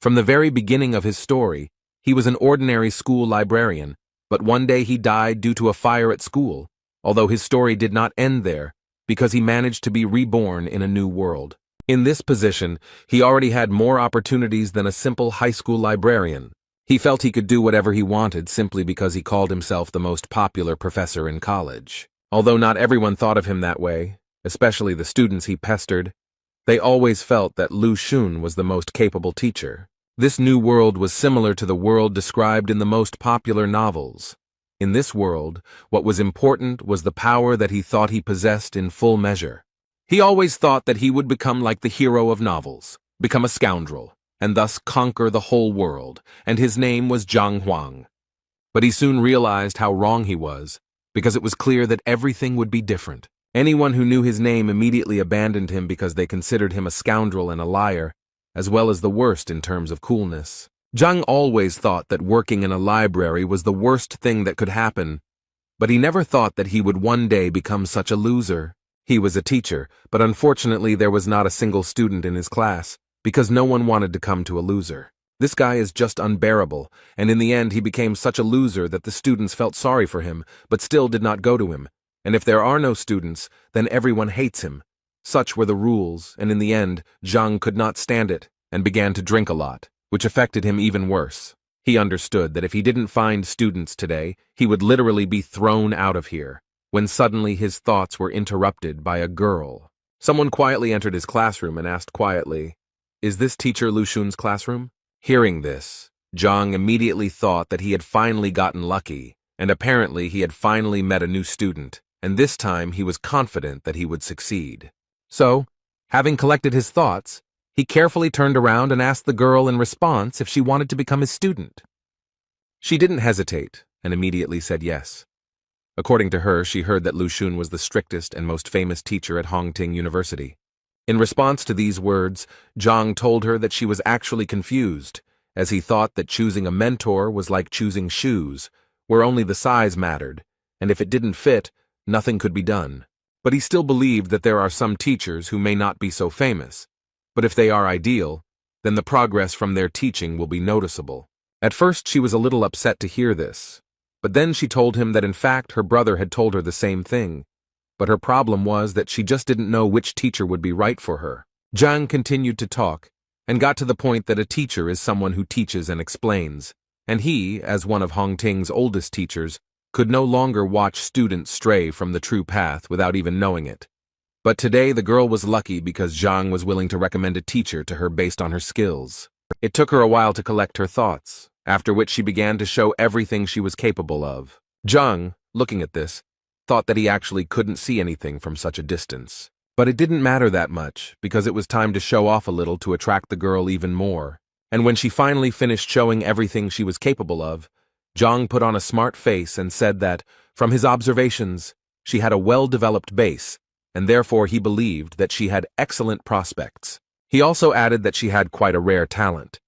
From the very beginning of his story, he was an ordinary school librarian, but one day he died due to a fire at school, although his story did not end there, because he managed to be reborn in a new world. In this position, he already had more opportunities than a simple high school librarian. He felt he could do whatever he wanted simply because he called himself the most popular professor in college. Although not everyone thought of him that way, especially the students he pestered, they always felt that Lu Xun was the most capable teacher. This new world was similar to the world described in the most popular novels. In this world, what was important was the power that he thought he possessed in full measure. He always thought that he would become like the hero of novels, become a scoundrel, and thus conquer the whole world, and his name was Zhang Huang. But he soon realized how wrong he was, because it was clear that everything would be different. Anyone who knew his name immediately abandoned him because they considered him a scoundrel and a liar, as well as the worst in terms of coolness. Zhang always thought that working in a library was the worst thing that could happen, but he never thought that he would one day become such a loser. He was a teacher, but unfortunately there was not a single student in his class, because no one wanted to come to a loser. This guy is just unbearable, and in the end he became such a loser that the students felt sorry for him, but still did not go to him. And if there are no students, then everyone hates him. Such were the rules, and in the end, Zhang could not stand it, and began to drink a lot, which affected him even worse. He understood that if he didn't find students today, he would literally be thrown out of here, when suddenly his thoughts were interrupted by a girl. Someone quietly entered his classroom and asked quietly, "Is this teacher Lu Xun's classroom?" Hearing this, Zhang immediately thought that he had finally gotten lucky, and apparently he had finally met a new student, and this time he was confident that he would succeed. So, having collected his thoughts, he carefully turned around and asked the girl in response if she wanted to become his student. She didn't hesitate, and immediately said yes. According to her, she heard that Lu Xun was the strictest and most famous teacher at Hongting University. In response to these words, Zhang told her that she was actually confused, as he thought that choosing a mentor was like choosing shoes, where only the size mattered, and if it didn't fit, nothing could be done. But he still believed that there are some teachers who may not be so famous, but if they are ideal, then the progress from their teaching will be noticeable. At first she was a little upset to hear this, but then she told him that in fact her brother had told her the same thing, but her problem was that she just didn't know which teacher would be right for her. Zhang continued to talk, and got to the point that a teacher is someone who teaches and explains, and he, as one of Hongting's oldest teachers, could no longer watch students stray from the true path without even knowing it. But today the girl was lucky because Zhang was willing to recommend a teacher to her based on her skills. It took her a while to collect her thoughts, after which she began to show everything she was capable of. Zhang, looking at this, thought that he actually couldn't see anything from such a distance. But it didn't matter that much, because it was time to show off a little to attract the girl even more. And when she finally finished showing everything she was capable of, Zhang put on a smart face and said that, from his observations, she had a well-developed base, and therefore he believed that she had excellent prospects. He also added that she had quite a rare talent,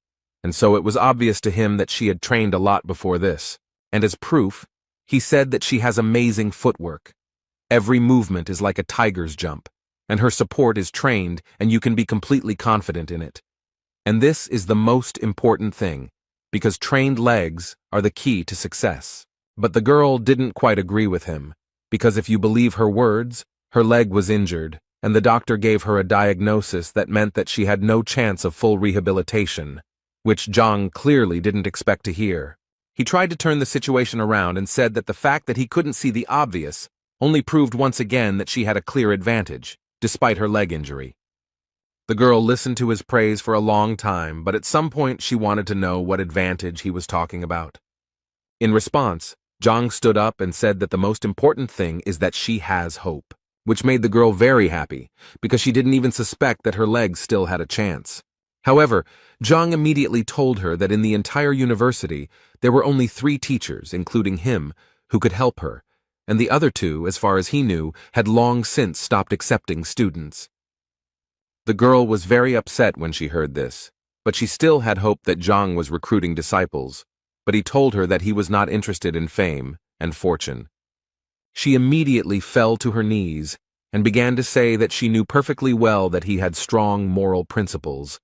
and so it was obvious to him that she had trained a lot before this, and as proof, he said that she has amazing footwork. Every movement is like a tiger's jump, and her support is trained and you can be completely confident in it. And this is the most important thing, because trained legs are the key to success. But the girl didn't quite agree with him, because if you believe her words, her leg was injured, and the doctor gave her a diagnosis that meant that she had no chance of full rehabilitation, which Zhang clearly didn't expect to hear. He tried to turn the situation around and said that the fact that he couldn't see the obvious only proved once again that she had a clear advantage, despite her leg injury. The girl listened to his praise for a long time, but at some point she wanted to know what advantage he was talking about. In response, Zhang stood up and said that the most important thing is that she has hope, which made the girl very happy, because she didn't even suspect that her legs still had a chance. However, Zhang immediately told her that in the entire university, there were only 3 teachers, including him, who could help her, and the other 2, as far as he knew, had long since stopped accepting students. The girl was very upset when she heard this, but she still had hope that Zhang was recruiting disciples, but he told her that he was not interested in fame and fortune. She immediately fell to her knees and began to say that she knew perfectly well that he had strong moral principles,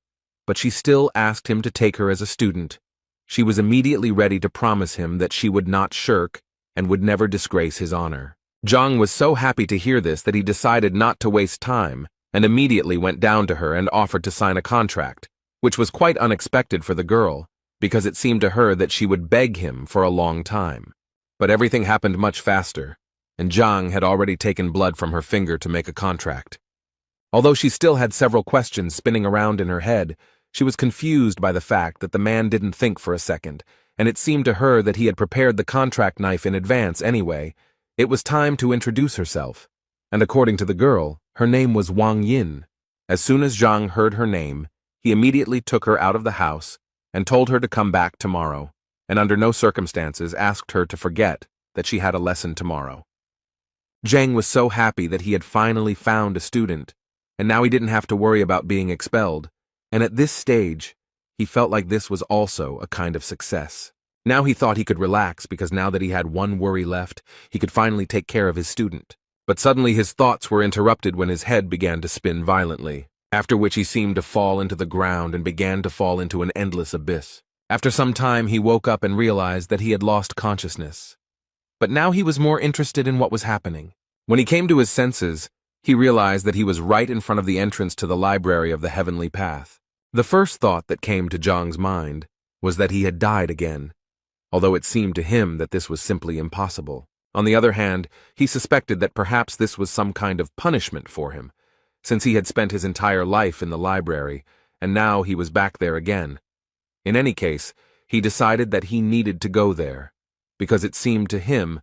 but she still asked him to take her as a student. She was immediately ready to promise him that she would not shirk and would never disgrace his honor. Zhang was so happy to hear this that he decided not to waste time and immediately went down to her and offered to sign a contract, which was quite unexpected for the girl, because it seemed to her that she would beg him for a long time. But everything happened much faster, and Zhang had already taken blood from her finger to make a contract. Although she still had several questions spinning around in her head, she was confused by the fact that the man didn't think for a second, and it seemed to her that he had prepared the contract knife in advance anyway. It was time to introduce herself, and according to the girl, her name was Wang Yin. As soon as Zhang heard her name, he immediately took her out of the house and told her to come back tomorrow, and under no circumstances asked her to forget that she had a lesson tomorrow. Zhang was so happy that he had finally found a student, and now he didn't have to worry about being expelled, and at this stage, he felt like this was also a kind of success. Now he thought he could relax because now that he had one worry left, he could finally take care of his student. But suddenly his thoughts were interrupted when his head began to spin violently, after which he seemed to fall into the ground and began to fall into an endless abyss. After some time he woke up and realized that he had lost consciousness. But now he was more interested in what was happening. When he came to his senses, he realized that he was right in front of the entrance to the library of the Heavenly Path. The first thought that came to Zhang's mind was that he had died again, although it seemed to him that this was simply impossible. On the other hand, he suspected that perhaps this was some kind of punishment for him, since he had spent his entire life in the library, and now he was back there again. In any case, he decided that he needed to go there, because it seemed to him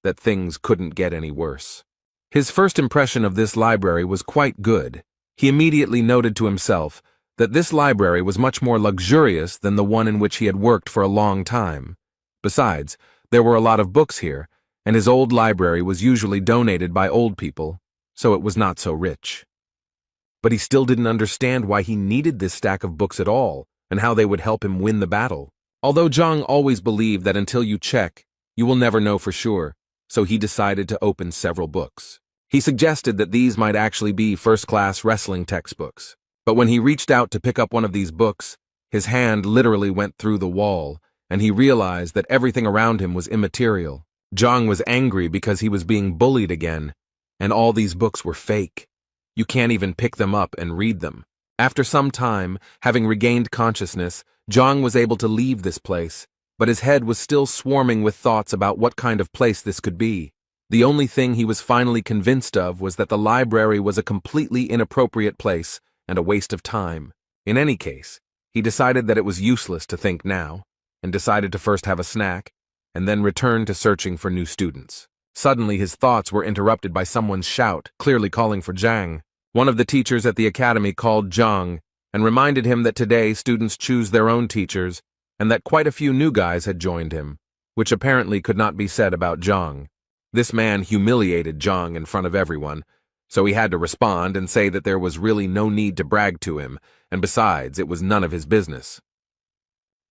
that things couldn't get any worse. His first impression of this library was quite good. He immediately noted to himself that this library was much more luxurious than the one in which he had worked for a long time. Besides, there were a lot of books here, and his old library was usually donated by old people, so it was not so rich. But he still didn't understand why he needed this stack of books at all, and how they would help him win the battle. Although Zhang always believed that until you check, you will never know for sure, so he decided to open several books. He suggested that these might actually be first-class wrestling textbooks. But when he reached out to pick up one of these books, his hand literally went through the wall, and he realized that everything around him was immaterial. Zhang was angry because he was being bullied again, and all these books were fake. You can't even pick them up and read them. After some time, having regained consciousness, Zhang was able to leave this place, but his head was still swarming with thoughts about what kind of place this could be. The only thing he was finally convinced of was that the library was a completely inappropriate place and a waste of time. In any case, he decided that it was useless to think now, and decided to first have a snack, and then return to searching for new students. Suddenly his thoughts were interrupted by someone's shout, clearly calling for Zhang. One of the teachers at the academy called Zhang and reminded him that today students choose their own teachers, and that quite a few new guys had joined him, which apparently could not be said about Zhang. This man humiliated Zhang in front of everyone, so he had to respond and say that there was really no need to brag to him, and besides, it was none of his business.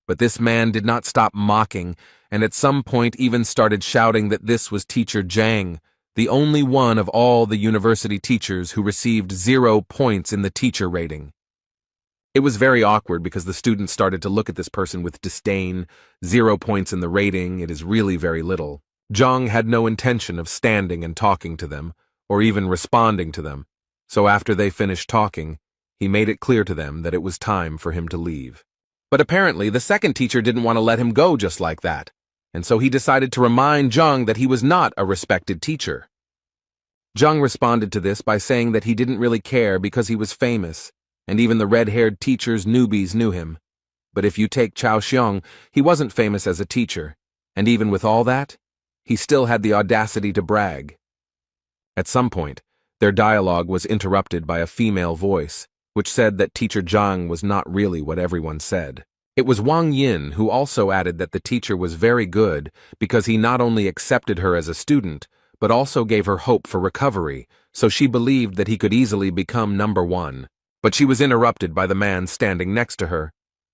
But this man did not stop mocking, and at some point even started shouting that this was Teacher Zhang, the only one of all the university teachers who received 0 points in the teacher rating. It was very awkward because the students started to look at this person with disdain. 0 points in the rating, it is really very little. Zhang had no intention of standing and talking to them, or even responding to them, so after they finished talking, he made it clear to them that it was time for him to leave. But apparently the second teacher didn't want to let him go just like that, and so he decided to remind Zhang that he was not a respected teacher. Zhang responded to this by saying that he didn't really care because he was famous, and even the red-haired teacher's newbies knew him. But if you take Chao Xiong, he wasn't famous as a teacher, and even with all that, he still had the audacity to brag. At some point, their dialogue was interrupted by a female voice, which said that Teacher Zhang was not really what everyone said. It was Wang Yin who also added that the teacher was very good because he not only accepted her as a student, but also gave her hope for recovery, so she believed that he could easily become number 1. But she was interrupted by the man standing next to her.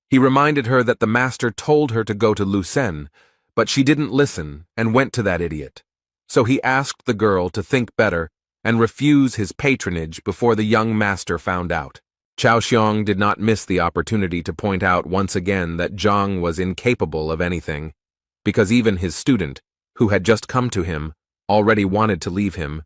He reminded her that the master told her to go to Lucen, but she didn't listen and went to that idiot. So he asked the girl to think better and refuse his patronage before the young master found out. Chao Xiong did not miss the opportunity to point out once again that Zhang was incapable of anything, because even his student, who had just come to him, already wanted to leave him.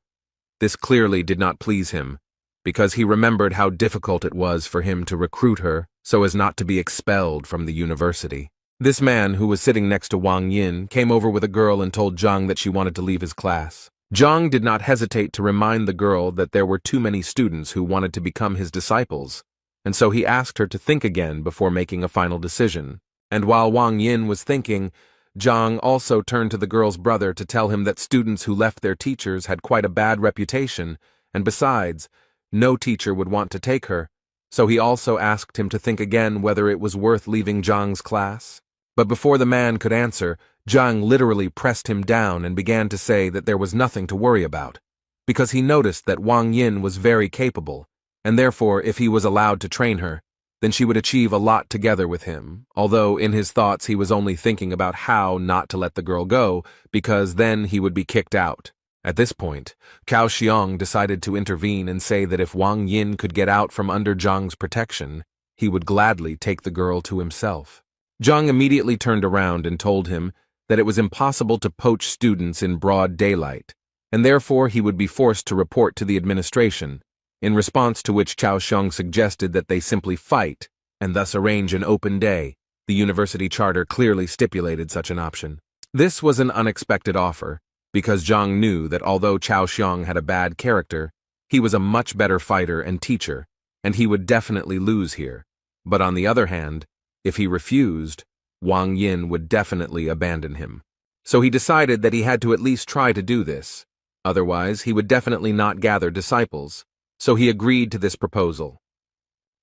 This clearly did not please him, because he remembered how difficult it was for him to recruit her so as not to be expelled from the university. This man, who was sitting next to Wang Yin, came over with a girl and told Zhang that she wanted to leave his class. Zhang did not hesitate to remind the girl that there were too many students who wanted to become his disciples, and so he asked her to think again before making a final decision. And while Wang Yin was thinking, Zhang also turned to the girl's brother to tell him that students who left their teachers had quite a bad reputation, and besides, no teacher would want to take her, so he also asked him to think again whether it was worth leaving Zhang's class. But before the man could answer, Zhang literally pressed him down and began to say that there was nothing to worry about, because he noticed that Wang Yin was very capable, and therefore if he was allowed to train her, then she would achieve a lot together with him, although in his thoughts he was only thinking about how not to let the girl go, because then he would be kicked out. At this point, Cao Xiong decided to intervene and say that if Wang Yin could get out from under Zhang's protection, he would gladly take the girl to himself. Zhang immediately turned around and told him that it was impossible to poach students in broad daylight, and therefore he would be forced to report to the administration, in response to which Cao Xiong suggested that they simply fight and thus arrange an open day. The university charter clearly stipulated such an option. This was an unexpected offer, because Zhang knew that although Cao Xiong had a bad character, he was a much better fighter and teacher, and he would definitely lose here. But on the other hand, if he refused, Wang Yin would definitely abandon him. So he decided that he had to at least try to do this. Otherwise, he would definitely not gather disciples. So he agreed to this proposal.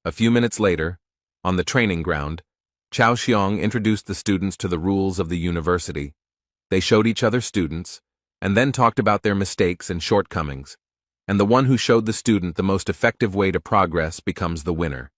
A few minutes later, on the training ground, Cao Xiong introduced the students to the rules of the university. They showed each other students, and then talked about their mistakes and shortcomings, and the one who showed the student the most effective way to progress becomes the winner.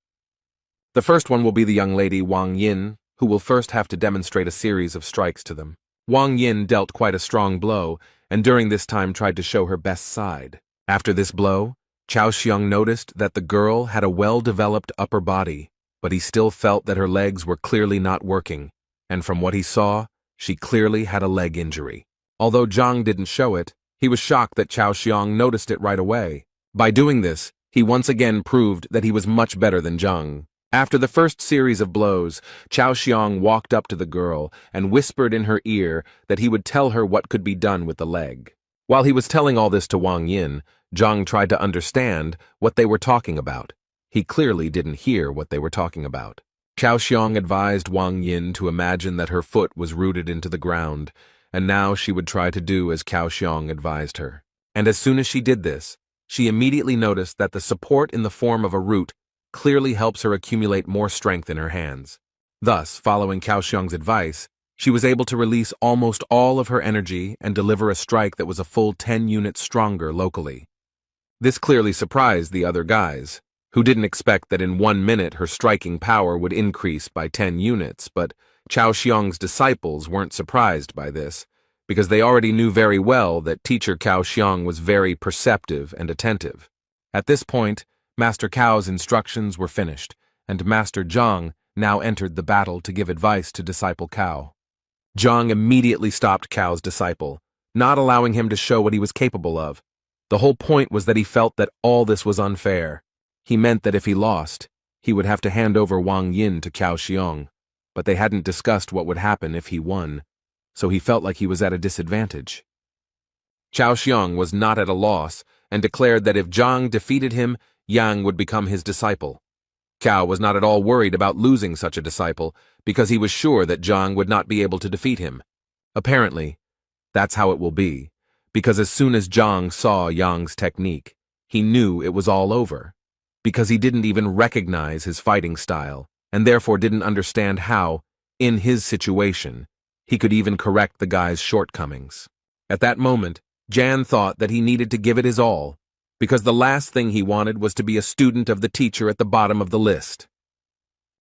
The first one will be the young lady Wang Yin, who will first have to demonstrate a series of strikes to them. Wang Yin dealt quite a strong blow, and during this time tried to show her best side. After this blow, Cao Xiong noticed that the girl had a well-developed upper body, but he still felt that her legs were clearly not working, and from what he saw, she clearly had a leg injury. Although Zhang didn't show it, he was shocked that Cao Xiong noticed it right away. By doing this, he once again proved that he was much better than Zhang. After the first series of blows, Cao Xiong walked up to the girl and whispered in her ear that he would tell her what could be done with the leg. While he was telling all this to Wang Yin, Zhang tried to understand what they were talking about. He clearly didn't hear what they were talking about. Cao Xiong advised Wang Yin to imagine that her foot was rooted into the ground, and now she would try to do as Cao Xiong advised her. And as soon as she did this, she immediately noticed that the support in the form of a root clearly helps her accumulate more strength in her hands. Thus, following Cao Xiong's advice, she was able to release almost all of her energy and deliver a strike that was a full 10 units stronger locally. This clearly surprised the other guys, who didn't expect that in 1 minute her striking power would increase by 10 units, but Cao Xiong's disciples weren't surprised by this, because they already knew very well that teacher Cao Xiong was very perceptive and attentive. At this point, Master Cao's instructions were finished, and Master Zhang now entered the battle to give advice to disciple Cao. Zhang immediately stopped Cao's disciple, not allowing him to show what he was capable of. The whole point was that he felt that all this was unfair. He meant that if he lost, he would have to hand over Wang Yin to Cao Xiong, but they hadn't discussed what would happen if he won, so he felt like he was at a disadvantage. Cao Xiong was not at a loss and declared that if Zhang defeated him, Yang would become his disciple. Cao was not at all worried about losing such a disciple because he was sure that Zhang would not be able to defeat him. Apparently, that's how it will be, because as soon as Zhang saw Yang's technique, he knew it was all over, because he didn't even recognize his fighting style, and therefore didn't understand how, in his situation, he could even correct the guy's shortcomings. At that moment, Jan thought that he needed to give it his all, because the last thing he wanted was to be a student of the teacher at the bottom of the list.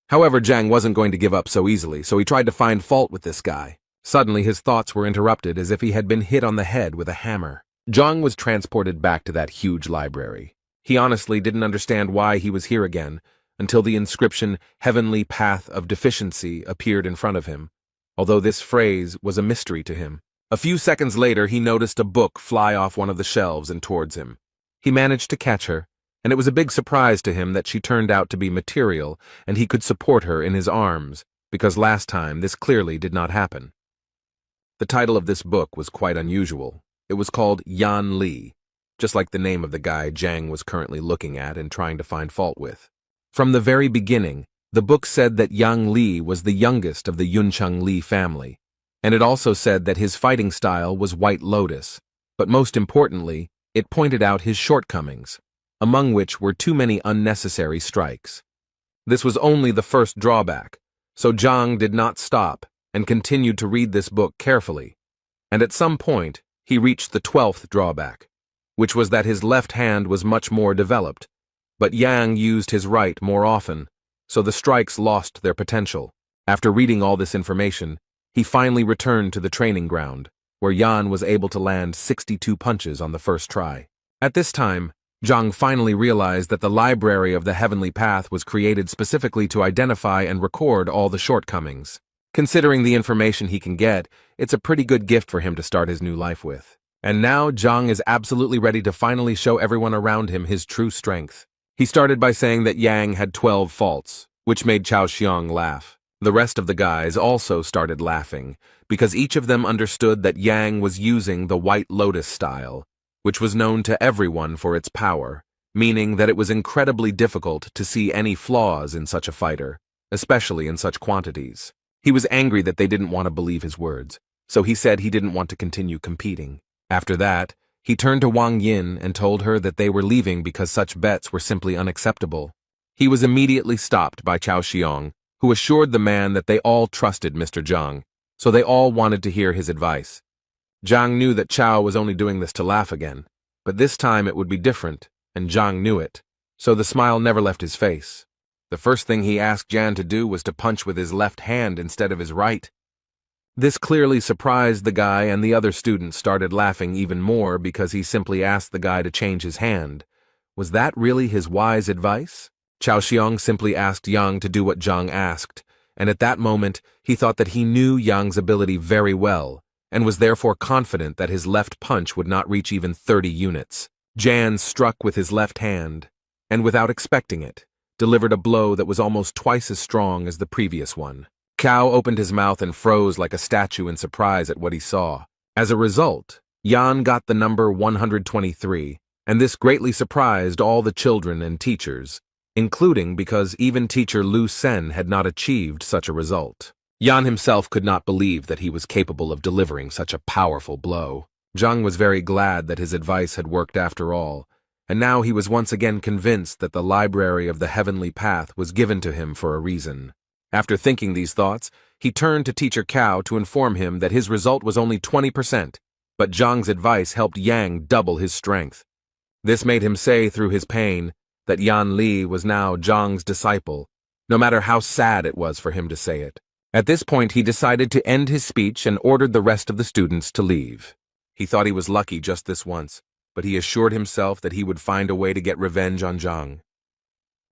However, Zhang wasn't going to give up so easily, so he tried to find fault with this guy. Suddenly, his thoughts were interrupted as if he had been hit on the head with a hammer. Zhang was transported back to that huge library. He honestly didn't understand why he was here again, until the inscription "Heavenly Path of Deficiency" appeared in front of him, although this phrase was a mystery to him. A few seconds later, he noticed a book fly off one of the shelves and towards him. He managed to catch her, and it was a big surprise to him that she turned out to be material and he could support her in his arms, because last time this clearly did not happen. The title of this book was quite unusual. It was called Yan Li, just like the name of the guy Jang was currently looking at and trying to find fault with. From the very beginning, the book said that Yang Li was the youngest of the Yuncheng Li family, and it also said that his fighting style was White Lotus, but most importantly, it pointed out his shortcomings, among which were too many unnecessary strikes. This was only the first drawback, so Zhang did not stop and continued to read this book carefully, and at some point, he reached the 12th drawback, which was that his left hand was much more developed, but Yang used his right more often, so the strikes lost their potential. After reading all this information, he finally returned to the training ground, where Yan was able to land 62 punches on the first try. At this time, Zhang finally realized that the library of the Heavenly Path was created specifically to identify and record all the shortcomings. Considering the information he can get, it's a pretty good gift for him to start his new life with. And now Zhang is absolutely ready to finally show everyone around him his true strength. He started by saying that Yang had 12 faults, which made Chao Xiong laugh. The rest of the guys also started laughing, because each of them understood that Yang was using the White Lotus style, which was known to everyone for its power, meaning that it was incredibly difficult to see any flaws in such a fighter, especially in such quantities. He was angry that they didn't want to believe his words, so he said he didn't want to continue competing. After that, he turned to Wang Yin and told her that they were leaving because such bets were simply unacceptable. He was immediately stopped by Chao Xiong, who assured the man that they all trusted Mr. Zhang, so they all wanted to hear his advice. Zhang knew that Chao was only doing this to laugh again, but this time it would be different, and Zhang knew it, so the smile never left his face. The first thing he asked Jan to do was to punch with his left hand instead of his right. This clearly surprised the guy, and the other students started laughing even more because he simply asked the guy to change his hand. Was that really his wise advice? Chao Xiong simply asked Yang to do what Zhang asked, and at that moment he thought that he knew Yang's ability very well, and was therefore confident that his left punch would not reach even 30 units. Jan struck with his left hand, and without expecting it, delivered a blow that was almost twice as strong as the previous one. Cao opened his mouth and froze like a statue in surprise at what he saw. As a result, Yan got the number 123, and this greatly surprised all the children and teachers, including because even teacher Lu Sen had not achieved such a result. Yan himself could not believe that he was capable of delivering such a powerful blow. Zhang was very glad that his advice had worked after all, and now he was once again convinced that the library of the Heavenly Path was given to him for a reason. After thinking these thoughts, he turned to Teacher Cao to inform him that his result was only 20%, but Zhang's advice helped Yang double his strength. This made him say through his pain that Yan Li was now Zhang's disciple, no matter how sad it was for him to say it. At this point, he decided to end his speech and ordered the rest of the students to leave. He thought he was lucky just this once, but he assured himself that he would find a way to get revenge on Zhang.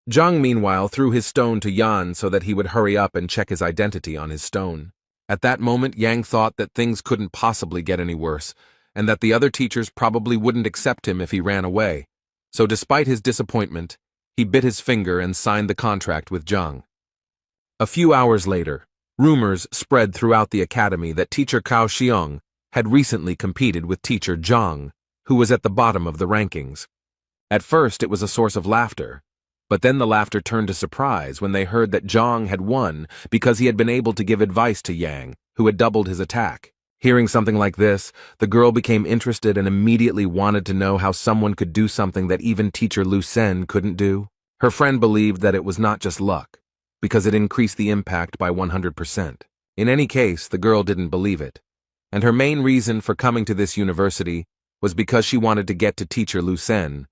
Zhang, meanwhile, threw his stone to Yan so that he would hurry up and check his identity on his stone. At that moment, Yang thought that things couldn't possibly get any worse, and that the other teachers probably wouldn't accept him if he ran away. So despite his disappointment, he bit his finger and signed the contract with Zhang. A few hours later, rumors spread throughout the academy that teacher Cao Xiong had recently competed with teacher Zhang, who was at the bottom of the rankings. At first, it was a source of laughter, but then the laughter turned to surprise when they heard that Zhang had won because he had been able to give advice to Yang, who had doubled his attack. Hearing something like this, the girl became interested and immediately wanted to know how someone could do something that even teacher Lu Sen couldn't do. Her friend believed that it was not just luck, because it increased the impact by 100%. In any case, the girl didn't believe it, and her main reason for coming to this university was because she wanted to get to teacher Lu Sen,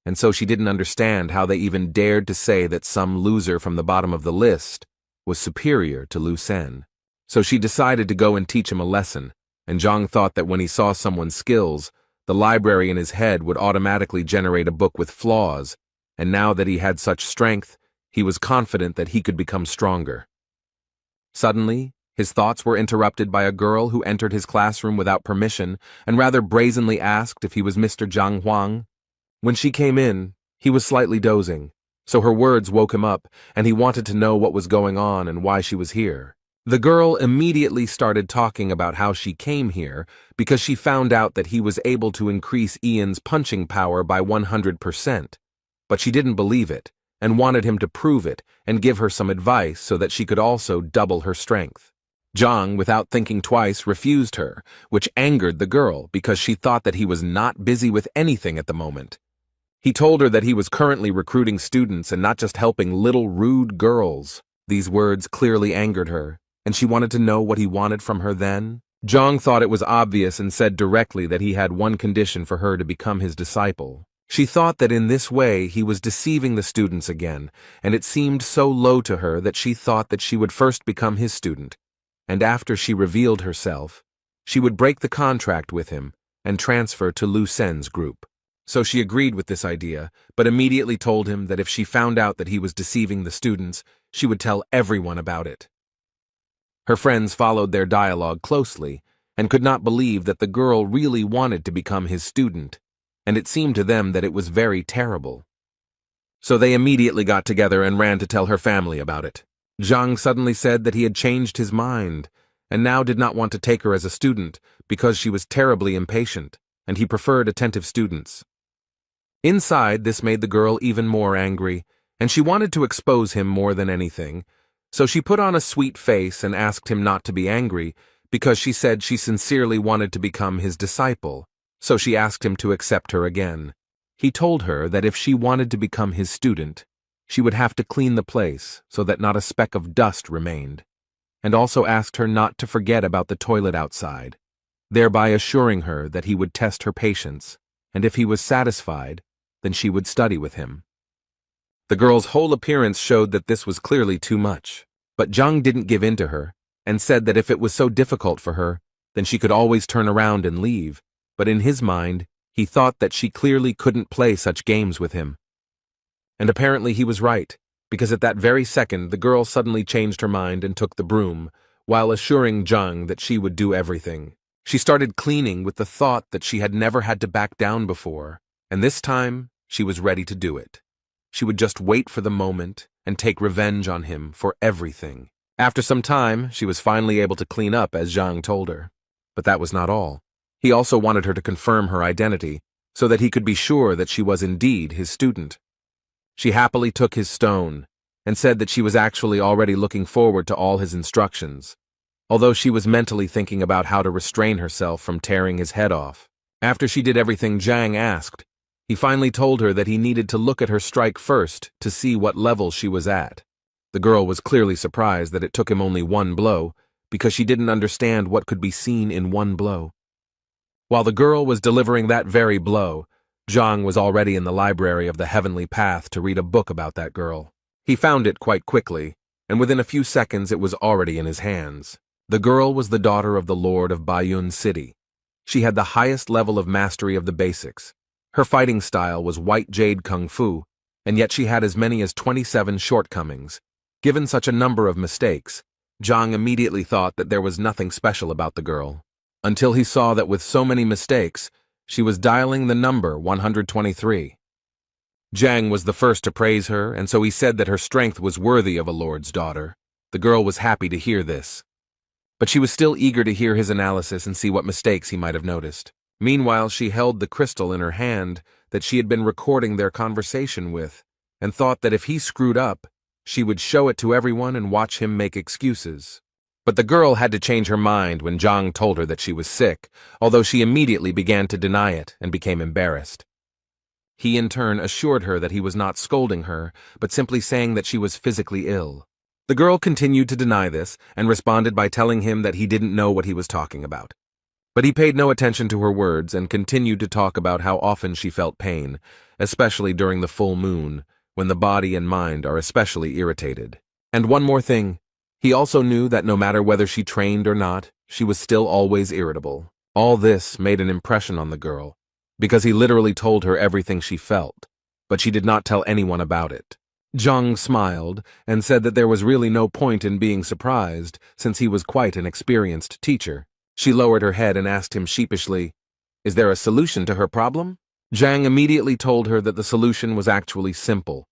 and so she didn't understand how they even dared to say that some loser from the bottom of the list was superior to Lu Sen. So she decided to go and teach him a lesson, and Zhang thought that when he saw someone's skills, the library in his head would automatically generate a book with flaws, and now that he had such strength, He was confident that he could become stronger. Suddenly, his thoughts were interrupted by a girl who entered his classroom without permission and rather brazenly asked if he was Mr. Zhang Huang. When she came in, he was slightly dozing, so her words woke him up, and he wanted to know what was going on and why she was here. The girl immediately started talking about how she came here because she found out that he was able to increase Ian's punching power by 100%, but she didn't believe it and wanted him to prove it and give her some advice so that she could also double her strength. Zhang, without thinking twice, refused her, which angered the girl because she thought that he was not busy with anything at the moment. He told her that he was currently recruiting students and not just helping little rude girls. These words clearly angered her, and she wanted to know what he wanted from her then. Zhang thought it was obvious and said directly that he had one condition for her to become his disciple. She thought that in this way he was deceiving the students again, and it seemed so low to her that she thought that she would first become his student, and after she revealed herself, she would break the contract with him and transfer to Lu Sen's group. So she agreed with this idea, but immediately told him that if she found out that he was deceiving the students, she would tell everyone about it. Her friends followed their dialogue closely and could not believe that the girl really wanted to become his student, and it seemed to them that it was very terrible. So they immediately got together and ran to tell her family about it. Zhang suddenly said that he had changed his mind and now did not want to take her as a student because she was terribly impatient, and he preferred attentive students. Inside, this made the girl even more angry, and she wanted to expose him more than anything, so she put on a sweet face and asked him not to be angry because she said she sincerely wanted to become his disciple, so she asked him to accept her again. He told her that if she wanted to become his student, she would have to clean the place so that not a speck of dust remained, and also asked her not to forget about the toilet outside, thereby assuring her that he would test her patience, and if he was satisfied, then she would study with him. The girl's whole appearance showed that this was clearly too much, but Zhang didn't give in to her, and said that if it was so difficult for her, then she could always turn around and leave, but in his mind, he thought that she clearly couldn't play such games with him. And apparently he was right, because at that very second the girl suddenly changed her mind and took the broom, while assuring Zhang that she would do everything. She started cleaning with the thought that she had never had to back down before, and this time she was ready to do it. She would just wait for the moment and take revenge on him for everything. After some time, she was finally able to clean up as Zhang told her. But that was not all. He also wanted her to confirm her identity, so that he could be sure that she was indeed his student. She happily took his stone, and said that she was actually already looking forward to all his instructions, although she was mentally thinking about how to restrain herself from tearing his head off. After she did everything Zhang asked, he finally told her that he needed to look at her strike first to see what level she was at. The girl was clearly surprised that it took him only one blow, because she didn't understand what could be seen in one blow. While the girl was delivering that very blow, Zhang was already in the library of the Heavenly Path to read a book about that girl. He found it quite quickly, and within a few seconds it was already in his hands. The girl was the daughter of the Lord of Baiyun City. She had the highest level of mastery of the basics. Her fighting style was white jade kung fu, and yet she had as many as 27 shortcomings. Given such a number of mistakes, Zhang immediately thought that there was nothing special about the girl, until he saw that with so many mistakes, she was dialing the number 123. Zhang was the first to praise her, and so he said that her strength was worthy of a lord's daughter. The girl was happy to hear this, but she was still eager to hear his analysis and see what mistakes he might have noticed. Meanwhile, she held the crystal in her hand that she had been recording their conversation with, and thought that if he screwed up, she would show it to everyone and watch him make excuses. But the girl had to change her mind when Zhang told her that she was sick, although she immediately began to deny it and became embarrassed. He in turn assured her that he was not scolding her, but simply saying that she was physically ill. The girl continued to deny this and responded by telling him that he didn't know what he was talking about. But he paid no attention to her words and continued to talk about how often she felt pain, especially during the full moon, when the body and mind are especially irritated. And one more thing, he also knew that no matter whether she trained or not, she was still always irritable. All this made an impression on the girl, because he literally told her everything she felt, but she did not tell anyone about it. Zhang smiled and said that there was really no point in being surprised, since he was quite an experienced teacher. She lowered her head and asked him sheepishly, "Is there a solution to her problem?" Zhang immediately told her that the solution was actually simple.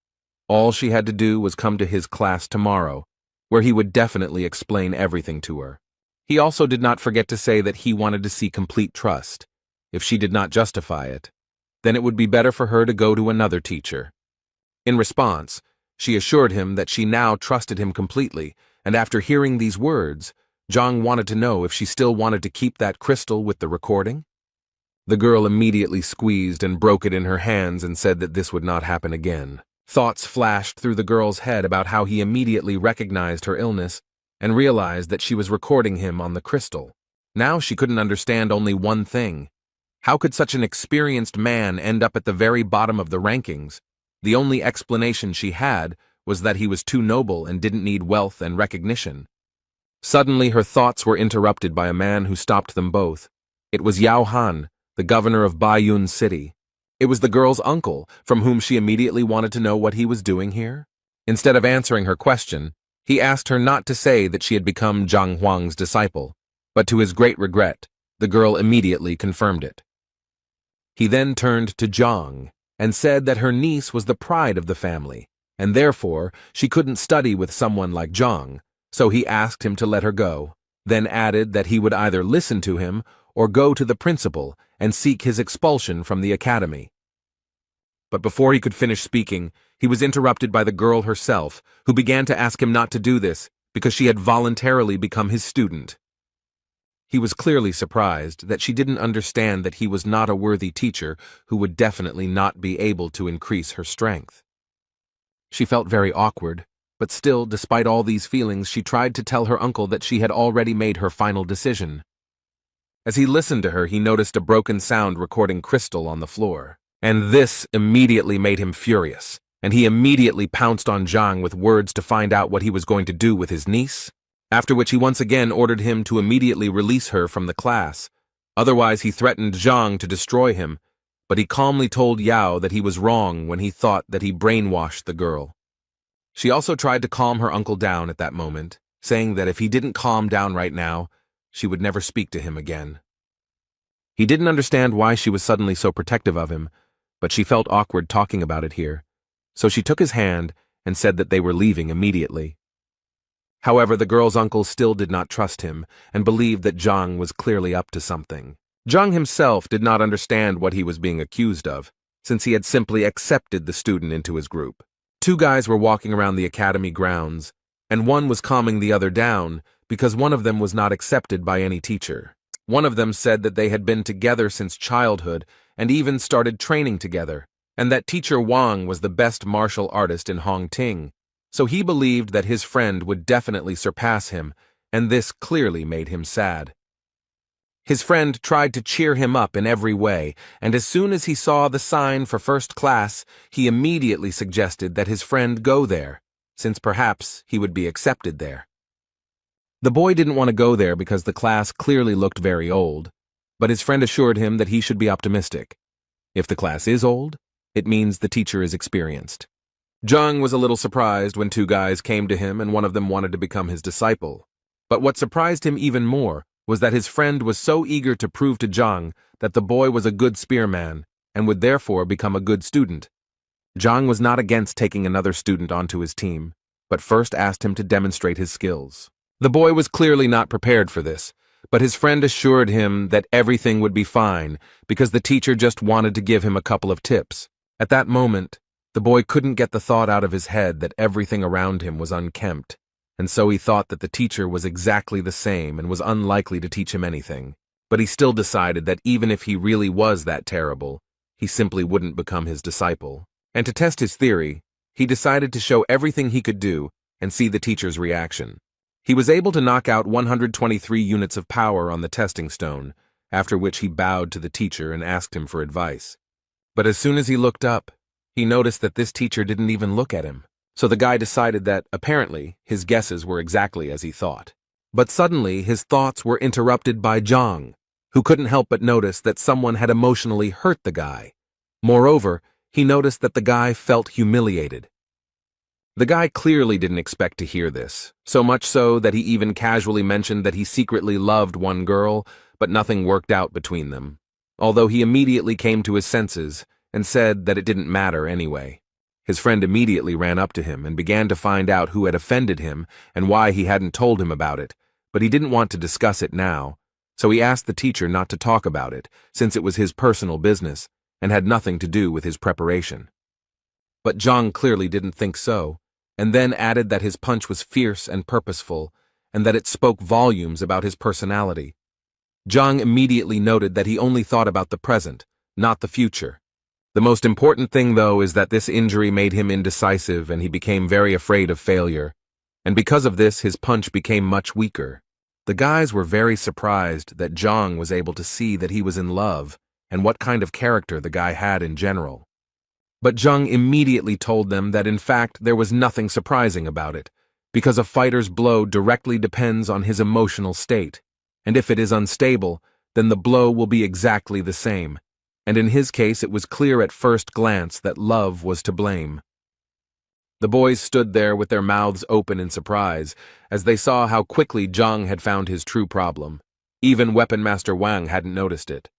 All she had to do was come to his class tomorrow, where he would definitely explain everything to her. He also did not forget to say that he wanted to see complete trust. If she did not justify it, then it would be better for her to go to another teacher. In response, she assured him that she now trusted him completely, and after hearing these words, Zhang wanted to know if she still wanted to keep that crystal with the recording. The girl immediately squeezed and broke it in her hands and said that this would not happen again. Thoughts flashed through the girl's head about how he immediately recognized her illness and realized that she was recording him on the crystal. Now she couldn't understand only one thing. How could such an experienced man end up at the very bottom of the rankings? The only explanation she had was that he was too noble and didn't need wealth and recognition. Suddenly her thoughts were interrupted by a man who stopped them both. It was Yao Han, the governor of Baiyun City. It was the girl's uncle, from whom she immediately wanted to know what he was doing here. Instead of answering her question, he asked her not to say that she had become Zhang Huang's disciple, but to his great regret, the girl immediately confirmed it. He then turned to Zhang and said that her niece was the pride of the family, and therefore she couldn't study with someone like Zhang, so he asked him to let her go, then added that he would either listen to him or go to the principal and seek his expulsion from the academy. But before he could finish speaking, he was interrupted by the girl herself, who began to ask him not to do this because she had voluntarily become his student. He was clearly surprised that she didn't understand that he was not a worthy teacher who would definitely not be able to increase her strength. She felt very awkward, but still, despite all these feelings, she tried to tell her uncle that she had already made her final decision. As he listened to her, he noticed a broken sound recording crystal on the floor, and this immediately made him furious, and he immediately pounced on Zhang with words to find out what he was going to do with his niece. After which he once again ordered him to immediately release her from the class. Otherwise, he threatened Zhang to destroy him, but he calmly told Yao that he was wrong when he thought that he brainwashed the girl. She also tried to calm her uncle down at that moment, saying that if he didn't calm down right now, she would never speak to him again. He didn't understand why she was suddenly so protective of him, but she felt awkward talking about it here, so she took his hand and said that they were leaving immediately. However, the girl's uncle still did not trust him and believed that Zhang was clearly up to something. Zhang himself did not understand what he was being accused of, since he had simply accepted the student into his group. Two guys were walking around the academy grounds, and one was calming the other down because one of them was not accepted by any teacher. One of them said that they had been together since childhood and even started training together, and that teacher Wang was the best martial artist in Hongting. So he believed that his friend would definitely surpass him, and this clearly made him sad. His friend tried to cheer him up in every way, and as soon as he saw the sign for first class, he immediately suggested that his friend go there, since perhaps he would be accepted there. The boy didn't want to go there because the class clearly looked very old, but his friend assured him that he should be optimistic. If the class is old, it means the teacher is experienced. Zhang was a little surprised when two guys came to him and one of them wanted to become his disciple. But what surprised him even more was that his friend was so eager to prove to Zhang that the boy was a good spearman and would therefore become a good student. Zhang was not against taking another student onto his team, but first asked him to demonstrate his skills. The boy was clearly not prepared for this, but his friend assured him that everything would be fine because the teacher just wanted to give him a couple of tips. At that moment, the boy couldn't get the thought out of his head that everything around him was unkempt, and so he thought that the teacher was exactly the same and was unlikely to teach him anything. But he still decided that even if he really was that terrible, he simply wouldn't become his disciple. And to test his theory, he decided to show everything he could do and see the teacher's reaction. He was able to knock out 123 units of power on the testing stone, after which he bowed to the teacher and asked him for advice. But as soon as he looked up, he noticed that this teacher didn't even look at him. So the guy decided that, apparently, his guesses were exactly as he thought. But suddenly, his thoughts were interrupted by Zhang, who couldn't help but notice that someone had emotionally hurt the guy. Moreover, he noticed that the guy felt humiliated. The guy clearly didn't expect to hear this, so much so that he even casually mentioned that he secretly loved one girl, but nothing worked out between them. Although he immediately came to his senses and said that it didn't matter anyway. His friend immediately ran up to him and began to find out who had offended him and why he hadn't told him about it, but he didn't want to discuss it now, so he asked the teacher not to talk about it, since it was his personal business and had nothing to do with his preparation. But Zhang clearly didn't think so, and then added that his punch was fierce and purposeful, and that it spoke volumes about his personality. Zhang immediately noted that he only thought about the present, not the future. The most important thing, though, is that this injury made him indecisive and he became very afraid of failure, and because of this his punch became much weaker. The guys were very surprised that Zhang was able to see that he was in love and what kind of character the guy had in general. But Zhang immediately told them that in fact there was nothing surprising about it, because a fighter's blow directly depends on his emotional state, and if it is unstable, then the blow will be exactly the same, and in his case it was clear at first glance that love was to blame. The boys stood there with their mouths open in surprise, as they saw how quickly Zhang had found his true problem. Even Weapon Master Wang hadn't noticed it.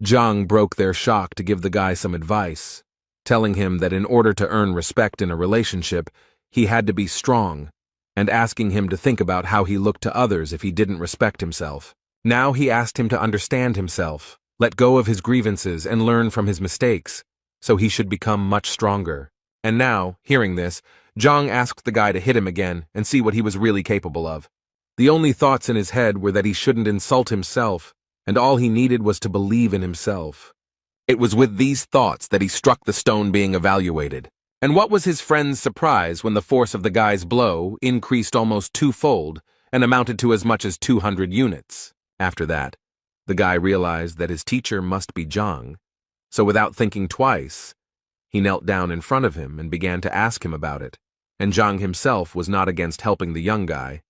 Zhang broke their shock to give the guy some advice, telling him that in order to earn respect in a relationship, he had to be strong, and asking him to think about how he looked to others if he didn't respect himself. Now he asked him to understand himself, let go of his grievances and learn from his mistakes, so he should become much stronger. And now, hearing this, Zhang asked the guy to hit him again and see what he was really capable of. The only thoughts in his head were that he shouldn't insult himself, and all he needed was to believe in himself. It was with these thoughts that he struck the stone being evaluated. And what was his friend's surprise when the force of the guy's blow increased almost twofold and amounted to as much as 200 units. After that, the guy realized that his teacher must be Zhang, so without thinking twice, he knelt down in front of him and began to ask him about it, and Zhang himself was not against helping the young guy,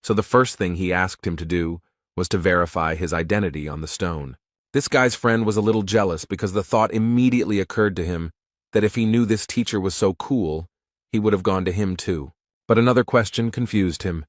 so the first thing he asked him to do was to verify his identity on the stone. This guy's friend was a little jealous because the thought immediately occurred to him that if he knew this teacher was so cool, he would have gone to him too. But another question confused him.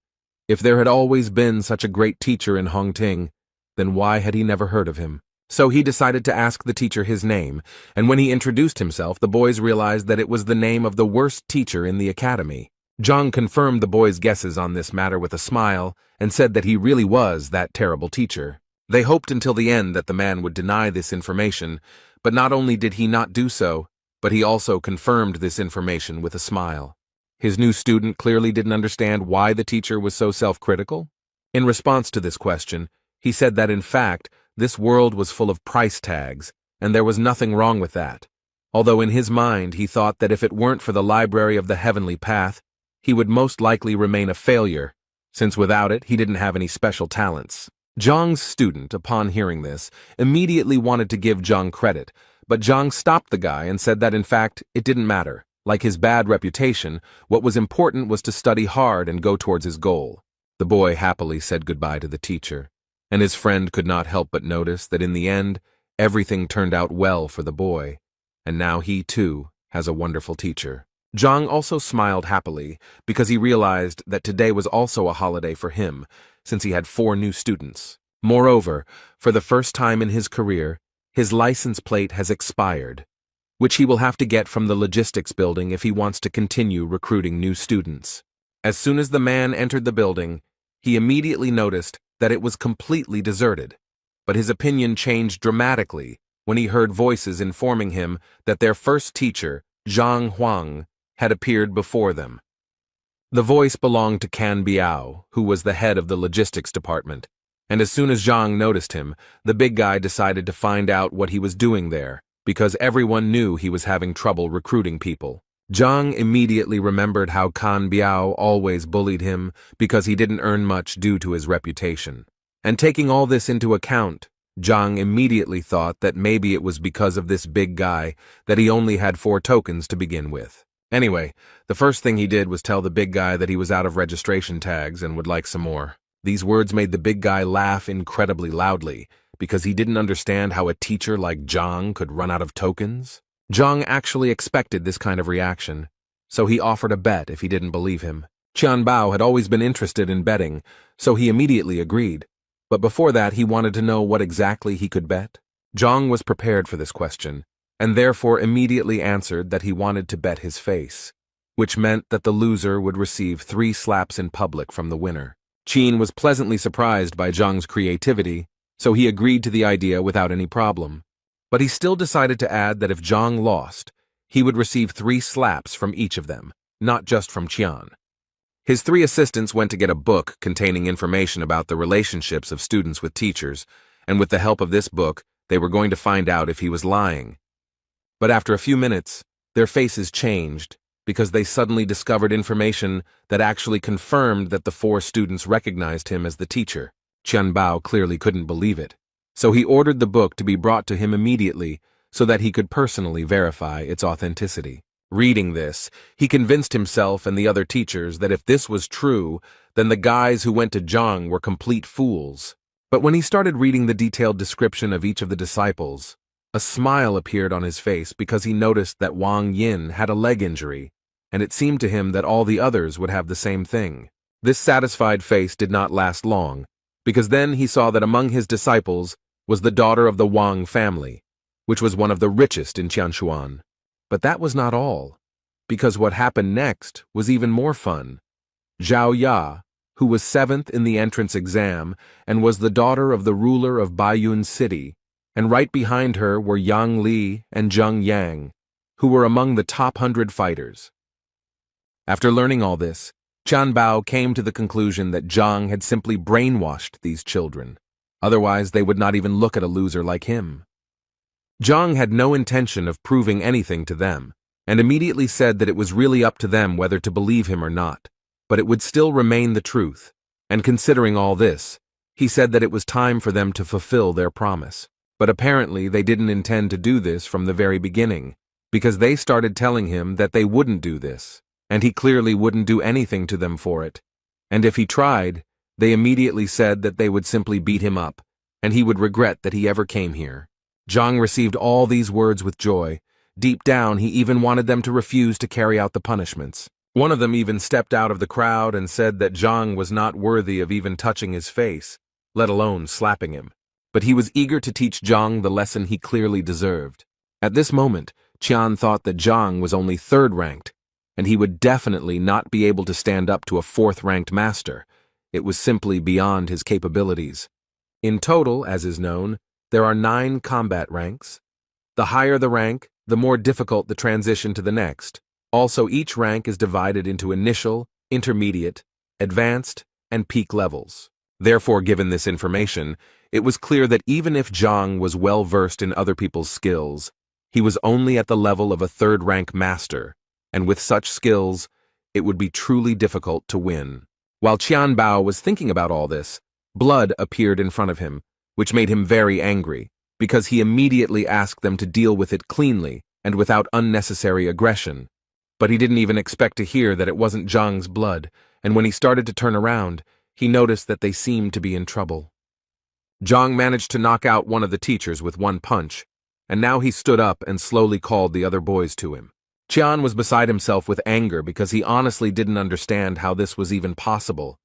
If there had always been such a great teacher in Hongting, then why had he never heard of him? So he decided to ask the teacher his name, and when he introduced himself, the boys realized that it was the name of the worst teacher in the academy. Zhang confirmed the boys' guesses on this matter with a smile and said that he really was that terrible teacher. They hoped until the end that the man would deny this information, but not only did he not do so, but he also confirmed this information with a smile. His new student clearly didn't understand why the teacher was so self-critical. In response to this question, he said that in fact, this world was full of price tags, and there was nothing wrong with that. Although in his mind he thought that if it weren't for the library of the heavenly path, he would most likely remain a failure, since without it he didn't have any special talents. Zhang's student, upon hearing this, immediately wanted to give Zhang credit, but Zhang stopped the guy and said that in fact it didn't matter. Like his bad reputation, what was important was to study hard and go towards his goal. The boy happily said goodbye to the teacher, and his friend could not help but notice that in the end, everything turned out well for the boy, and now he too has a wonderful teacher. Zhang also smiled happily because he realized that today was also a holiday for him, since he had 4 new students. Moreover, for the first time in his career, his license plate has expired, which he will have to get from the logistics building if he wants to continue recruiting new students. As soon as the man entered the building, he immediately noticed that it was completely deserted, but his opinion changed dramatically when he heard voices informing him that their first teacher, Zhang Huang, had appeared before them. The voice belonged to Can Biao, who was the head of the logistics department, and as soon as Zhang noticed him, the big guy decided to find out what he was doing there, because everyone knew he was having trouble recruiting people. Zhang immediately remembered how Can Biao always bullied him because he didn't earn much due to his reputation. And taking all this into account, Zhang immediately thought that maybe it was because of this big guy that he only had 4 tokens to begin with. Anyway, the first thing he did was tell the big guy that he was out of registration tags and would like some more. These words made the big guy laugh incredibly loudly, because he didn't understand how a teacher like Zhang could run out of tokens. Zhang actually expected this kind of reaction, so he offered a bet if he didn't believe him. Qianbao had always been interested in betting, so he immediately agreed. But before that, he wanted to know what exactly he could bet. Zhang was prepared for this question, and therefore immediately answered that he wanted to bet his face, which meant that the loser would receive 3 slaps in public from the winner. Qin was pleasantly surprised by Zhang's creativity, so he agreed to the idea without any problem. But he still decided to add that if Zhang lost, he would receive 3 slaps from each of them, not just from Qian. His 3 assistants went to get a book containing information about the relationships of students with teachers, and with the help of this book, they were going to find out if he was lying. But after a few minutes, their faces changed because they suddenly discovered information that actually confirmed that the 4 students recognized him as the teacher. Qianbao clearly couldn't believe it, so he ordered the book to be brought to him immediately so that he could personally verify its authenticity. Reading this, he convinced himself and the other teachers that if this was true, then the guys who went to Zhang were complete fools. But when he started reading the detailed description of each of the disciples, a smile appeared on his face because he noticed that Wang Yin had a leg injury, and it seemed to him that all the others would have the same thing. This satisfied face did not last long, because then he saw that among his disciples was the daughter of the Wang family, which was one of the richest in Qianshuan. But that was not all, because what happened next was even more fun. Zhao Ya, who was 7th in the entrance exam and was the daughter of the ruler of Baiyun City, and right behind her were Yang Li and Zheng Yang, who were among the top 100 fighters. After learning all this, Qianbao came to the conclusion that Zhang had simply brainwashed these children. Otherwise, they would not even look at a loser like him. Zhang had no intention of proving anything to them, and immediately said that it was really up to them whether to believe him or not, but it would still remain the truth. And considering all this, he said that it was time for them to fulfill their promise. But apparently they didn't intend to do this from the very beginning, because they started telling him that they wouldn't do this, and he clearly wouldn't do anything to them for it. And if he tried, they immediately said that they would simply beat him up, and he would regret that he ever came here. Zhang received all these words with joy. Deep down, he even wanted them to refuse to carry out the punishments. One of them even stepped out of the crowd and said that Zhang was not worthy of even touching his face, let alone slapping him. But he was eager to teach Zhang the lesson he clearly deserved. At this moment, Qian thought that Zhang was only 3rd ranked, and he would definitely not be able to stand up to a 4th-ranked master. It was simply beyond his capabilities. In total, as is known, there are 9 combat ranks. The higher the rank, the more difficult the transition to the next. Also, each rank is divided into initial, intermediate, advanced, and peak levels. Therefore, given this information, it was clear that even if Zhang was well versed in other people's skills, he was only at the level of a 3rd-rank master, and with such skills, it would be truly difficult to win. While Qianbao was thinking about all this, blood appeared in front of him, which made him very angry, because he immediately asked them to deal with it cleanly and without unnecessary aggression. But he didn't even expect to hear that it wasn't Zhang's blood, and when he started to turn around, he noticed that they seemed to be in trouble. Zhang managed to knock out one of the teachers with one punch, and now he stood up and slowly called the other boys to him. Qian was beside himself with anger because he honestly didn't understand how this was even possible.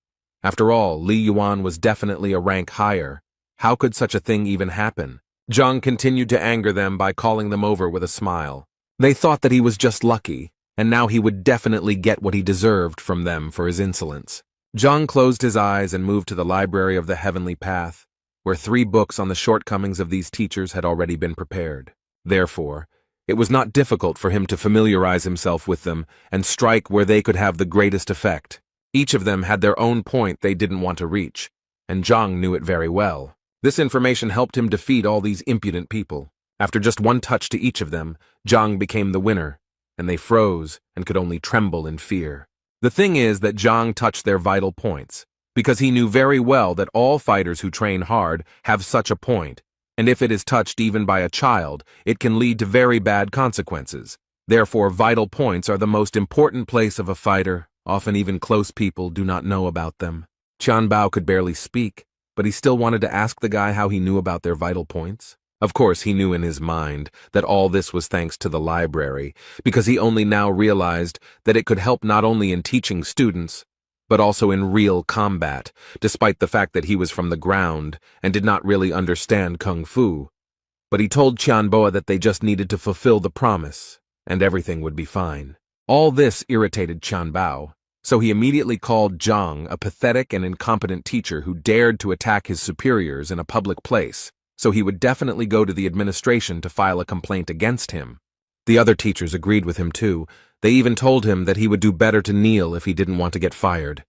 After all, Li Yuan was definitely a rank higher. How could such a thing even happen? Zhang continued to anger them by calling them over with a smile. They thought that he was just lucky, and now he would definitely get what he deserved from them for his insolence. Zhang closed his eyes and moved to the library of the Heavenly Path, where 3 books on the shortcomings of these teachers had already been prepared. Therefore, it was not difficult for him to familiarize himself with them and strike where they could have the greatest effect. Each of them had their own point they didn't want to reach, and Zhang knew it very well. This information helped him defeat all these impudent people. After just one touch to each of them, Zhang became the winner, and they froze and could only tremble in fear. The thing is that Zhang touched their vital points, because he knew very well that all fighters who train hard have such a point, and if it is touched even by a child, it can lead to very bad consequences. Therefore, vital points are the most important place of a fighter. Often even close people do not know about them. Qianbao could barely speak, but he still wanted to ask the guy how he knew about their vital points. Of course, he knew in his mind that all this was thanks to the library, because he only now realized that it could help not only in teaching students, but also in real combat, despite the fact that he was from the ground and did not really understand kung fu. But he told Tianboa that they just needed to fulfill the promise, and everything would be fine. All this irritated Tianbao, so he immediately called Zhang a pathetic and incompetent teacher who dared to attack his superiors in a public place, so he would definitely go to the administration to file a complaint against him. The other teachers agreed with him too. They even told him that he would do better to kneel if he didn't want to get fired.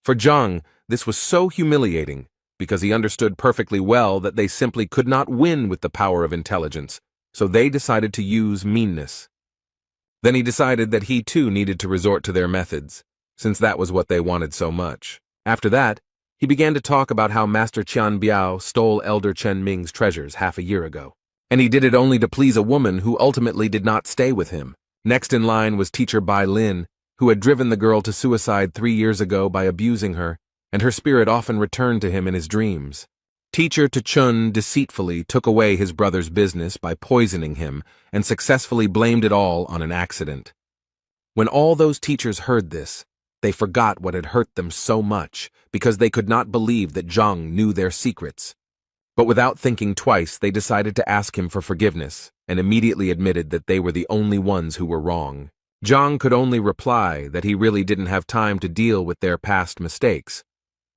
For Zhang, this was so humiliating, because he understood perfectly well that they simply could not win with the power of intelligence, so they decided to use meanness. Then he decided that he too needed to resort to their methods, since that was what they wanted so much. After that, he began to talk about how Master Qian Biao stole Elder Chen Ming's treasures half a year ago. And he did it only to please a woman who ultimately did not stay with him. Next in line was teacher Bai Lin, who had driven the girl to suicide 3 years ago by abusing her, and her spirit often returned to him in his dreams. Teacher Chun deceitfully took away his brother's business by poisoning him and successfully blamed it all on an accident. When all those teachers heard this, they forgot what had hurt them so much because they could not believe that Zhang knew their secrets. But without thinking twice, they decided to ask him for forgiveness and immediately admitted that they were the only ones who were wrong. Zhang could only reply that he really didn't have time to deal with their past mistakes,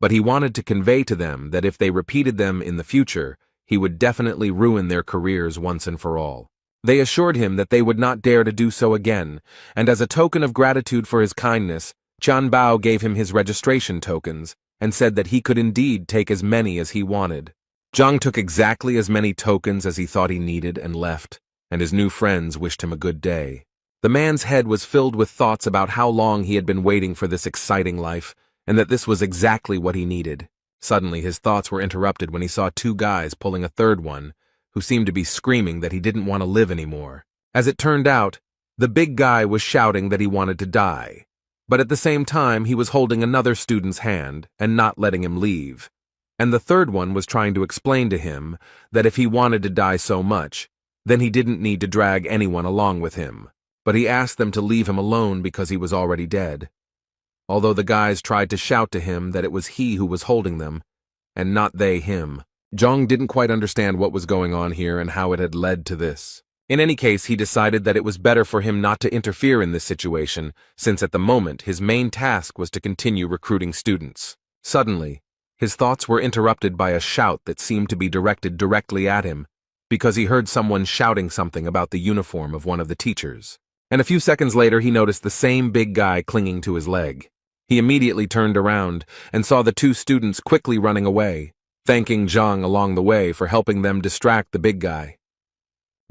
but he wanted to convey to them that if they repeated them in the future, he would definitely ruin their careers once and for all. They assured him that they would not dare to do so again, and as a token of gratitude for his kindness, Qian Bao gave him his registration tokens and said that he could indeed take as many as he wanted. Zhang took exactly as many tokens as he thought he needed and left, and his new friends wished him a good day. The man's head was filled with thoughts about how long he had been waiting for this exciting life, and that this was exactly what he needed. Suddenly, his thoughts were interrupted when he saw 2 guys pulling a third one, who seemed to be screaming that he didn't want to live anymore. As it turned out, the big guy was shouting that he wanted to die, but at the same time he was holding another student's hand and not letting him leave. And the third one was trying to explain to him that if he wanted to die so much, then he didn't need to drag anyone along with him. But he asked them to leave him alone because he was already dead. Although the guys tried to shout to him that it was he who was holding them, and not they him. Zhang didn't quite understand what was going on here and how it had led to this. In any case, he decided that it was better for him not to interfere in this situation, since at the moment his main task was to continue recruiting students. Suddenly, his thoughts were interrupted by a shout that seemed to be directed directly at him, because he heard someone shouting something about the uniform of one of the teachers. And a few seconds later, he noticed the same big guy clinging to his leg. He immediately turned around and saw the 2 students quickly running away, thanking Zhang along the way for helping them distract the big guy.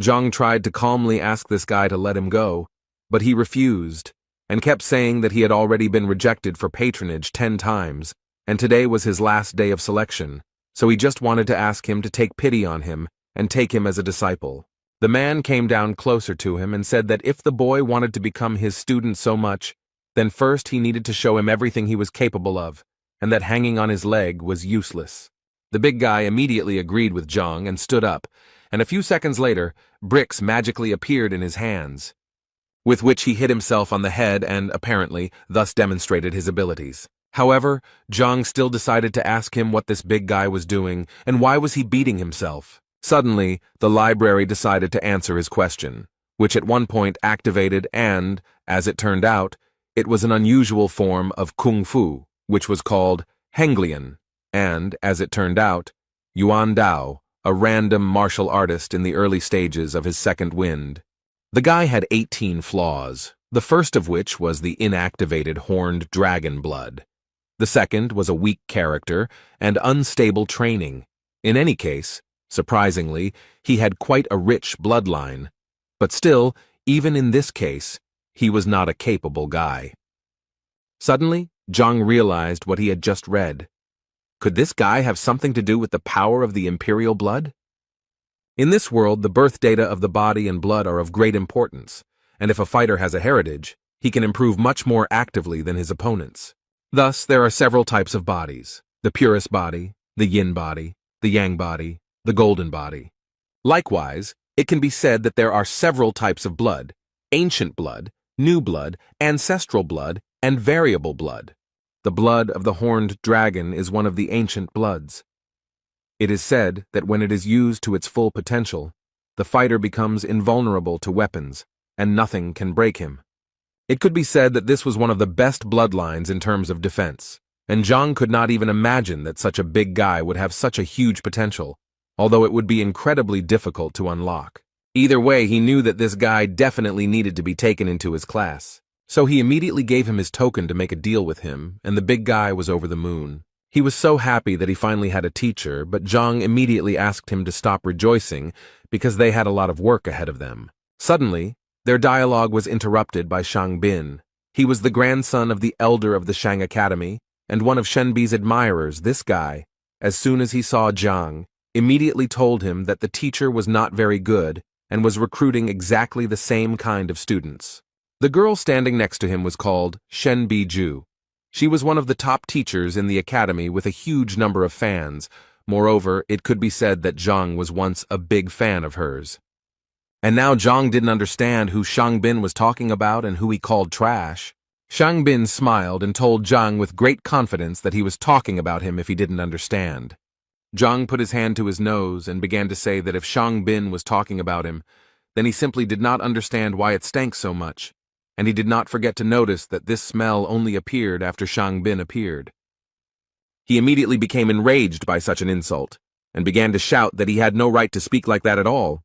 Zhang tried to calmly ask this guy to let him go, but he refused and kept saying that he had already been rejected for patronage 10 times, and today was his last day of selection, so he just wanted to ask him to take pity on him and take him as a disciple. The man came down closer to him and said that if the boy wanted to become his student so much, then first he needed to show him everything he was capable of, and that hanging on his leg was useless. The big guy immediately agreed with Zhang and stood up, and a few seconds later, bricks magically appeared in his hands, with which he hit himself on the head and, apparently, thus demonstrated his abilities. However, Zhang still decided to ask him what this big guy was doing and why was he beating himself. Suddenly, the library decided to answer his question, which at one point activated and, as it turned out, it was an unusual form of kung fu, which was called Henglian, and, as it turned out, Yuan Dao, a random martial artist in the early stages of his second wind. The guy had 18 flaws, the first of which was the inactivated horned dragon blood. The second was a weak character and unstable training. In any case, surprisingly, he had quite a rich bloodline. But still, even in this case, he was not a capable guy. Suddenly, Zhang realized what he had just read. Could this guy have something to do with the power of the imperial blood? In this world, the birth data of the body and blood are of great importance, and if a fighter has a heritage, he can improve much more actively than his opponents. Thus, there are several types of bodies: the purest body, the yin body, the yang body, the golden body. Likewise, it can be said that there are several types of blood: ancient blood, new blood, ancestral blood, and variable blood. The blood of the horned dragon is one of the ancient bloods. It is said that when it is used to its full potential, the fighter becomes invulnerable to weapons, and nothing can break him. It could be said that this was one of the best bloodlines in terms of defense, and Zhang could not even imagine that such a big guy would have such a huge potential, although it would be incredibly difficult to unlock. Either way, he knew that this guy definitely needed to be taken into his class. So he immediately gave him his token to make a deal with him, and the big guy was over the moon. He was so happy that he finally had a teacher, but Zhang immediately asked him to stop rejoicing because they had a lot of work ahead of them. Suddenly, their dialogue was interrupted by Shang Bin. He was the grandson of the elder of the Shang Academy, and one of Shenbi's admirers. This guy, as soon as he saw Zhang, immediately told him that the teacher was not very good and was recruiting exactly the same kind of students. The girl standing next to him was called Shenbi Ju. She was one of the top teachers in the academy with a huge number of fans. Moreover, it could be said that Zhang was once a big fan of hers. And now Zhang didn't understand who Shang Bin was talking about and who he called trash. Shang Bin smiled and told Zhang with great confidence that he was talking about him if he didn't understand. Zhang put his hand to his nose and began to say that if Shang Bin was talking about him, then he simply did not understand why it stank so much, and he did not forget to notice that this smell only appeared after Shang Bin appeared. He immediately became enraged by such an insult, and began to shout that he had no right to speak like that at all.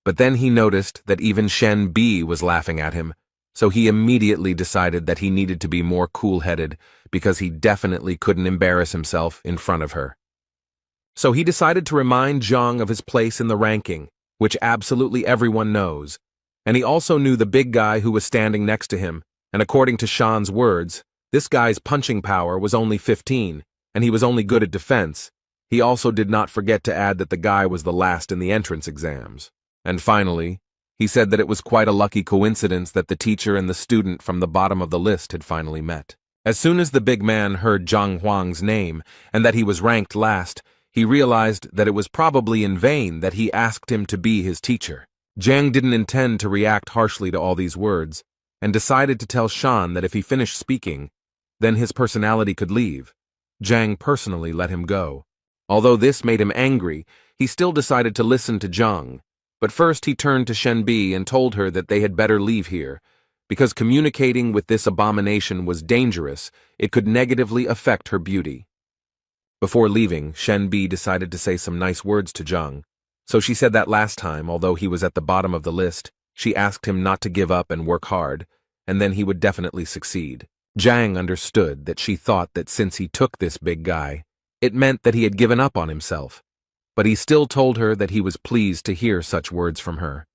But then he noticed that even Shen Bi was laughing at him, so he immediately decided that he needed to be more cool-headed because he definitely couldn't embarrass himself in front of her. So he decided to remind Zhang of his place in the ranking, which absolutely everyone knows, and he also knew the big guy who was standing next to him, and according to Shan's words, this guy's punching power was only 15, and he was only good at defense. He also did not forget to add that the guy was the last in the entrance exams. And finally, he said that it was quite a lucky coincidence that the teacher and the student from the bottom of the list had finally met. As soon as the big man heard Zhang Huang's name and that he was ranked last, he realized that it was probably in vain that he asked him to be his teacher. Zhang didn't intend to react harshly to all these words, and decided to tell Shan that if he finished speaking, then his personality could leave. Zhang personally let him go. Although this made him angry, he still decided to listen to Zhang. But first he turned to Shenbi and told her that they had better leave here, because communicating with this abomination was dangerous. It could negatively affect her beauty. Before leaving, Shenbi decided to say some nice words to Zhang. So she said that last time, although he was at the bottom of the list, she asked him not to give up and work hard, and then he would definitely succeed. Zhang understood that she thought that since he took this big guy, it meant that he had given up on himself. But he still told her that he was pleased to hear such words from her.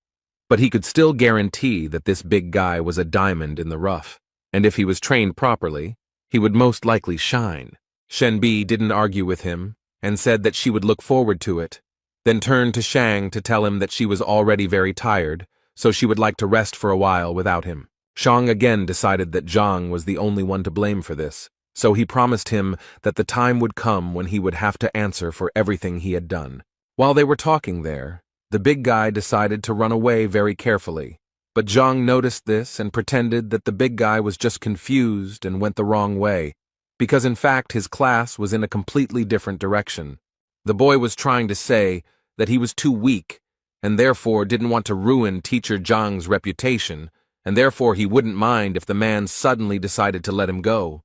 But he could still guarantee that this big guy was a diamond in the rough, and if he was trained properly, he would most likely shine. Shenbi didn't argue with him, and said that she would look forward to it, then turned to Shang to tell him that she was already very tired, so she would like to rest for a while without him. Shang again decided that Zhang was the only one to blame for this, so he promised him that the time would come when he would have to answer for everything he had done. While they were talking there, the big guy decided to run away very carefully, but Zhang noticed this and pretended that the big guy was just confused and went the wrong way, because in fact his class was in a completely different direction. The boy was trying to say that he was too weak, and therefore didn't want to ruin teacher Zhang's reputation, and therefore he wouldn't mind if the man suddenly decided to let him go.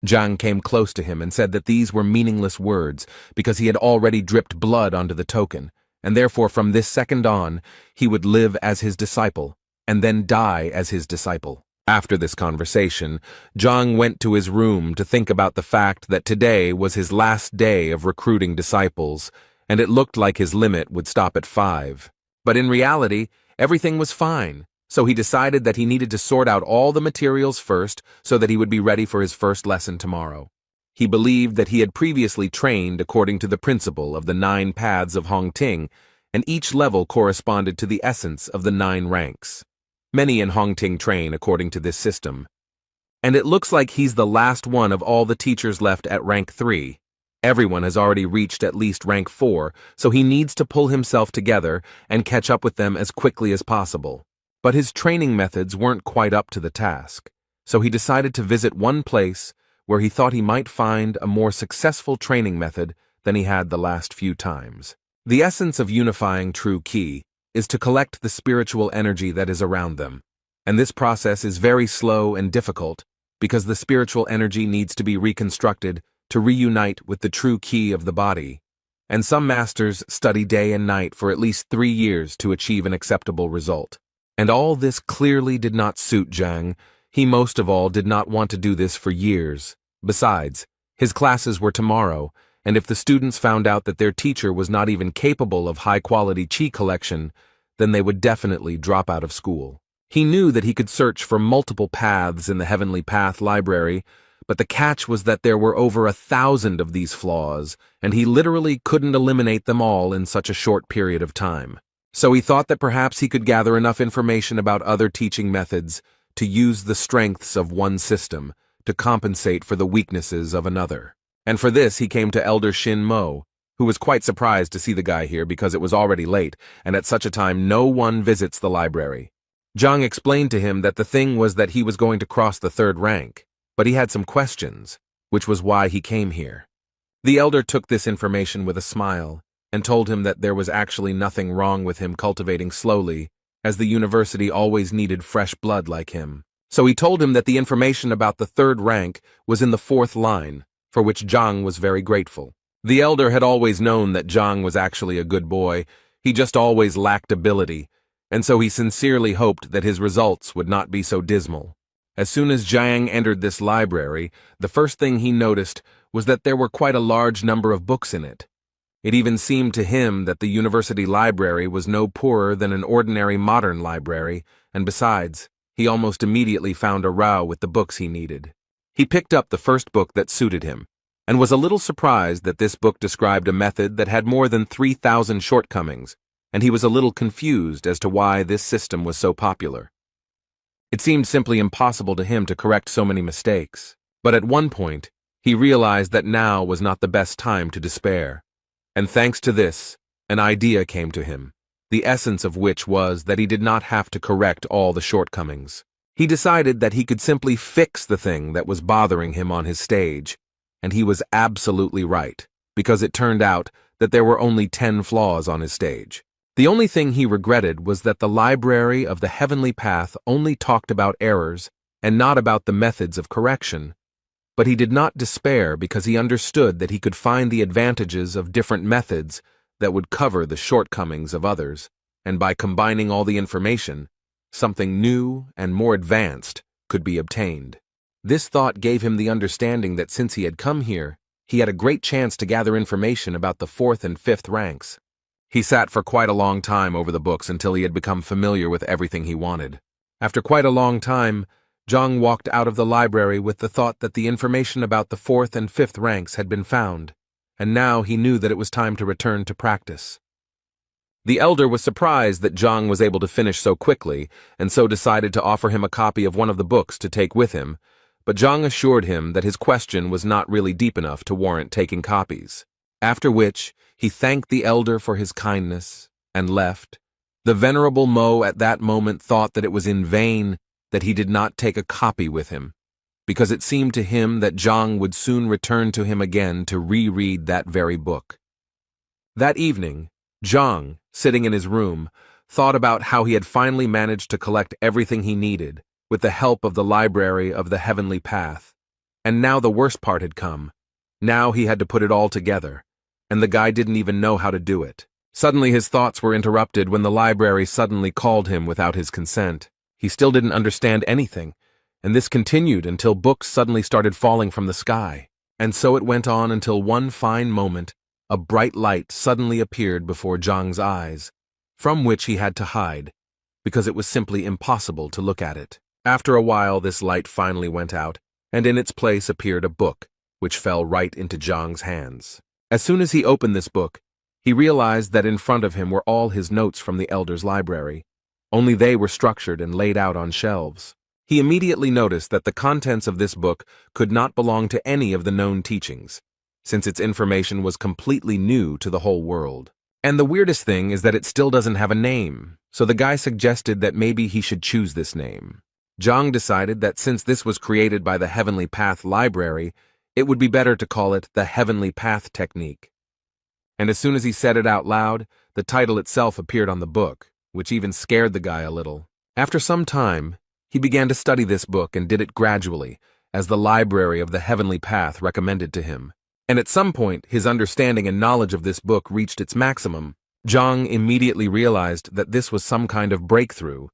Zhang came close to him and said that these were meaningless words because he had already dripped blood onto the token, and therefore from this second on, he would live as his disciple, and then die as his disciple. After this conversation, Zhang went to his room to think about the fact that today was his last day of recruiting disciples, and it looked like his limit would stop at 5. But in reality, everything was fine. So he decided that he needed to sort out all the materials first so that he would be ready for his first lesson tomorrow. He believed that he had previously trained according to the principle of the 9 paths of Hongting, and each level corresponded to the essence of the 9 ranks. Many in Hongting train according to this system. And it looks like he's the last one of all the teachers left at rank 3. Everyone has already reached at least rank 4, so he needs to pull himself together and catch up with them as quickly as possible. But his training methods weren't quite up to the task, so he decided to visit one place where he thought he might find a more successful training method than he had the last few times. The essence of unifying true ki is to collect the spiritual energy that is around them, and this process is very slow and difficult because the spiritual energy needs to be reconstructed to reunite with the true ki of the body, and some masters study day and night for at least 3 years to achieve an acceptable result. And all this clearly did not suit Zhang. He most of all did not want to do this for years. Besides, his classes were tomorrow, and if the students found out that their teacher was not even capable of high-quality qi collection, then they would definitely drop out of school. He knew that he could search for multiple paths in the Heavenly Path library, but the catch was that there were over 1,000 of these flaws, and he literally couldn't eliminate them all in such a short period of time. So he thought that perhaps he could gather enough information about other teaching methods to use the strengths of one system to compensate for the weaknesses of another. And for this he came to Elder Shin Mo, who was quite surprised to see the guy here because it was already late, and at such a time no one visits the library. Zhang explained to him that the thing was that he was going to cross the 3rd rank, but he had some questions, which was why he came here. The elder took this information with a smile and told him that there was actually nothing wrong with him cultivating slowly, as the university always needed fresh blood like him. So he told him that the information about the 3rd rank was in the 4th line, for which Zhang was very grateful. The elder had always known that Zhang was actually a good boy, he just always lacked ability, and so he sincerely hoped that his results would not be so dismal. As soon as Zhang entered this library, the first thing he noticed was that there were quite a large number of books in it. It even seemed to him that the university library was no poorer than an ordinary modern library, and besides, he almost immediately found a row with the books he needed. He picked up the first book that suited him, and was a little surprised that this book described a method that had more than 3,000 shortcomings, and he was a little confused as to why this system was so popular. It seemed simply impossible to him to correct so many mistakes, but at one point, he realized that now was not the best time to despair. And thanks to this, an idea came to him, the essence of which was that he did not have to correct all the shortcomings. He decided that he could simply fix the thing that was bothering him on his stage, and he was absolutely right, because it turned out that there were only 10 flaws on his stage. The only thing he regretted was that the library of the Heavenly Path only talked about errors and not about the methods of correction. But he did not despair because he understood that he could find the advantages of different methods that would cover the shortcomings of others, and by combining all the information, something new and more advanced could be obtained. This thought gave him the understanding that since he had come here, he had a great chance to gather information about the 4th and 5th ranks. He sat for quite a long time over the books until he had become familiar with everything he wanted. After quite a long time, Zhang walked out of the library with the thought that the information about the 4th and 5th ranks had been found, and now he knew that it was time to return to practice. The elder was surprised that Zhang was able to finish so quickly, and so decided to offer him a copy of one of the books to take with him, but Zhang assured him that his question was not really deep enough to warrant taking copies. After which, he thanked the elder for his kindness and left. The venerable Mo at that moment thought that it was in vain that he did not take a copy with him, because it seemed to him that Zhang would soon return to him again to reread that very book. That evening, Zhang, sitting in his room, thought about how he had finally managed to collect everything he needed with the help of the library of the Heavenly Path. And now the worst part had come. Now he had to put it all together, and the guy didn't even know how to do it. Suddenly his thoughts were interrupted when the library suddenly called him without his consent. He still didn't understand anything, and this continued until books suddenly started falling from the sky. And so it went on until one fine moment, a bright light suddenly appeared before Zhang's eyes, from which he had to hide, because it was simply impossible to look at it. After a while, this light finally went out, and in its place appeared a book, which fell right into Zhang's hands. As soon as he opened this book, he realized that in front of him were all his notes from the elder's library, only they were structured and laid out on shelves. He immediately noticed that the contents of this book could not belong to any of the known teachings, since its information was completely new to the whole world. And the weirdest thing is that it still doesn't have a name, so the guy suggested that maybe he should choose this name. Zhang decided that since this was created by the Heavenly Path Library, it would be better to call it the Heavenly Path Technique. And as soon as he said it out loud, the title itself appeared on the book, which even scared the guy a little. After some time, he began to study this book and did it gradually, as the library of the Heavenly Path recommended to him. And at some point, his understanding and knowledge of this book reached its maximum. Zhang immediately realized that this was some kind of breakthrough,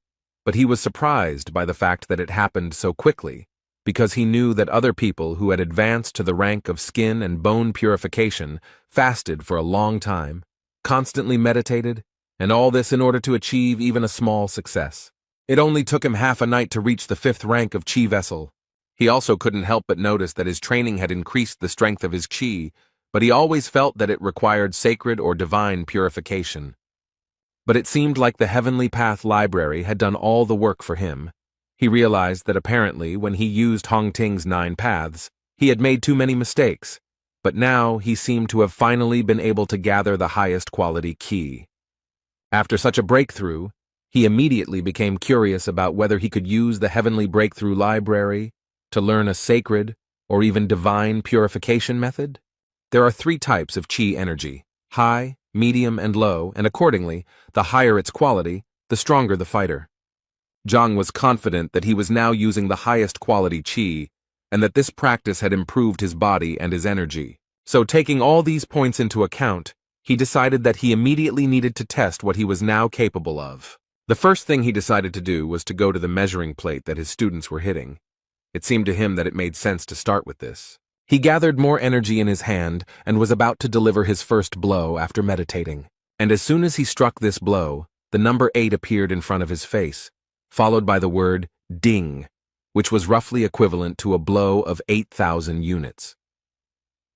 but he was surprised by the fact that it happened so quickly, because he knew that other people who had advanced to the rank of skin and bone purification fasted for a long time, constantly meditated, and all this in order to achieve even a small success. It only took him half a night to reach the 5th rank of Chi Vessel. He also couldn't help but notice that his training had increased the strength of his Chi, but he always felt that it required sacred or divine purification. But it seemed like the Heavenly Path Library had done all the work for him. He realized that apparently when he used Hongting's 9 paths, he had made too many mistakes, but now he seemed to have finally been able to gather the highest quality Qi. After such a breakthrough, he immediately became curious about whether he could use the Heavenly Breakthrough Library to learn a sacred or even divine purification method. There are 3 types of Qi energy: high, medium, and low, and accordingly, the higher its quality, the stronger the fighter. Zhang was confident that he was now using the highest quality Qi, and that this practice had improved his body and his energy. So taking all these points into account, he decided that he immediately needed to test what he was now capable of. The first thing he decided to do was to go to the measuring plate that his students were hitting. It seemed to him that it made sense to start with this. He gathered more energy in his hand and was about to deliver his first blow after meditating. And as soon as he struck this blow, the number 8 appeared in front of his face, followed by the word ding, which was roughly equivalent to a blow of 8,000 units.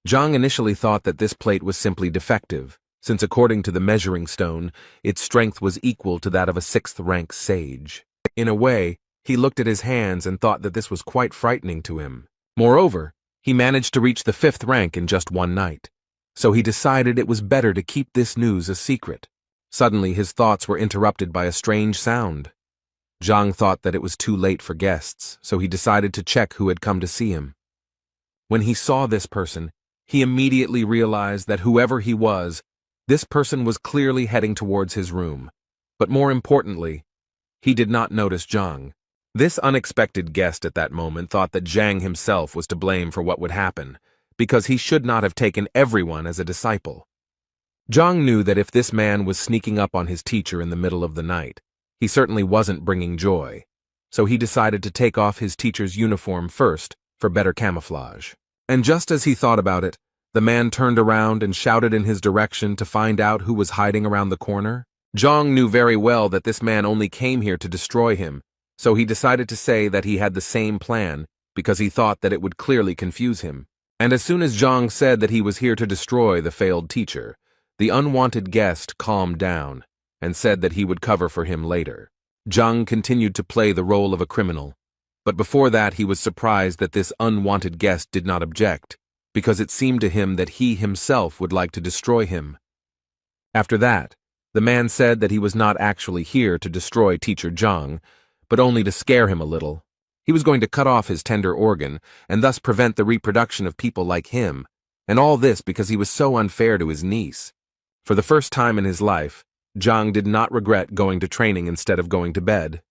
Zhang initially thought that this plate was simply defective, since according to the measuring stone, its strength was equal to that of a 6th-rank sage. In a way, he looked at his hands and thought that this was quite frightening to him. Moreover, he managed to reach the 5th rank in just one night, so he decided it was better to keep this news a secret. Suddenly, his thoughts were interrupted by a strange sound. Zhang thought that it was too late for guests, so he decided to check who had come to see him. When he saw this person, he immediately realized that whoever he was, this person was clearly heading towards his room. But more importantly, he did not notice Zhang. This unexpected guest at that moment thought that Zhang himself was to blame for what would happen, because he should not have taken everyone as a disciple. Zhang knew that if this man was sneaking up on his teacher in the middle of the night, he certainly wasn't bringing joy, so he decided to take off his teacher's uniform first for better camouflage. And just as he thought about it, the man turned around and shouted in his direction to find out who was hiding around the corner. Zhang knew very well that this man only came here to destroy him, so he decided to say that he had the same plan because he thought that it would clearly confuse him. And as soon as Zhang said that he was here to destroy the failed teacher, the unwanted guest calmed down and said that he would cover for him later. Zhang continued to play the role of a criminal, but before that he was surprised that this unwanted guest did not object, because it seemed to him that he himself would like to destroy him. After that, the man said that he was not actually here to destroy Teacher Zhang, but only to scare him a little. He was going to cut off his tender organ and thus prevent the reproduction of people like him, and all this because he was so unfair to his niece. For the first time in his life, Zhang did not regret going to training instead of going to bed,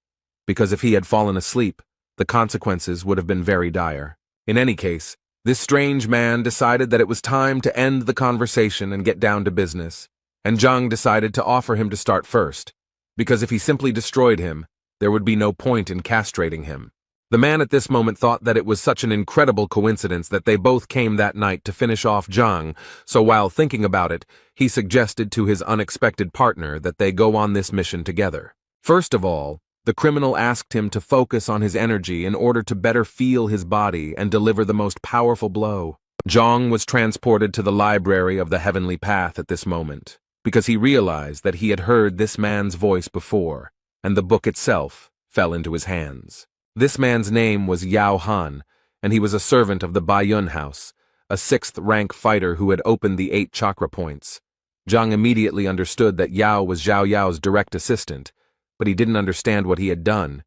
because if he had fallen asleep, the consequences would have been very dire. In any case, this strange man decided that it was time to end the conversation and get down to business, and Zhang decided to offer him to start first, because if he simply destroyed him, there would be no point in castrating him. The man at this moment thought that it was such an incredible coincidence that they both came that night to finish off Zhang, so while thinking about it, he suggested to his unexpected partner that they go on this mission together. First of all, the criminal asked him to focus on his energy in order to better feel his body and deliver the most powerful blow. Zhang was transported to the library of the Heavenly Path at this moment, because he realized that he had heard this man's voice before, and the book itself fell into his hands. This man's name was Yao Han, and he was a servant of the Baiyun house, a sixth-rank fighter who had opened the 8 chakra points. Zhang immediately understood that Yao was Zhao Yao's direct assistant, but he didn't understand what he had done,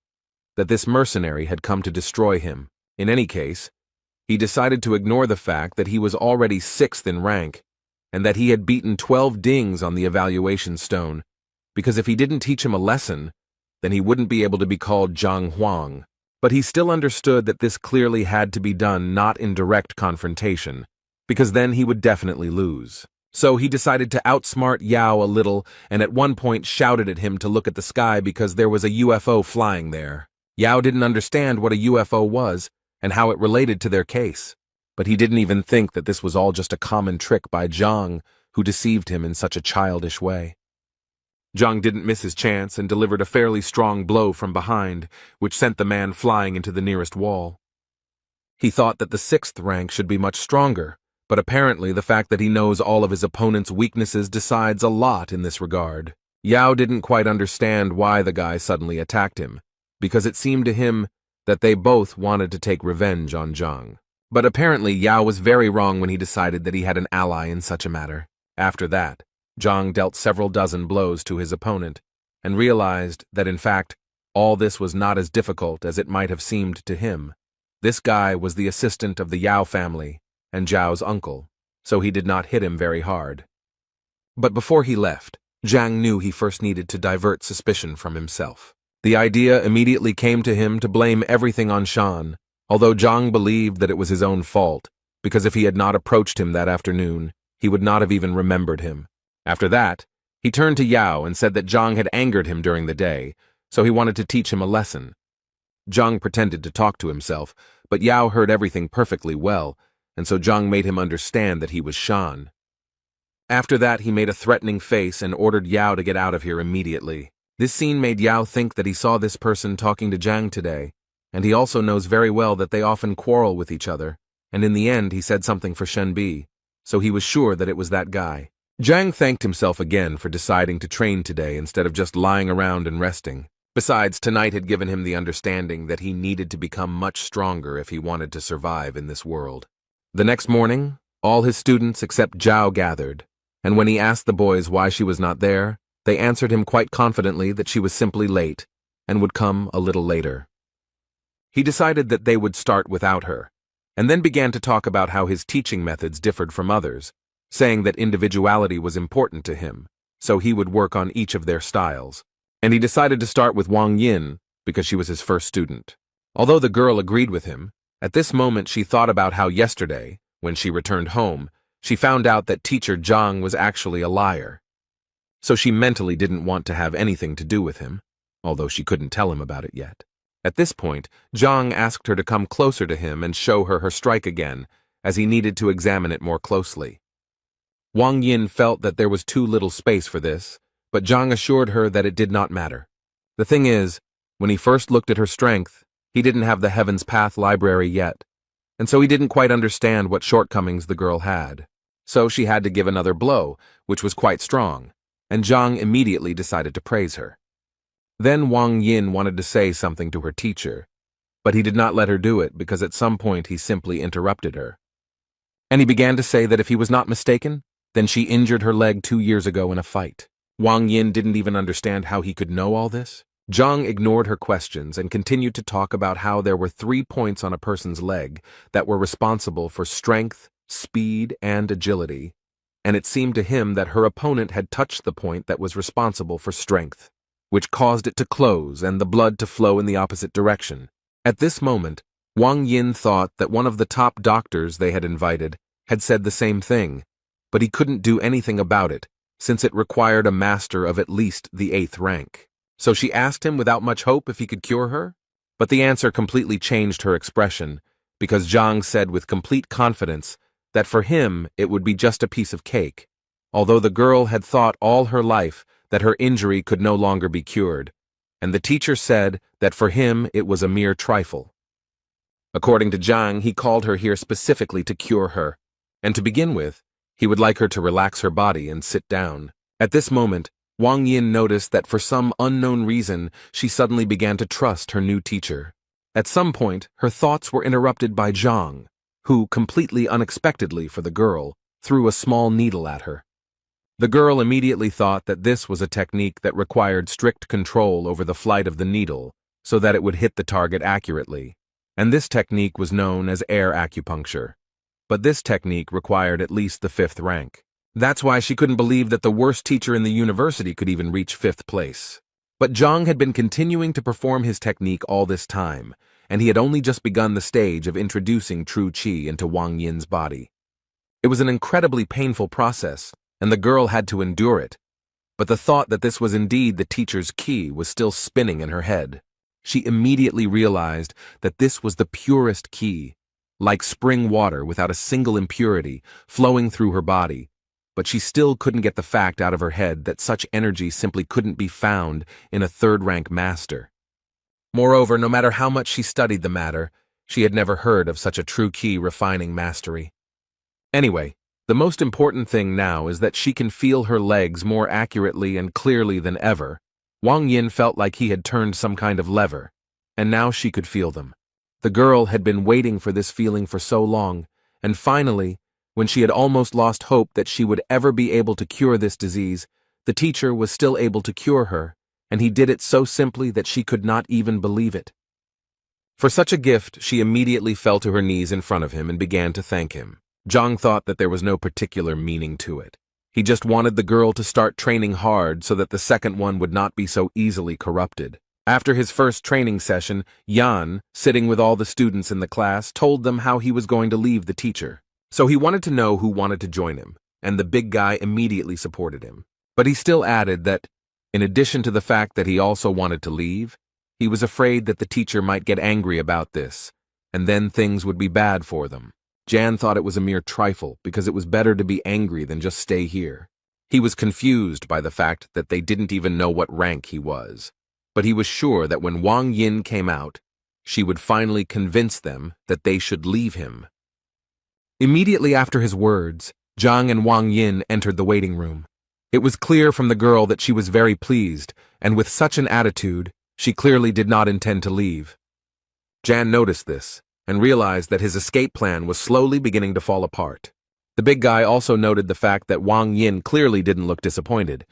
that this mercenary had come to destroy him. In any case, he decided to ignore the fact that he was already 6th in rank, and that he had beaten 12 dings on the evaluation stone, because if he didn't teach him a lesson, then he wouldn't be able to be called Zhang Huang. But he still understood that this clearly had to be done not in direct confrontation, because then he would definitely lose. So he decided to outsmart Yao a little and at one point shouted at him to look at the sky because there was a UFO flying there. Yao didn't understand what a UFO was and how it related to their case, but he didn't even think that this was all just a common trick by Zhang, who deceived him in such a childish way. Zhang didn't miss his chance and delivered a fairly strong blow from behind, which sent the man flying into the nearest wall. He thought that the 6th rank should be much stronger, but apparently the fact that he knows all of his opponent's weaknesses decides a lot in this regard. Yao didn't quite understand why the guy suddenly attacked him, because it seemed to him that they both wanted to take revenge on Zhang. But apparently Yao was very wrong when he decided that he had an ally in such a matter. After that, Zhang dealt several dozen blows to his opponent, and realized that in fact, all this was not as difficult as it might have seemed to him. This guy was the assistant of the Yao family, and Zhao's uncle, so he did not hit him very hard. But before he left, Zhang knew he first needed to divert suspicion from himself. The idea immediately came to him to blame everything on Shan, although Zhang believed that it was his own fault, because if he had not approached him that afternoon, he would not have even remembered him. After that, he turned to Yao and said that Zhang had angered him during the day, so he wanted to teach him a lesson. Zhang pretended to talk to himself, but Yao heard everything perfectly well, and so Zhang made him understand that he was Shan. After that, he made a threatening face and ordered Yao to get out of here immediately. This scene made Yao think that he saw this person talking to Zhang today, and he also knows very well that they often quarrel with each other, and in the end he said something for Shenbi, so he was sure that it was that guy. Zhang thanked himself again for deciding to train today instead of just lying around and resting. Besides, tonight had given him the understanding that he needed to become much stronger if he wanted to survive in this world. The next morning, all his students except Zhao gathered, and when he asked the boys why she was not there, they answered him quite confidently that she was simply late and would come a little later. He decided that they would start without her, and then began to talk about how his teaching methods differed from others, saying that individuality was important to him, so he would work on each of their styles. And he decided to start with Wang Yin because she was his first student. Although the girl agreed with him, at this moment she thought about how yesterday, when she returned home, she found out that teacher Zhang was actually a liar. So she mentally didn't want to have anything to do with him, although she couldn't tell him about it yet. At this point, Zhang asked her to come closer to him and show her her strike again, as he needed to examine it more closely. Wang Yin felt that there was too little space for this, but Zhang assured her that it did not matter. The thing is, when he first looked at her strength, he didn't have the Heaven's Path library yet, and so he didn't quite understand what shortcomings the girl had. So she had to give another blow, which was quite strong, and Zhang immediately decided to praise her. Then Wang Yin wanted to say something to her teacher, but he did not let her do it because at some point he simply interrupted her. And he began to say that if he was not mistaken, then she injured her leg 2 years ago in a fight. Wang Yin didn't even understand how he could know all this. Zhang ignored her questions and continued to talk about how there were 3 points on a person's leg that were responsible for strength, speed, and agility, and it seemed to him that her opponent had touched the point that was responsible for strength, which caused it to close and the blood to flow in the opposite direction. At this moment, Wang Yin thought that one of the top doctors they had invited had said the same thing, but he couldn't do anything about it, since it required a master of at least the 8th rank. So she asked him without much hope if he could cure her, but the answer completely changed her expression, because Zhang said with complete confidence that for him it would be just a piece of cake, although the girl had thought all her life that her injury could no longer be cured, and the teacher said that for him it was a mere trifle. According to Zhang, he called her here specifically to cure her, and to begin with, he would like her to relax her body and sit down. At this moment, Wang Yin noticed that for some unknown reason, she suddenly began to trust her new teacher. At some point, her thoughts were interrupted by Zhang, who, completely unexpectedly for the girl, threw a small needle at her. The girl immediately thought that this was a technique that required strict control over the flight of the needle so that it would hit the target accurately, and this technique was known as air acupuncture. But this technique required at least the 5th rank. That's why she couldn't believe that the worst teacher in the university could even reach 5th place. But Zhang had been continuing to perform his technique all this time, and he had only just begun the stage of introducing true qi into Wang Yin's body. It was an incredibly painful process, and the girl had to endure it. But the thought that this was indeed the teacher's qi was still spinning in her head. She immediately realized that this was the purest qi, like spring water without a single impurity, flowing through her body. But she still couldn't get the fact out of her head that such energy simply couldn't be found in a 3rd-rank master. Moreover, no matter how much she studied the matter, she had never heard of such a true qi refining mastery. Anyway, the most important thing now is that she can feel her legs more accurately and clearly than ever. Wang Yin felt like he had turned some kind of lever, and now she could feel them. The girl had been waiting for this feeling for so long, and finally, when she had almost lost hope that she would ever be able to cure this disease, the teacher was still able to cure her, and he did it so simply that she could not even believe it. For such a gift, she immediately fell to her knees in front of him and began to thank him. Zhang thought that there was no particular meaning to it. He just wanted the girl to start training hard so that the second one would not be so easily corrupted. After his first training session, Yan, sitting with all the students in the class, told them how he was going to leave the teacher. So he wanted to know who wanted to join him, and the big guy immediately supported him. But he still added that, in addition to the fact that he also wanted to leave, he was afraid that the teacher might get angry about this, and then things would be bad for them. Jan thought it was a mere trifle because it was better to be angry than just stay here. He was confused by the fact that they didn't even know what rank he was, but he was sure that when Wang Yin came out, she would finally convince them that they should leave him. Immediately after his words, Zhang and Wang Yin entered the waiting room. It was clear from the girl that she was very pleased, and with such an attitude, she clearly did not intend to leave. Jan noticed this, and realized that his escape plan was slowly beginning to fall apart. The big guy also noted the fact that Wang Yin clearly didn't look disappointed,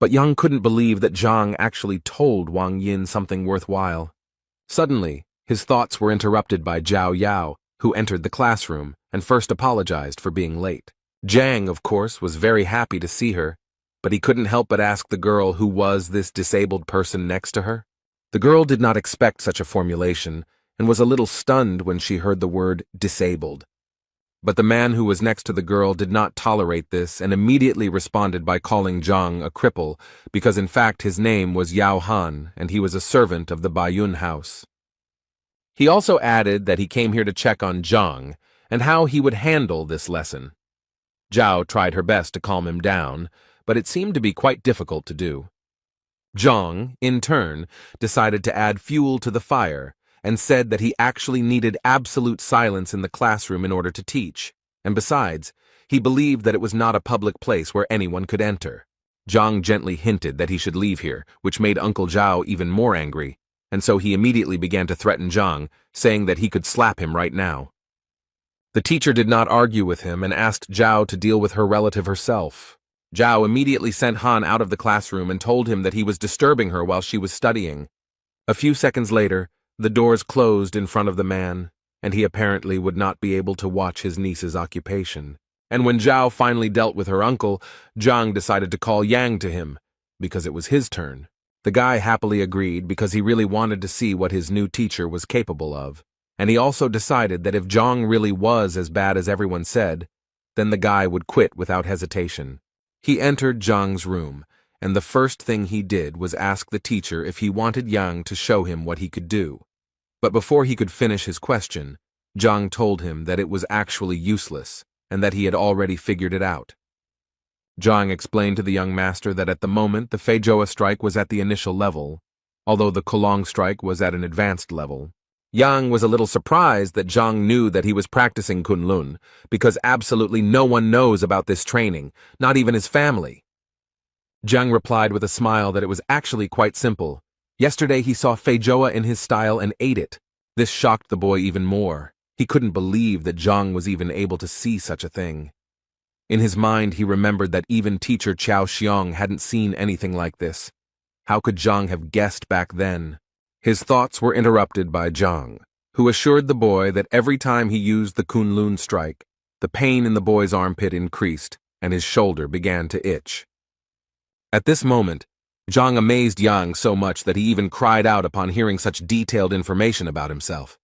but Yang couldn't believe that Zhang actually told Wang Yin something worthwhile. Suddenly, his thoughts were interrupted by Zhao Yao, who entered the classroom and first apologized for being late. Zhang, of course, was very happy to see her, but he couldn't help but ask the girl who was this disabled person next to her. The girl did not expect such a formulation and was a little stunned when she heard the word disabled. But the man who was next to the girl did not tolerate this and immediately responded by calling Zhang a cripple because in fact his name was Yao Han and he was a servant of the Bayun house. He also added that he came here to check on Zhang and how he would handle this lesson. Zhao tried her best to calm him down, but it seemed to be quite difficult to do. Zhang, in turn, decided to add fuel to the fire and said that he actually needed absolute silence in the classroom in order to teach, and besides, he believed that it was not a public place where anyone could enter. Zhang gently hinted that he should leave here, which made Uncle Zhao even more angry, and so he immediately began to threaten Zhang, saying that he could slap him right now. The teacher did not argue with him and asked Zhao to deal with her relative herself. Zhao immediately sent Han out of the classroom and told him that he was disturbing her while she was studying. A few seconds later, the doors closed in front of the man, and he apparently would not be able to watch his niece's occupation. And when Zhao finally dealt with her uncle, Zhang decided to call Yang to him, because it was his turn. The guy happily agreed because he really wanted to see what his new teacher was capable of, and he also decided that if Zhang really was as bad as everyone said, then the guy would quit without hesitation. He entered Zhang's room, and the first thing he did was ask the teacher if he wanted Yang to show him what he could do. But before he could finish his question, Zhang told him that it was actually useless, and that he had already figured it out. Zhang explained to the young master that at the moment the Feijoa strike was at the initial level, although the Kulong strike was at an advanced level. Yang was a little surprised that Zhang knew that he was practicing Kunlun, because absolutely no one knows about this training, not even his family. Zhang replied with a smile that it was actually quite simple. Yesterday he saw Feijoa in his style and ate it. This shocked the boy even more. He couldn't believe that Zhang was even able to see such a thing. In his mind, he remembered that even teacher Qiao Xiong hadn't seen anything like this. How could Zhang have guessed back then? His thoughts were interrupted by Zhang, who assured the boy that every time he used the Kunlun strike, the pain in the boy's armpit increased and his shoulder began to itch. At this moment, Zhang amazed Yang so much that he even cried out upon hearing such detailed information about himself.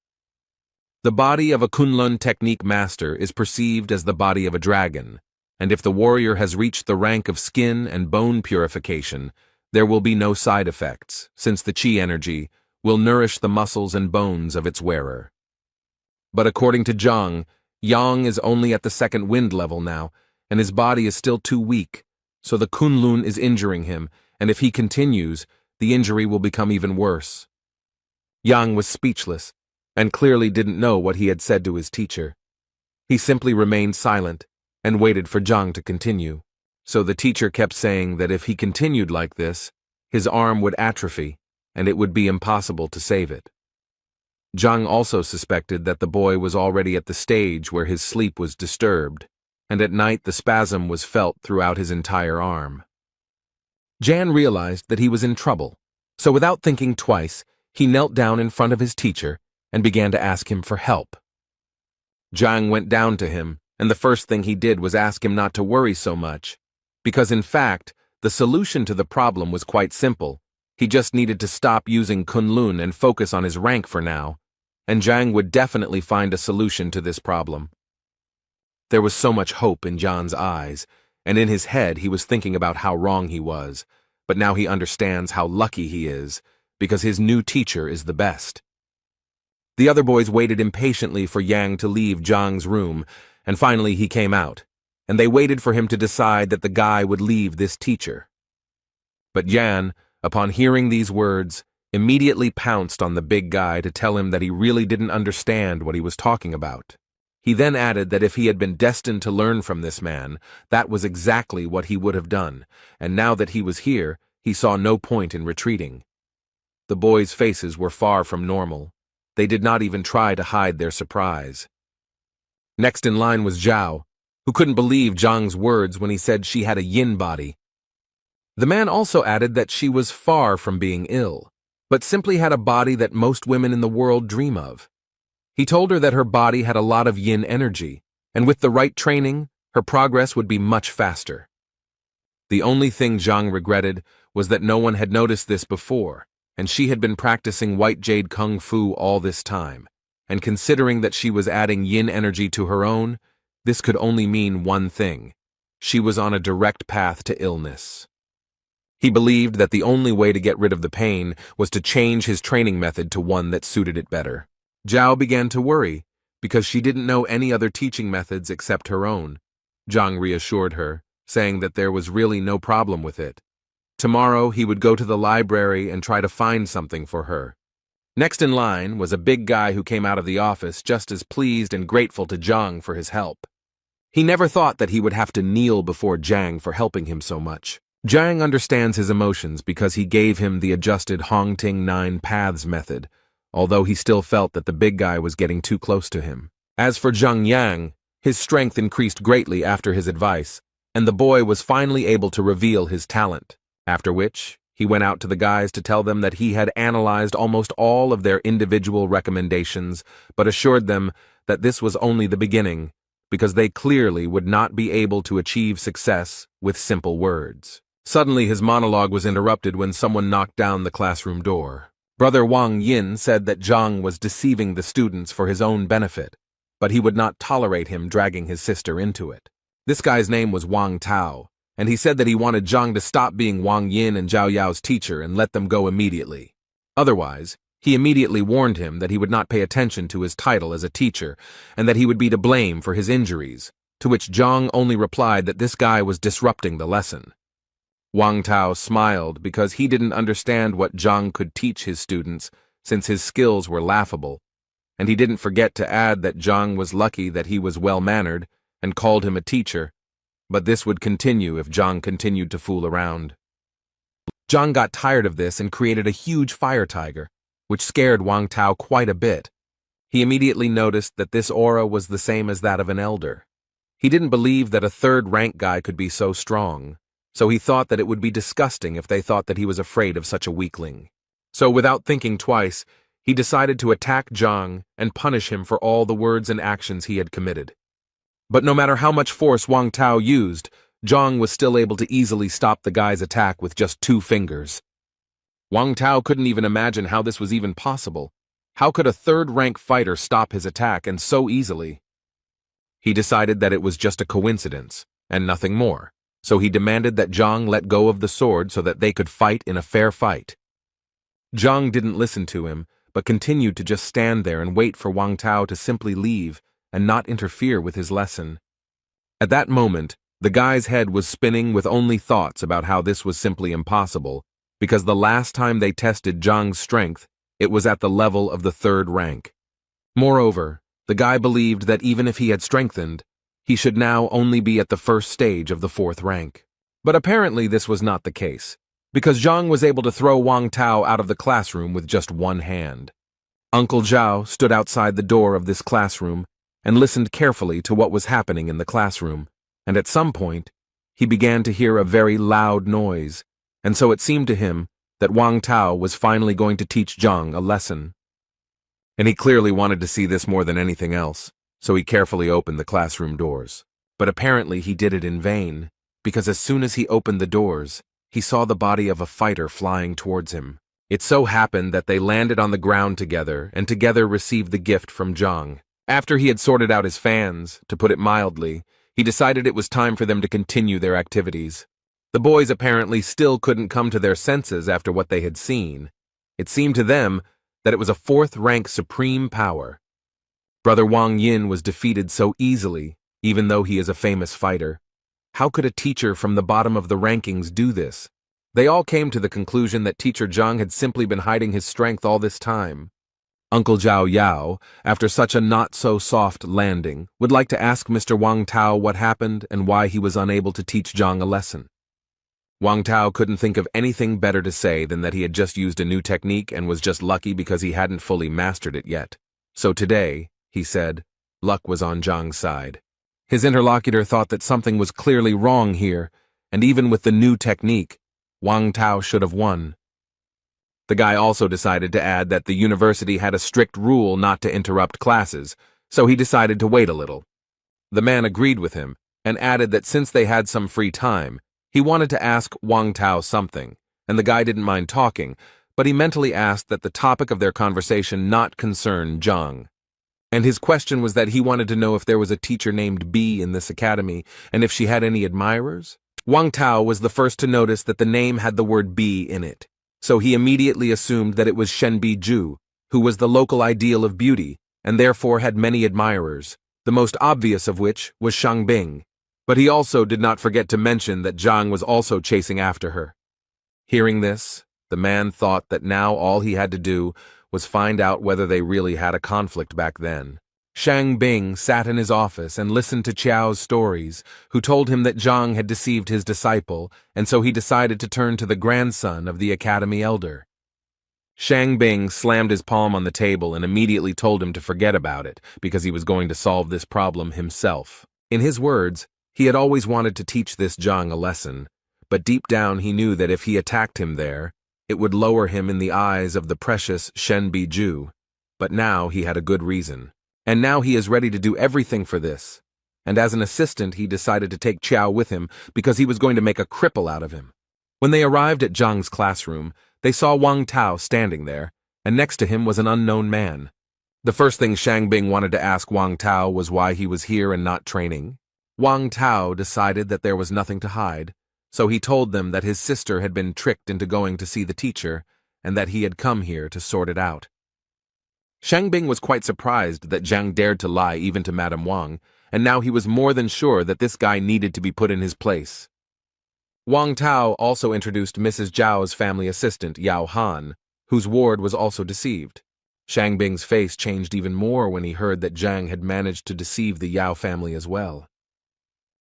The body of a Kunlun technique master is perceived as the body of a dragon, and if the warrior has reached the rank of skin and bone purification, there will be no side effects, since the qi energy will nourish the muscles and bones of its wearer. But according to Zhang, Yang is only at the second wind level now, and his body is still too weak, so the Kunlun is injuring him, and if he continues, the injury will become even worse. Yang was speechless, and clearly didn't know what he had said to his teacher. He simply remained silent, and waited for Zhang to continue. So the teacher kept saying that if he continued like this, his arm would atrophy, and it would be impossible to save it. Zhang also suspected that the boy was already at the stage where his sleep was disturbed, and at night the spasm was felt throughout his entire arm. Jan realized that he was in trouble, so without thinking twice, he knelt down in front of his teacher and began to ask him for help. Zhang went down to him, and the first thing he did was ask him not to worry so much, because in fact, the solution to the problem was quite simple. He just needed to stop using Kunlun and focus on his rank for now, and Zhang would definitely find a solution to this problem. There was so much hope in Zhang's eyes, and in his head he was thinking about how wrong he was, but now he understands how lucky he is, because his new teacher is the best. The other boys waited impatiently for Yang to leave Zhang's room, and finally he came out, and they waited for him to decide that the guy would leave this teacher. But Yan, upon hearing these words, immediately pounced on the big guy to tell him that he really didn't understand what he was talking about. He then added that if he had been destined to learn from this man, that was exactly what he would have done, and now that he was here, he saw no point in retreating. The boys' faces were far from normal. They did not even try to hide their surprise. Next in line was Zhao, who couldn't believe Zhang's words when he said she had a yin body. The man also added that she was far from being ill, but simply had a body that most women in the world dream of. He told her that her body had a lot of yin energy, and with the right training, her progress would be much faster. The only thing Zhang regretted was that no one had noticed this before, and she had been practicing white jade kung fu all this time, and considering that she was adding yin energy to her own, this could only mean one thing: she was on a direct path to illness. He believed that the only way to get rid of the pain was to change his training method to one that suited it better. Zhao began to worry, because she didn't know any other teaching methods except her own. Zhang reassured her, saying that there was really no problem with it. Tomorrow he would go to the library and try to find something for her. Next in line was a big guy who came out of the office just as pleased and grateful to Zhang for his help. He never thought that he would have to kneel before Zhang for helping him so much. Zhang understands his emotions because he gave him the adjusted Hongting 9 Paths method, although he still felt that the big guy was getting too close to him. As for Zhang Yang, his strength increased greatly after his advice, and the boy was finally able to reveal his talent, after which he went out to the guys to tell them that he had analyzed almost all of their individual recommendations, but assured them that this was only the beginning, because they clearly would not be able to achieve success with simple words. Suddenly his monologue was interrupted when someone knocked down the classroom door. Brother Wang Yin said that Zhang was deceiving the students for his own benefit, but he would not tolerate him dragging his sister into it. This guy's name was Wang Tao, and he said that he wanted Zhang to stop being Wang Yin and Zhao Yao's teacher and let them go immediately. Otherwise, he immediately warned him that he would not pay attention to his title as a teacher and that he would be to blame for his injuries, to which Zhang only replied that this guy was disrupting the lesson. Wang Tao smiled because he didn't understand what Zhang could teach his students since his skills were laughable, and he didn't forget to add that Zhang was lucky that he was well-mannered and called him a teacher, but this would continue if Zhang continued to fool around. Zhang got tired of this and created a huge fire tiger, which scared Wang Tao quite a bit. He immediately noticed that this aura was the same as that of an elder. He didn't believe that a third-rank guy could be so strong, so he thought that it would be disgusting if they thought that he was afraid of such a weakling. So without thinking twice, he decided to attack Zhang and punish him for all the words and actions he had committed. But no matter how much force Wang Tao used, Zhang was still able to easily stop the guy's attack with just 2 fingers. Wang Tao couldn't even imagine how this was even possible. How could a third-rank fighter stop his attack and so easily? He decided that it was just a coincidence, and nothing more, so he demanded that Zhang let go of the sword so that they could fight in a fair fight. Zhang didn't listen to him, but continued to just stand there and wait for Wang Tao to simply leave and not interfere with his lesson. At that moment, the guy's head was spinning with only thoughts about how this was simply impossible, because the last time they tested Zhang's strength, it was at the level of the 3rd rank. Moreover, the guy believed that even if he had strengthened, he should now only be at the 1st stage of the 4th rank. But apparently this was not the case, because Zhang was able to throw Wang Tao out of the classroom with just 1 hand. Uncle Zhao stood outside the door of this classroom and listened carefully to what was happening in the classroom, and at some point, he began to hear a very loud noise, and so it seemed to him that Wang Tao was finally going to teach Zhang a lesson. And he clearly wanted to see this more than anything else, so he carefully opened the classroom doors. But apparently he did it in vain, because as soon as he opened the doors, he saw the body of a fighter flying towards him. It so happened that they landed on the ground together and together received the gift from Zhang. After he had sorted out his fans, to put it mildly, he decided it was time for them to continue their activities. The boys apparently still couldn't come to their senses after what they had seen. It seemed to them that it was a 4th-rank supreme power. Brother Wang Yin was defeated so easily, even though he is a famous fighter. How could a teacher from the bottom of the rankings do this? They all came to the conclusion that Teacher Zhang had simply been hiding his strength all this time. Uncle Zhao Yao, after such a not-so-soft landing, would like to ask Mr. Wang Tao what happened and why he was unable to teach Zhang a lesson. Wang Tao couldn't think of anything better to say than that he had just used a new technique and was just lucky because he hadn't fully mastered it yet. So today, he said, luck was on Zhang's side. His interlocutor thought that something was clearly wrong here, and even with the new technique, Wang Tao should have won. The guy also decided to add that the university had a strict rule not to interrupt classes, so he decided to wait a little. The man agreed with him, and added that since they had some free time, he wanted to ask Wang Tao something, and the guy didn't mind talking, but he mentally asked that the topic of their conversation not concern Zhang. And his question was that he wanted to know if there was a teacher named B in this academy, and if she had any admirers. Wang Tao was the first to notice that the name had the word B in it, so he immediately assumed that it was Shen Biju, who was the local ideal of beauty, and therefore had many admirers, the most obvious of which was Shang Bing. But he also did not forget to mention that Zhang was also chasing after her. Hearing this, the man thought that now all he had to do was find out whether they really had a conflict back then. Shang Bing sat in his office and listened to Qiao's stories, who told him that Zhang had deceived his disciple, and so he decided to turn to the grandson of the academy elder. Shang Bing slammed his palm on the table and immediately told him to forget about it, because he was going to solve this problem himself. In his words, he had always wanted to teach this Zhang a lesson, but deep down he knew that if he attacked him there, it would lower him in the eyes of the precious Shen Biju. But now he had a good reason. And now he is ready to do everything for this. And as an assistant, he decided to take Qiao with him because he was going to make a cripple out of him. When they arrived at Zhang's classroom, they saw Wang Tao standing there, and next to him was an unknown man. The first thing Shang Bing wanted to ask Wang Tao was why he was here and not training. Wang Tao decided that there was nothing to hide, so he told them that his sister had been tricked into going to see the teacher, and that he had come here to sort it out. Shang Bing was quite surprised that Zhang dared to lie even to Madame Wang, and now he was more than sure that this guy needed to be put in his place. Wang Tao also introduced Mrs. Zhao's family assistant, Yao Han, whose ward was also deceived. Shang Bing's face changed even more when he heard that Zhang had managed to deceive the Yao family as well.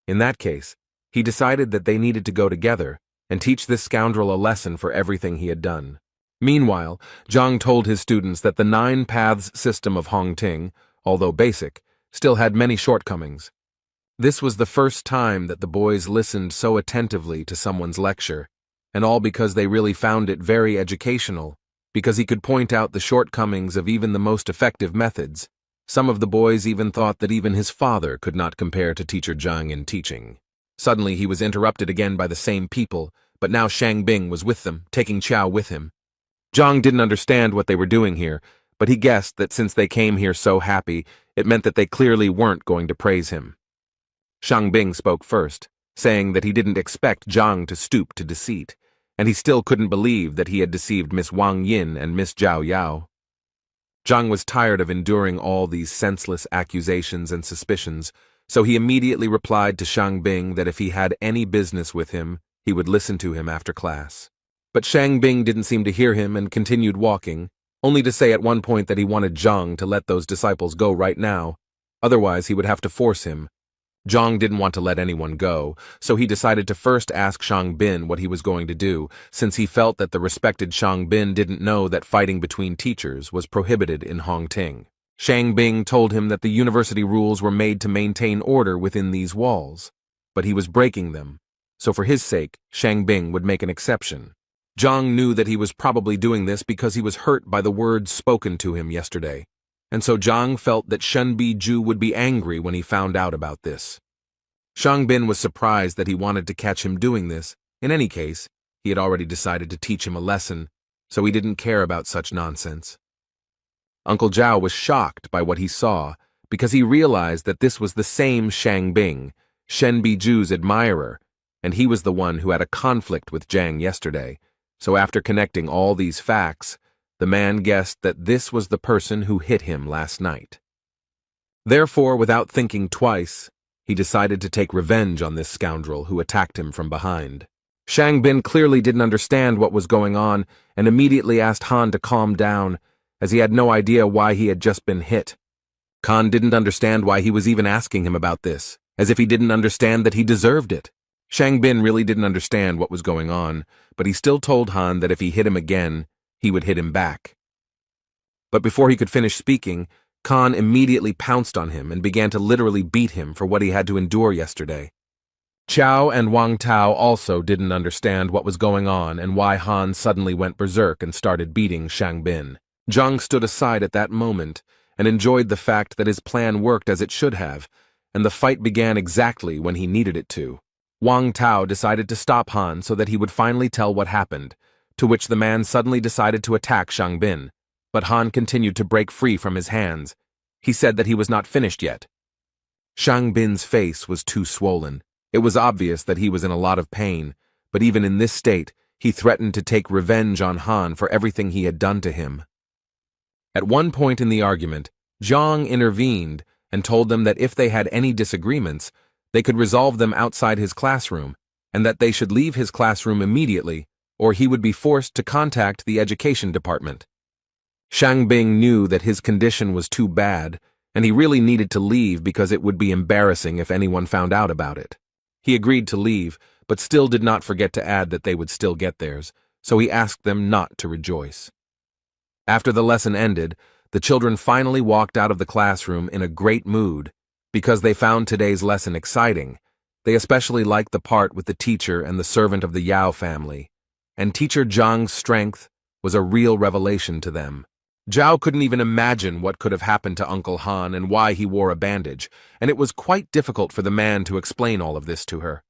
In that case, he decided that they needed to go together and teach this scoundrel a lesson for everything he had done. Meanwhile, Zhang told his students that the 9 paths system of Hongting, although basic, still had many shortcomings. This was the first time that the boys listened so attentively to someone's lecture, and all because they really found it very educational, because he could point out the shortcomings of even the most effective methods. Some of the boys even thought that even his father could not compare to Teacher Zhang in teaching. Suddenly he was interrupted again by the same people, but now Shang Bing was with them, taking Qiao with him. Zhang didn't understand what they were doing here, but he guessed that since they came here so happy, it meant that they clearly weren't going to praise him. Shang Bing spoke first, saying that he didn't expect Zhang to stoop to deceit, and he still couldn't believe that he had deceived Miss Wang Yin and Miss Zhao Yao. Zhang was tired of enduring all these senseless accusations and suspicions, so he immediately replied to Shang Bing that if he had any business with him, he would listen to him after class. But Shang Bing didn't seem to hear him and continued walking, only to say at one point that he wanted Zhang to let those disciples go right now, otherwise he would have to force him. Zhang didn't want to let anyone go, so he decided to first ask Shang Bin what he was going to do, since he felt that the respected Shang Bin didn't know that fighting between teachers was prohibited in Hongting. Shang Bing told him that the university rules were made to maintain order within these walls, but he was breaking them, so for his sake, Shang Bing would make an exception. Zhang knew that he was probably doing this because he was hurt by the words spoken to him yesterday, and so Zhang felt that Shen Biju would be angry when he found out about this. Shang Bin was surprised that he wanted to catch him doing this. In any case, he had already decided to teach him a lesson, so he didn't care about such nonsense. Uncle Zhao was shocked by what he saw, because he realized that this was the same Shang Bing, Shen Biju's admirer, and he was the one who had a conflict with Zhang yesterday. So after connecting all these facts, the man guessed that this was the person who hit him last night. Therefore, without thinking twice, he decided to take revenge on this scoundrel who attacked him from behind. Shang Bin clearly didn't understand what was going on and immediately asked Han to calm down, as he had no idea why he had just been hit. Han didn't understand why he was even asking him about this, as if he didn't understand that he deserved it. Shang Bin really didn't understand what was going on, but he still told Han that if he hit him again, he would hit him back. But before he could finish speaking, Khan immediately pounced on him and began to literally beat him for what he had to endure yesterday. Qiao and Wang Tao also didn't understand what was going on and why Han suddenly went berserk and started beating Shang Bin. Zhang stood aside at that moment and enjoyed the fact that his plan worked as it should have, and the fight began exactly when he needed it to. Wang Tao decided to stop Han so that he would finally tell what happened, to which the man suddenly decided to attack Shang Bin, but Han continued to break free from his hands. He said that he was not finished yet. Shang Bin's face was too swollen. It was obvious that he was in a lot of pain, but even in this state, he threatened to take revenge on Han for everything he had done to him. At one point in the argument, Zhang intervened and told them that if they had any disagreements, they could resolve them outside his classroom, and that they should leave his classroom immediately, or he would be forced to contact the education department. Shang Bing knew that his condition was too bad, and he really needed to leave because it would be embarrassing if anyone found out about it. He agreed to leave, but still did not forget to add that they would still get theirs, so he asked them not to rejoice. After the lesson ended, the children finally walked out of the classroom in a great mood, because they found today's lesson exciting. They especially liked the part with the teacher and the servant of the Yao family, and Teacher Zhang's strength was a real revelation to them. Zhao couldn't even imagine what could have happened to Uncle Han and why he wore a bandage, and it was quite difficult for the man to explain all of this to her.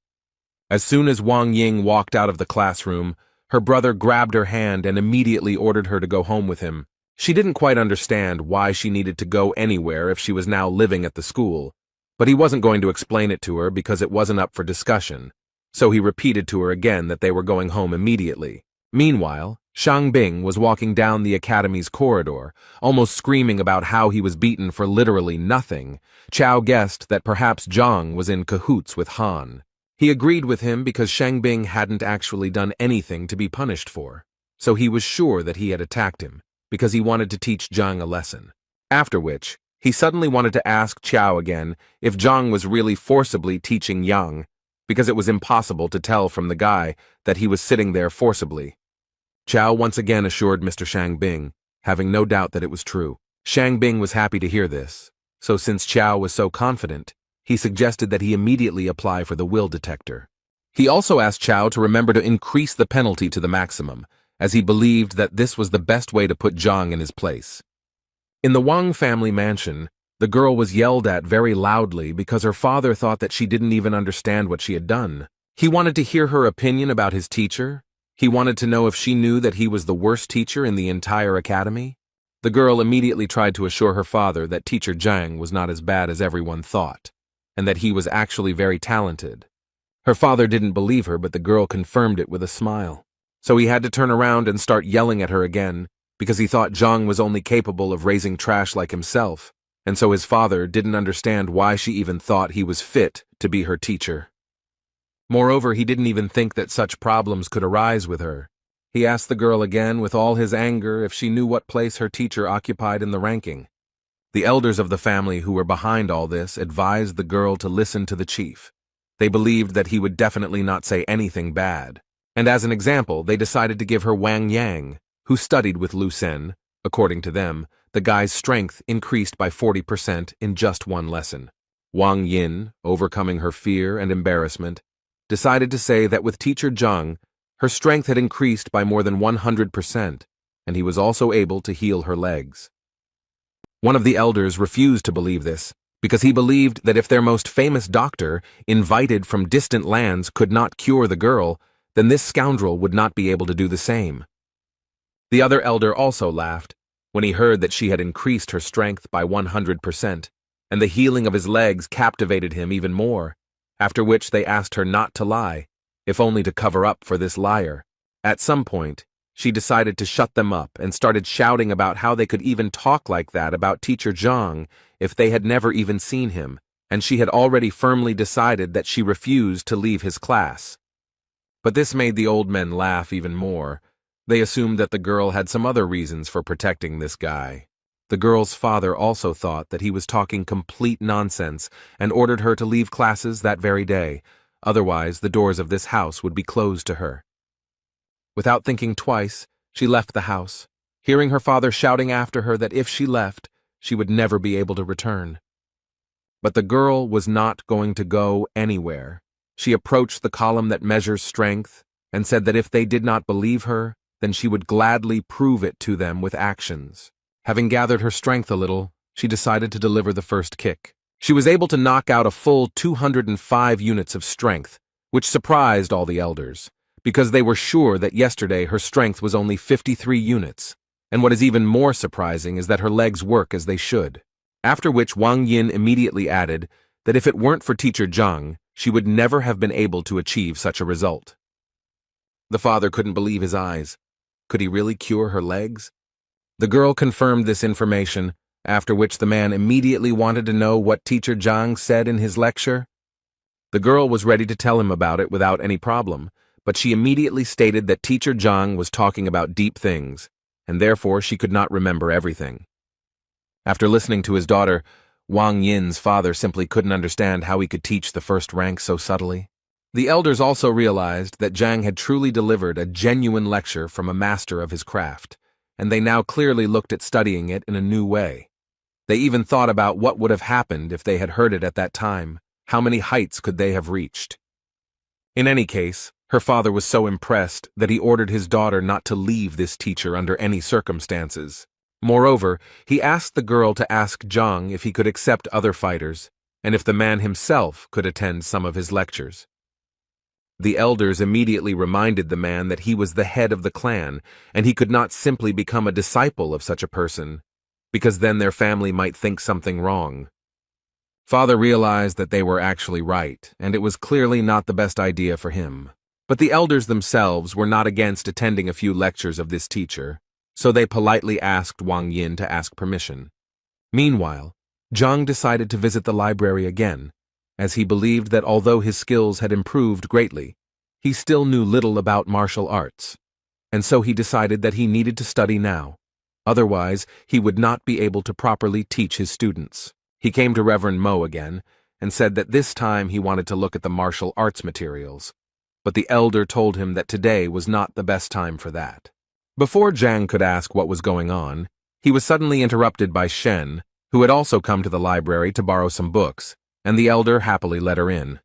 As soon as Wang Ying walked out of the classroom, her brother grabbed her hand and immediately ordered her to go home with him. She didn't quite understand why she needed to go anywhere if she was now living at the school, but he wasn't going to explain it to her because it wasn't up for discussion, so he repeated to her again that they were going home immediately. Meanwhile, Shang Bing was walking down the academy's corridor, almost screaming about how he was beaten for literally nothing. Qiao guessed that perhaps Zhang was in cahoots with Han. He agreed with him because Shang Bing hadn't actually done anything to be punished for, so he was sure that he had attacked him, because he wanted to teach Zhang a lesson. After which, he suddenly wanted to ask Qiao again if Zhang was really forcibly teaching Yang, because it was impossible to tell from the guy that he was sitting there forcibly. Chow once again assured Mr. Shangbing, having no doubt that it was true. Shangbing was happy to hear this, so since Chow was so confident, he suggested that he immediately apply for the will detector. He also asked Chow to remember to increase the penalty to the maximum, as he believed that this was the best way to put Zhang in his place. In the Wang family mansion, the girl was yelled at very loudly because her father thought that she didn't even understand what she had done. He wanted to hear her opinion about his teacher. He wanted to know if she knew that he was the worst teacher in the entire academy. The girl immediately tried to assure her father that teacher Zhang was not as bad as everyone thought, and that he was actually very talented. Her father didn't believe her, but the girl confirmed it with a smile. So he had to turn around and start yelling at her again, because he thought Zhang was only capable of raising trash like himself, and so his father didn't understand why she even thought he was fit to be her teacher. Moreover, he didn't even think that such problems could arise with her. He asked the girl again with all his anger if she knew what place her teacher occupied in the ranking. The elders of the family who were behind all this advised the girl to listen to the chief. They believed that he would definitely not say anything bad, and as an example, they decided to give her Wang Yang, who studied with Lu Sen. According to them, the guy's strength increased by 40% in just one lesson. Wang Yin, overcoming her fear and embarrassment, decided to say that with teacher Zhang, her strength had increased by more than 100%, and he was also able to heal her legs. One of the elders refused to believe this, because he believed that if their most famous doctor, invited from distant lands, could not cure the girl, then this scoundrel would not be able to do the same. The other elder also laughed when he heard that she had increased her strength by 100%, and the healing of his legs captivated him even more, after which they asked her not to lie, if only to cover up for this liar. At some point, she decided to shut them up and started shouting about how they could even talk like that about teacher Zhang if they had never even seen him, and she had already firmly decided that she refused to leave his class. But this made the old men laugh even more. They assumed that the girl had some other reasons for protecting this guy. The girl's father also thought that he was talking complete nonsense and ordered her to leave classes that very day. Otherwise, the doors of this house would be closed to her. Without thinking twice, she left the house, hearing her father shouting after her that if she left, she would never be able to return. But the girl was not going to go anywhere. She approached the column that measures strength and said that if they did not believe her, then she would gladly prove it to them with actions. Having gathered her strength a little, she decided to deliver the first kick. She was able to knock out a full 205 units of strength, which surprised all the elders, because they were sure that yesterday her strength was only 53 units, and what is even more surprising is that her legs work as they should. After which Wang Yin immediately added that if it weren't for teacher Zhang, she would never have been able to achieve such a result. The father couldn't believe his eyes. Could he really cure her legs? The girl confirmed this information, after which the man immediately wanted to know what teacher Zhang said in his lecture. The girl was ready to tell him about it without any problem, but she immediately stated that teacher Zhang was talking about deep things, and therefore she could not remember everything. After listening to his daughter, Wang Yin's father simply couldn't understand how he could teach the first rank so subtly. The elders also realized that Zhang had truly delivered a genuine lecture from a master of his craft, and they now clearly looked at studying it in a new way. They even thought about what would have happened if they had heard it at that time. How many heights could they have reached? In any case, her father was so impressed that he ordered his daughter not to leave this teacher under any circumstances. Moreover, he asked the girl to ask Zhang if he could accept other fighters, and if the man himself could attend some of his lectures. The elders immediately reminded the man that he was the head of the clan, and he could not simply become a disciple of such a person, because then their family might think something wrong. Father realized that they were actually right, and it was clearly not the best idea for him. But the elders themselves were not against attending a few lectures of this teacher, so they politely asked Wang Yin to ask permission. Meanwhile, Zhang decided to visit the library again, as he believed that although his skills had improved greatly, he still knew little about martial arts, and so he decided that he needed to study now. Otherwise, he would not be able to properly teach his students. He came to Reverend Mo again and said that this time he wanted to look at the martial arts materials, but the elder told him that today was not the best time for that. Before Zhang could ask what was going on, he was suddenly interrupted by Shen, who had also come to the library to borrow some books, and the elder happily let her in.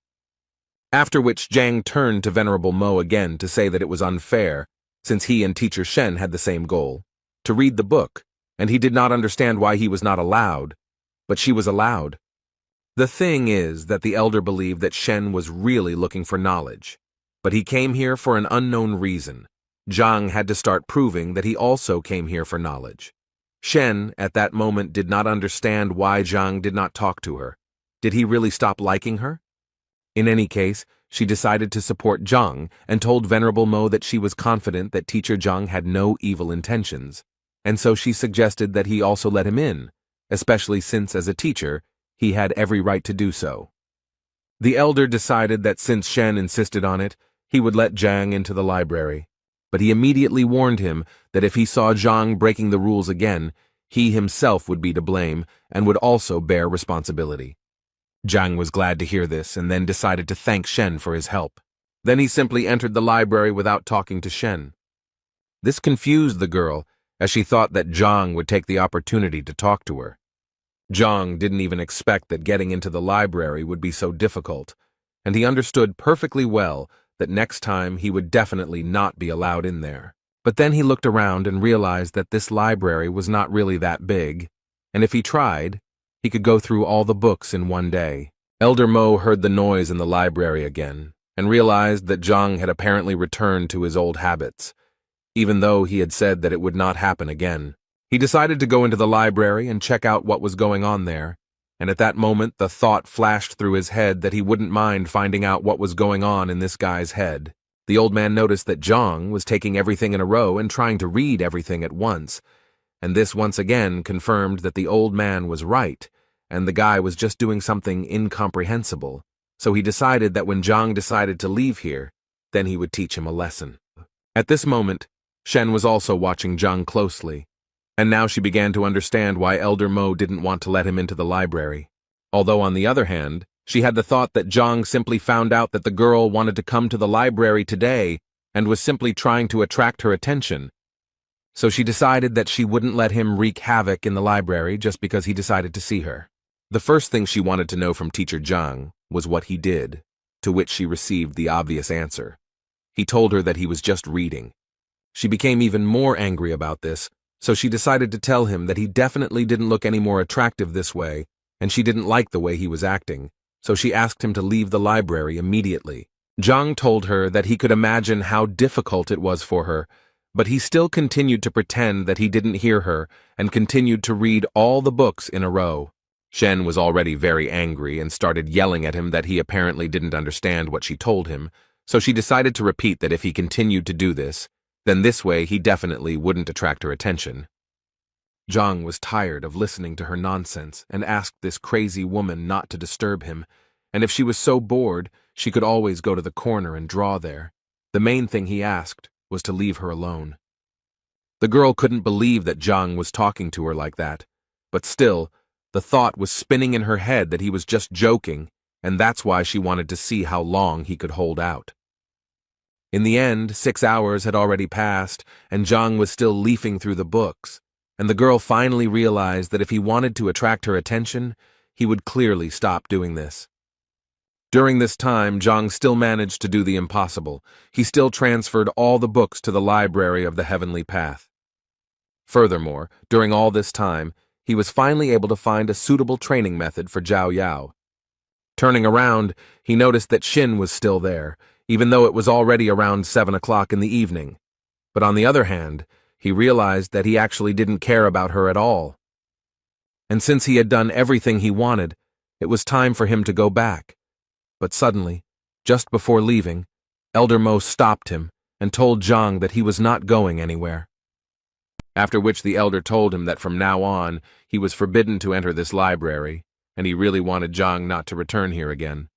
After which Zhang turned to Venerable Mo again to say that it was unfair, since he and Teacher Shen had the same goal, to read the book, and he did not understand why he was not allowed, but she was allowed. The thing is that the elder believed that Shen was really looking for knowledge, but he came here for an unknown reason. Zhang had to start proving that he also came here for knowledge. Shen, at that moment, did not understand why Zhang did not talk to her. Did he really stop liking her? In any case, she decided to support Zhang and told Venerable Mo that she was confident that Teacher Zhang had no evil intentions, and so she suggested that he also let him in, especially since, as a teacher, he had every right to do so. The elder decided that since Shen insisted on it, he would let Zhang into the library, but he immediately warned him that if he saw Zhang breaking the rules again, he himself would be to blame and would also bear responsibility. Zhang was glad to hear this and then decided to thank Shen for his help. Then he simply entered the library without talking to Shen. This confused the girl, as she thought that Zhang would take the opportunity to talk to her. Zhang didn't even expect that getting into the library would be so difficult, and he understood perfectly well that next time he would definitely not be allowed in there. But then he looked around and realized that this library was not really that big, and if he tried, he could go through all the books in one day. Elder Mo heard the noise in the library again, and realized that Zhang had apparently returned to his old habits, even though he had said that it would not happen again. He decided to go into the library and check out what was going on there, and at that moment the thought flashed through his head that he wouldn't mind finding out what was going on in this guy's head. The old man noticed that Zhang was taking everything in a row and trying to read everything at once, and this once again confirmed that the old man was right, and the guy was just doing something incomprehensible. So he decided that when Zhang decided to leave here, then he would teach him a lesson. At this moment, Shen was also watching Zhang closely, and now she began to understand why Elder Mo didn't want to let him into the library. Although on the other hand, she had the thought that Zhang simply found out that the girl wanted to come to the library today and was simply trying to attract her attention. So she decided that she wouldn't let him wreak havoc in the library just because he decided to see her. The first thing she wanted to know from Teacher Zhang was what he did, to which she received the obvious answer. He told her that he was just reading. She became even more angry about this, so she decided to tell him that he definitely didn't look any more attractive this way, and she didn't like the way he was acting, so she asked him to leave the library immediately. Zhang told her that he could imagine how difficult it was for her, but he still continued to pretend that he didn't hear her and continued to read all the books in a row. Shen was already very angry and started yelling at him that he apparently didn't understand what she told him, so she decided to repeat that if he continued to do this, then this way he definitely wouldn't attract her attention. Zhang was tired of listening to her nonsense and asked this crazy woman not to disturb him, and if she was so bored, she could always go to the corner and draw there. The main thing he asked was to leave her alone. The girl couldn't believe that Zhang was talking to her like that, but still, the thought was spinning in her head that he was just joking, and that's why she wanted to see how long he could hold out. In the end, 6 hours had already passed, and Zhang was still leafing through the books, and the girl finally realized that if he wanted to attract her attention, he would clearly stop doing this. During this time, Zhang still managed to do the impossible. He still transferred all the books to the library of the Heavenly Path. Furthermore, during all this time, he was finally able to find a suitable training method for Zhao Yao. Turning around, he noticed that Xin was still there, even though it was already around 7 o'clock in the evening. But on the other hand, he realized that he actually didn't care about her at all. And since he had done everything he wanted, it was time for him to go back. But suddenly, just before leaving, Elder Mo stopped him and told Zhang that he was not going anywhere. After which the elder told him that from now on, he was forbidden to enter this library, and he really wanted Zhang not to return here again.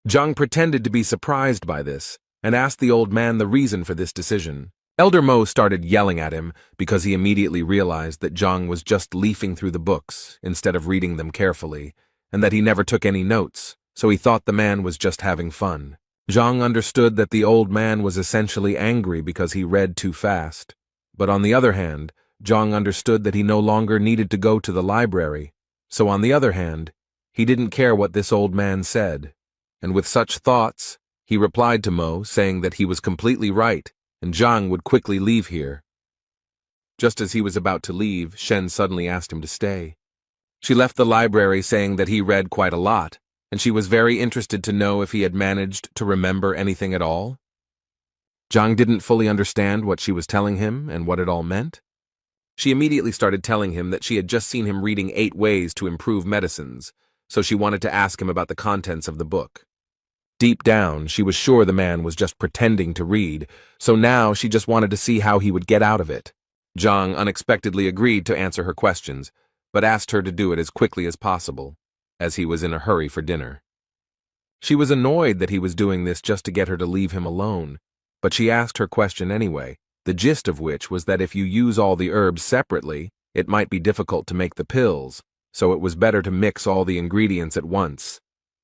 Zhang pretended to be surprised by this, and asked the old man the reason for this decision. Elder Mo started yelling at him because he immediately realized that Zhang was just leafing through the books instead of reading them carefully, and that he never took any notes, so he thought the man was just having fun. Zhang understood that the old man was essentially angry because he read too fast. But on the other hand, Zhang understood that he no longer needed to go to the library, so on the other hand, he didn't care what this old man said. And with such thoughts, he replied to Mo, saying that he was completely right, and Zhang would quickly leave here. Just as he was about to leave, Shen suddenly asked him to stay. She left the library saying that he read quite a lot, and she was very interested to know if he had managed to remember anything at all. Zhang didn't fully understand what she was telling him and what it all meant. She immediately started telling him that she had just seen him reading 8 ways to improve medicines, so she wanted to ask him about the contents of the book. Deep down, she was sure the man was just pretending to read, so now she just wanted to see how he would get out of it. Zhang unexpectedly agreed to answer her questions, but asked her to do it as quickly as possible, as he was in a hurry for dinner. She was annoyed that he was doing this just to get her to leave him alone, but she asked her question anyway, the gist of which was that if you use all the herbs separately, it might be difficult to make the pills, so it was better to mix all the ingredients at once.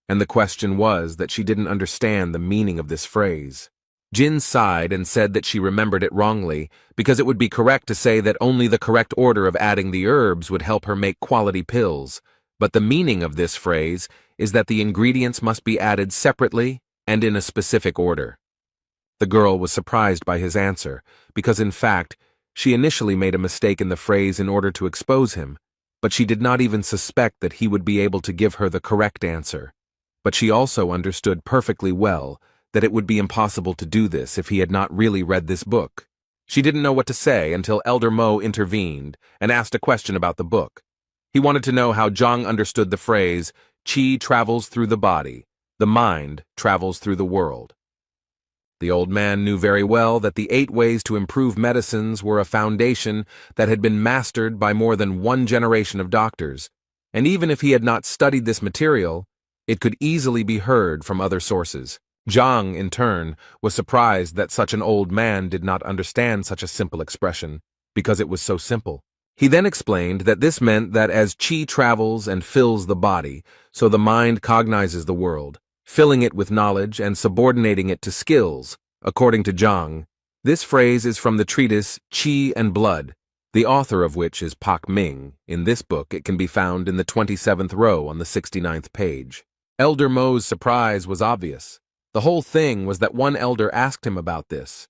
And the question was that she didn't understand the meaning of this phrase. Jin sighed and said that she remembered it wrongly, because it would be correct to say that only the correct order of adding the herbs would help her make quality pills, but the meaning of this phrase is that the ingredients must be added separately and in a specific order. The girl was surprised by his answer, because in fact, she initially made a mistake in the phrase in order to expose him, but she did not even suspect that he would be able to give her the correct answer. But she also understood perfectly well that it would be impossible to do this if he had not really read this book. She didn't know what to say until Elder Mo intervened and asked a question about the book. He wanted to know how Zhang understood the phrase, "Qi travels through the body, the mind travels through the world." The old man knew very well that the 8 ways to improve medicines were a foundation that had been mastered by more than 1 generation of doctors, and even if he had not studied this material, it could easily be heard from other sources. Zhang, in turn, was surprised that such an old man did not understand such a simple expression, because it was so simple. He then explained that this meant that as qi travels and fills the body, so the mind cognizes the world, filling it with knowledge and subordinating it to skills. According to Zhang, this phrase is from the treatise Qi and Blood, the author of which is Pak Ming. In this book, it can be found in the 27th row on the 69th page. Elder Mo's surprise was obvious. The whole thing was that one elder asked him about this,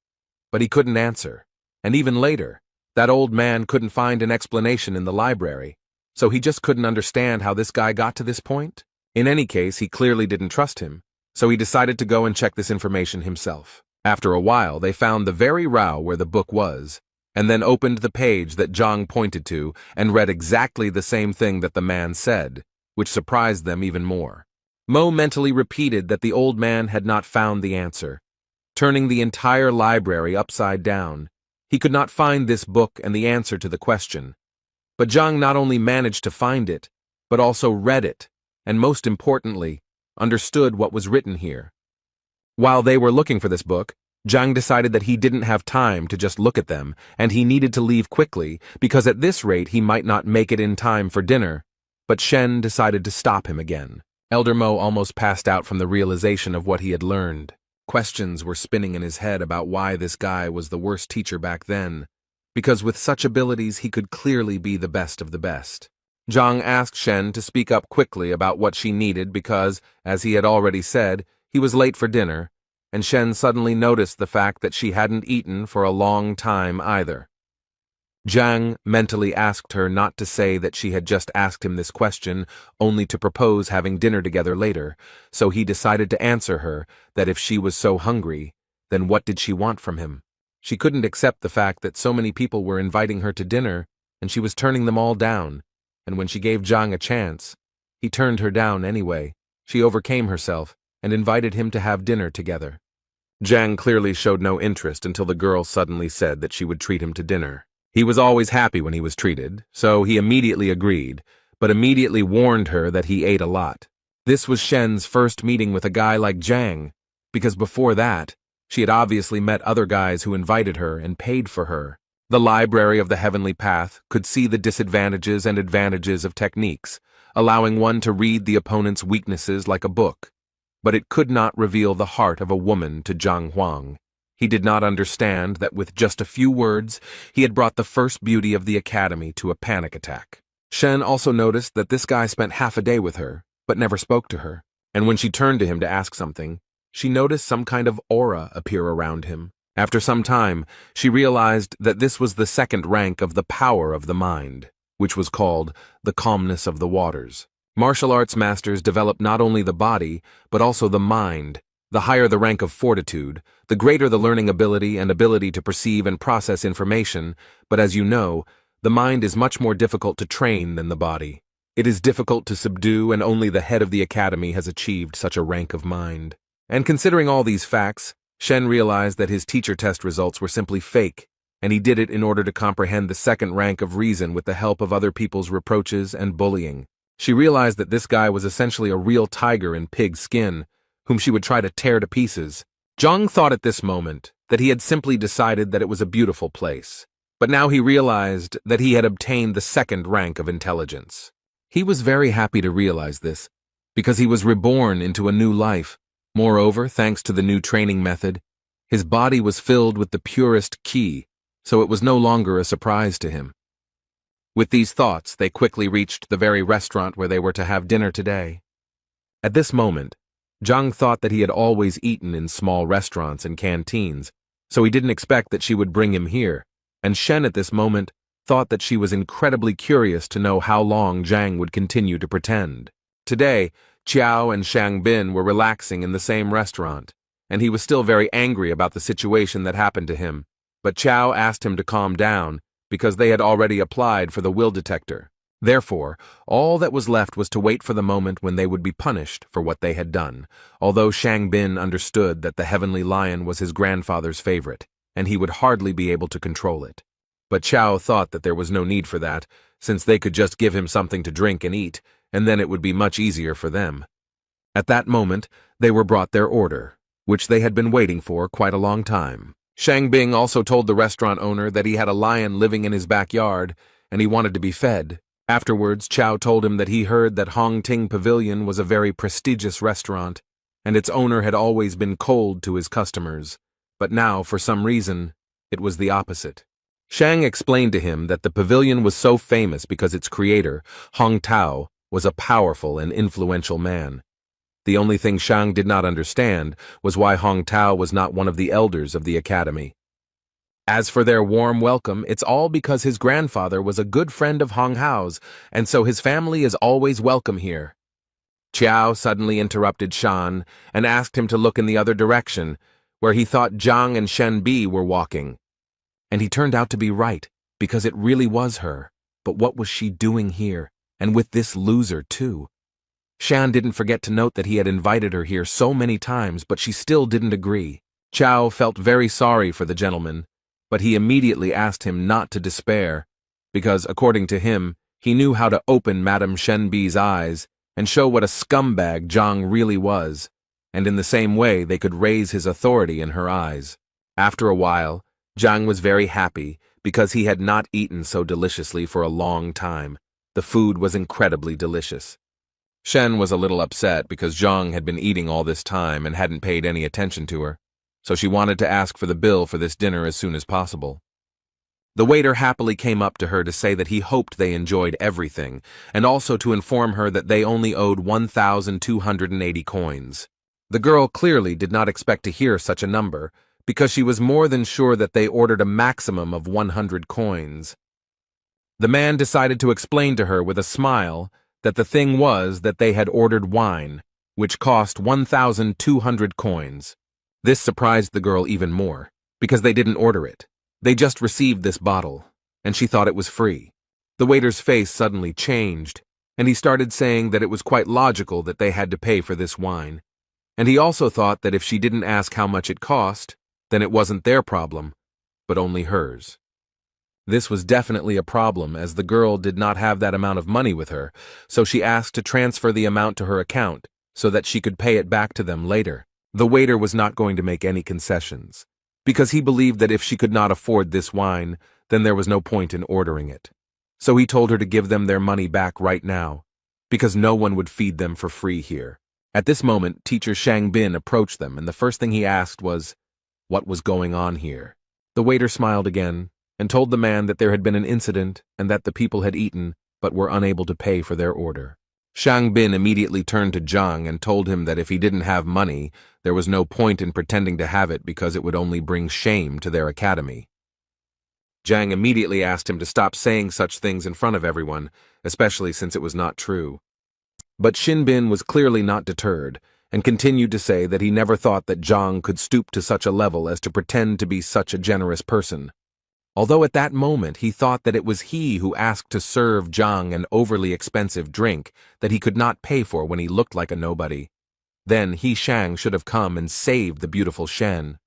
but he couldn't answer. And even later, that old man couldn't find an explanation in the library, so he just couldn't understand how this guy got to this point. In any case, he clearly didn't trust him, so he decided to go and check this information himself. After a while, they found the very row where the book was, and then opened the page that Zhang pointed to and read exactly the same thing that the man said, which surprised them even more. Mo mentally repeated that the old man had not found the answer, turning the entire library upside down. He could not find this book and the answer to the question. But Zhang not only managed to find it, but also read it, and most importantly, understood what was written here. While they were looking for this book, Zhang decided that he didn't have time to just look at them, and he needed to leave quickly, because at this rate he might not make it in time for dinner. But Shen decided to stop him again. Elder Mo almost passed out from the realization of what he had learned. Questions were spinning in his head about why this guy was the worst teacher back then, because with such abilities he could clearly be the best of the best. Zhang asked Shen to speak up quickly about what she needed because, as he had already said, he was late for dinner, and Shen suddenly noticed the fact that she hadn't eaten for a long time either. Zhang mentally asked her not to say that she had just asked him this question only to propose having dinner together later, so he decided to answer her that if she was so hungry, then what did she want from him? She couldn't accept the fact that so many people were inviting her to dinner, and she was turning them all down, and when she gave Zhang a chance, he turned her down anyway. She overcame herself and invited him to have dinner together. Zhang clearly showed no interest until the girl suddenly said that she would treat him to dinner. He was always happy when he was treated, so he immediately agreed, but immediately warned her that he ate a lot. This was Shen's first meeting with a guy like Zhang, because before that, she had obviously met other guys who invited her and paid for her. The Library of the Heavenly Path could see the disadvantages and advantages of techniques, allowing one to read the opponent's weaknesses like a book, but it could not reveal the heart of a woman to Zhang Huang. He did not understand that with just a few words, he had brought the first beauty of the academy to a panic attack. Shen also noticed that this guy spent half a day with her, but never spoke to her. And when she turned to him to ask something, she noticed some kind of aura appear around him. After some time, she realized that this was the second rank of the power of the mind, which was called the calmness of the waters. Martial arts masters develop not only the body, but also the mind. The higher the rank of fortitude, the greater the learning ability and ability to perceive and process information, but as you know, the mind is much more difficult to train than the body. It is difficult to subdue, and only the head of the academy has achieved such a rank of mind. And considering all these facts, Shen realized that his teacher test results were simply fake, and he did it in order to comprehend the second rank of reason with the help of other people's reproaches and bullying. She realized that this guy was essentially a real tiger in pig skin, whom she would try to tear to pieces. Zhang thought at this moment that he had simply decided that it was a beautiful place, but now he realized that he had obtained the second rank of intelligence. He was very happy to realize this, because he was reborn into a new life. Moreover, thanks to the new training method, his body was filled with the purest qi, so it was no longer a surprise to him. With these thoughts, they quickly reached the very restaurant where they were to have dinner today. At this moment, Zhang thought that he had always eaten in small restaurants and canteens, so he didn't expect that she would bring him here, and Shen at this moment thought that she was incredibly curious to know how long Zhang would continue to pretend. Today, Qiao and Shang Bin were relaxing in the same restaurant, and he was still very angry about the situation that happened to him, but Qiao asked him to calm down because they had already applied for the will detector. Therefore, all that was left was to wait for the moment when they would be punished for what they had done, although Shang Bin understood that the heavenly lion was his grandfather's favorite, and he would hardly be able to control it. But Qiao thought that there was no need for that, since they could just give him something to drink and eat, and then it would be much easier for them. At that moment, they were brought their order, which they had been waiting for quite a long time. Shang Bing also told the restaurant owner that he had a lion living in his backyard, and he wanted to be fed. Afterwards, Qiao told him that he heard that Hong Ting Pavilion was a very prestigious restaurant, and its owner had always been cold to his customers, but now, for some reason, it was the opposite. Shang explained to him that the pavilion was so famous because its creator, Hong Tao, was a powerful and influential man. The only thing Shang did not understand was why Hong Tao was not one of the elders of the academy. As for their warm welcome, it's all because his grandfather was a good friend of Hong Hao's, and so his family is always welcome here. Qiao suddenly interrupted Shan and asked him to look in the other direction, where he thought Zhang and Shen Bi were walking. And he turned out to be right, because it really was her. But what was she doing here, and with this loser too? Shan didn't forget to note that he had invited her here so many times, but she still didn't agree. Qiao felt very sorry for the gentleman, but he immediately asked him not to despair, because, according to him, he knew how to open Madame Shenbi's eyes and show what a scumbag Zhang really was, and in the same way they could raise his authority in her eyes. After a while, Zhang was very happy because he had not eaten so deliciously for a long time. The food was incredibly delicious. Shen was a little upset because Zhang had been eating all this time and hadn't paid any attention to her, so she wanted to ask for the bill for this dinner as soon as possible. The waiter happily came up to her to say that he hoped they enjoyed everything, and also to inform her that they only owed 1,280 coins. The girl clearly did not expect to hear such a number, because she was more than sure that they ordered a maximum of 100 coins. The man decided to explain to her with a smile that the thing was that they had ordered wine, which cost 1,200 coins. This surprised the girl even more, because they didn't order it. They just received this bottle, and she thought it was free. The waiter's face suddenly changed, and he started saying that it was quite logical that they had to pay for this wine, and he also thought that if she didn't ask how much it cost, then it wasn't their problem, but only hers. This was definitely a problem, as the girl did not have that amount of money with her, so she asked to transfer the amount to her account so that she could pay it back to them later. The waiter was not going to make any concessions, because he believed that if she could not afford this wine, then there was no point in ordering it. So he told her to give them their money back right now, because no one would feed them for free here. At this moment, teacher Shang Bin approached them, and the first thing he asked was, what was going on here. The waiter smiled again and told the man that there had been an incident and that the people had eaten but were unable to pay for their order. Shang Bin immediately turned to Zhang and told him that if he didn't have money, there was no point in pretending to have it because it would only bring shame to their academy. Zhang immediately asked him to stop saying such things in front of everyone, especially since it was not true. But Xin Bin was clearly not deterred, and continued to say that he never thought that Zhang could stoop to such a level as to pretend to be such a generous person. Although at that moment he thought that it was he who asked to serve Zhang an overly expensive drink that he could not pay for when he looked like a nobody. Then he, Shang, should have come and saved the beautiful Shen.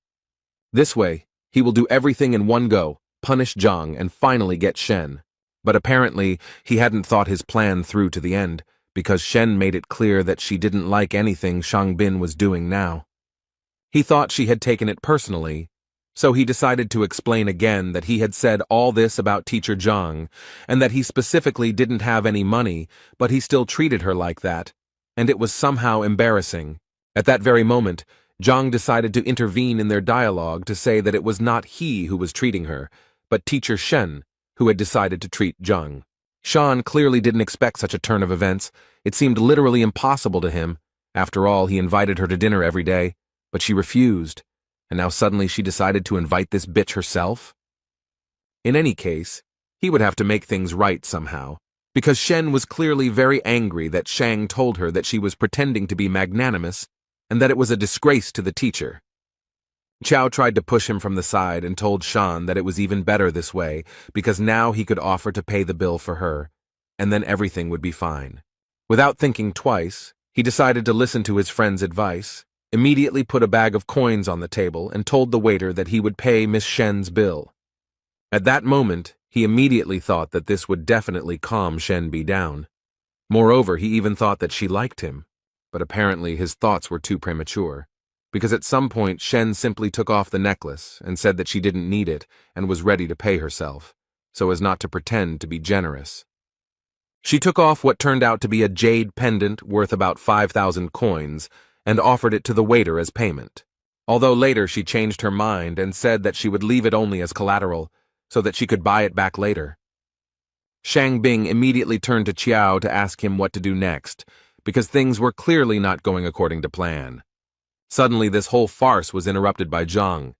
This way, he will do everything in one go, punish Zhang, and finally get Shen. But apparently, he hadn't thought his plan through to the end, because Shen made it clear that she didn't like anything Shang Bin was doing now. He thought she had taken it personally, so he decided to explain again that he had said all this about teacher Zhang, and that he specifically didn't have any money, but he still treated her like that, and it was somehow embarrassing. At that very moment, Zhang decided to intervene in their dialogue to say that it was not he who was treating her, but teacher Shen, who had decided to treat Zhang. Shan clearly didn't expect such a turn of events. It seemed literally impossible to him. After all, he invited her to dinner every day, but she refused, and now suddenly she decided to invite this bitch herself? In any case, he would have to make things right somehow, because Shen was clearly very angry that Shang told her that she was pretending to be magnanimous and that it was a disgrace to the teacher. Chao tried to push him from the side and told Shan that it was even better this way because now he could offer to pay the bill for her, and then everything would be fine. Without thinking twice, he decided to listen to his friend's advice, immediately put a bag of coins on the table and told the waiter that he would pay Miss Shen's bill. At that moment, he immediately thought that this would definitely calm Shen B down. Moreover, he even thought that she liked him, but apparently his thoughts were too premature, because at some point Shen simply took off the necklace and said that she didn't need it and was ready to pay herself, so as not to pretend to be generous. She took off what turned out to be a jade pendant worth about 5,000 coins and offered it to the waiter as payment, although later she changed her mind and said that she would leave it only as collateral so that she could buy it back later. Shang Bing immediately turned to Qiao to ask him what to do next, because things were clearly not going according to plan. Suddenly, this whole farce was interrupted by Zhang,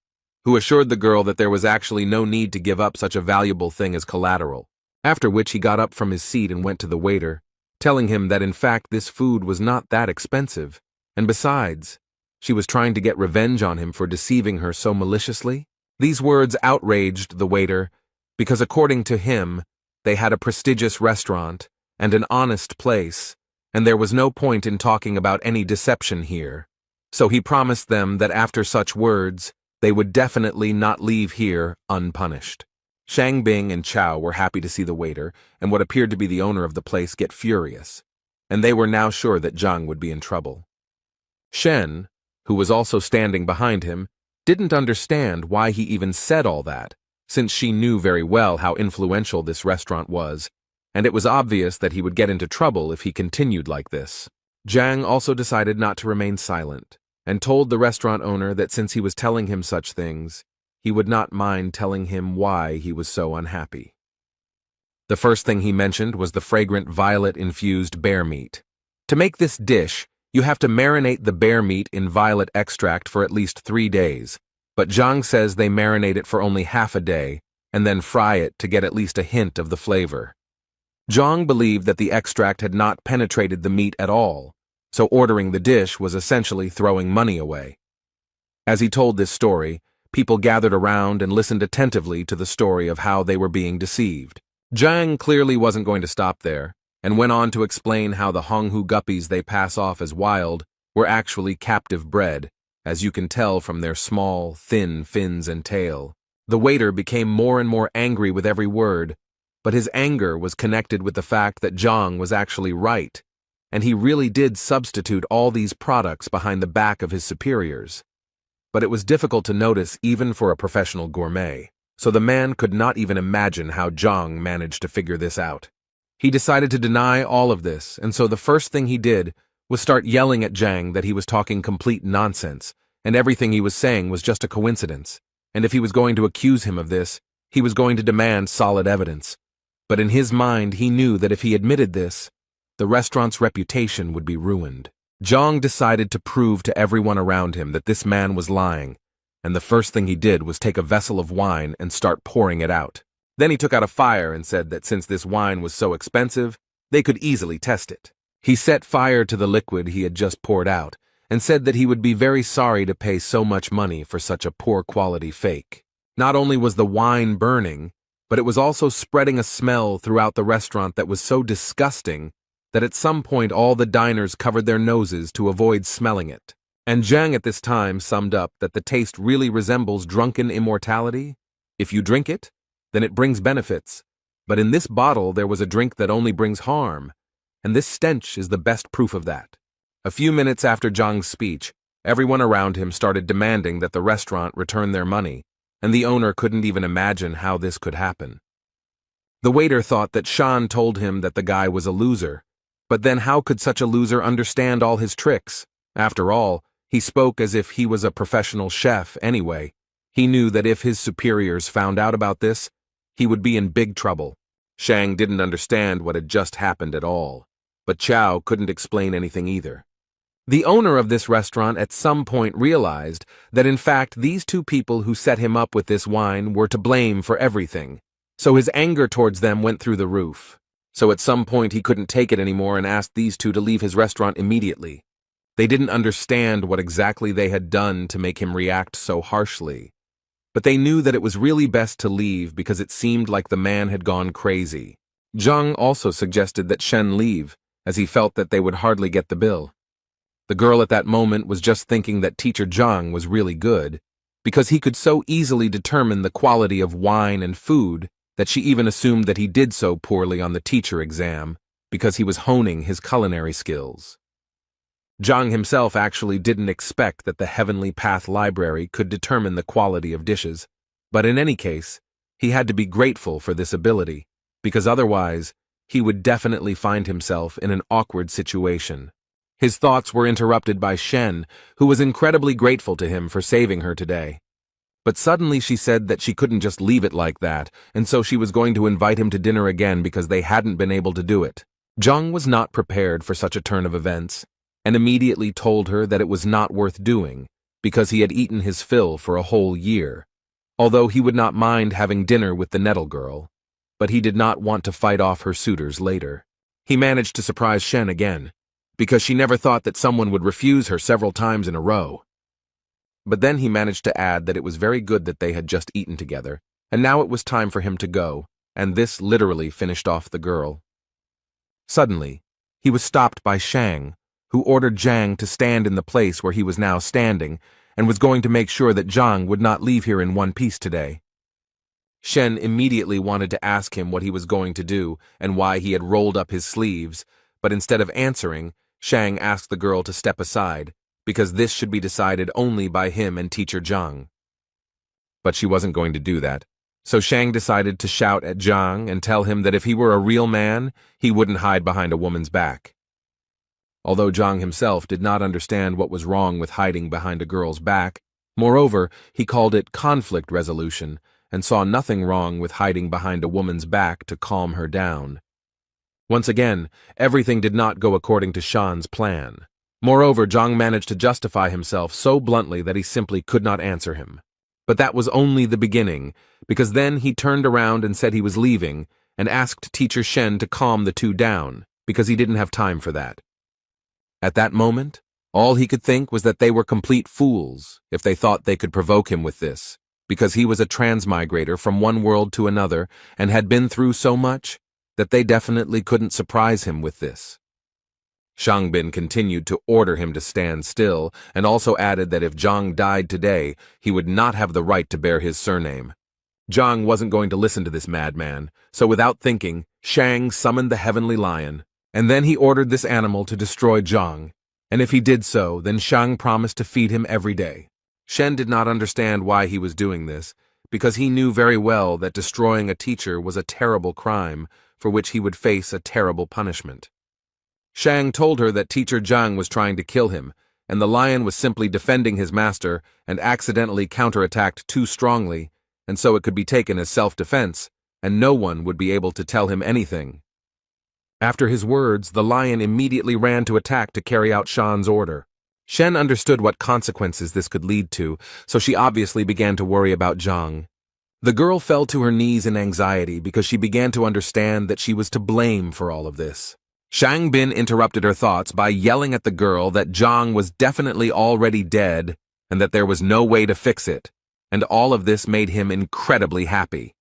who assured the girl that there was actually no need to give up such a valuable thing as collateral, after which he got up from his seat and went to the waiter, telling him that in fact this food was not that expensive, and besides, she was trying to get revenge on him for deceiving her so maliciously. These words outraged the waiter, because according to him, they had a prestigious restaurant and an honest place, and there was no point in talking about any deception here. So he promised them that after such words, they would definitely not leave here unpunished. Shang Bing and Chao were happy to see the waiter and what appeared to be the owner of the place get furious, and they were now sure that Zhang would be in trouble. Shen, who was also standing behind him, didn't understand why he even said all that, since she knew very well how influential this restaurant was, and it was obvious that he would get into trouble if he continued like this. Zhang also decided not to remain silent, and told the restaurant owner that since he was telling him such things, he would not mind telling him why he was so unhappy. The first thing he mentioned was the fragrant violet-infused bear meat. To make this dish, you have to marinate the bear meat in violet extract for at least 3 days, but Zhang says they marinate it for only half a day, and then fry it to get at least a hint of the flavor. Zhang believed that the extract had not penetrated the meat at all, so ordering the dish was essentially throwing money away. As he told this story, people gathered around and listened attentively to the story of how they were being deceived. Zhang clearly wasn't going to stop there, and went on to explain how the Honghu guppies they pass off as wild were actually captive bred, as you can tell from their small, thin fins and tail. The waiter became more and more angry with every word, but his anger was connected with the fact that Zhang was actually right, and he really did substitute all these products behind the back of his superiors. But it was difficult to notice even for a professional gourmet, so the man could not even imagine how Zhang managed to figure this out. He decided to deny all of this, and so the first thing he did was start yelling at Zhang that he was talking complete nonsense, and everything he was saying was just a coincidence, and if he was going to accuse him of this, he was going to demand solid evidence. But in his mind, he knew that if he admitted this, the restaurant's reputation would be ruined. Zhang decided to prove to everyone around him that this man was lying, and the first thing he did was take a vessel of wine and start pouring it out. Then he took out a fire and said that since this wine was so expensive, they could easily test it. He set fire to the liquid he had just poured out and said that he would be very sorry to pay so much money for such a poor quality fake. Not only was the wine burning, but it was also spreading a smell throughout the restaurant that was so disgusting that at some point all the diners covered their noses to avoid smelling it. And Zhang at this time summed up that the taste really resembles drunken immortality. If you drink it, then it brings benefits. But in this bottle there was a drink that only brings harm, and this stench is the best proof of that. A few minutes after Zhang's speech, everyone around him started demanding that the restaurant return their money, and the owner couldn't even imagine how this could happen. The waiter thought that Shan told him that the guy was a loser, but then how could such a loser understand all his tricks? After all, he spoke as if he was a professional chef anyway. He knew that if his superiors found out about this, he would be in big trouble. Shang didn't understand what had just happened at all, but Chow couldn't explain anything either. The owner of this restaurant at some point realized that in fact these two people who set him up with this wine were to blame for everything, so his anger towards them went through the roof. So at some point he couldn't take it anymore and asked these two to leave his restaurant immediately. They didn't understand what exactly they had done to make him react so harshly, but they knew that it was really best to leave because it seemed like the man had gone crazy. Zhang also suggested that Shen leave, as he felt that they would hardly get the bill. The girl at that moment was just thinking that teacher Zhang was really good, because he could so easily determine the quality of wine and food that she even assumed that he did so poorly on the teacher exam because he was honing his culinary skills. Zhang himself actually didn't expect that the Heavenly Path Library could determine the quality of dishes, but in any case, he had to be grateful for this ability, because otherwise, he would definitely find himself in an awkward situation. His thoughts were interrupted by Shen, who was incredibly grateful to him for saving her today. But suddenly she said that she couldn't just leave it like that, and so she was going to invite him to dinner again because they hadn't been able to do it. Zhang was not prepared for such a turn of events, and immediately told her that it was not worth doing, because he had eaten his fill for a whole year, although he would not mind having dinner with the Nettle girl, but he did not want to fight off her suitors later. He managed to surprise Shen again, because she never thought that someone would refuse her several times in a row. But then he managed to add that it was very good that they had just eaten together, and now it was time for him to go, and this literally finished off the girl. Suddenly, he was stopped by Shang, who ordered Zhang to stand in the place where he was now standing, and was going to make sure that Zhang would not leave here in one piece today. Shen immediately wanted to ask him what he was going to do and why he had rolled up his sleeves, but instead of answering, Shang asked the girl to step aside, because this should be decided only by him and teacher Zhang. But she wasn't going to do that, so Shang decided to shout at Zhang and tell him that if he were a real man, he wouldn't hide behind a woman's back. Although Zhang himself did not understand what was wrong with hiding behind a girl's back, moreover, he called it conflict resolution and saw nothing wrong with hiding behind a woman's back to calm her down. Once again, everything did not go according to Shan's plan. Moreover, Zhang managed to justify himself so bluntly that he simply could not answer him. But that was only the beginning, because then he turned around and said he was leaving, and asked teacher Shen to calm the two down, because he didn't have time for that. At that moment, all he could think was that they were complete fools if they thought they could provoke him with this, because he was a transmigrator from one world to another and had been through so much that they definitely couldn't surprise him with this. Shangbin continued to order him to stand still and also added that if Zhang died today, he would not have the right to bear his surname. Zhang wasn't going to listen to this madman, so without thinking, Shang summoned the heavenly lion, and then he ordered this animal to destroy Zhang, and if he did so, then Shang promised to feed him every day. Shen did not understand why he was doing this, because he knew very well that destroying a teacher was a terrible crime for which he would face a terrible punishment. Shang told her that teacher Zhang was trying to kill him, and the lion was simply defending his master and accidentally counterattacked too strongly, and so it could be taken as self-defense, and no one would be able to tell him anything. After his words, the lion immediately ran to attack to carry out Shan's order. Shen understood what consequences this could lead to, so she obviously began to worry about Zhang. The girl fell to her knees in anxiety because she began to understand that she was to blame for all of this. Shang Bin interrupted her thoughts by yelling at the girl that Zhang was definitely already dead and that there was no way to fix it, and all of this made him incredibly happy.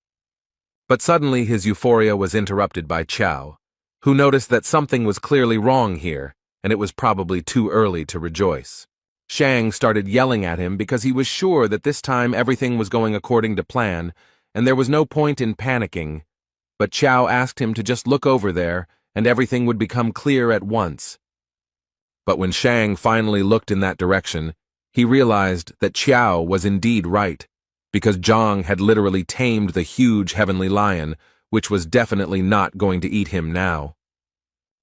But suddenly his euphoria was interrupted by Qiao, who noticed that something was clearly wrong here, and it was probably too early to rejoice. Shang started yelling at him because he was sure that this time everything was going according to plan, and there was no point in panicking, but Qiao asked him to just look over there, and everything would become clear at once. But when Shang finally looked in that direction, he realized that Qiao was indeed right, because Zhang had literally tamed the huge heavenly lion, which was definitely not going to eat him now.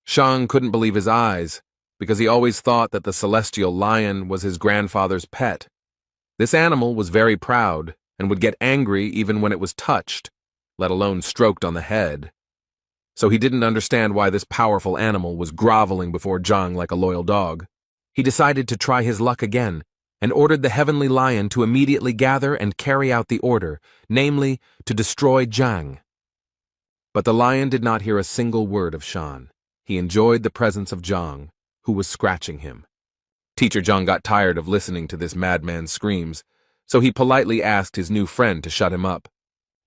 Shang couldn't believe his eyes, because he always thought that the celestial lion was his grandfather's pet. This animal was very proud, and would get angry even when it was touched, let alone stroked on the head. So he didn't understand why this powerful animal was groveling before Zhang like a loyal dog. He decided to try his luck again, and ordered the heavenly lion to immediately gather and carry out the order, namely, to destroy Zhang. But the lion did not hear a single word of Shan. He enjoyed the presence of Zhang, who was scratching him. Teacher Zhang got tired of listening to this madman's screams, so he politely asked his new friend to shut him up.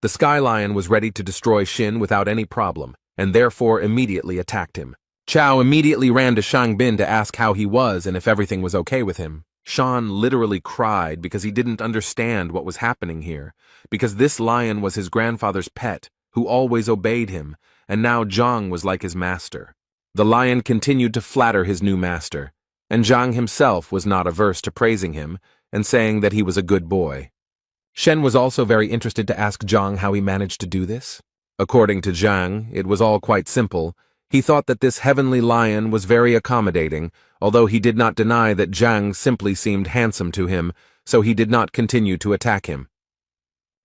The sky lion was ready to destroy Xin without any problem, and therefore immediately attacked him. Qiao immediately ran to Shang Bin to ask how he was and if everything was okay with him. Shan literally cried because he didn't understand what was happening here, because this lion was his grandfather's pet, who always obeyed him, and now Zhang was like his master. The lion continued to flatter his new master, and Zhang himself was not averse to praising him and saying that he was a good boy. Shen was also very interested to ask Zhang how he managed to do this. According to Zhang, it was all quite simple. He thought that this heavenly lion was very accommodating, although he did not deny that Zhang simply seemed handsome to him, so he did not continue to attack him.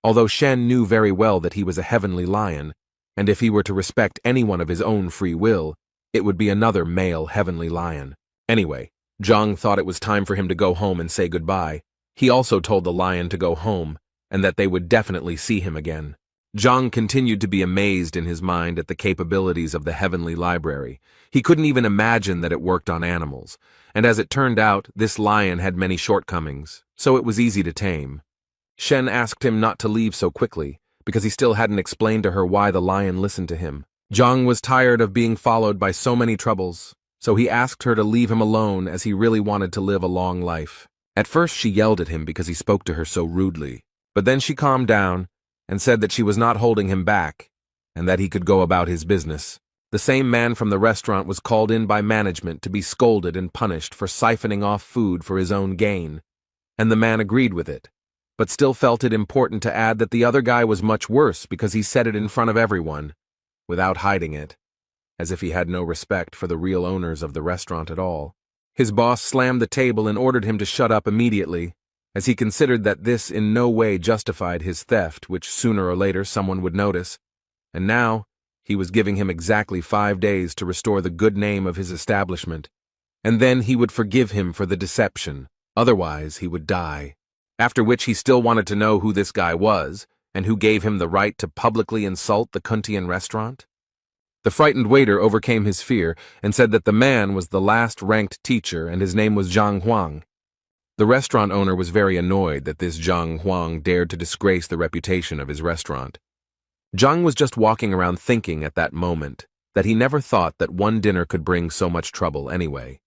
Although Shen knew very well that he was a heavenly lion, and if he were to respect anyone of his own free will, it would be another male heavenly lion. Anyway, Zhang thought it was time for him to go home and say goodbye. He also told the lion to go home, and that they would definitely see him again. Zhang continued to be amazed in his mind at the capabilities of the heavenly library. He couldn't even imagine that it worked on animals, and as it turned out, this lion had many shortcomings, so it was easy to tame. Shen asked him not to leave so quickly, because he still hadn't explained to her why the lion listened to him. Zhang was tired of being followed by so many troubles, so he asked her to leave him alone as he really wanted to live a long life. At first she yelled at him because he spoke to her so rudely, but then she calmed down and said that she was not holding him back, and that he could go about his business. The same man from the restaurant was called in by management to be scolded and punished for siphoning off food for his own gain, and the man agreed with it, but still felt it important to add that the other guy was much worse because he said it in front of everyone, without hiding it, as if he had no respect for the real owners of the restaurant at all. His boss slammed the table and ordered him to shut up immediately, as he considered that this in no way justified his theft, which sooner or later someone would notice, and now he was giving him exactly 5 days to restore the good name of his establishment, and then he would forgive him for the deception, otherwise he would die. After which he still wanted to know who this guy was, and who gave him the right to publicly insult the Kuntian restaurant. The frightened waiter overcame his fear and said that the man was the last-ranked teacher and his name was Zhang Huang. The restaurant owner was very annoyed that this Zhang Huang dared to disgrace the reputation of his restaurant. Zhang was just walking around thinking at that moment that he never thought that one dinner could bring so much trouble anyway.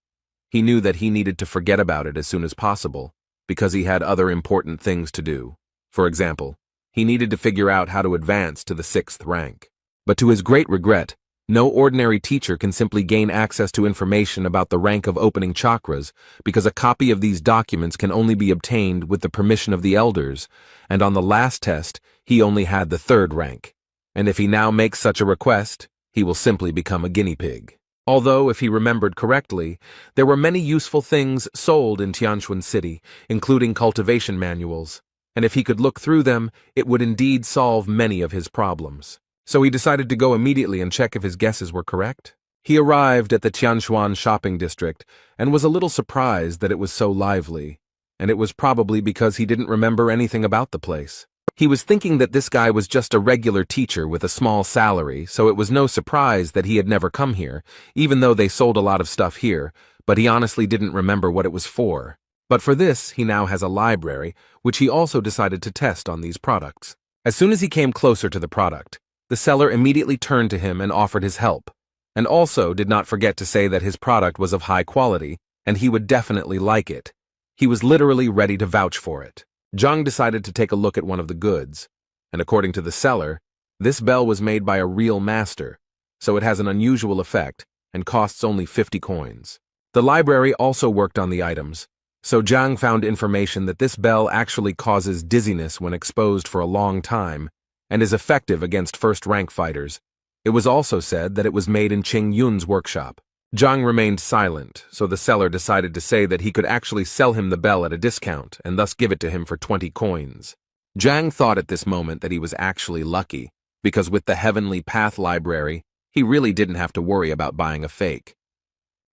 He knew that he needed to forget about it as soon as possible, because he had other important things to do. For example, he needed to figure out how to advance to the 6th rank. But to his great regret, no ordinary teacher can simply gain access to information about the rank of opening chakras, because a copy of these documents can only be obtained with the permission of the elders, and on the last test, he only had the 3rd rank. And if he now makes such a request, he will simply become a guinea pig. Although, if he remembered correctly, there were many useful things sold in Tianquan City, including cultivation manuals, and if he could look through them, it would indeed solve many of his problems. So he decided to go immediately and check if his guesses were correct. He arrived at the Tianquan shopping district and was a little surprised that it was so lively, and it was probably because he didn't remember anything about the place. He was thinking that this guy was just a regular teacher with a small salary, so it was no surprise that he had never come here, even though they sold a lot of stuff here, but he honestly didn't remember what it was for. But for this, he now has a library, which he also decided to test on these products. As soon as he came closer to the product, the seller immediately turned to him and offered his help, and also did not forget to say that his product was of high quality, and he would definitely like it. He was literally ready to vouch for it. Zhang decided to take a look at one of the goods, and according to the seller, this bell was made by a real master, so it has an unusual effect and costs only 50 coins. The library also worked on the items, so Zhang found information that this bell actually causes dizziness when exposed for a long time and is effective against first-rank fighters. It was also said that it was made in Qing Yun's workshop. Zhang remained silent, so the seller decided to say that he could actually sell him the bell at a discount and thus give it to him for 20 coins. Zhang thought at this moment that he was actually lucky, because with the Heavenly Path library, he really didn't have to worry about buying a fake.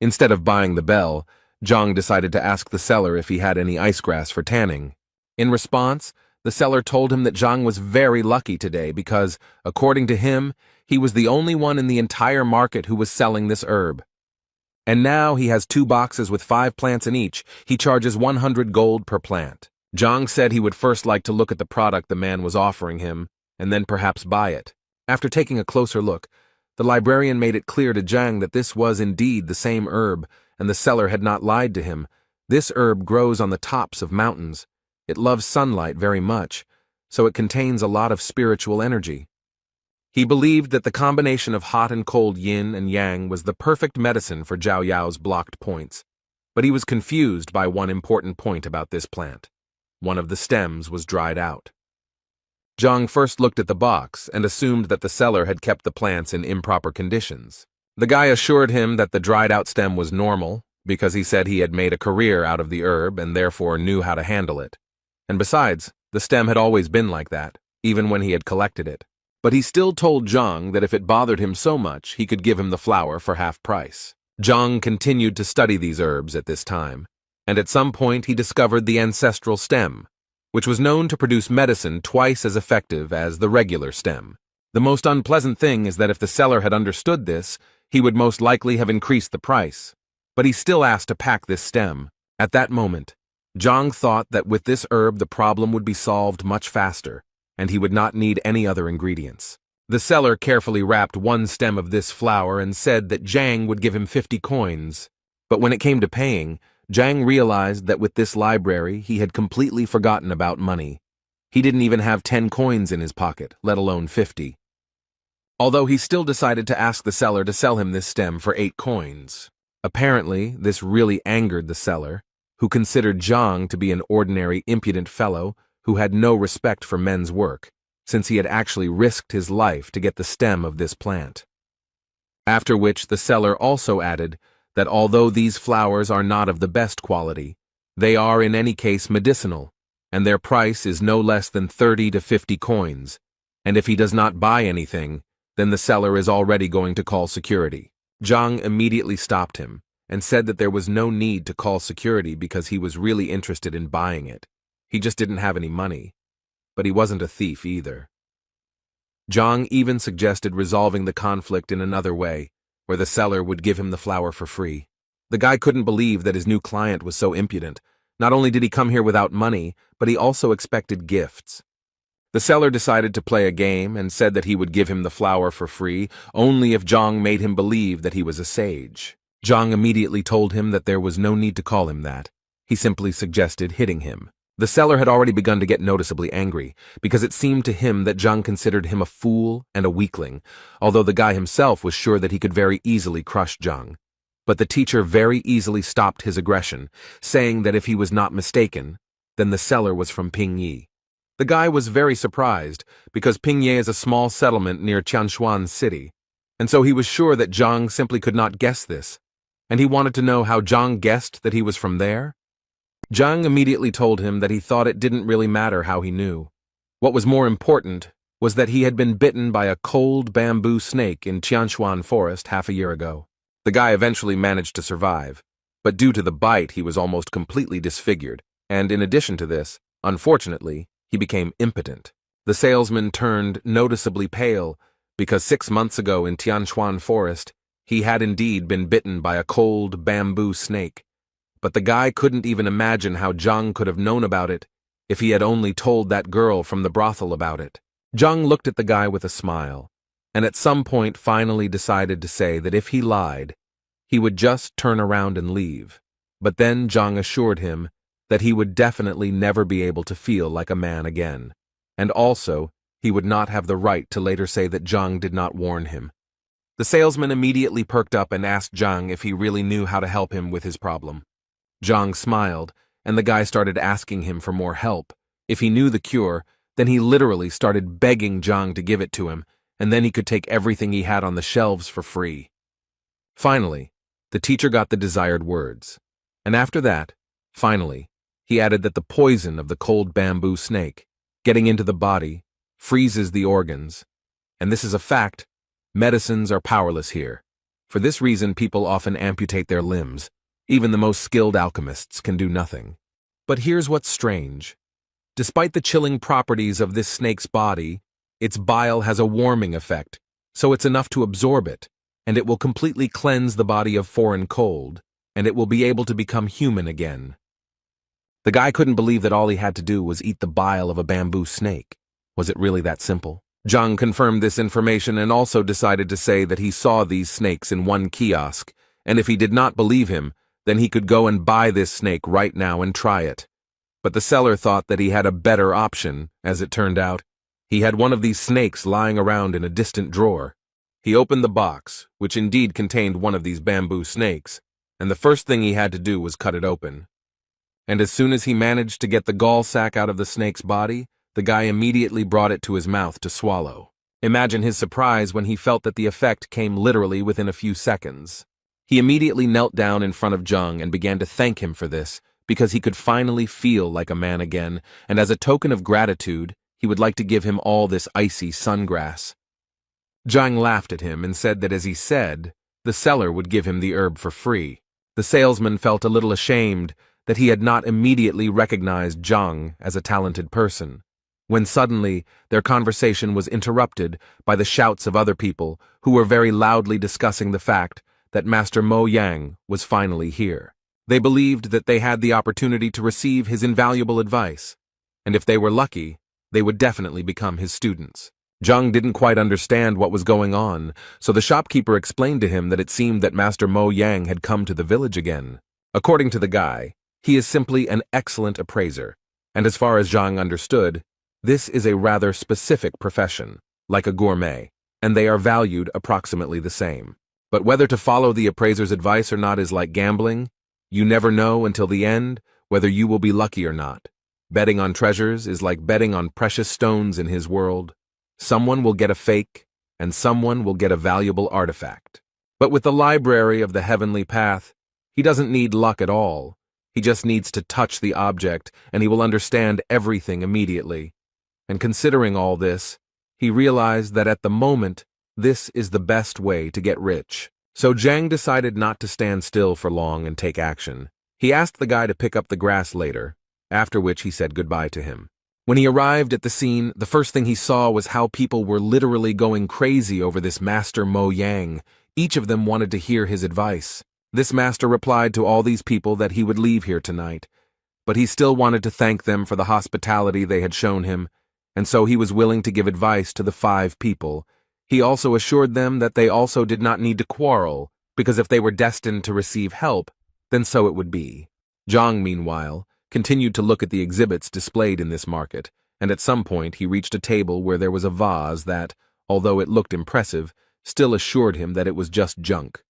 Instead of buying the bell, Zhang decided to ask the seller if he had any ice grass for tanning. In response, the seller told him that Zhang was very lucky today because, according to him, he was the only one in the entire market who was selling this herb. And now he has 2 boxes with 5 plants in each. He charges 100 gold per plant. Zhang said he would first like to look at the product the man was offering him, and then perhaps buy it. After taking a closer look, the librarian made it clear to Zhang that this was indeed the same herb, and the seller had not lied to him. This herb grows on the tops of mountains. It loves sunlight very much, so it contains a lot of spiritual energy. He believed that the combination of hot and cold yin and yang was the perfect medicine for Zhao Yao's blocked points, but he was confused by one important point about this plant. One of the stems was dried out. Zhang first looked at the box and assumed that the seller had kept the plants in improper conditions. The guy assured him that the dried-out stem was normal, because he said he had made a career out of the herb and therefore knew how to handle it. And besides, the stem had always been like that, even when he had collected it. But he still told Zhang that if it bothered him so much, he could give him the flower for half price. Zhang continued to study these herbs at this time, and at some point he discovered the ancestral stem, which was known to produce medicine twice as effective as the regular stem. The most unpleasant thing is that if the seller had understood this, he would most likely have increased the price. But he still asked to pack this stem. At that moment, Zhang thought that with this herb the problem would be solved much faster, and he would not need any other ingredients. The seller carefully wrapped 1 stem of this flower and said that Zhang would give him 50 coins. But when it came to paying, Zhang realized that with this library he had completely forgotten about money. He didn't even have 10 coins in his pocket, let alone 50. Although he still decided to ask the seller to sell him this stem for 8 coins. Apparently, this really angered the seller, who considered Zhang to be an ordinary impudent fellow who had no respect for men's work, since he had actually risked his life to get the stem of this plant. After which the seller also added that although these flowers are not of the best quality, they are in any case medicinal, and their price is no less than 30 to 50 coins, and if he does not buy anything, then the seller is already going to call security. Zhang immediately stopped him and said that there was no need to call security because he was really interested in buying it. He just didn't have any money, but he wasn't a thief either. Zhang even suggested resolving the conflict in another way, where the seller would give him the flower for free. The guy couldn't believe that his new client was so impudent. Not only did he come here without money, but he also expected gifts. The seller decided to play a game and said that he would give him the flower for free only if Zhang made him believe that he was a sage. Zhang immediately told him that there was no need to call him that. He simply suggested hitting him. The seller had already begun to get noticeably angry, because it seemed to him that Zhang considered him a fool and a weakling, although the guy himself was sure that he could very easily crush Zhang. But the teacher very easily stopped his aggression, saying that if he was not mistaken, then the seller was from Pingyi. The guy was very surprised, because Pingyi is a small settlement near Tianquan City. And so he was sure that Zhang simply could not guess this, and he wanted to know how Zhang guessed that he was from there. Zhang immediately told him that he thought it didn't really matter how he knew. What was more important was that he had been bitten by a cold bamboo snake in Tianshuan forest half a year ago. The guy eventually managed to survive, but due to the bite he was almost completely disfigured, and in addition to this, unfortunately, he became impotent. The salesman turned noticeably pale because 6 months ago in Tianshuan forest, he had indeed been bitten by a cold bamboo snake. But the guy couldn't even imagine how Zhang could have known about it if he had only told that girl from the brothel about it. Zhang looked at the guy with a smile, and at some point finally decided to say that if he lied, he would just turn around and leave. But then Zhang assured him that he would definitely never be able to feel like a man again, and also he would not have the right to later say that Zhang did not warn him. The salesman immediately perked up and asked Zhang if he really knew how to help him with his problem. Zhang smiled, and the guy started asking him for more help. If he knew the cure, then he literally started begging Zhang to give it to him, and then he could take everything he had on the shelves for free. Finally, the teacher got the desired words, and after that, finally, he added that the poison of the cold bamboo snake, getting into the body, freezes the organs. And this is a fact. Medicines are powerless here. For this reason, people often amputate their limbs. Even the most skilled alchemists can do nothing. But here's what's strange. Despite the chilling properties of this snake's body, its bile has a warming effect, so it's enough to absorb it, and it will completely cleanse the body of foreign cold, and it will be able to become human again. The guy couldn't believe that all he had to do was eat the bile of a bamboo snake. Was it really that simple? Zhang confirmed this information and also decided to say that he saw these snakes in one kiosk, and if he did not believe him, then he could go and buy this snake right now and try it. But the seller thought that he had a better option, as it turned out. He had one of these snakes lying around in a distant drawer. He opened the box, which indeed contained one of these bamboo snakes, and the first thing he had to do was cut it open. And as soon as he managed to get the gall sac out of the snake's body, the guy immediately brought it to his mouth to swallow. Imagine his surprise when he felt that the effect came literally within a few seconds. He immediately knelt down in front of Zhang and began to thank him for this, because he could finally feel like a man again, and as a token of gratitude, he would like to give him all this icy sungrass. Zhang laughed at him and said that as he said, the seller would give him the herb for free. The salesman felt a little ashamed that he had not immediately recognized Zhang as a talented person, when suddenly their conversation was interrupted by the shouts of other people who were very loudly discussing the fact that Master Mo Yang was finally here. They believed that they had the opportunity to receive his invaluable advice, and if they were lucky, they would definitely become his students. Zhang didn't quite understand what was going on, so the shopkeeper explained to him that it seemed that Master Mo Yang had come to the village again. According to the guy, he is simply an excellent appraiser, and as far as Zhang understood, this is a rather specific profession, like a gourmet, and they are valued approximately the same. But whether to follow the appraiser's advice or not is like gambling. You never know until the end whether you will be lucky or not. Betting on treasures is like betting on precious stones in his world. Someone will get a fake, and someone will get a valuable artifact. But with the library of the heavenly path, he doesn't need luck at all. He just needs to touch the object, and he will understand everything immediately. And considering all this, he realized that at the moment, this is the best way to get rich. So Zhang decided not to stand still for long and take action. He asked the guy to pick up the grass later, after which he said goodbye to him. When he arrived at the scene, the first thing he saw was how people were literally going crazy over this Master Mo Yang. Each of them wanted to hear his advice. This master replied to all these people that he would leave here tonight, but he still wanted to thank them for the hospitality they had shown him, and so he was willing to give advice to the 5 people. He also assured them that they also did not need to quarrel, because if they were destined to receive help, then so it would be. Zhang, meanwhile, continued to look at the exhibits displayed in this market, and at some point he reached a table where there was a vase that, although it looked impressive, still assured him that it was just junk.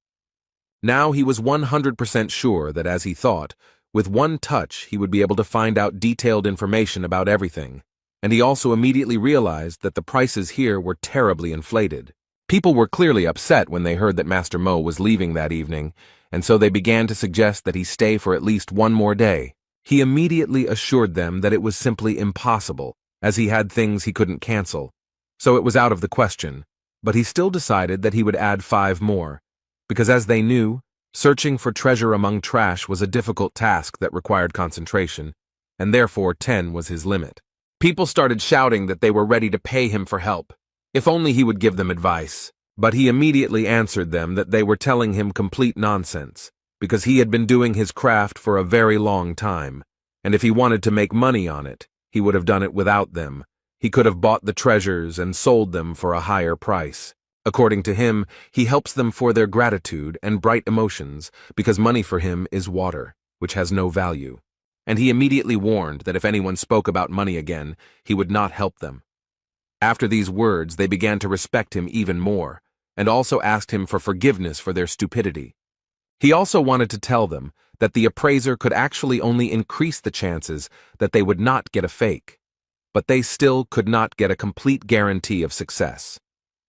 Now he was 100% sure that, as he thought, with one touch he would be able to find out detailed information about everything, and he also immediately realized that the prices here were terribly inflated. People were clearly upset when they heard that Master Mo was leaving that evening, and so they began to suggest that he stay for at least one more day. He immediately assured them that it was simply impossible, as he had things he couldn't cancel, so it was out of the question, but he still decided that he would add 5 more, because as they knew, searching for treasure among trash was a difficult task that required concentration, and therefore 10 was his limit. People started shouting that they were ready to pay him for help, if only he would give them advice, but he immediately answered them that they were telling him complete nonsense, because he had been doing his craft for a very long time, and if he wanted to make money on it, he would have done it without them. He could have bought the treasures and sold them for a higher price. According to him, he helps them for their gratitude and bright emotions, because money for him is water, which has no value. And he immediately warned that if anyone spoke about money again, he would not help them. After these words, they began to respect him even more, and also asked him for forgiveness for their stupidity. He also wanted to tell them that the appraiser could actually only increase the chances that they would not get a fake, but they still could not get a complete guarantee of success.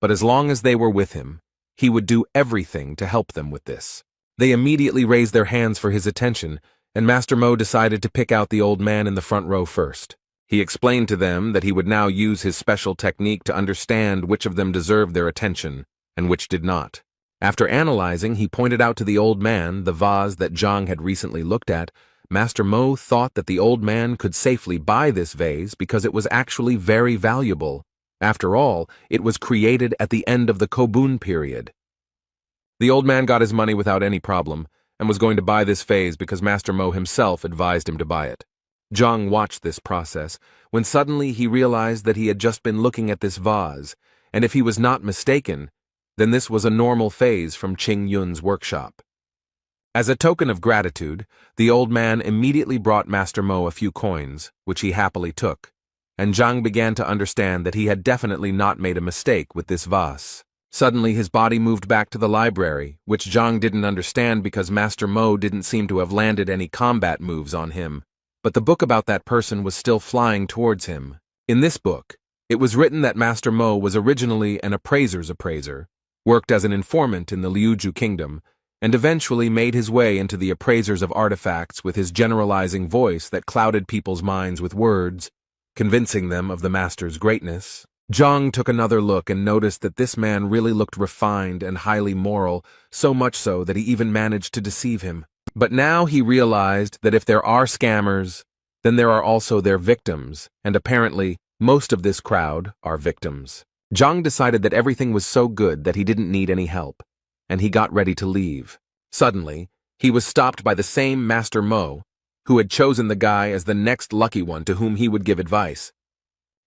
But as long as they were with him, he would do everything to help them with this. They immediately raised their hands for his attention, and Master Mo decided to pick out the old man in the front row first. He explained to them that he would now use his special technique to understand which of them deserved their attention, and which did not. After analyzing, he pointed out to the old man the vase that Zhang had recently looked at. Master Mo thought that the old man could safely buy this vase because it was actually very valuable. After all, it was created at the end of the Kobun period. The old man got his money without any problem, and was going to buy this vase because Master Mo himself advised him to buy it. Zhang watched this process, when suddenly he realized that he had just been looking at this vase, and if he was not mistaken, then this was a normal vase from Qing Yun's workshop. As a token of gratitude, the old man immediately brought Master Mo a few coins, which he happily took, and Zhang began to understand that he had definitely not made a mistake with this vase. Suddenly his body moved back to the library, which Zhang didn't understand because Master Mo didn't seem to have landed any combat moves on him. But the book about that person was still flying towards him. In this book, it was written that Master Mo was originally an appraiser's appraiser, worked as an informant in the Liuju kingdom, and eventually made his way into the appraisers of artifacts with his generalizing voice that clouded people's minds with words, convincing them of the master's greatness. Zhang took another look and noticed that this man really looked refined and highly moral, so much so that he even managed to deceive him. But now he realized that if there are scammers, then there are also their victims, and apparently, most of this crowd are victims. Zhang decided that everything was so good that he didn't need any help, and he got ready to leave. Suddenly, he was stopped by the same Master Mo, who had chosen the guy as the next lucky one to whom he would give advice.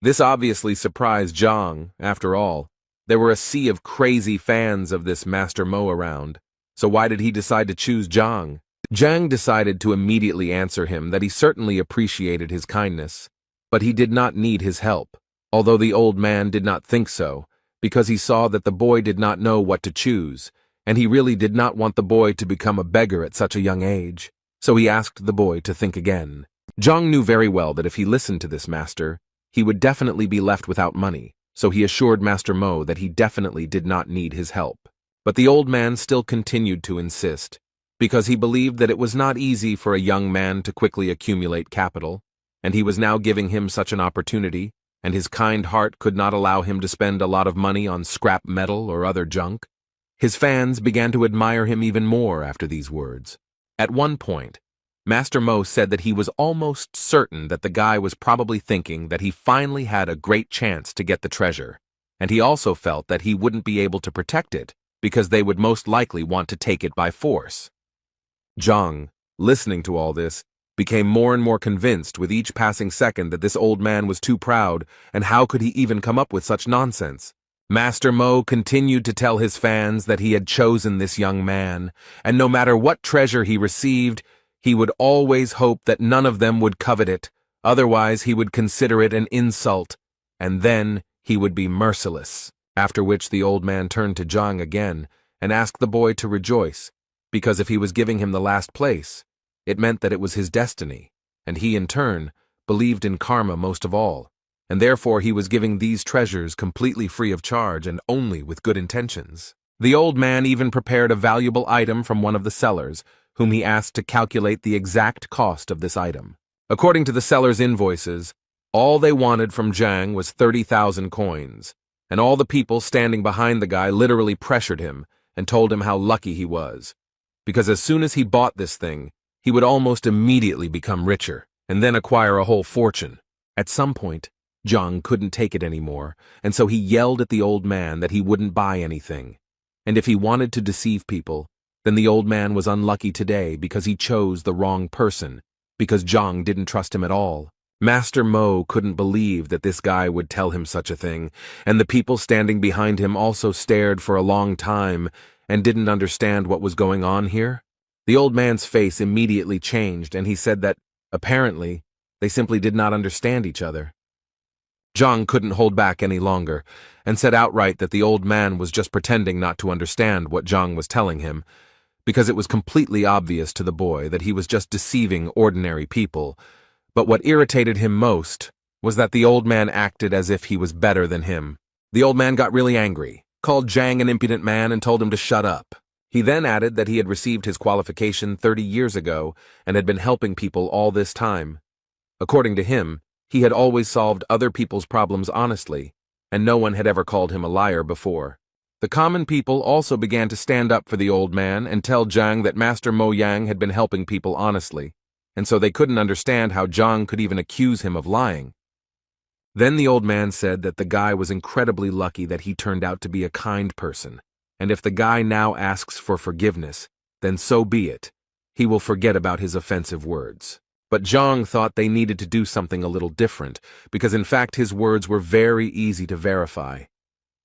This obviously surprised Zhang. After all, there were a sea of crazy fans of this Master Mo around, so why did he decide to choose Zhang? Zhang decided to immediately answer him that he certainly appreciated his kindness, but he did not need his help, although the old man did not think so, because he saw that the boy did not know what to choose, and he really did not want the boy to become a beggar at such a young age, so he asked the boy to think again. Zhang knew very well that if he listened to this master, he would definitely be left without money, so he assured Master Mo that he definitely did not need his help. But the old man still continued to insist, because he believed that it was not easy for a young man to quickly accumulate capital, and he was now giving him such an opportunity, and his kind heart could not allow him to spend a lot of money on scrap metal or other junk. His fans began to admire him even more after these words. At one point, Master Mo said that he was almost certain that the guy was probably thinking that he finally had a great chance to get the treasure, and he also felt that he wouldn't be able to protect it because they would most likely want to take it by force. Zhang, listening to all this, became more and more convinced with each passing second that this old man was too proud, and how could he even come up with such nonsense? Master Mo continued to tell his fans that he had chosen this young man, and no matter what treasure he received, he would always hope that none of them would covet it, otherwise he would consider it an insult, and then he would be merciless. After which the old man turned to Zhang again and asked the boy to rejoice, because if he was giving him the last place, it meant that it was his destiny, and he in turn believed in karma most of all, and therefore he was giving these treasures completely free of charge and only with good intentions. The old man even prepared a valuable item from one of the sellers, whom he asked to calculate the exact cost of this item. According to the seller's invoices, all they wanted from Zhang was 30,000 coins, and all the people standing behind the guy literally pressured him and told him how lucky he was, because as soon as he bought this thing, he would almost immediately become richer and then acquire a whole fortune. At some point, Zhang couldn't take it anymore, and so he yelled at the old man that he wouldn't buy anything. And if he wanted to deceive people, then the old man was unlucky today because he chose the wrong person, because Zhang didn't trust him at all. Master Mo couldn't believe that this guy would tell him such a thing, and the people standing behind him also stared for a long time and didn't understand what was going on here. The old man's face immediately changed, and he said that, apparently, they simply did not understand each other. Zhang couldn't hold back any longer, and said outright that the old man was just pretending not to understand what Zhang was telling him, because it was completely obvious to the boy that he was just deceiving ordinary people. But what irritated him most was that the old man acted as if he was better than him. The old man got really angry, called Zhang an impudent man, and told him to shut up. He then added that he had received his qualification 30 years ago and had been helping people all this time. According to him, he had always solved other people's problems honestly, and no one had ever called him a liar before. The common people also began to stand up for the old man and tell Zhang that Master Mo Yang had been helping people honestly, and so they couldn't understand how Zhang could even accuse him of lying. Then the old man said that the guy was incredibly lucky that he turned out to be a kind person, and if the guy now asks for forgiveness, then so be it. He will forget about his offensive words. But Zhang thought they needed to do something a little different, because in fact his words were very easy to verify.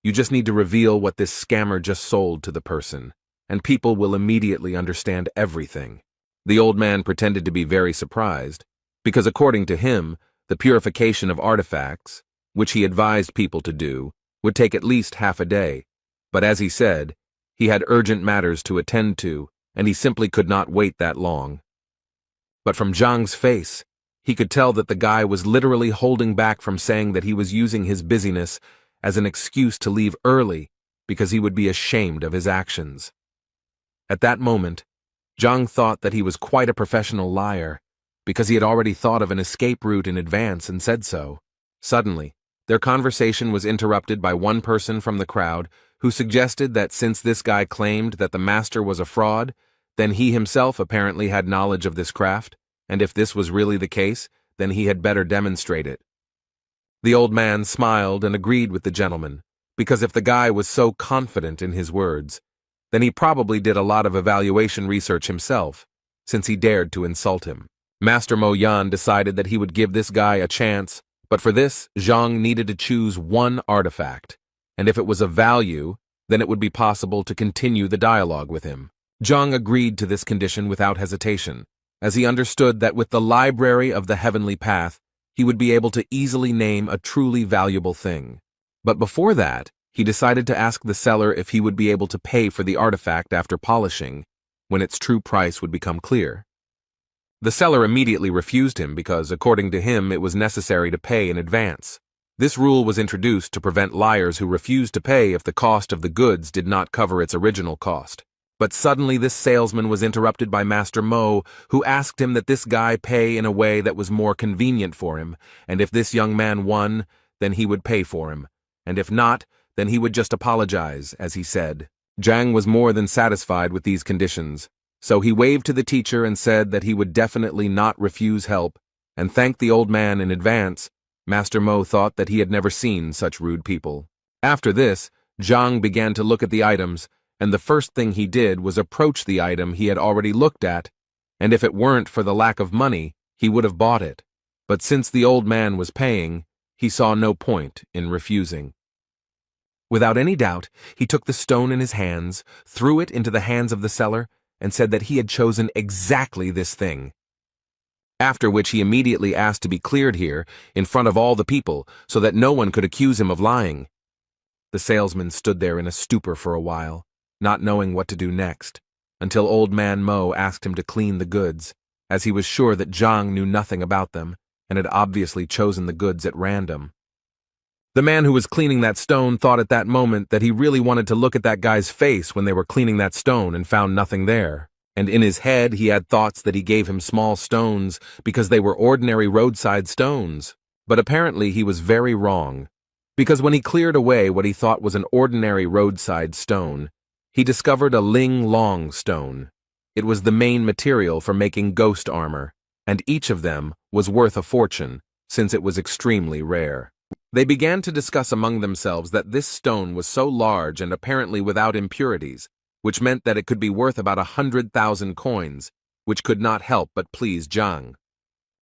You just need to reveal what this scammer just sold to the person, and people will immediately understand everything. The old man pretended to be very surprised, because according to him, the purification of artifacts, which he advised people to do, would take at least half a day. But as he said, he had urgent matters to attend to, and he simply could not wait that long. But from Zhang's face, he could tell that the guy was literally holding back from saying that he was using his busyness as an excuse to leave early because he would be ashamed of his actions. At that moment, Zhang thought that he was quite a professional liar because he had already thought of an escape route in advance and said so. Suddenly, their conversation was interrupted by one person from the crowd who suggested that since this guy claimed that the master was a fraud, then he himself apparently had knowledge of this craft, and if this was really the case, then he had better demonstrate it. The old man smiled and agreed with the gentleman, because if the guy was so confident in his words, then he probably did a lot of evaluation research himself, since he dared to insult him. Master Mo Yan decided that he would give this guy a chance, but for this, Zhang needed to choose one artifact, and if it was of value, then it would be possible to continue the dialogue with him. Zhang agreed to this condition without hesitation, as he understood that with the library of the heavenly path, he would be able to easily name a truly valuable thing. But before that, he decided to ask the seller if he would be able to pay for the artifact after polishing, when its true price would become clear. The seller immediately refused him because, according to him, it was necessary to pay in advance. This rule was introduced to prevent liars who refused to pay if the cost of the goods did not cover its original cost. But suddenly this salesman was interrupted by Master Mo, who asked him that this guy pay in a way that was more convenient for him, and if this young man won, then he would pay for him, and if not, then he would just apologize, as he said. Zhang was more than satisfied with these conditions, so he waved to the teacher and said that he would definitely not refuse help, and thanked the old man in advance. Master Mo thought that he had never seen such rude people. After this, Zhang began to look at the items, and the first thing he did was approach the item he had already looked at, and if it weren't for the lack of money, he would have bought it. But since the old man was paying, he saw no point in refusing. Without any doubt, he took the stone in his hands, threw it into the hands of the seller, and said that he had chosen exactly this thing. After which he immediately asked to be cleared here, in front of all the people, so that no one could accuse him of lying. The salesman stood there in a stupor for a while, not knowing what to do next, until old man Mo asked him to clean the goods, as he was sure that Zhang knew nothing about them, and had obviously chosen the goods at random. The man who was cleaning that stone thought at that moment that he really wanted to look at that guy's face when they were cleaning that stone and found nothing there. And in his head he had thoughts that he gave him small stones because they were ordinary roadside stones. But apparently he was very wrong, because when he cleared away what he thought was an ordinary roadside stone, he discovered a ling-long stone. It was the main material for making ghost armor, and each of them was worth a fortune, since it was extremely rare. They began to discuss among themselves that this stone was so large and apparently without impurities, which meant that it could be worth about 100,000 coins, which could not help but please Zhang.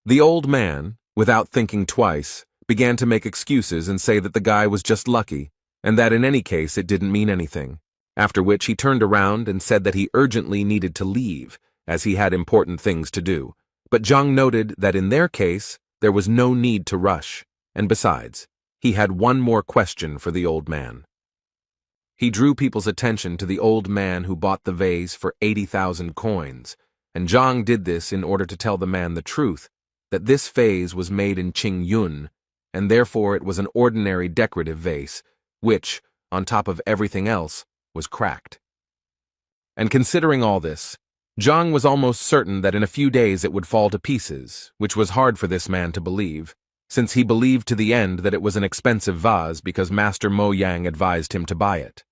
The old man, without thinking twice, began to make excuses and say that the guy was just lucky, and that in any case it didn't mean anything, after which he turned around and said that he urgently needed to leave, as he had important things to do. But Zhang noted that in their case, there was no need to rush, and besides, he had one more question for the old man. He drew people's attention to the old man who bought the vase for 80,000 coins, and Zhang did this in order to tell the man the truth, that this vase was made in Qingyun, and therefore it was an ordinary decorative vase, which, on top of everything else, was cracked. And considering all this, Zhang was almost certain that in a few days it would fall to pieces, which was hard for this man to believe, since he believed to the end that it was an expensive vase because Master Mo Yang advised him to buy it.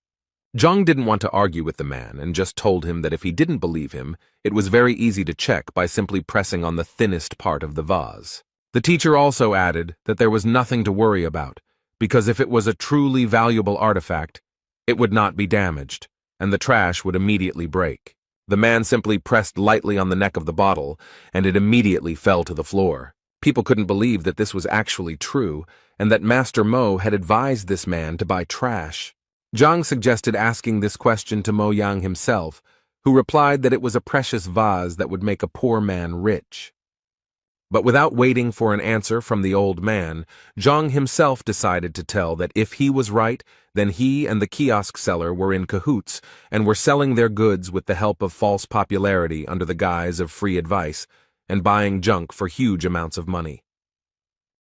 Zhang didn't want to argue with the man and just told him that if he didn't believe him, it was very easy to check by simply pressing on the thinnest part of the vase. The teacher also added that there was nothing to worry about, because if it was a truly valuable artifact, it would not be damaged, and the trash would immediately break. The man simply pressed lightly on the neck of the bottle, and it immediately fell to the floor. People couldn't believe that this was actually true, and that Master Mo had advised this man to buy trash. Zhang suggested asking this question to Mo Yang himself, who replied that it was a precious vase that would make a poor man rich. But without waiting for an answer from the old man, Zhang himself decided to tell that if he was right, then he and the kiosk seller were in cahoots and were selling their goods with the help of false popularity under the guise of free advice and buying junk for huge amounts of money.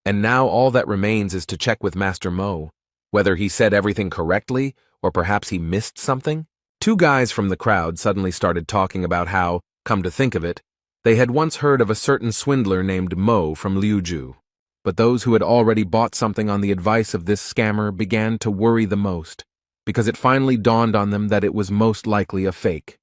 And now all that remains is to check with Master Mo, whether he said everything correctly or perhaps he missed something. Two guys from the crowd suddenly started talking about how, come to think of it, they had once heard of a certain swindler named Mo from Liuju. But those who had already bought something on the advice of this scammer began to worry the most, because it finally dawned on them that it was most likely a fake.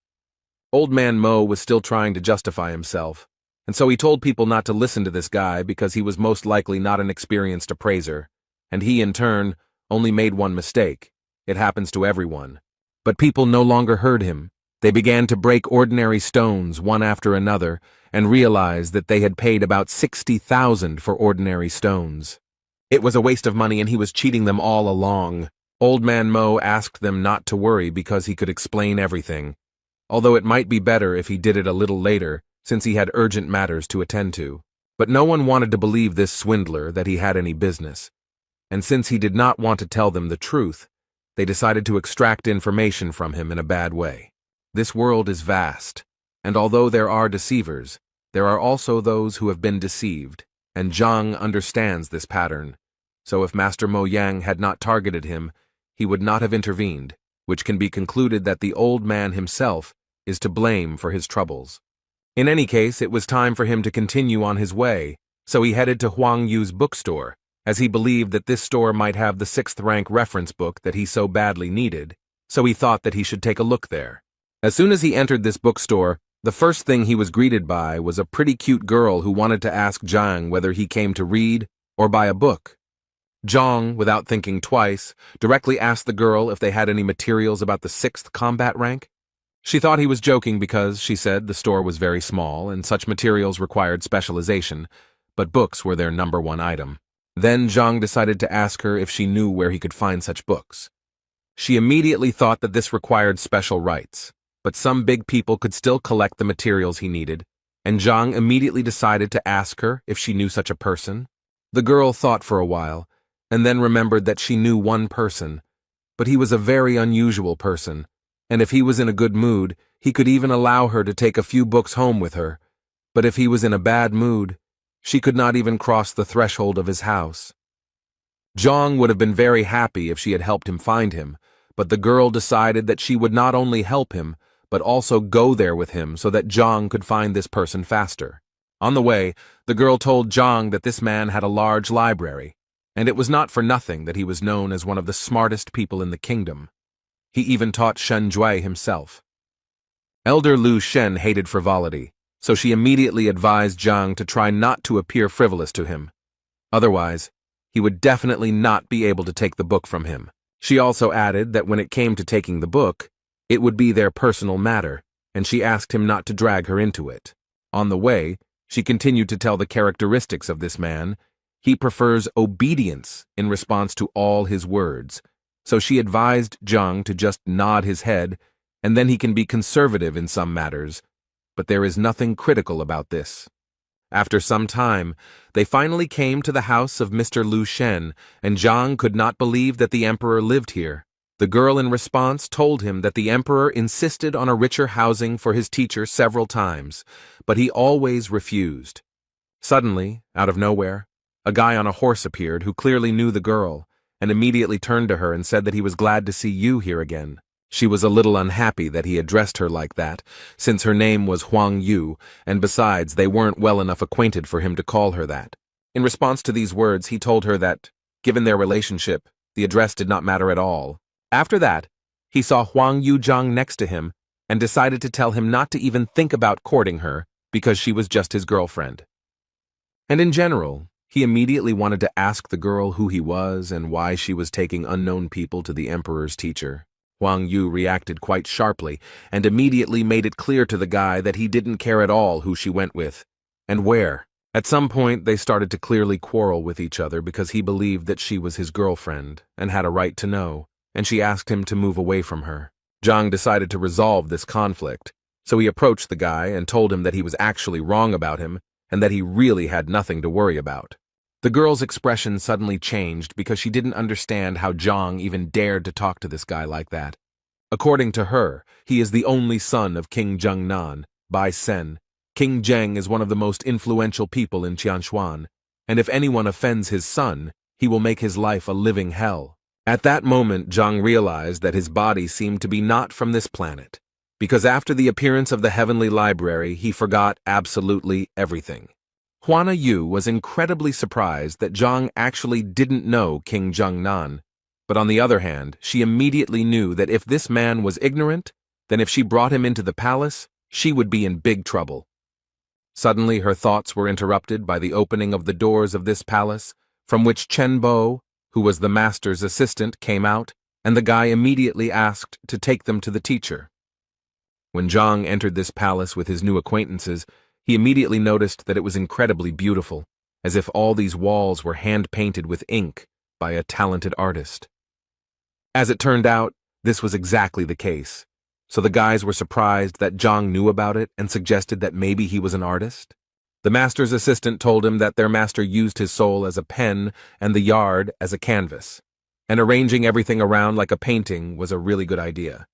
Old man Mo was still trying to justify himself, and so he told people not to listen to this guy because he was most likely not an experienced appraiser, and he, in turn, only made one mistake. It happens to everyone. But people no longer heard him. They began to break ordinary stones one after another and realized that they had paid about 60,000 for ordinary stones. It was a waste of money and he was cheating them all along. Old man Mo asked them not to worry because he could explain everything, although it might be better if he did it a little later since he had urgent matters to attend to. But no one wanted to believe this swindler that he had any business, and since he did not want to tell them the truth, they decided to extract information from him in a bad way. This world is vast, and although there are deceivers, there are also those who have been deceived, and Zhang understands this pattern. So if Master Mo Yang had not targeted him, he would not have intervened, which can be concluded that the old man himself is to blame for his troubles. In any case, it was time for him to continue on his way, so he headed to Huang Yu's bookstore, as he believed that this store might have the 6th-rank reference book that he so badly needed, so he thought that he should take a look there. As soon as he entered this bookstore, the first thing he was greeted by was a pretty cute girl who wanted to ask Zhang whether he came to read or buy a book. Zhang, without thinking twice, directly asked the girl if they had any materials about the 6th combat rank. She thought he was joking because, she said, the store was very small and such materials required specialization, but books were their #1 item. Then Zhang decided to ask her if she knew where he could find such books. She immediately thought that this required special rights, but some big people could still collect the materials he needed, and Zhang immediately decided to ask her if she knew such a person. The girl thought for a while, and then remembered that she knew one person, but he was a very unusual person, and if he was in a good mood, he could even allow her to take a few books home with her, but if he was in a bad mood, she could not even cross the threshold of his house. Zhang would have been very happy if she had helped him find him, but the girl decided that she would not only help him, but also go there with him so that Zhang could find this person faster. On the way, the girl told Zhang that this man had a large library, and it was not for nothing that he was known as one of the smartest people in the kingdom. He even taught Shen Jue himself. Elder Lu Shen hated frivolity, so she immediately advised Zhang to try not to appear frivolous to him. Otherwise, he would definitely not be able to take the book from him. She also added that when it came to taking the book, it would be their personal matter, and she asked him not to drag her into it. On the way, she continued to tell the characteristics of this man. He prefers obedience in response to all his words, so she advised Zhang to just nod his head, and then he can be conservative in some matters, but there is nothing critical about this. After some time, they finally came to the house of Mr. Lu Shen, and Zhang could not believe that the emperor lived here. The girl in response told him that the emperor insisted on a richer housing for his teacher several times, but he always refused. Suddenly, out of nowhere, a guy on a horse appeared who clearly knew the girl, and immediately turned to her and said that he was glad to see you here again. She was a little unhappy that he addressed her like that, since her name was Huang Yu, and besides, they weren't well enough acquainted for him to call her that. In response to these words, he told her that, given their relationship, the address did not matter at all. After that, he saw Huang Yu Zhang next to him, and decided to tell him not to even think about courting her, because she was just his girlfriend. And in general, he immediately wanted to ask the girl who he was and why she was taking unknown people to the emperor's teacher. Huang Yu reacted quite sharply and immediately made it clear to the guy that he didn't care at all who she went with, and where. At some point, they started to clearly quarrel with each other because he believed that she was his girlfriend and had a right to know, and she asked him to move away from her. Zhang decided to resolve this conflict, so he approached the guy and told him that he was actually wrong about him and that he really had nothing to worry about. The girl's expression suddenly changed because she didn't understand how Zhang even dared to talk to this guy like that. According to her, he is the only son of King Zhengnan, Bai Sen. King Zheng is one of the most influential people in Qianshuan, and if anyone offends his son, he will make his life a living hell. At that moment, Zhang realized that his body seemed to be not from this planet, because after the appearance of the heavenly library, he forgot absolutely everything. Huana Yu was incredibly surprised that Zhang actually didn't know King Zhengnan, but on the other hand, she immediately knew that if this man was ignorant, then if she brought him into the palace, she would be in big trouble. Suddenly her thoughts were interrupted by the opening of the doors of this palace, from which Chen Bo, who was the master's assistant, came out, and the guy immediately asked to take them to the teacher. When Zhang entered this palace with his new acquaintances, he immediately noticed that it was incredibly beautiful, as if all these walls were hand-painted with ink by a talented artist. As it turned out, this was exactly the case, so the guys were surprised that Zhang knew about it and suggested that maybe he was an artist. The master's assistant told him that their master used his soul as a pen and the yard as a canvas, and arranging everything around like a painting was a really good idea.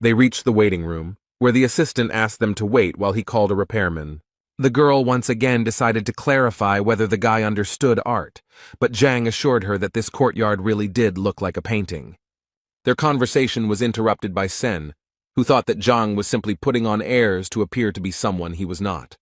They reached the waiting room, where the assistant asked them to wait while he called a repairman. The girl once again decided to clarify whether the guy understood art, but Zhang assured her that this courtyard really did look like a painting. Their conversation was interrupted by Sen, who thought that Zhang was simply putting on airs to appear to be someone he was not.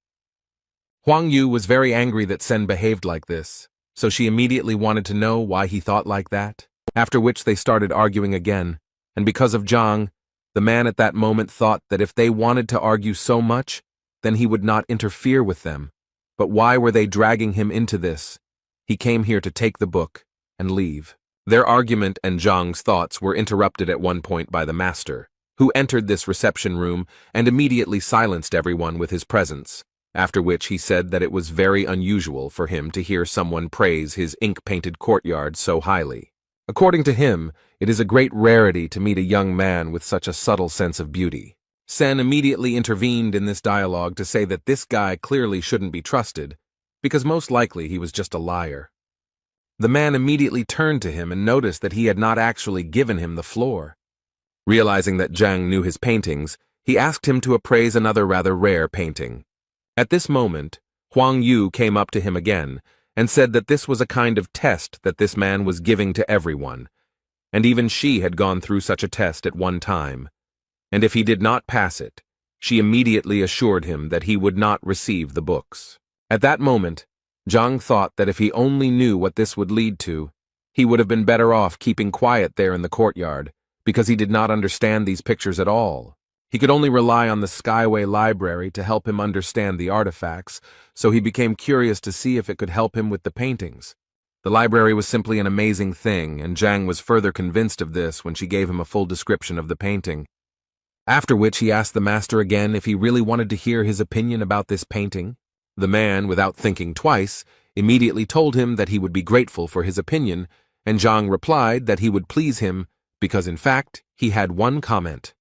Huang Yu was very angry that Sen behaved like this, so she immediately wanted to know why he thought like that, after which they started arguing again, and because of Zhang, the man at that moment thought that if they wanted to argue so much, then he would not interfere with them. But why were they dragging him into this? He came here to take the book and leave. Their argument and Zhang's thoughts were interrupted at one point by the master, who entered this reception room and immediately silenced everyone with his presence, after which he said that it was very unusual for him to hear someone praise his ink-painted courtyard so highly. According to him, it is a great rarity to meet a young man with such a subtle sense of beauty. Sen immediately intervened in this dialogue to say that this guy clearly shouldn't be trusted, because most likely he was just a liar. The man immediately turned to him and noticed that he had not actually given him the floor. Realizing that Zhang knew his paintings, he asked him to appraise another rather rare painting. At this moment, Huang Yu came up to him again, and said that this was a kind of test that this man was giving to everyone, and even she had gone through such a test at one time, and if he did not pass it, she immediately assured him that he would not receive the books. At that moment, Zhang thought that if he only knew what this would lead to, he would have been better off keeping quiet there in the courtyard, because he did not understand these pictures at all. He could only rely on the Skyway Library to help him understand the artifacts, so he became curious to see if it could help him with the paintings. The library was simply an amazing thing, and Zhang was further convinced of this when she gave him a full description of the painting. After which he asked the master again if he really wanted to hear his opinion about this painting. The man, without thinking twice, immediately told him that he would be grateful for his opinion, and Zhang replied that he would please him because in fact he had one comment.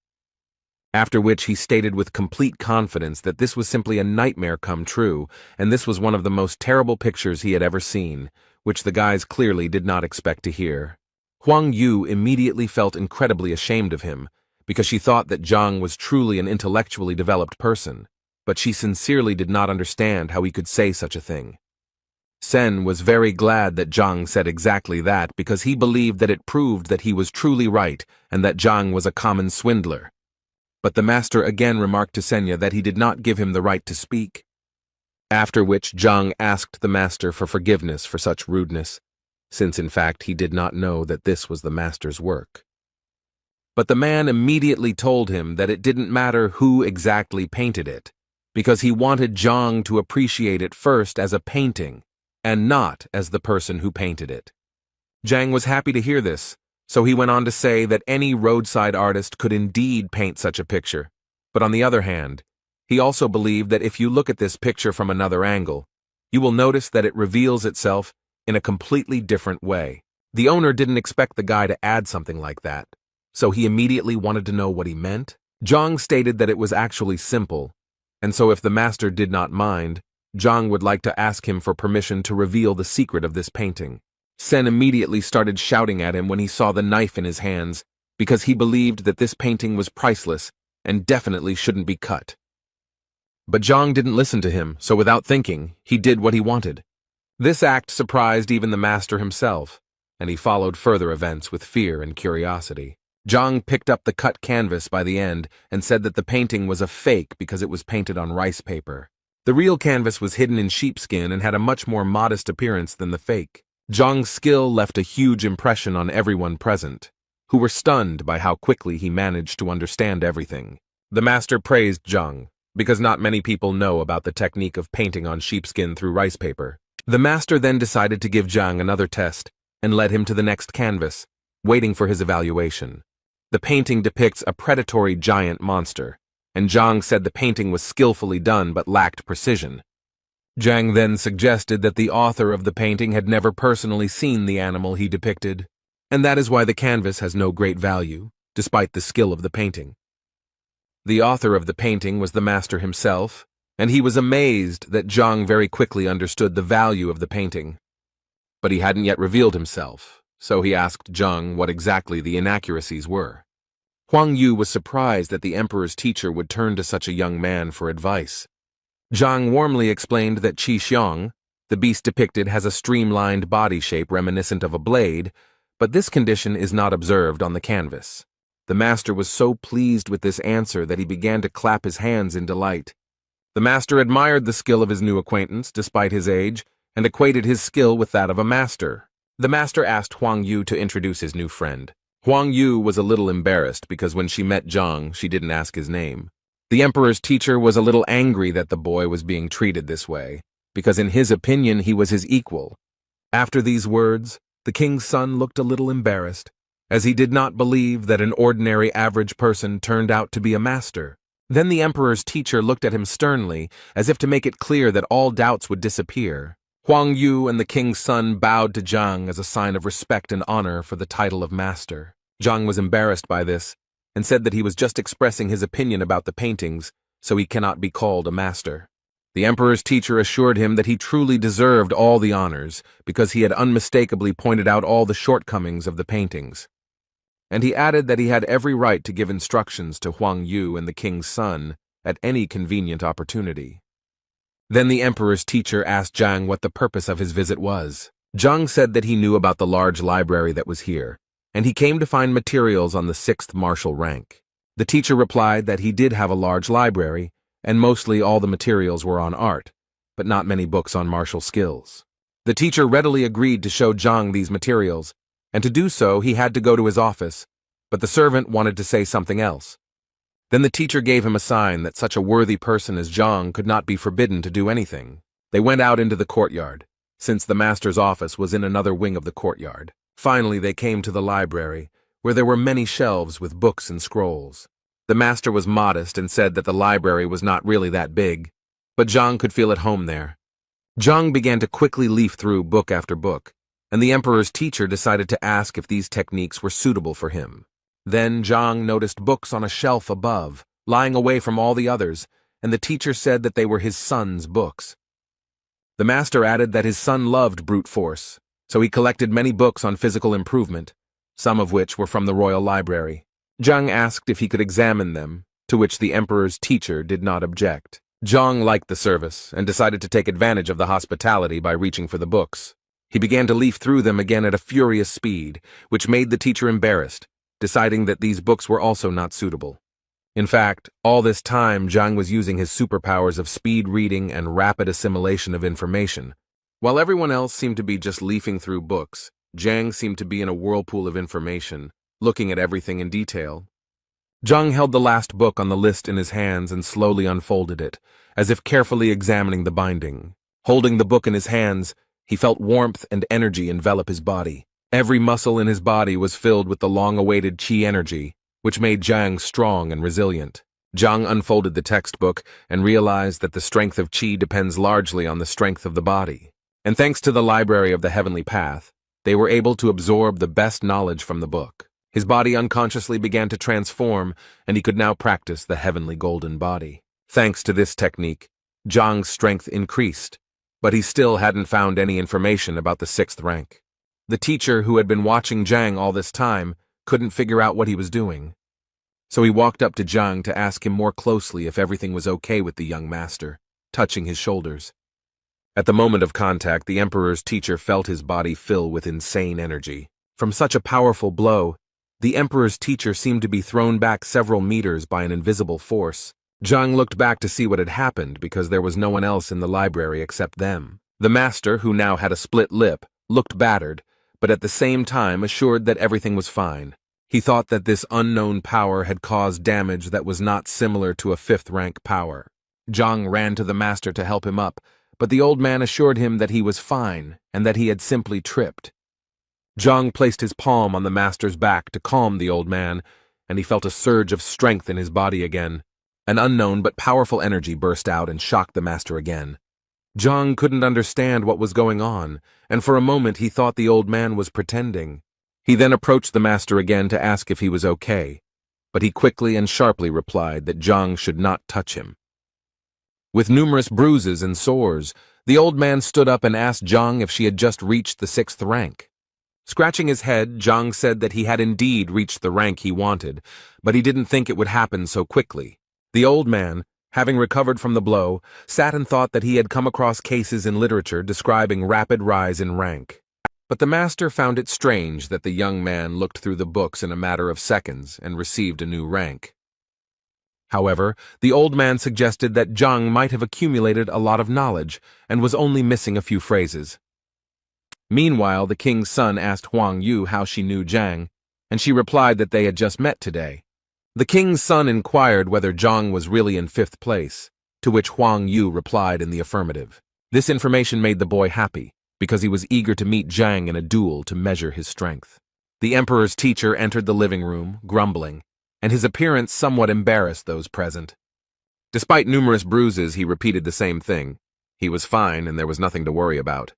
After which he stated with complete confidence that this was simply a nightmare come true, and this was one of the most terrible pictures he had ever seen, which the guys clearly did not expect to hear. Huang Yu immediately felt incredibly ashamed of him, because she thought that Zhang was truly an intellectually developed person, but she sincerely did not understand how he could say such a thing. Sen was very glad that Zhang said exactly that because he believed that it proved that he was truly right and that Zhang was a common swindler. But the master again remarked to Senya that he did not give him the right to speak. After which Zhang asked the master for forgiveness for such rudeness, since in fact he did not know that this was the master's work. But the man immediately told him that it didn't matter who exactly painted it, because he wanted Zhang to appreciate it first as a painting, and not as the person who painted it. Zhang was happy to hear this, so he went on to say that any roadside artist could indeed paint such a picture, but on the other hand, he also believed that if you look at this picture from another angle, you will notice that it reveals itself in a completely different way. The owner didn't expect the guy to add something like that, so he immediately wanted to know what he meant. Zhang stated that it was actually simple, and so if the master did not mind, Zhang would like to ask him for permission to reveal the secret of this painting. Sen immediately started shouting at him when he saw the knife in his hands, because he believed that this painting was priceless and definitely shouldn't be cut. But Zhang didn't listen to him, so without thinking, he did what he wanted. This act surprised even the master himself, and he followed further events with fear and curiosity. Zhang picked up the cut canvas by the end and said that the painting was a fake because it was painted on rice paper. The real canvas was hidden in sheepskin and had a much more modest appearance than the fake. Zhang's skill left a huge impression on everyone present, who were stunned by how quickly he managed to understand everything. The master praised Zhang, because not many people know about the technique of painting on sheepskin through rice paper. The master then decided to give Zhang another test and led him to the next canvas, waiting for his evaluation. The painting depicts a predatory giant monster, and Zhang said the painting was skillfully done but lacked precision. Zhang then suggested that the author of the painting had never personally seen the animal he depicted, and that is why the canvas has no great value, despite the skill of the painting. The author of the painting was the master himself, and he was amazed that Zhang very quickly understood the value of the painting. But he hadn't yet revealed himself, so he asked Zhang what exactly the inaccuracies were. Huang Yu was surprised that the emperor's teacher would turn to such a young man for advice. Zhang warmly explained that Qi Xiong, the beast depicted, has a streamlined body shape reminiscent of a blade, but this condition is not observed on the canvas. The master was so pleased with this answer that he began to clap his hands in delight. The master admired the skill of his new acquaintance despite his age, and equated his skill with that of a master. The master asked Huang Yu to introduce his new friend. Huang Yu was a little embarrassed because when she met Zhang, she didn't ask his name. The emperor's teacher was a little angry that the boy was being treated this way, because in his opinion he was his equal. After these words, the king's son looked a little embarrassed, as he did not believe that an ordinary average person turned out to be a master. Then the emperor's teacher looked at him sternly, as if to make it clear that all doubts would disappear. Huang Yu and the king's son bowed to Zhang as a sign of respect and honor for the title of master. Zhang was embarrassed by this, and said that he was just expressing his opinion about the paintings, so he cannot be called a master. The emperor's teacher assured him that he truly deserved all the honors, because he had unmistakably pointed out all the shortcomings of the paintings. And he added that he had every right to give instructions to Huang Yu and the king's son at any convenient opportunity. Then the emperor's teacher asked Zhang what the purpose of his visit was. Zhang said that he knew about the large library that was here, and he came to find materials on the 6th martial rank. The teacher replied that he did have a large library, and mostly all the materials were on art, but not many books on martial skills. The teacher readily agreed to show Zhang these materials, and to do so he had to go to his office, but the servant wanted to say something else. Then the teacher gave him a sign that such a worthy person as Zhang could not be forbidden to do anything. They went out into the courtyard, since the master's office was in another wing of the courtyard. Finally, they came to the library, where there were many shelves with books and scrolls. The master was modest and said that the library was not really that big, but Zhang could feel at home there. Zhang began to quickly leaf through book after book, and the emperor's teacher decided to ask if these techniques were suitable for him. Then Zhang noticed books on a shelf above, lying away from all the others, and the teacher said that they were his son's books. The master added that his son loved brute force, so he collected many books on physical improvement, some of which were from the royal library. Zhang asked if he could examine them, to which the emperor's teacher did not object. Zhang liked the service and decided to take advantage of the hospitality by reaching for the books. He began to leaf through them again at a furious speed, which made the teacher embarrassed, deciding that these books were also not suitable. In fact, all this time Zhang was using his superpowers of speed reading and rapid assimilation of information. While everyone else seemed to be just leafing through books, Zhang seemed to be in a whirlpool of information, looking at everything in detail. Zhang held the last book on the list in his hands and slowly unfolded it, as if carefully examining the binding. Holding the book in his hands, he felt warmth and energy envelop his body. Every muscle in his body was filled with the long-awaited qi energy, which made Zhang strong and resilient. Zhang unfolded the textbook and realized that the strength of qi depends largely on the strength of the body. And thanks to the library of the heavenly path, they were able to absorb the best knowledge from the book. His body unconsciously began to transform, and he could now practice the heavenly golden body. Thanks to this technique, Zhang's strength increased, but he still hadn't found any information about the 6th rank. The teacher, who had been watching Zhang all this time, couldn't figure out what he was doing. So he walked up to Zhang to ask him more closely if everything was okay with the young master, touching his shoulders. At the moment of contact, the emperor's teacher felt his body fill with insane energy. From such a powerful blow, the emperor's teacher seemed to be thrown back several meters by an invisible force. Zhang looked back to see what had happened because there was no one else in the library except them. The master, who now had a split lip, looked battered, but at the same time assured that everything was fine. He thought that this unknown power had caused damage that was not similar to a 5th rank power. Zhang ran to the master to help him up, but the old man assured him that he was fine and that he had simply tripped. Zhang placed his palm on the master's back to calm the old man, and he felt a surge of strength in his body again. An unknown but powerful energy burst out and shocked the master again. Zhang couldn't understand what was going on, and for a moment he thought the old man was pretending. He then approached the master again to ask if he was okay, but he quickly and sharply replied that Zhang should not touch him. With numerous bruises and sores, the old man stood up and asked Zhang if she had just reached the 6th rank. Scratching his head, Zhang said that he had indeed reached the rank he wanted, but he didn't think it would happen so quickly. The old man, having recovered from the blow, sat and thought that he had come across cases in literature describing rapid rise in rank. But the master found it strange that the young man looked through the books in a matter of seconds and received a new rank. However, the old man suggested that Zhang might have accumulated a lot of knowledge and was only missing a few phrases. Meanwhile, the king's son asked Huang Yu how she knew Zhang, and she replied that they had just met today. The king's son inquired whether Zhang was really in 5th place, to which Huang Yu replied in the affirmative. This information made the boy happy, because he was eager to meet Zhang in a duel to measure his strength. The emperor's teacher entered the living room, grumbling, and his appearance somewhat embarrassed those present. Despite numerous bruises, he repeated the same thing. He was fine, and there was nothing to worry about.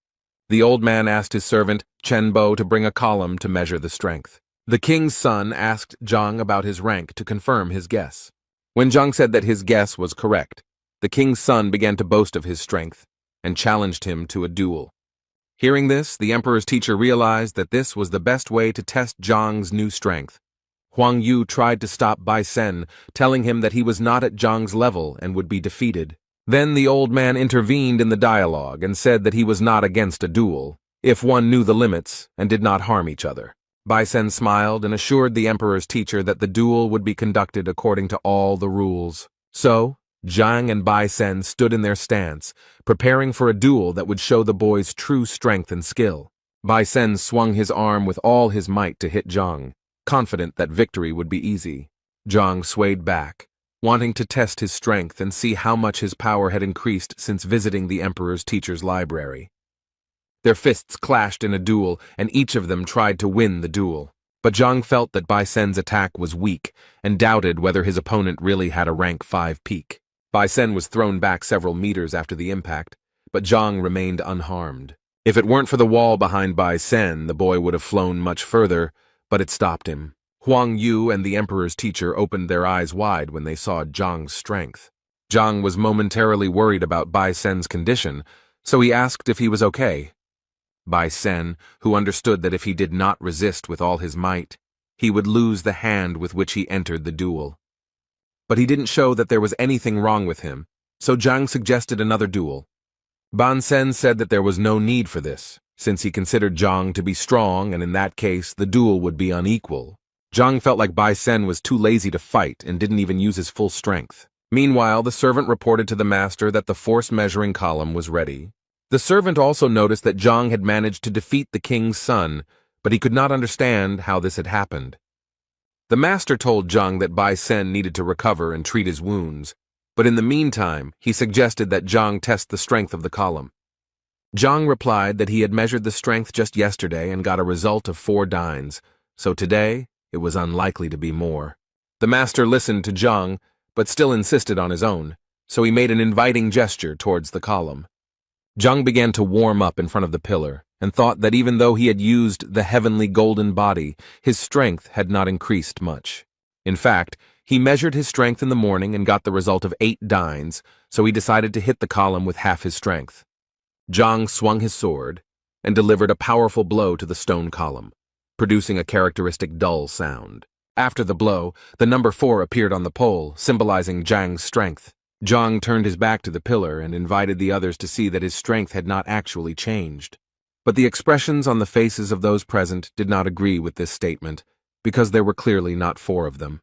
The old man asked his servant, Chen Bo, to bring a column to measure the strength. The king's son asked Zhang about his rank to confirm his guess. When Zhang said that his guess was correct, the king's son began to boast of his strength and challenged him to a duel. Hearing this, the emperor's teacher realized that this was the best way to test Zhang's new strength. Huang Yu tried to stop Bai Sen, telling him that he was not at Zhang's level and would be defeated. Then the old man intervened in the dialogue and said that he was not against a duel, if one knew the limits and did not harm each other. Bai Sen smiled and assured the emperor's teacher that the duel would be conducted according to all the rules. So, Zhang and Bai Sen stood in their stance, preparing for a duel that would show the boy's true strength and skill. Bai Sen swung his arm with all his might to hit Zhang, confident that victory would be easy. Zhang swayed back, wanting to test his strength and see how much his power had increased since visiting the emperor's teacher's library. Their fists clashed in a duel, and each of them tried to win the duel. But Zhang felt that Bai Sen's attack was weak and doubted whether his opponent really had a rank 5 peak. Bai Sen was thrown back several meters after the impact, but Zhang remained unharmed. If it weren't for the wall behind Bai Sen, the boy would have flown much further, but it stopped him. Huang Yu and the emperor's teacher opened their eyes wide when they saw Zhang's strength. Zhang was momentarily worried about Bai Sen's condition, so he asked if he was okay. Bai Sen, who understood that if he did not resist with all his might, he would lose the hand with which he entered the duel. But he didn't show that there was anything wrong with him, so Zhang suggested another duel. Ban Sen said that there was no need for this, since he considered Zhang to be strong and in that case the duel would be unequal. Zhang felt like Bai Sen was too lazy to fight and didn't even use his full strength. Meanwhile, the servant reported to the master that the force measuring column was ready. The servant also noticed that Zhang had managed to defeat the king's son, but he could not understand how this had happened. The master told Zhang that Bai Sen needed to recover and treat his wounds, but in the meantime, he suggested that Zhang test the strength of the column. Zhang replied that he had measured the strength just yesterday and got a result of 4 dynes, so today it was unlikely to be more. The master listened to Zhang, but still insisted on his own, so he made an inviting gesture towards the column. Zhang began to warm up in front of the pillar, and thought that even though he had used the heavenly golden body, his strength had not increased much. In fact, he measured his strength in the morning and got the result of 8 dynes, so he decided to hit the column with half his strength. Zhang swung his sword and delivered a powerful blow to the stone column, producing a characteristic dull sound. After the blow, the number 4 appeared on the pole, symbolizing Zhang's strength. Zhang turned his back to the pillar and invited the others to see that his strength had not actually changed. But the expressions on the faces of those present did not agree with this statement, because there were clearly not 4 of them.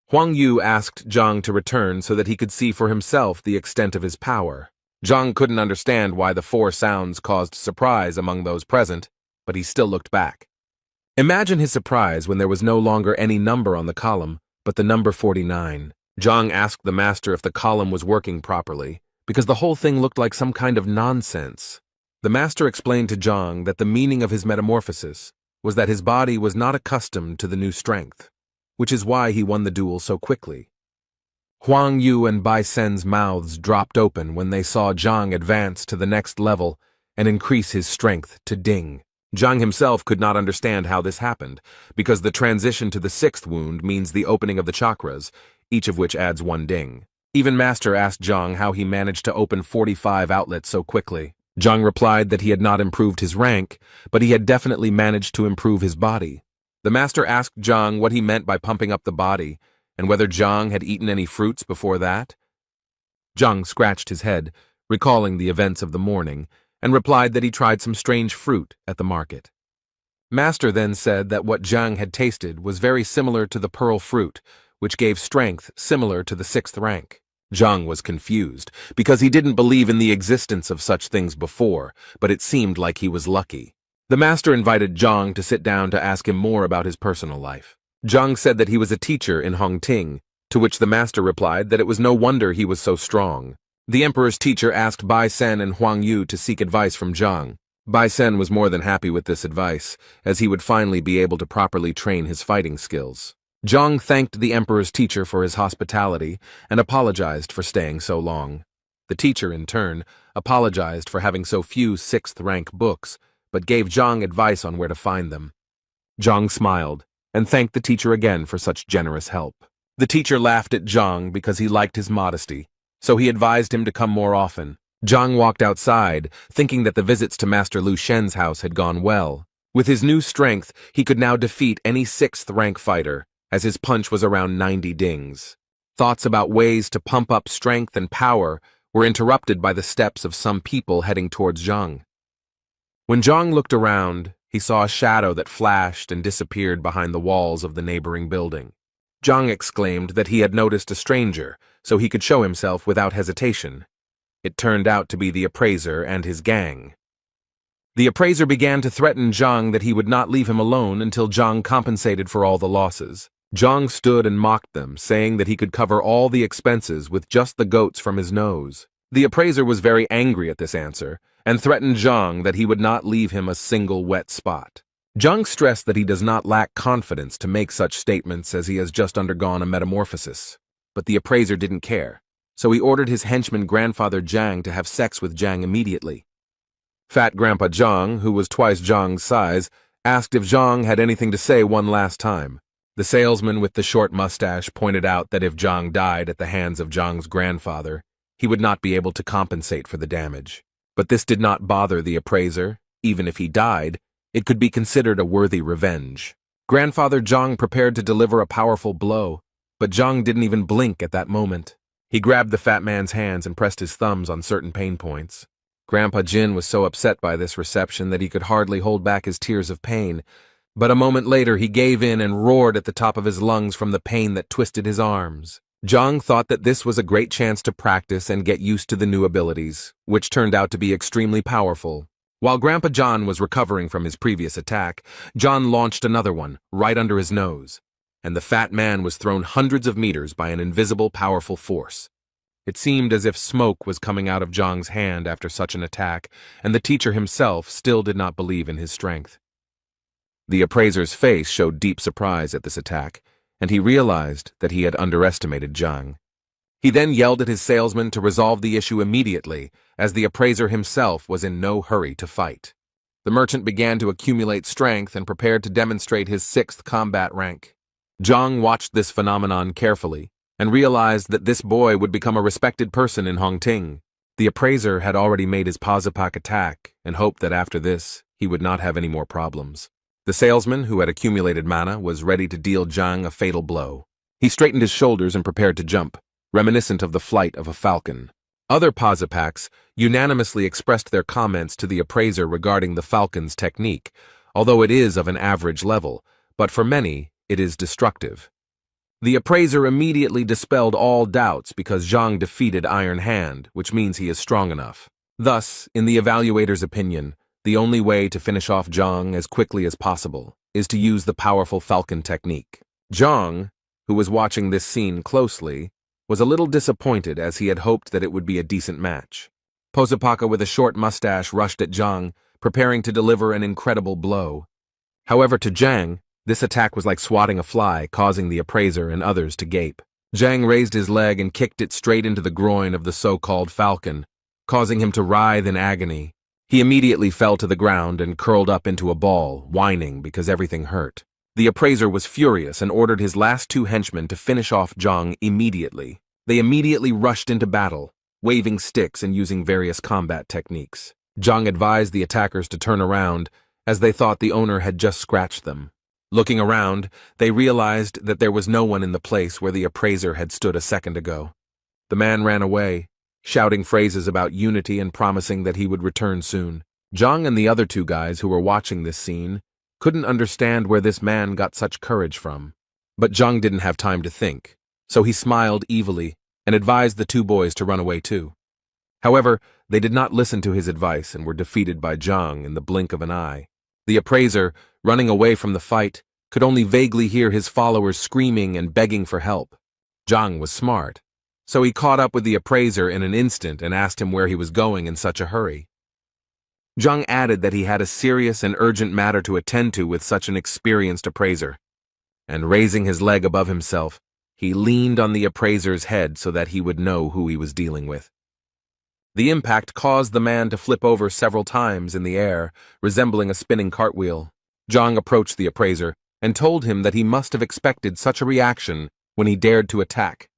Huang Yu asked Zhang to return so that he could see for himself the extent of his power. Zhang couldn't understand why the 4 sounds caused surprise among those present, but he still looked back. Imagine his surprise when there was no longer any number on the column, but the number 49. Zhang asked the master if the column was working properly, because the whole thing looked like some kind of nonsense. The master explained to Zhang that the meaning of his metamorphosis was that his body was not accustomed to the new strength, which is why he won the duel so quickly. Huang Yu and Bai Sen's mouths dropped open when they saw Zhang advance to the next level and increase his strength to ding. Zhang himself could not understand how this happened, because the transition to the 6th wound means the opening of the chakras, each of which adds 1 ding. Even Master asked Zhang how he managed to open 45 outlets so quickly. Zhang replied that he had not improved his rank, but he had definitely managed to improve his body. The Master asked Zhang what he meant by pumping up the body, and whether Zhang had eaten any fruits before that. Zhang scratched his head, recalling the events of the morning, and replied that he tried some strange fruit at the market. Master then said that what Zhang had tasted was very similar to the pearl fruit, which gave strength similar to the 6th rank. Zhang was confused, because he didn't believe in the existence of such things before, but it seemed like he was lucky. The master invited Zhang to sit down to ask him more about his personal life. Zhang said that he was a teacher in Hongting, to which the master replied that it was no wonder he was so strong. The emperor's teacher asked Bai Sen and Huang Yu to seek advice from Zhang. Bai Sen was more than happy with this advice, as he would finally be able to properly train his fighting skills. Zhang thanked the emperor's teacher for his hospitality and apologized for staying so long. The teacher, in turn, apologized for having so few 6th-rank books, but gave Zhang advice on where to find them. Zhang smiled and thanked the teacher again for such generous help. The teacher laughed at Zhang because he liked his modesty, so he advised him to come more often. Zhang walked outside, thinking that the visits to Master Lu Shen's house had gone well. With his new strength, he could now defeat any 6th-rank fighter, as his punch was around 90 dings. Thoughts about ways to pump up strength and power were interrupted by the steps of some people heading towards Zhang. When Zhang looked around, he saw a shadow that flashed and disappeared behind the walls of the neighboring building. Zhang exclaimed that he had noticed a stranger, so he could show himself without hesitation. It turned out to be the appraiser and his gang. The appraiser began to threaten Zhang that he would not leave him alone until Zhang compensated for all the losses. Zhang stood and mocked them, saying that he could cover all the expenses with just the goats from his nose. The appraiser was very angry at this answer, and threatened Zhang that he would not leave him a single wet spot. Zhang stressed that he does not lack confidence to make such statements as he has just undergone a metamorphosis. But the appraiser didn't care, so he ordered his henchman grandfather Zhang to have sex with Zhang immediately. Fat Grandpa Zhang, who was twice Zhang's size, asked if Zhang had anything to say one last time. The salesman with the short mustache pointed out that if Zhang died at the hands of Zhang's grandfather, he would not be able to compensate for the damage. But this did not bother the appraiser. Even if he died, it could be considered a worthy revenge. Grandfather Zhang prepared to deliver a powerful blow, but Zhang didn't even blink at that moment. He grabbed the fat man's hands and pressed his thumbs on certain pain points. Grandpa Jin was so upset by this reception that he could hardly hold back his tears of pain, but a moment later he gave in and roared at the top of his lungs from the pain that twisted his arms. Zhang thought that this was a great chance to practice and get used to the new abilities, which turned out to be extremely powerful. While Grandpa John was recovering from his previous attack, John launched another one, right under his nose, and the fat man was thrown hundreds of meters by an invisible, powerful force. It seemed as if smoke was coming out of Zhang's hand after such an attack, and the teacher himself still did not believe in his strength. The appraiser's face showed deep surprise at this attack, and he realized that he had underestimated Zhang. He then yelled at his salesman to resolve the issue immediately, as the appraiser himself was in no hurry to fight. The merchant began to accumulate strength and prepared to demonstrate his 6th combat rank. Zhang watched this phenomenon carefully, and realized that this boy would become a respected person in Hongting. The appraiser had already made his Pazapak attack, and hoped that after this, he would not have any more problems. The salesman, who had accumulated mana, was ready to deal Zhang a fatal blow. He straightened his shoulders and prepared to jump, reminiscent of the flight of a falcon. Other Pazapaks unanimously expressed their comments to the appraiser regarding the falcon's technique, although it is of an average level, but for many, it is destructive. The appraiser immediately dispelled all doubts because Zhang defeated Iron Hand, which means he is strong enough. Thus, in the evaluator's opinion, the only way to finish off Zhang as quickly as possible is to use the powerful falcon technique. Zhang, who was watching this scene closely, was a little disappointed as he had hoped that it would be a decent match. Posapaka with a short mustache rushed at Zhang, preparing to deliver an incredible blow. However, to Zhang, this attack was like swatting a fly, causing the appraiser and others to gape. Zhang raised his leg and kicked it straight into the groin of the so-called falcon, causing him to writhe in agony. He immediately fell to the ground and curled up into a ball, whining because everything hurt. The appraiser was furious and ordered his last 2 henchmen to finish off Zhang immediately. They immediately rushed into battle, waving sticks and using various combat techniques. Zhang advised the attackers to turn around, as they thought the owner had just scratched them. Looking around, they realized that there was no one in the place where the appraiser had stood a second ago. The man ran away, shouting phrases about unity and promising that he would return soon. Zhang and the other 2 guys who were watching this scene couldn't understand where this man got such courage from. But Zhang didn't have time to think, so he smiled evilly and advised the 2 boys to run away too. However, they did not listen to his advice and were defeated by Zhang in the blink of an eye. The appraiser, running away from the fight, could only vaguely hear his followers screaming and begging for help. Zhang was smart, so he caught up with the appraiser in an instant and asked him where he was going in such a hurry. Zhang added that he had a serious and urgent matter to attend to with such an experienced appraiser, and raising his leg above himself, he leaned on the appraiser's head so that he would know who he was dealing with. The impact caused the man to flip over several times in the air, resembling a spinning cartwheel. Zhang approached the appraiser and told him that he must have expected such a reaction when he dared to attack.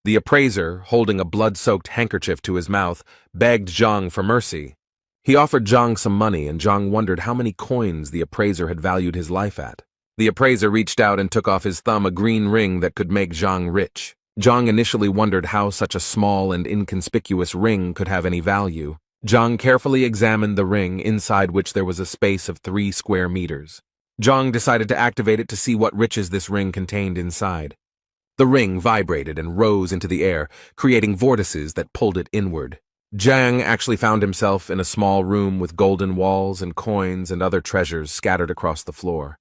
The appraiser, holding a blood-soaked handkerchief to his mouth, begged Zhang for mercy. He offered Zhang some money, and Zhang wondered how many coins the appraiser had valued his life at. The appraiser reached out and took off his thumb a green ring that could make Zhang rich. Zhang initially wondered how such a small and inconspicuous ring could have any value. Zhang carefully examined the ring, inside which there was a space of 3 square meters. Zhang decided to activate it to see what riches this ring contained inside. The ring vibrated and rose into the air, creating vortices that pulled it inward. Zhang actually found himself in a small room with golden walls and coins and other treasures scattered across the floor.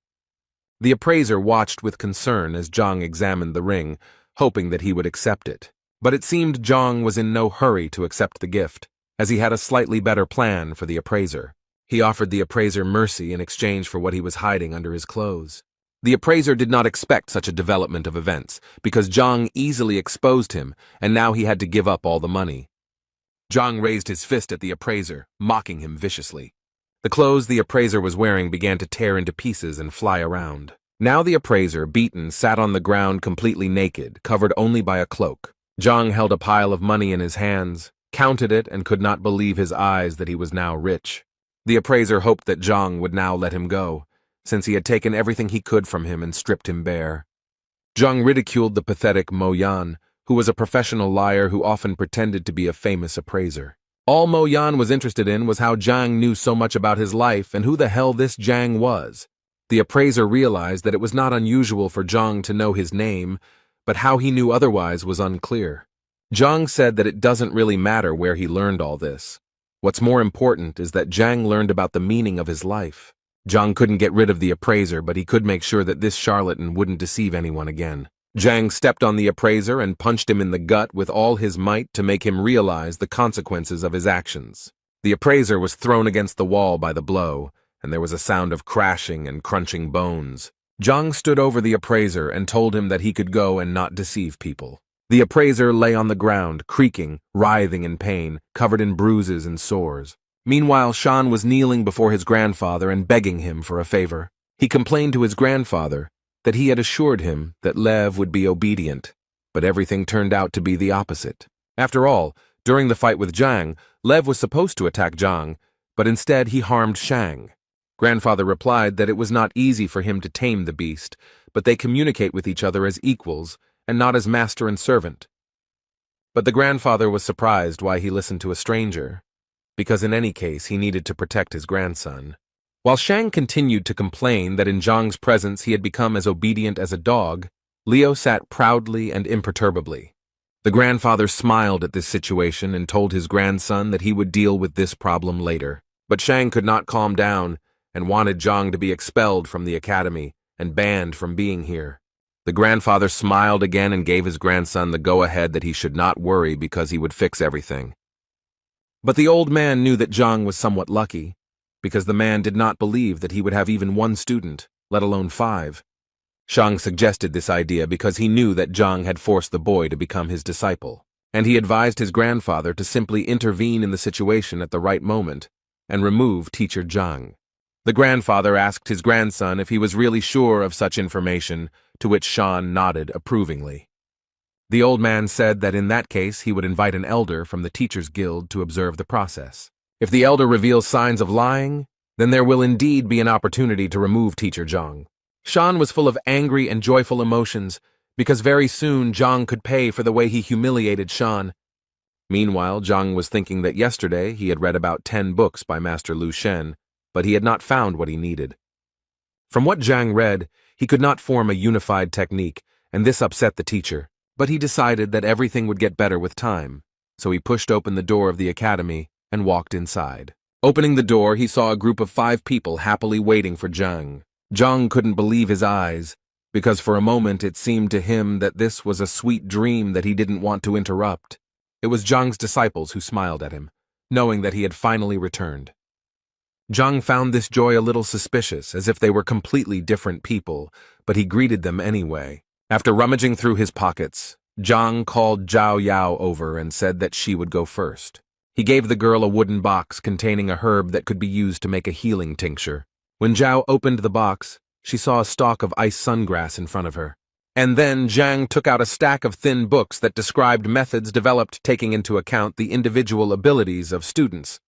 The appraiser watched with concern as Zhang examined the ring, hoping that he would accept it. But it seemed Zhang was in no hurry to accept the gift, as he had a slightly better plan for the appraiser. He offered the appraiser mercy in exchange for what he was hiding under his clothes. The appraiser did not expect such a development of events, because Zhang easily exposed him, and now he had to give up all the money. Zhang raised his fist at the appraiser, mocking him viciously. The clothes the appraiser was wearing began to tear into pieces and fly around. Now the appraiser, beaten, sat on the ground completely naked, covered only by a cloak. Zhang held a pile of money in his hands, counted it, and could not believe his eyes that he was now rich. The appraiser hoped that Zhang would now let him go, since he had taken everything he could from him and stripped him bare. Zhang ridiculed the pathetic Mo Yan, who was a professional liar who often pretended to be a famous appraiser. All Mo Yan was interested in was how Zhang knew so much about his life and who the hell this Zhang was. The appraiser realized that it was not unusual for Zhang to know his name, but how he knew otherwise was unclear. Zhang said that it doesn't really matter where he learned all this. What's more important is that Zhang learned about the meaning of his life. Zhang couldn't get rid of the appraiser, but he could make sure that this charlatan wouldn't deceive anyone again. Zhang stepped on the appraiser and punched him in the gut with all his might to make him realize the consequences of his actions. The appraiser was thrown against the wall by the blow, and there was a sound of crashing and crunching bones. Zhang stood over the appraiser and told him that he could go and not deceive people. The appraiser lay on the ground, creaking, writhing in pain, covered in bruises and sores. Meanwhile, Shan was kneeling before his grandfather and begging him for a favor. He complained to his grandfather that he had assured him that Lev would be obedient, but everything turned out to be the opposite. After all, during the fight with Zhang, Lev was supposed to attack Zhang, but instead he harmed Shang. Grandfather replied that it was not easy for him to tame the beast, but they communicate with each other as equals and not as master and servant. But the grandfather was surprised why he listened to a stranger, because in any case he needed to protect his grandson. While Shang continued to complain that in Zhang's presence he had become as obedient as a dog, Leo sat proudly and imperturbably. The grandfather smiled at this situation and told his grandson that he would deal with this problem later. But Shang could not calm down and wanted Zhang to be expelled from the academy and banned from being here. The grandfather smiled again and gave his grandson the go-ahead that he should not worry because he would fix everything. But the old man knew that Zhang was somewhat lucky, because the man did not believe that he would have even 1 student, let alone 5. Shang suggested this idea because he knew that Zhang had forced the boy to become his disciple, and he advised his grandfather to simply intervene in the situation at the right moment and remove teacher Zhang. The grandfather asked his grandson if he was really sure of such information, to which Shan nodded approvingly. The old man said that in that case he would invite an elder from the Teachers Guild to observe the process. If the elder reveals signs of lying, then there will indeed be an opportunity to remove teacher Zhang. Shan was full of angry and joyful emotions, because very soon Zhang could pay for the way he humiliated Shan. Meanwhile, Zhang was thinking that yesterday he had read about 10 books by Master Lu Shen, but he had not found what he needed. From what Zhang read, he could not form a unified technique, and this upset the teacher. But he decided that everything would get better with time, so he pushed open the door of the academy and walked inside. Opening the door, he saw a group of 5 people happily waiting for Zhang. Zhang couldn't believe his eyes, because for a moment it seemed to him that this was a sweet dream that he didn't want to interrupt. It was Zhang's disciples who smiled at him, knowing that he had finally returned. Zhang found this joy a little suspicious, as if they were completely different people, but he greeted them anyway. After rummaging through his pockets, Zhang called Zhao Yao over and said that she would go first. He gave the girl a wooden box containing a herb that could be used to make a healing tincture. When Zhao opened the box, she saw a stalk of ice sungrass in front of her. And then Zhang took out a stack of thin books that described methods developed taking into account the individual abilities of students.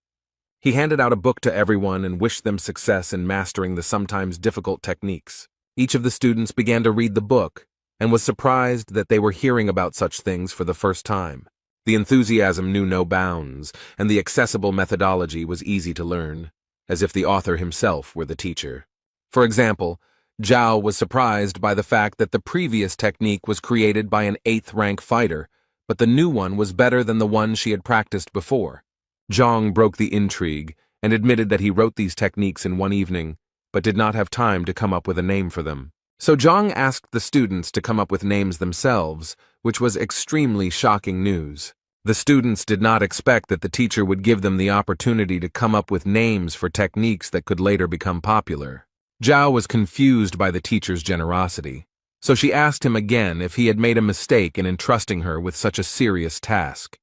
He handed out a book to everyone and wished them success in mastering the sometimes difficult techniques. Each of the students began to read the book, and was surprised that they were hearing about such things for the first time. The enthusiasm knew no bounds, and the accessible methodology was easy to learn, as if the author himself were the teacher. For example, Zhao was surprised by the fact that the previous technique was created by an 8th-rank fighter, but the new one was better than the one she had practiced before. Zhang broke the intrigue and admitted that he wrote these techniques in one evening, but did not have time to come up with a name for them. So Zhang asked the students to come up with names themselves, which was extremely shocking news. The students did not expect that the teacher would give them the opportunity to come up with names for techniques that could later become popular. Zhao was confused by the teacher's generosity, so she asked him again if he had made a mistake in entrusting her with such a serious task.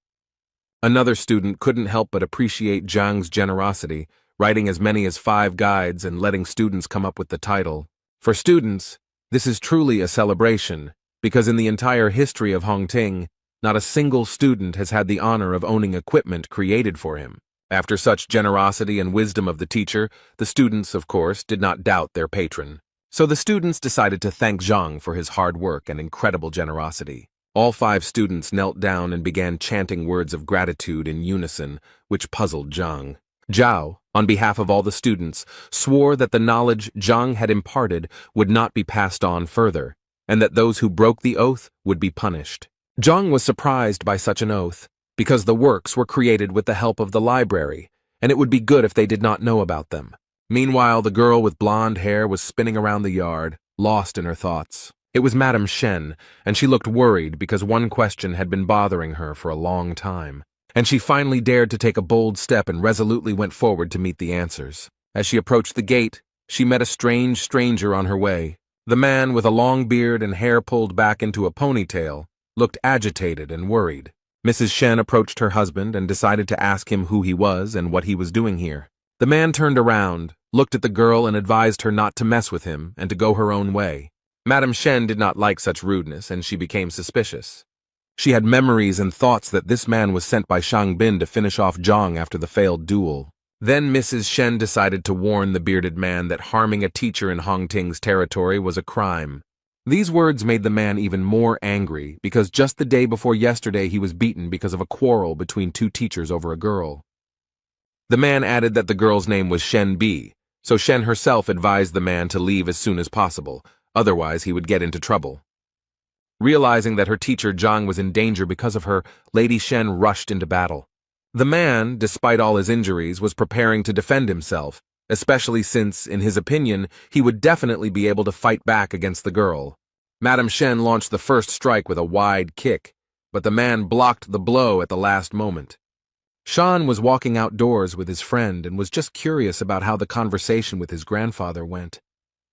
Another student couldn't help but appreciate Zhang's generosity, writing as many as 5 guides and letting students come up with the title. For students, this is truly a celebration, because in the entire history of Hongting, not a single student has had the honor of owning equipment created for him. After such generosity and wisdom of the teacher, the students, of course, did not doubt their patron. So the students decided to thank Zhang for his hard work and incredible generosity. All 5 students knelt down and began chanting words of gratitude in unison, which puzzled Zhang. Zhao, on behalf of all the students, swore that the knowledge Zhang had imparted would not be passed on further, and that those who broke the oath would be punished. Zhang was surprised by such an oath, because the works were created with the help of the library, and it would be good if they did not know about them. Meanwhile, the girl with blonde hair was spinning around the yard, lost in her thoughts. It was Madame Shen, and she looked worried because one question had been bothering her for a long time. And she finally dared to take a bold step and resolutely went forward to meet the answers. As she approached the gate, she met a strange stranger on her way. The man, with a long beard and hair pulled back into a ponytail, looked agitated and worried. Mrs. Shen approached her husband and decided to ask him who he was and what he was doing here. The man turned around, looked at the girl and advised her not to mess with him and to go her own way. Madame Shen did not like such rudeness, and she became suspicious. She had memories and thoughts that this man was sent by Shang Bin to finish off Zhang after the failed duel. Then Mrs. Shen decided to warn the bearded man that harming a teacher in Hongting's territory was a crime. These words made the man even more angry, because just the day before yesterday he was beaten because of a quarrel between 2 teachers over a girl. The man added that the girl's name was Shen Bi, so Shen herself advised the man to leave as soon as possible, otherwise he would get into trouble. Realizing that her teacher Zhang was in danger because of her, Lady Shen rushed into battle. The man, despite all his injuries, was preparing to defend himself, especially since, in his opinion, he would definitely be able to fight back against the girl. Madame Shen launched the first strike with a wide kick, but the man blocked the blow at the last moment. Shan was walking outdoors with his friend and was just curious about how the conversation with his grandfather went.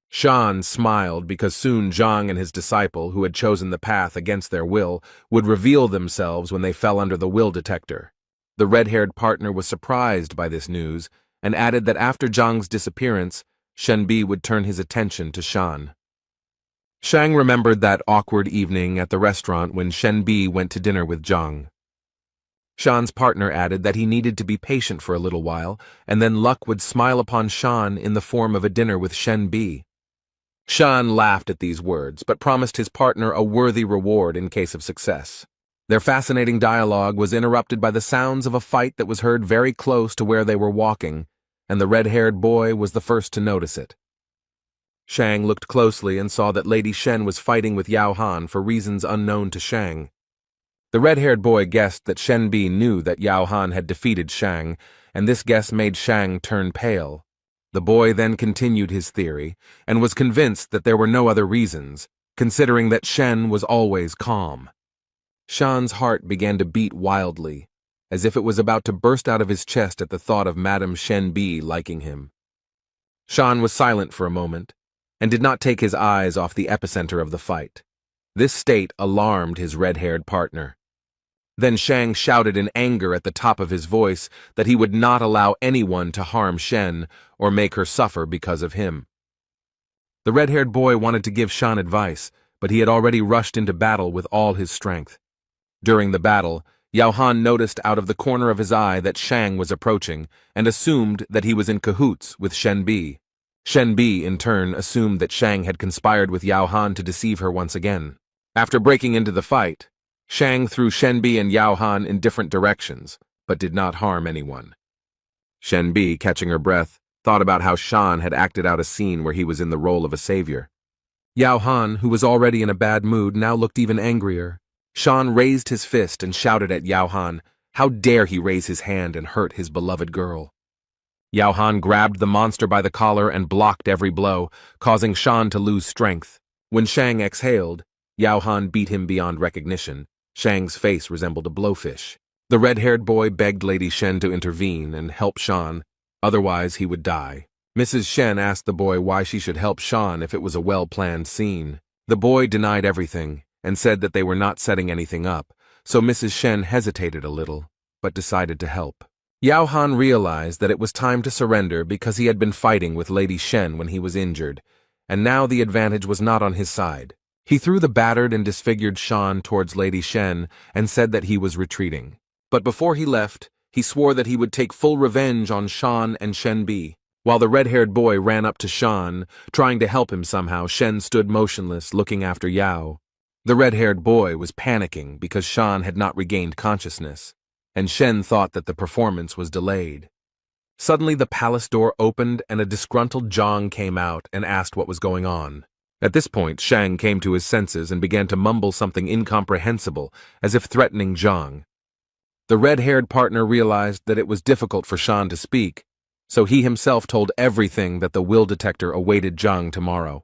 Shan smiled because soon Zhang and his disciple, who had chosen the path against their will, would reveal themselves when they fell under the will detector. The red-haired partner was surprised by this news and added that after Zhang's disappearance, Shenbi would turn his attention to Shan. Shang remembered that awkward evening at the restaurant when Shenbi went to dinner with Zhang. Shan's partner added that he needed to be patient for a little while, and then luck would smile upon Shan in the form of a dinner with Shenbi. Shan laughed at these words, but promised his partner a worthy reward in case of success. Their fascinating dialogue was interrupted by the sounds of a fight that was heard very close to where they were walking, and the red-haired boy was the first to notice it. Shang looked closely and saw that Lady Shen was fighting with Yao Han for reasons unknown to Shang. The red-haired boy guessed that Shenbi knew that Yao Han had defeated Shang, and this guess made Shang turn pale. The boy then continued his theory, and was convinced that there were no other reasons, considering that Shen was always calm. Shan's heart began to beat wildly, as if it was about to burst out of his chest at the thought of Madame Shenbi liking him. Shan was silent for a moment, and did not take his eyes off the epicenter of the fight. This state alarmed his red-haired partner. Then Shang shouted in anger at the top of his voice that he would not allow anyone to harm Shen or make her suffer because of him. The red-haired boy wanted to give Shan advice, but he had already rushed into battle with all his strength. During the battle, Yao Han noticed out of the corner of his eye that Shang was approaching and assumed that he was in cahoots with Shenbi. Shenbi, in turn, assumed that Shang had conspired with Yao Han to deceive her once again. After breaking into the fight, Shang threw Shenbi and Yao Han in different directions, but did not harm anyone. Shenbi, catching her breath, thought about how Shan had acted out a scene where he was in the role of a savior. Yao Han, who was already in a bad mood, now looked even angrier. Shan raised his fist and shouted at Yao Han, how dare he raise his hand and hurt his beloved girl. Yao Han grabbed the monster by the collar and blocked every blow, causing Shan to lose strength. When Shang exhaled, Yao Han beat him beyond recognition. Shang's face resembled a blowfish. The red-haired boy begged Lady Shen to intervene and help Shan, otherwise he would die. Mrs. Shen asked the boy why she should help Shan if it was a well-planned scene. The boy denied everything and said that they were not setting anything up, so Mrs. Shen hesitated a little, but decided to help. Yao Han realized that it was time to surrender because he had been fighting with Lady Shen when he was injured, and now the advantage was not on his side. He threw the battered and disfigured Shan towards Lady Shen and said that he was retreating. But before he left, he swore that he would take full revenge on Shan and Shenbi. While the red-haired boy ran up to Shan, trying to help him somehow, Shen stood motionless, looking after Yao. The red-haired boy was panicking because Shan had not regained consciousness, and Shen thought that the performance was delayed. Suddenly the palace door opened and a disgruntled Zhang came out and asked what was going on. At this point, Shang came to his senses and began to mumble something incomprehensible, as if threatening Zhang. The red-haired partner realized that it was difficult for Shan to speak, so he himself told everything that the will detector awaited Zhang tomorrow.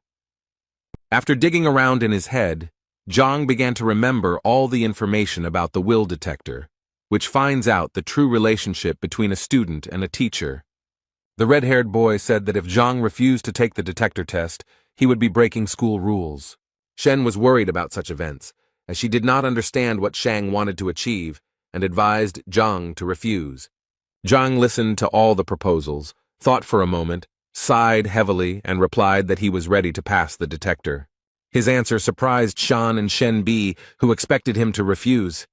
After digging around in his head, Zhang began to remember all the information about the will detector, which finds out the true relationship between a student and a teacher. The red-haired boy said that if Zhang refused to take the detector test, he would be breaking school rules. Shen was worried about such events, as she did not understand what Shang wanted to achieve, and advised Zhang to refuse. Zhang listened to all the proposals, thought for a moment, sighed heavily, and replied that he was ready to pass the detector. His answer surprised Shan and Shenbi, who expected him to refuse.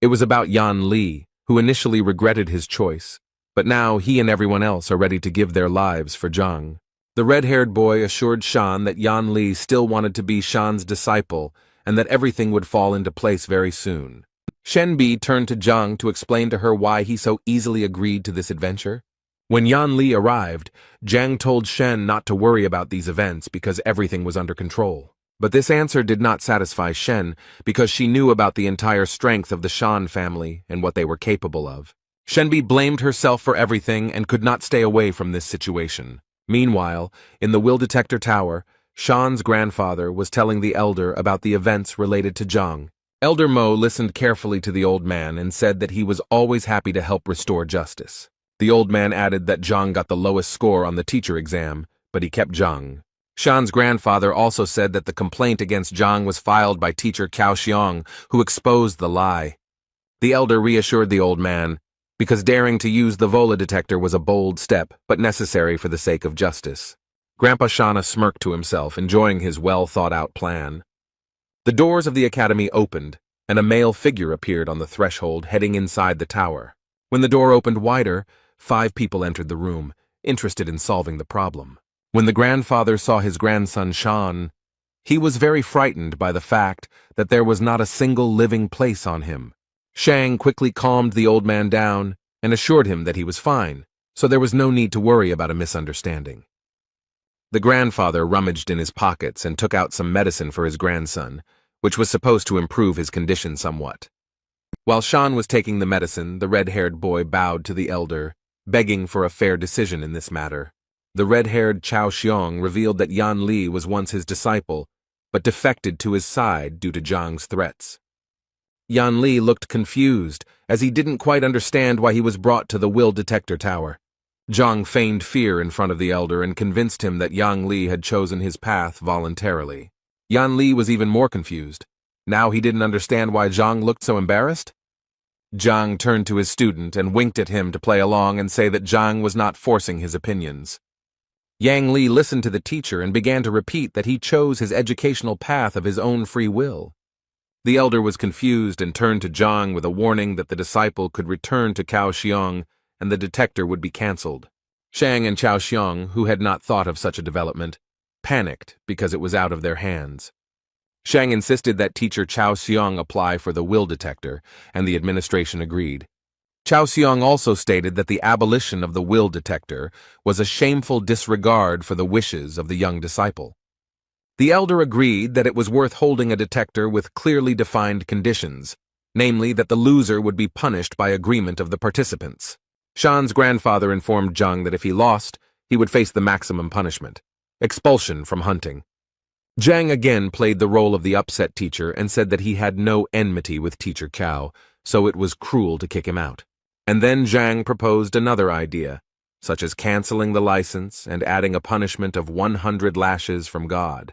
It was about Yan Li, who initially regretted his choice, but now he and everyone else are ready to give their lives for Zhang. The red-haired boy assured Shan that Yan Li still wanted to be Shan's disciple and that everything would fall into place very soon. Shenbi turned to Zhang to explain to her why he so easily agreed to this adventure. When Yan Li arrived, Zhang told Shen not to worry about these events because everything was under control. But this answer did not satisfy Shen because she knew about the entire strength of the Shan family and what they were capable of. Shenbi blamed herself for everything and could not stay away from this situation. Meanwhile, in the Will Detector Tower, Shan's grandfather was telling the elder about the events related to Zhang. Elder Mo listened carefully to the old man and said that he was always happy to help restore justice. The old man added that Zhang got the lowest score on the teacher exam, but he kept Zhang. Shan's grandfather also said that the complaint against Zhang was filed by teacher Cao Xiong, who exposed the lie. The elder reassured the old man, because daring to use the Vola detector was a bold step, but necessary for the sake of justice. Grandpa Shana smirked to himself, enjoying his well-thought-out plan. The doors of the academy opened, and a male figure appeared on the threshold heading inside the tower. When the door opened wider, 5 people entered the room, interested in solving the problem. When the grandfather saw his grandson Shan, he was very frightened by the fact that there was not a single living place on him. Shang quickly calmed the old man down and assured him that he was fine, so there was no need to worry about a misunderstanding. The grandfather rummaged in his pockets and took out some medicine for his grandson, which was supposed to improve his condition somewhat. While Shan was taking the medicine, the red-haired boy bowed to the elder, begging for a fair decision in this matter. The red-haired Cao Xiong revealed that Yan Li was once his disciple, but defected to his side due to Zhang's threats. Yan Li looked confused, as he didn't quite understand why he was brought to the Will Detector Tower. Zhang feigned fear in front of the elder and convinced him that Yan Li had chosen his path voluntarily. Yan Li was even more confused. Now he didn't understand why Zhang looked so embarrassed. Zhang turned to his student and winked at him to play along and say that Zhang was not forcing his opinions. Yang Li listened to the teacher and began to repeat that he chose his educational path of his own free will. The elder was confused and turned to Zhang with a warning that the disciple could return to Cao Xiong and the detector would be cancelled. Shang and Cao Xiong, who had not thought of such a development, panicked because it was out of their hands. Shang insisted that teacher Chao Xiong apply for the will detector, and the administration agreed. Chao Xiong also stated that the abolition of the will detector was a shameful disregard for the wishes of the young disciple. The elder agreed that it was worth holding a detector with clearly defined conditions, namely that the loser would be punished by agreement of the participants. Shan's grandfather informed Zhang that if he lost, he would face the maximum punishment, expulsion from hunting. Zhang again played the role of the upset teacher and said that he had no enmity with teacher Cao, so it was cruel to kick him out. And then Zhang proposed another idea, such as canceling the license and adding a punishment of 100 lashes from God.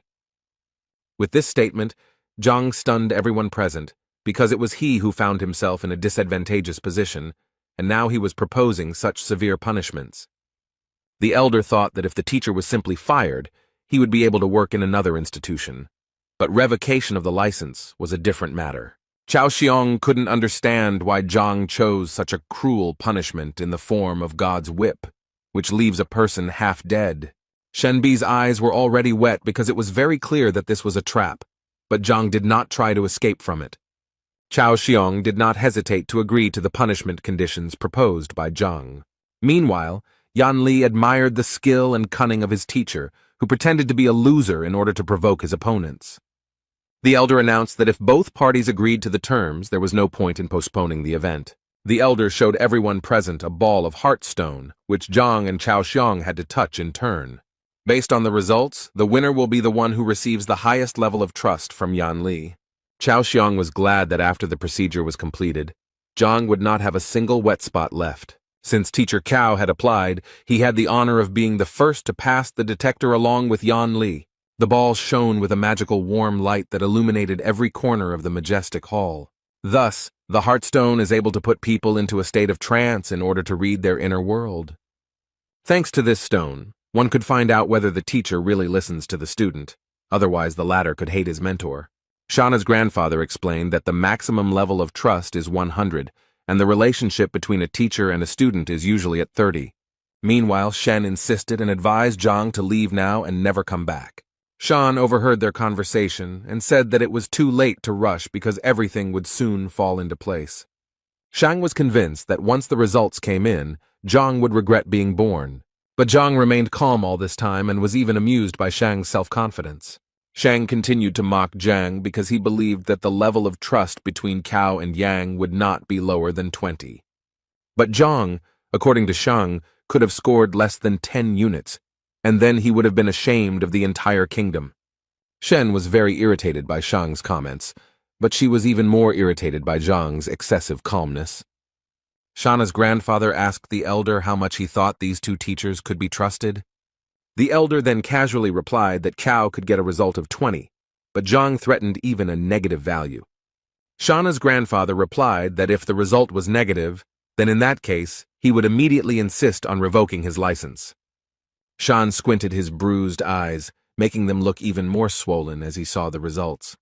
With this statement, Zhang stunned everyone present, because it was he who found himself in a disadvantageous position, and now he was proposing such severe punishments. The elder thought that if the teacher was simply fired, he would be able to work in another institution. But revocation of the license was a different matter. Chao Xiong couldn't understand why Zhang chose such a cruel punishment in the form of God's whip, which leaves a person half dead. Shenbi's eyes were already wet because it was very clear that this was a trap, but Zhang did not try to escape from it. Chao Xiong did not hesitate to agree to the punishment conditions proposed by Zhang. Meanwhile, Yan Li admired the skill and cunning of his teacher, who pretended to be a loser in order to provoke his opponents. The elder announced that if both parties agreed to the terms, there was no point in postponing the event. The elder showed everyone present a ball of heartstone, which Zhang and Chao Xiong had to touch in turn. Based on the results, the winner will be the one who receives the highest level of trust from Yan Li. Chao Xiong was glad that after the procedure was completed, Zhang would not have a single wet spot left. Since teacher Cao had applied, he had the honor of being the first to pass the detector along with Yan Li. The ball shone with a magical warm light that illuminated every corner of the majestic hall. Thus, the Heartstone is able to put people into a state of trance in order to read their inner world. Thanks to this stone, one could find out whether the teacher really listens to the student, otherwise the latter could hate his mentor. Shauna's grandfather explained that the maximum level of trust is 100, and the relationship between a teacher and a student is usually at 30. Meanwhile, Shen insisted and advised Zhang to leave now and never come back. Shan overheard their conversation and said that it was too late to rush because everything would soon fall into place. Shang was convinced that once the results came in, Zhang would regret being born. But Zhang remained calm all this time and was even amused by Shang's self-confidence. Shang continued to mock Zhang because he believed that the level of trust between Cao and Yang would not be lower than 20. But Zhang, according to Shang, could have scored less than 10 units, and then he would have been ashamed of the entire kingdom. Shen was very irritated by Shang's comments, but she was even more irritated by Zhang's excessive calmness. Shana's grandfather asked the elder how much he thought these two teachers could be trusted. The elder then casually replied that Cao could get a result of 20, but Zhang threatened even a negative value. Shana's grandfather replied that if the result was negative, then in that case, he would immediately insist on revoking his license. Shan squinted his bruised eyes, making them look even more swollen as he saw the results.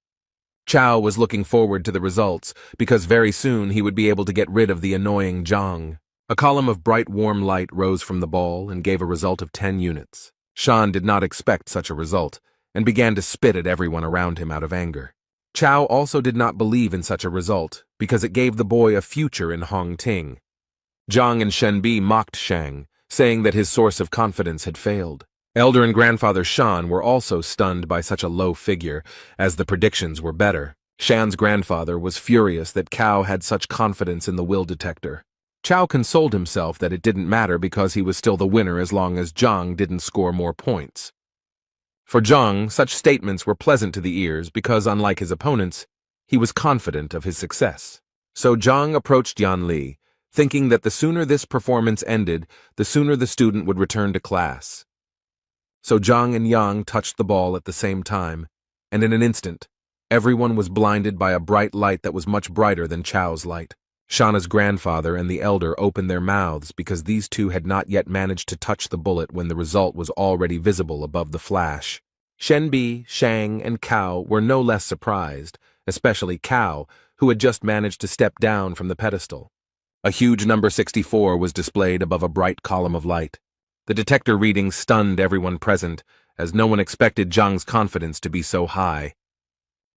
Chao was looking forward to the results because very soon he would be able to get rid of the annoying Zhang. A column of bright warm light rose from the ball and gave a result of 10 units. Shan did not expect such a result and began to spit at everyone around him out of anger. Chao also did not believe in such a result because it gave the boy a future in Hongting. Zhang and Shenbi mocked Shang, saying that his source of confidence had failed. Elder and grandfather Shan were also stunned by such a low figure, as the predictions were better. Shan's grandfather was furious that Cao had such confidence in the will detector. Chao consoled himself that it didn't matter because he was still the winner as long as Zhang didn't score more points. For Zhang, such statements were pleasant to the ears because, unlike his opponents, he was confident of his success. So Zhang approached Yan Li, thinking that the sooner this performance ended, the sooner the student would return to class. So Zhang and Yang touched the ball at the same time, and in an instant, everyone was blinded by a bright light that was much brighter than Chao's light. Shana's grandfather and the elder opened their mouths because these two had not yet managed to touch the bullet when the result was already visible above the flash. Shenbi, Shang, and Cao were no less surprised, especially Cao, who had just managed to step down from the pedestal. A huge number 64 was displayed above a bright column of light. The detector reading stunned everyone present, as no one expected Zhang's confidence to be so high.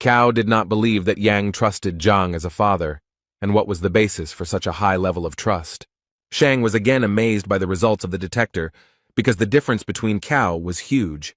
Cao did not believe that Yang trusted Zhang as a father, and what was the basis for such a high level of trust. Shang was again amazed by the results of the detector, because the difference between Cao was huge.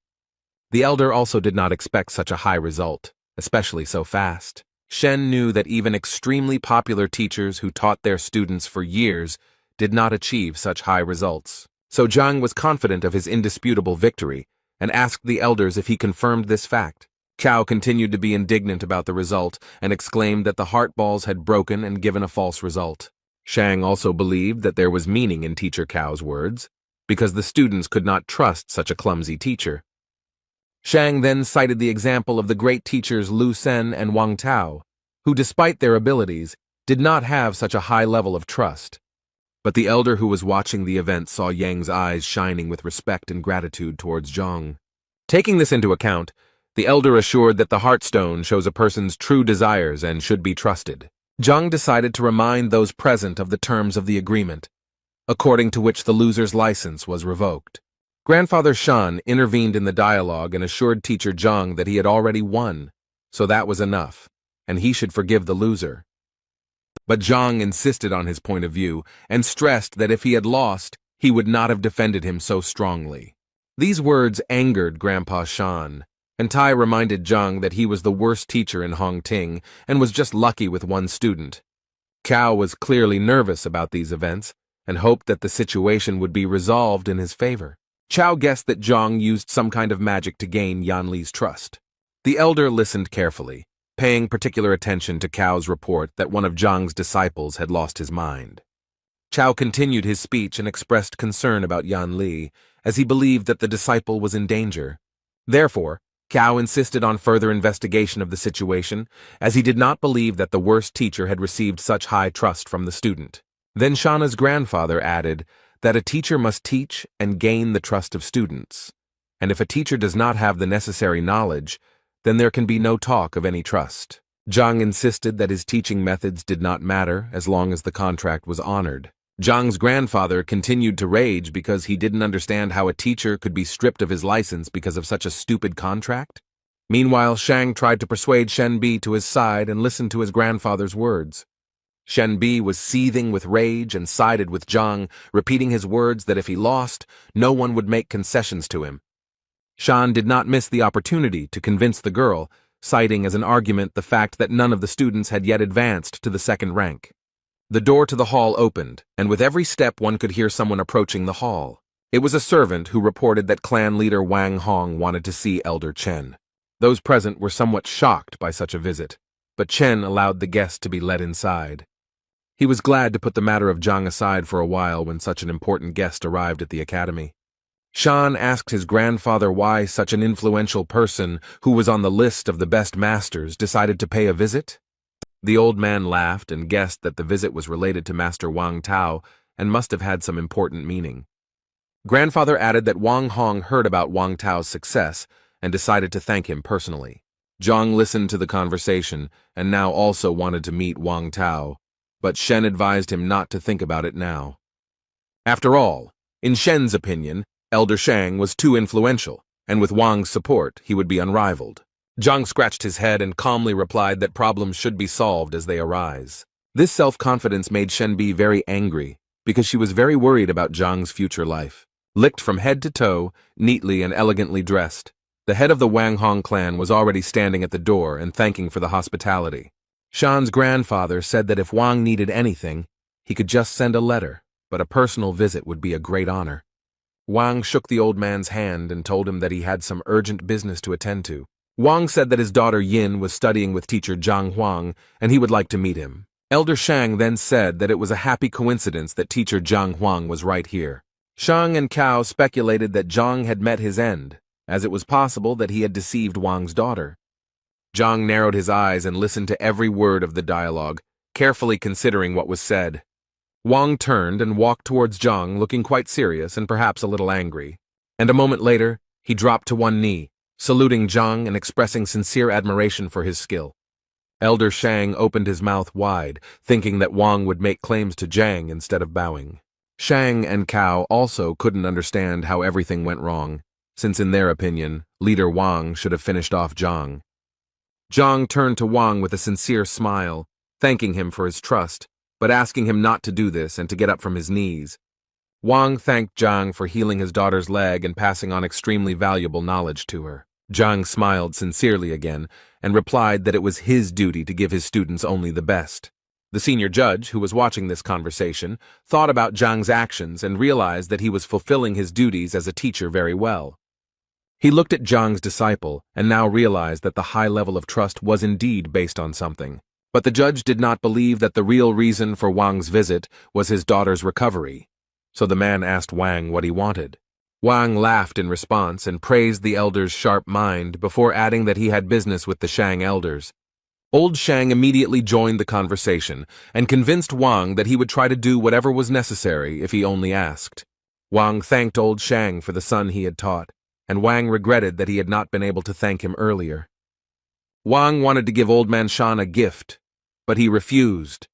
The elder also did not expect such a high result, especially so fast. Shen knew that even extremely popular teachers who taught their students for years did not achieve such high results. So Zhang was confident of his indisputable victory, and asked the elders if he confirmed this fact. Cao continued to be indignant about the result, and exclaimed that the heart balls had broken and given a false result. Shang also believed that there was meaning in Teacher Cao's words, because the students could not trust such a clumsy teacher. Shang then cited the example of the great teachers Lu Sen and Wang Tao, who despite their abilities, did not have such a high level of trust. But the elder who was watching the event saw Yang's eyes shining with respect and gratitude towards Zhang. Taking this into account, the elder assured that the Heartstone shows a person's true desires and should be trusted. Zhang decided to remind those present of the terms of the agreement, according to which the loser's license was revoked. Grandfather Shan intervened in the dialogue and assured Teacher Zhang that he had already won, so that was enough, and he should forgive the loser. But Zhang insisted on his point of view and stressed that if he had lost, he would not have defended him so strongly. These words angered Grandpa Shan, and Tai reminded Zhang that he was the worst teacher in Hongting and was just lucky with one student. Cao was clearly nervous about these events and hoped that the situation would be resolved in his favor. Cao guessed that Zhang used some kind of magic to gain Yan Li's trust. The elder listened carefully, paying particular attention to Cao's report that one of Zhang's disciples had lost his mind. Cao continued his speech and expressed concern about Yan Li, as he believed that the disciple was in danger. Therefore, Cao insisted on further investigation of the situation, as he did not believe that the worst teacher had received such high trust from the student. Then Shana's grandfather added that a teacher must teach and gain the trust of students, and if a teacher does not have the necessary knowledge, then there can be no talk of any trust. Zhang insisted that his teaching methods did not matter as long as the contract was honored. Zhang's grandfather continued to rage because he didn't understand how a teacher could be stripped of his license because of such a stupid contract. Meanwhile, Shang tried to persuade Shen Bi to his side and listen to his grandfather's words. Shen Bi was seething with rage and sided with Zhang, repeating his words that if he lost, no one would make concessions to him. Shan did not miss the opportunity to convince the girl, citing as an argument the fact that none of the students had yet advanced to the second rank. The door to the hall opened, and with every step one could hear someone approaching the hall. It was a servant who reported that clan leader Wang Hong wanted to see Elder Chen. Those present were somewhat shocked by such a visit, but Chen allowed the guest to be led inside. He was glad to put the matter of Zhang aside for a while when such an important guest arrived at the academy. Shan asked his grandfather why such an influential person, who was on the list of the best masters, decided to pay a visit. The old man laughed and guessed that the visit was related to Master Wang Tao and must have had some important meaning. Grandfather added that Wang Hong heard about Wang Tao's success and decided to thank him personally. Zhang listened to the conversation and now also wanted to meet Wang Tao, but Shen advised him not to think about it now. After all, in Shen's opinion, Elder Shang was too influential, and with Wang's support, he would be unrivaled. Zhang scratched his head and calmly replied that problems should be solved as they arise. This self-confidence made Shen Bi very angry, because she was very worried about Zhang's future life. Licked from head to toe, neatly and elegantly dressed, the head of the Wang Hong clan was already standing at the door and thanking for the hospitality. Shan's grandfather said that if Wang needed anything, he could just send a letter, but a personal visit would be a great honor. Wang shook the old man's hand and told him that he had some urgent business to attend to. Wang said that his daughter Yin was studying with teacher Zhang Huang, and he would like to meet him. Elder Shang then said that it was a happy coincidence that teacher Zhang Huang was right here. Shang and Cao speculated that Zhang had met his end, as it was possible that he had deceived Wang's daughter. Zhang narrowed his eyes and listened to every word of the dialogue, carefully considering what was said. Wang turned and walked towards Zhang, looking quite serious and perhaps a little angry. And a moment later, he dropped to one knee, saluting Zhang and expressing sincere admiration for his skill. Elder Shang opened his mouth wide, thinking that Wang would make claims to Zhang instead of bowing. Shang and Cao also couldn't understand how everything went wrong, since in their opinion, leader Wang should have finished off Zhang. Zhang turned to Wang with a sincere smile, thanking him for his trust, but asking him not to do this and to get up from his knees. Wang thanked Zhang for healing his daughter's leg and passing on extremely valuable knowledge to her. Zhang smiled sincerely again and replied that it was his duty to give his students only the best. The senior judge, who was watching this conversation, thought about Zhang's actions and realized that he was fulfilling his duties as a teacher very well. He looked at Zhang's disciple and now realized that the high level of trust was indeed based on something. But the judge did not believe that the real reason for Wang's visit was his daughter's recovery. So the man asked Wang what he wanted. Wang laughed in response and praised the elder's sharp mind before adding that he had business with the Shang elders. Old Shang immediately joined the conversation and convinced Wang that he would try to do whatever was necessary if he only asked. Wang thanked Old Shang for the son he had taught, and Wang regretted that he had not been able to thank him earlier. Wang wanted to give Old Man Shan a gift, but he refused,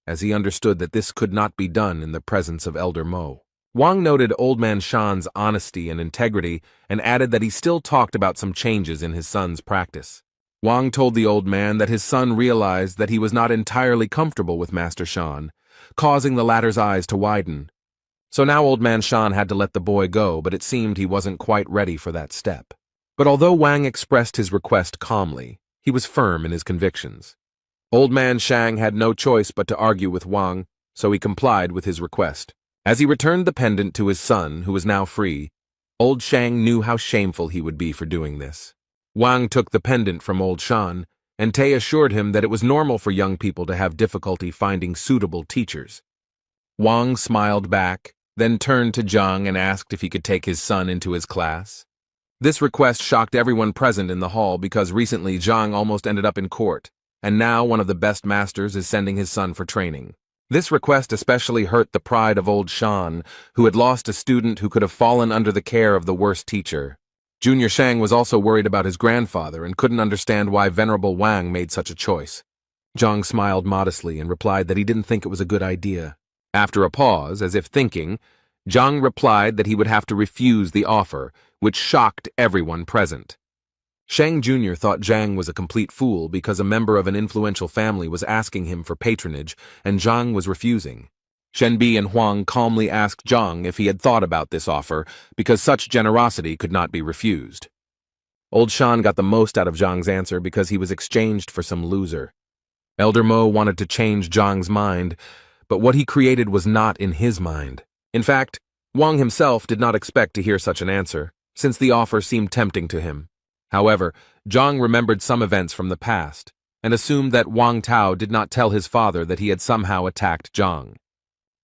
as he understood that this could not be done in the presence of Elder Mo. Wang noted Old Man Shan's honesty and integrity and added that he still talked about some changes in his son's practice. Wang told the old man that his son realized that he was not entirely comfortable with Master Shan, causing the latter's eyes to widen. So now Old Man Shan had to let the boy go, but it seemed he wasn't quite ready for that step. But although Wang expressed his request calmly, he was firm in his convictions. Old Man Shang had no choice but to argue with Wang, so he complied with his request. As he returned the pendant to his son, who was now free, Old Shang knew how shameful he would be for doing this. Wang took the pendant from Old Shan, and Tay assured him that it was normal for young people to have difficulty finding suitable teachers. Wang smiled back, then turned to Zhang and asked if he could take his son into his class. This request shocked everyone present in the hall because recently Zhang almost ended up in court, and now one of the best masters is sending his son for training. This request especially hurt the pride of Old Shan, who had lost a student who could have fallen under the care of the worst teacher. Junior Shang was also worried about his grandfather and couldn't understand why Venerable Wang made such a choice. Zhang smiled modestly and replied that he didn't think it was a good idea. After a pause, as if thinking, Zhang replied that he would have to refuse the offer, which shocked everyone present. Shang Jr. thought Zhang was a complete fool because a member of an influential family was asking him for patronage and Zhang was refusing. Shenbi and Huang calmly asked Zhang if he had thought about this offer because such generosity could not be refused. Old Shan got the most out of Zhang's answer because he was exchanged for some loser. Elder Mo wanted to change Zhang's mind, but what he created was not in his mind. In fact, Wang himself did not expect to hear such an answer, since the offer seemed tempting to him. However, Zhang remembered some events from the past, and assumed that Wang Tao did not tell his father that he had somehow attacked Zhang.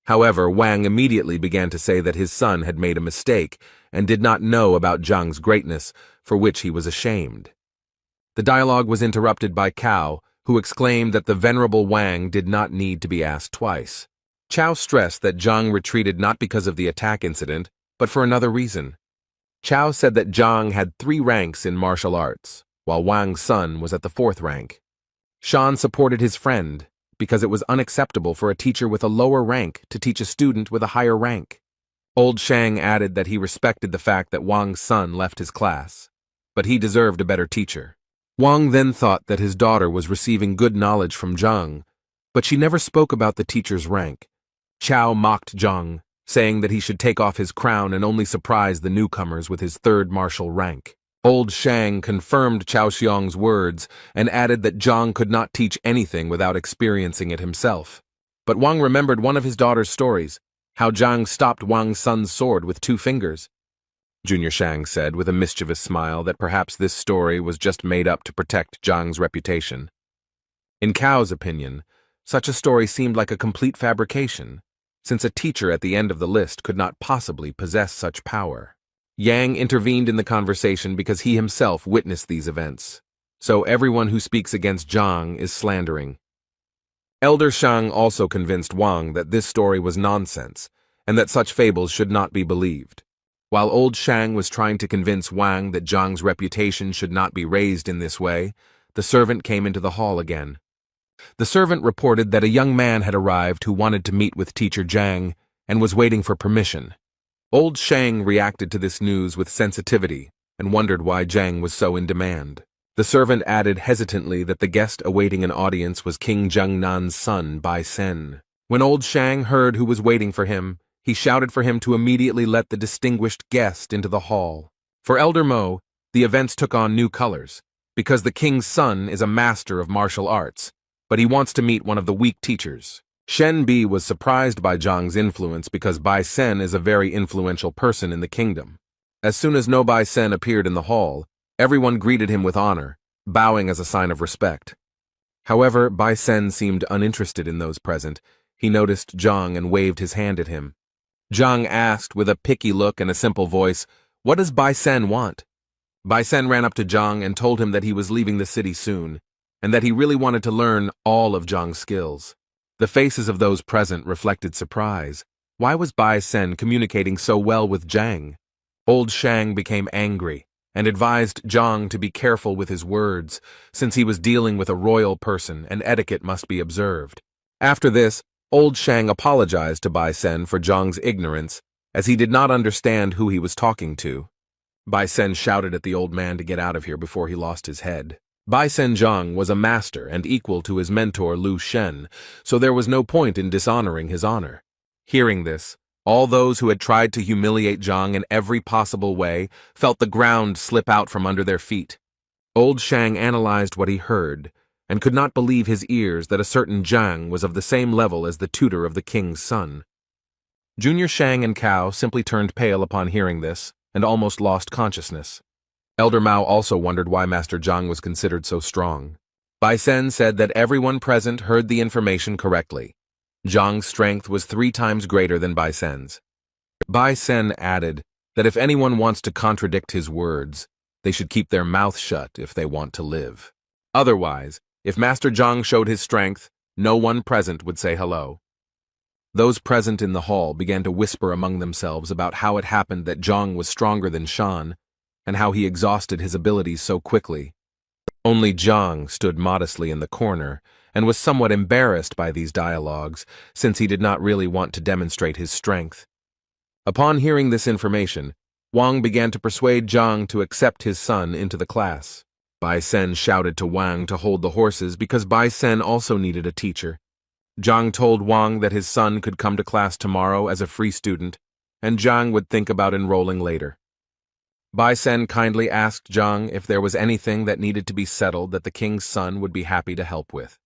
However, Wang immediately began to say that his son had made a mistake and did not know about Zhang's greatness, for which he was ashamed. The dialogue was interrupted by Cao, who exclaimed that the venerable Wang did not need to be asked twice. Cao stressed that Zhang retreated not because of the attack incident, but for another reason. Cao said that Zhang had 3 ranks in martial arts, while Wang's son was at the 4th rank. Shan supported his friend, because it was unacceptable for a teacher with a lower rank to teach a student with a higher rank. Old Shang added that he respected the fact that Wang's son left his class, but he deserved a better teacher. Wang then thought that his daughter was receiving good knowledge from Zhang, but she never spoke about the teacher's rank. Cao mocked Zhang, saying that he should take off his crown and only surprise the newcomers with his 3rd martial rank. Old Shang confirmed Cao Xiong's words and added that Zhang could not teach anything without experiencing it himself. But Wang remembered one of his daughter's stories, how Zhang stopped Wang's son's sword with 2 fingers. Junior Shang said with a mischievous smile that perhaps this story was just made up to protect Zhang's reputation. In Cao's opinion, such a story seemed like a complete fabrication, since a teacher at the end of the list could not possibly possess such power. Yang intervened in the conversation because he himself witnessed these events, so everyone who speaks against Zhang is slandering. Elder Shang also convinced Wang that this story was nonsense, and that such fables should not be believed. While Old Shang was trying to convince Wang that Zhang's reputation should not be raised in this way, the servant came into the hall again. The servant reported that a young man had arrived who wanted to meet with Teacher Zhang and was waiting for permission. Old Shang reacted to this news with sensitivity and wondered why Zhang was so in demand. The servant added hesitantly that the guest awaiting an audience was King Jiangnan's son, Bai Sen. When old Shang heard who was waiting for him, he shouted for him to immediately let the distinguished guest into the hall. For Elder Mo, the events took on new colors, because the king's son is a master of martial arts, but he wants to meet one of the weak teachers. Shen Bi was surprised by Zhang's influence because Bai Sen is a very influential person in the kingdom. As soon as No Bai Sen appeared in the hall, everyone greeted him with honor, bowing as a sign of respect. However, Bai Sen seemed uninterested in those present. He noticed Zhang and waved his hand at him. Zhang asked with a picky look and a simple voice, "What does Bai Sen want?" Bai Sen ran up to Zhang and told him that he was leaving the city soon, and that he really wanted to learn all of Zhang's skills. The faces of those present reflected surprise. Why was Bai Sen communicating so well with Zhang? Old Shang became angry and advised Zhang to be careful with his words, since he was dealing with a royal person and etiquette must be observed. After this, Old Shang apologized to Bai Sen for Zhang's ignorance, as he did not understand who he was talking to. Bai Sen shouted at the old man to get out of here before he lost his head. Bai Sen Zhang was a master and equal to his mentor Lu Shen, so there was no point in dishonoring his honor. Hearing this, all those who had tried to humiliate Zhang in every possible way felt the ground slip out from under their feet. Old Shang analyzed what he heard, and could not believe his ears that a certain Zhang was of the same level as the tutor of the king's son. Junior Shang and Cao simply turned pale upon hearing this, and almost lost consciousness. Elder Mao also wondered why Master Zhang was considered so strong. Bai Sen said that everyone present heard the information correctly. Zhang's strength was 3 times greater than Bai Sen's. Bai Sen added that if anyone wants to contradict his words, they should keep their mouth shut if they want to live. Otherwise, if Master Zhang showed his strength, no one present would say hello. Those present in the hall began to whisper among themselves about how it happened that Zhang was stronger than Shan, and how he exhausted his abilities so quickly. Only Zhang stood modestly in the corner, and was somewhat embarrassed by these dialogues, since he did not really want to demonstrate his strength. Upon hearing this information, Wang began to persuade Zhang to accept his son into the class. Bai Sen shouted to Wang to hold the horses because Bai Sen also needed a teacher. Zhang told Wang that his son could come to class tomorrow as a free student, and Zhang would think about enrolling later. Bai Sen kindly asked Zhang if there was anything that needed to be settled that the king's son would be happy to help with.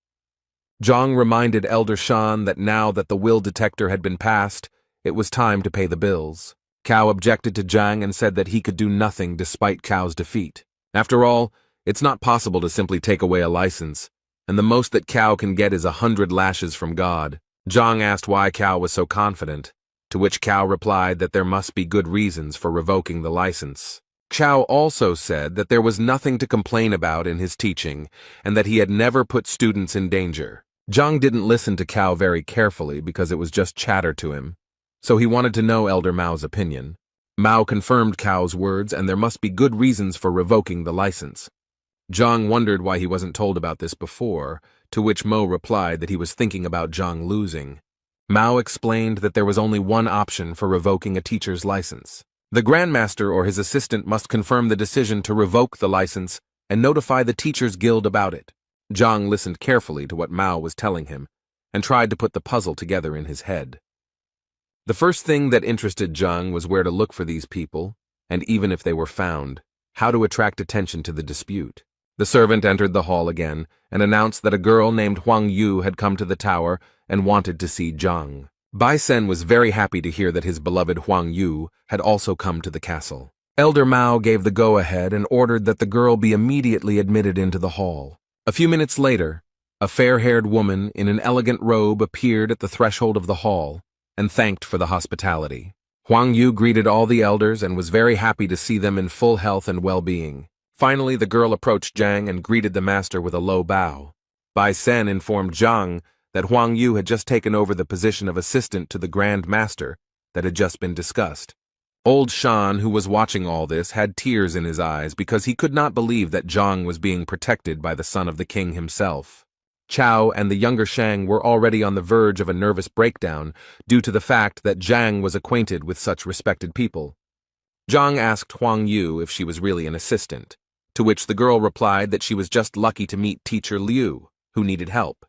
Zhang reminded Elder Shan that now that the will detector had been passed, it was time to pay the bills. Cao objected to Zhang and said that he could do nothing despite Cao's defeat. After all, it's not possible to simply take away a license, and the most that Cao can get is 100 lashes from God. Zhang asked why Cao was so confident, to which Cao replied that there must be good reasons for revoking the license. Cao also said that there was nothing to complain about in his teaching, and that he had never put students in danger. Zhang didn't listen to Cao very carefully because it was just chatter to him, so he wanted to know Elder Mao's opinion. Mao confirmed Cao's words, and there must be good reasons for revoking the license. Zhang wondered why he wasn't told about this before, to which Mo replied that he was thinking about Zhang losing. Mao explained that there was only one option for revoking a teacher's license. The Grandmaster or his assistant must confirm the decision to revoke the license and notify the Teachers Guild about it. Zhang listened carefully to what Mao was telling him and tried to put the puzzle together in his head. The first thing that interested Zhang was where to look for these people, and even if they were found, how to attract attention to the dispute. The servant entered the hall again and announced that a girl named Huang Yu had come to the tower and wanted to see Zhang. Bai Sen was very happy to hear that his beloved Huang Yu had also come to the castle. Elder Mao gave the go-ahead and ordered that the girl be immediately admitted into the hall. A few minutes later, a fair-haired woman in an elegant robe appeared at the threshold of the hall and thanked for the hospitality. Huang Yu greeted all the elders and was very happy to see them in full health and well-being. Finally, the girl approached Zhang and greeted the master with a low bow. Bai Sen informed Zhang that Huang Yu had just taken over the position of assistant to the Grand Master that had just been discussed. Old Shan, who was watching all this, had tears in his eyes because he could not believe that Zhang was being protected by the son of the king himself. Chao and the younger Shang were already on the verge of a nervous breakdown due to the fact that Zhang was acquainted with such respected people. Zhang asked Huang Yu if she was really an assistant, to which the girl replied that she was just lucky to meet teacher Liu, who needed help.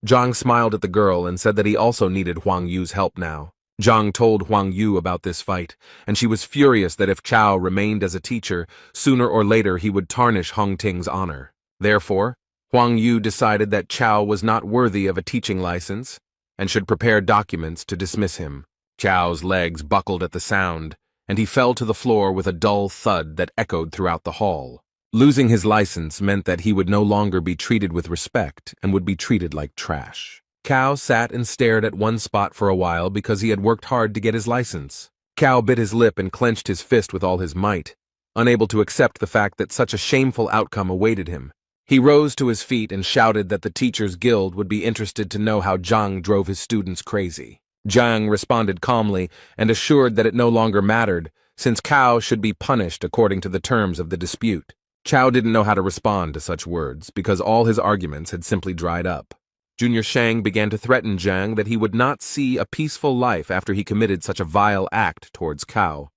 Zhang smiled at the girl and said that he also needed Huang Yu's help now. Zhang told Huang Yu about this fight, and she was furious that if Chao remained as a teacher, sooner or later he would tarnish Hong Ting's honor. Therefore, Huang Yu decided that Chao was not worthy of a teaching license and should prepare documents to dismiss him. Chao's legs buckled at the sound, and he fell to the floor with a dull thud that echoed throughout the hall. Losing his license meant that he would no longer be treated with respect and would be treated like trash. Cao sat and stared at one spot for a while because he had worked hard to get his license. Cao bit his lip and clenched his fist with all his might, unable to accept the fact that such a shameful outcome awaited him. He rose to his feet and shouted that the Teachers Guild would be interested to know how Zhang drove his students crazy. Zhang responded calmly and assured that it no longer mattered, since Cao should be punished according to the terms of the dispute. Cao didn't know how to respond to such words because all his arguments had simply dried up. Junior Shang began to threaten Zhang that he would not see a peaceful life after he committed such a vile act towards Cao.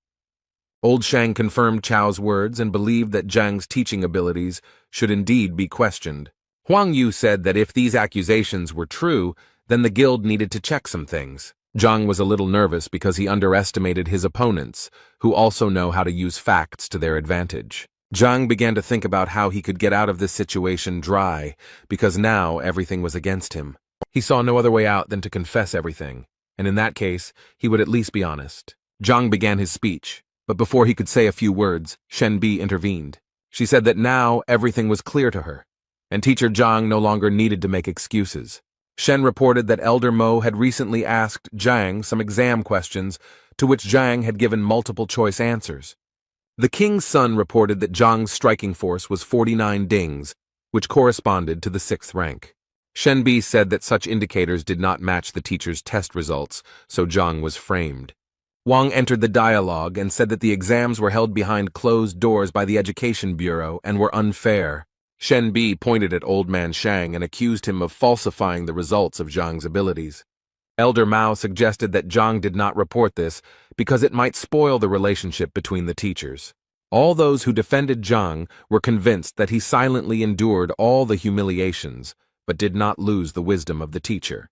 Old Shang confirmed Chao's words and believed that Zhang's teaching abilities should indeed be questioned. Huang Yu said that if these accusations were true, then the guild needed to check some things. Zhang was a little nervous because he underestimated his opponents, who also know how to use facts to their advantage. Zhang began to think about how he could get out of this situation dry, because now everything was against him. He saw no other way out than to confess everything, and in that case, he would at least be honest. Zhang began his speech, but before he could say a few words, Shen Bi intervened. She said that now everything was clear to her, and teacher Zhang no longer needed to make excuses. Shen reported that Elder Mo had recently asked Zhang some exam questions, to which Zhang had given multiple-choice answers. The king's son reported that Zhang's striking force was 49 dings, which corresponded to the 6th rank. Shen Bi said that such indicators did not match the teacher's test results, so Zhang was framed. Wang entered the dialogue and said that the exams were held behind closed doors by the Education Bureau and were unfair. Shen Bi pointed at Old Man Shang and accused him of falsifying the results of Zhang's abilities. Elder Mao suggested that Zhang did not report this because it might spoil the relationship between the teachers. All those who defended Zhang were convinced that he silently endured all the humiliations, but did not lose the wisdom of the teacher.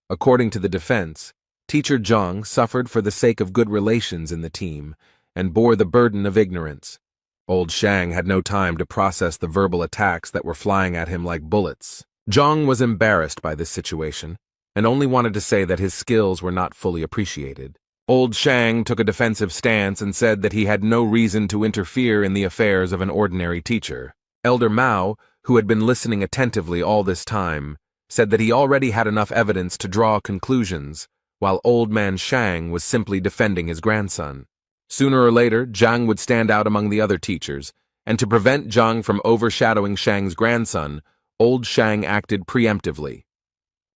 According to the defense, teacher Zhang suffered for the sake of good relations in the team and bore the burden of ignorance. Old Shang had no time to process the verbal attacks that were flying at him like bullets. Zhang was embarrassed by this situation and only wanted to say that his skills were not fully appreciated. Old Shang took a defensive stance and said that he had no reason to interfere in the affairs of an ordinary teacher. Elder Mao, who had been listening attentively all this time, said that he already had enough evidence to draw conclusions, while Old Man Shang was simply defending his grandson. Sooner or later, Zhang would stand out among the other teachers, and to prevent Zhang from overshadowing Shang's grandson, Old Shang acted preemptively.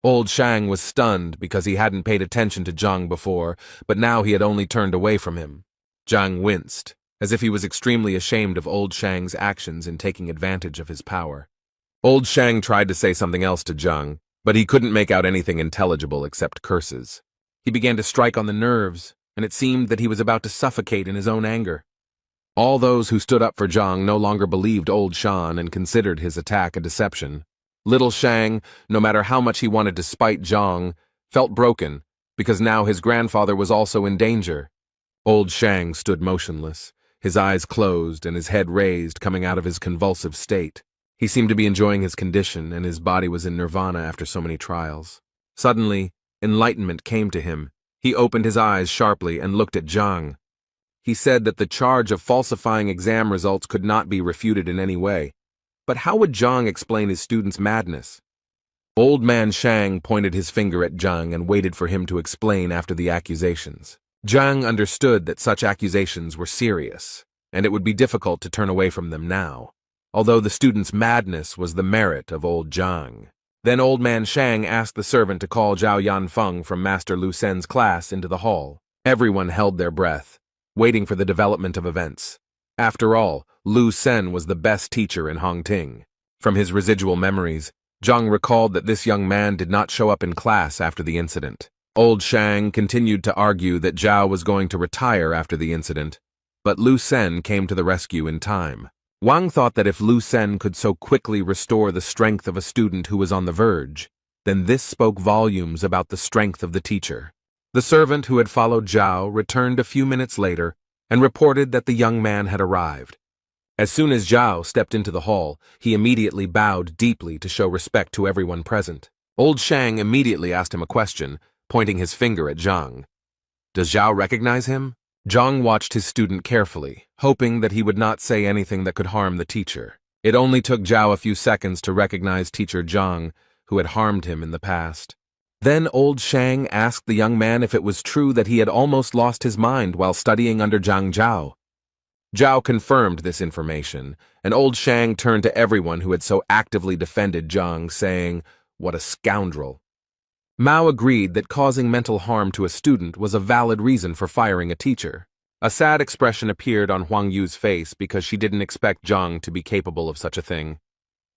Old Shang was stunned because he hadn't paid attention to Zhang before, but now he had only turned away from him. Zhang winced, as if he was extremely ashamed of Old Shang's actions in taking advantage of his power. Old Shang tried to say something else to Zhang, but he couldn't make out anything intelligible except curses. He began to strike on the nerves, and it seemed that he was about to suffocate in his own anger. All those who stood up for Zhang no longer believed Old Shan and considered his attack a deception. Little Shang, no matter how much he wanted to spite Zhang, felt broken because now his grandfather was also in danger. Old Shang stood motionless, his eyes closed and his head raised coming out of his convulsive state. He seemed to be enjoying his condition and his body was in nirvana after so many trials. Suddenly, enlightenment came to him. He opened his eyes sharply and looked at Zhang. He said that the charge of falsifying exam results could not be refuted in any way. But how would Zhang explain his student's madness? Old Man Shang pointed his finger at Zhang and waited for him to explain after the accusations. Zhang understood that such accusations were serious, and it would be difficult to turn away from them now, although the student's madness was the merit of old Zhang. Then Old Man Shang asked the servant to call Zhao Yanfeng from Master Lu Sen's class into the hall. Everyone held their breath, waiting for the development of events. After all, Lu Sen was the best teacher in Hongting. From his residual memories, Zhang recalled that this young man did not show up in class after the incident. Old Shang continued to argue that Zhao was going to retire after the incident, but Lu Sen came to the rescue in time. Wang thought that if Lu Sen could so quickly restore the strength of a student who was on the verge, then this spoke volumes about the strength of the teacher. The servant who had followed Zhao returned a few minutes later and reported that the young man had arrived. As soon as Zhao stepped into the hall, he immediately bowed deeply to show respect to everyone present. Old Shang immediately asked him a question, pointing his finger at Zhang. "Does Zhao recognize him?" Zhang watched his student carefully, hoping that he would not say anything that could harm the teacher. It only took Zhao a few seconds to recognize teacher Zhang, who had harmed him in the past. Then old Shang asked the young man if it was true that he had almost lost his mind while studying under Zhang Zhao. Zhao confirmed this information, and old Shang turned to everyone who had so actively defended Zhang, saying, "What a scoundrel." Mao agreed that causing mental harm to a student was a valid reason for firing a teacher. A sad expression appeared on Huang Yu's face because she didn't expect Zhang to be capable of such a thing.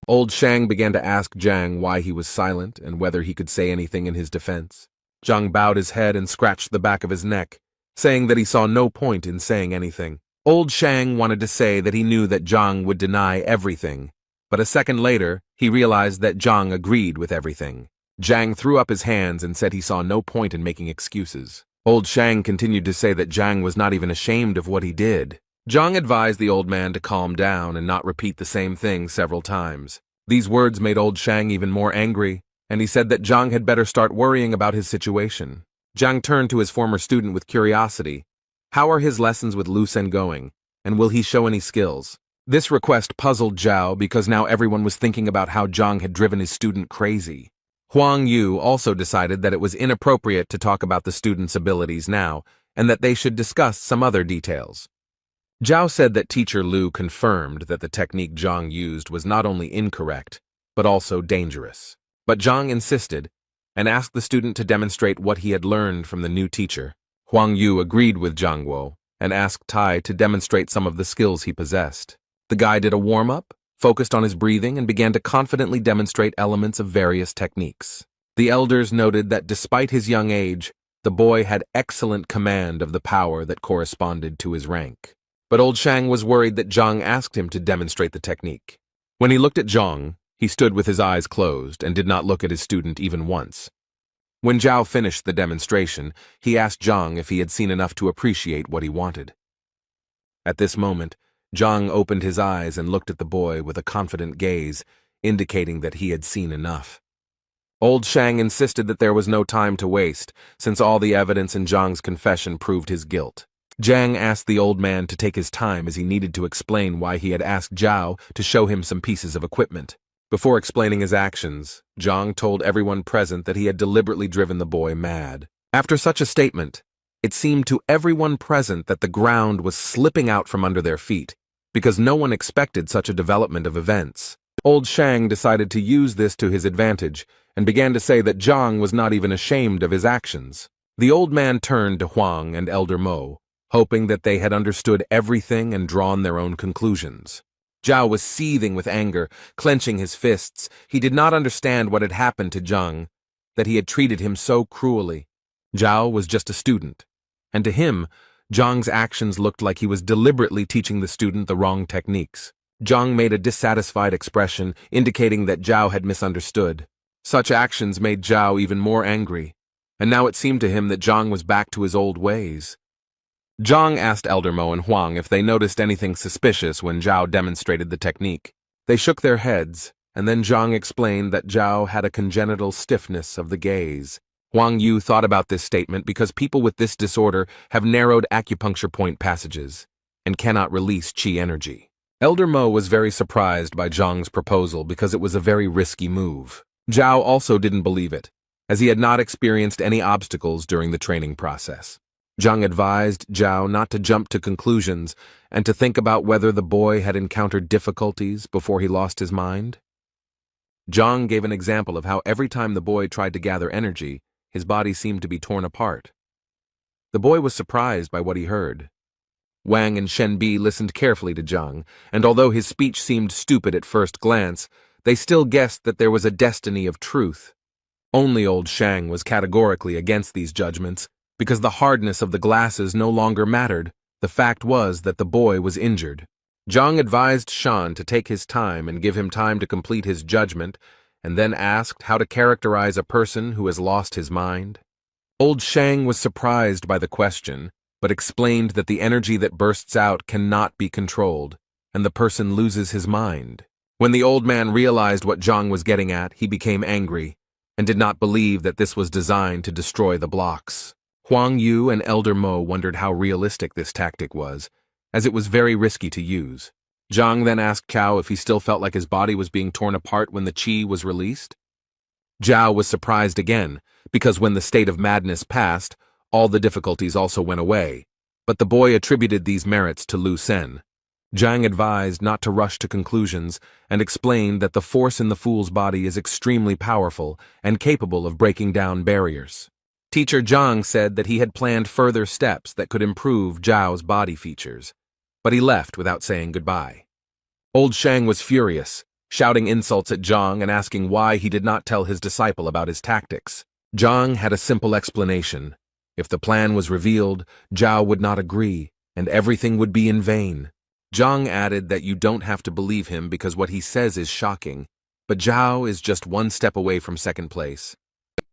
Old Shang began to ask Zhang why he was silent and whether he could say anything in his defense. Zhang bowed his head and scratched the back of his neck, saying that he saw no point in saying anything. Old Shang wanted to say that he knew that Zhang would deny everything, but a second later, he realized that Zhang agreed with everything. Zhang threw up his hands and said he saw no point in making excuses. Old Shang continued to say that Zhang was not even ashamed of what he did. Zhang advised the old man to calm down and not repeat the same thing several times. These words made old Shang even more angry, and he said that Zhang had better start worrying about his situation. Zhang turned to his former student with curiosity. How are his lessons with Lu Sen going, and will he show any skills? This request puzzled Zhao because now everyone was thinking about how Zhang had driven his student crazy. Huang Yu also decided that it was inappropriate to talk about the student's abilities now, and that they should discuss some other details. Zhao said that teacher Lu confirmed that the technique Zhang used was not only incorrect, but also dangerous. But Zhang insisted, and asked the student to demonstrate what he had learned from the new teacher. Huang Yu agreed with Zhang Guo, and asked Tai to demonstrate some of the skills he possessed. The guy did a warm-up, focused on his breathing, and began to confidently demonstrate elements of various techniques. The elders noted that despite his young age, the boy had excellent command of the power that corresponded to his rank. But old Shang was worried that Zhang asked him to demonstrate the technique. When he looked at Zhang, he stood with his eyes closed and did not look at his student even once. When Zhao finished the demonstration, he asked Zhang if he had seen enough to appreciate what he wanted. At this moment, Zhang opened his eyes and looked at the boy with a confident gaze, indicating that he had seen enough. Old Shang insisted that there was no time to waste, since all the evidence in Zhang's confession proved his guilt. Zhang asked the old man to take his time as he needed to explain why he had asked Zhao to show him some pieces of equipment. Before explaining his actions, Zhang told everyone present that he had deliberately driven the boy mad. After such a statement, it seemed to everyone present that the ground was slipping out from under their feet, because no one expected such a development of events. Old Shang decided to use this to his advantage, and began to say that Zhang was not even ashamed of his actions. The old man turned to Huang and Elder Mo, hoping that they had understood everything and drawn their own conclusions. Zhao was seething with anger, clenching his fists. He did not understand what had happened to Zhang, that he had treated him so cruelly. Zhao was just a student, and to him, Zhang's actions looked like he was deliberately teaching the student the wrong techniques. Zhang made a dissatisfied expression, indicating that Zhao had misunderstood. Such actions made Zhao even more angry, and now it seemed to him that Zhang was back to his old ways. Zhang asked Elder Mo and Huang if they noticed anything suspicious when Zhao demonstrated the technique. They shook their heads, and then Zhang explained that Zhao had a congenital stiffness of the gaze. Huang Yu thought about this statement because people with this disorder have narrowed acupuncture point passages and cannot release qi energy. Elder Mo was very surprised by Zhang's proposal because it was a very risky move. Zhao also didn't believe it, as he had not experienced any obstacles during the training process. Zhang advised Zhao not to jump to conclusions and to think about whether the boy had encountered difficulties before he lost his mind. Zhang gave an example of how every time the boy tried to gather energy, his body seemed to be torn apart. The boy was surprised by what he heard. Wang and Shenbi listened carefully to Zhang, and although his speech seemed stupid at first glance, they still guessed that there was a destiny of truth. Only old Shang was categorically against these judgments, because the hardness of the glasses no longer mattered. The fact was that the boy was injured. Zhang advised Shan to take his time and give him time to complete his judgment, and then asked how to characterize a person who has lost his mind. Old Shang was surprised by the question, but explained that the energy that bursts out cannot be controlled, and the person loses his mind. When the old man realized what Zhang was getting at, he became angry, and did not believe that this was designed to destroy the blocks. Huang Yu and Elder Mo wondered how realistic this tactic was, as it was very risky to use. Zhang then asked Cao if he still felt like his body was being torn apart when the qi was released. Zhao was surprised again, because when the state of madness passed, all the difficulties also went away, but the boy attributed these merits to Lu Sen. Zhang advised not to rush to conclusions and explained that the force in the fool's body is extremely powerful and capable of breaking down barriers. Teacher Zhang said that he had planned further steps that could improve Zhao's body features, but he left without saying goodbye. Old Shang was furious, shouting insults at Zhang and asking why he did not tell his disciple about his tactics. Zhang had a simple explanation. If the plan was revealed, Zhao would not agree, and everything would be in vain. Zhang added that you don't have to believe him because what he says is shocking, but Zhao is just one step away from second place.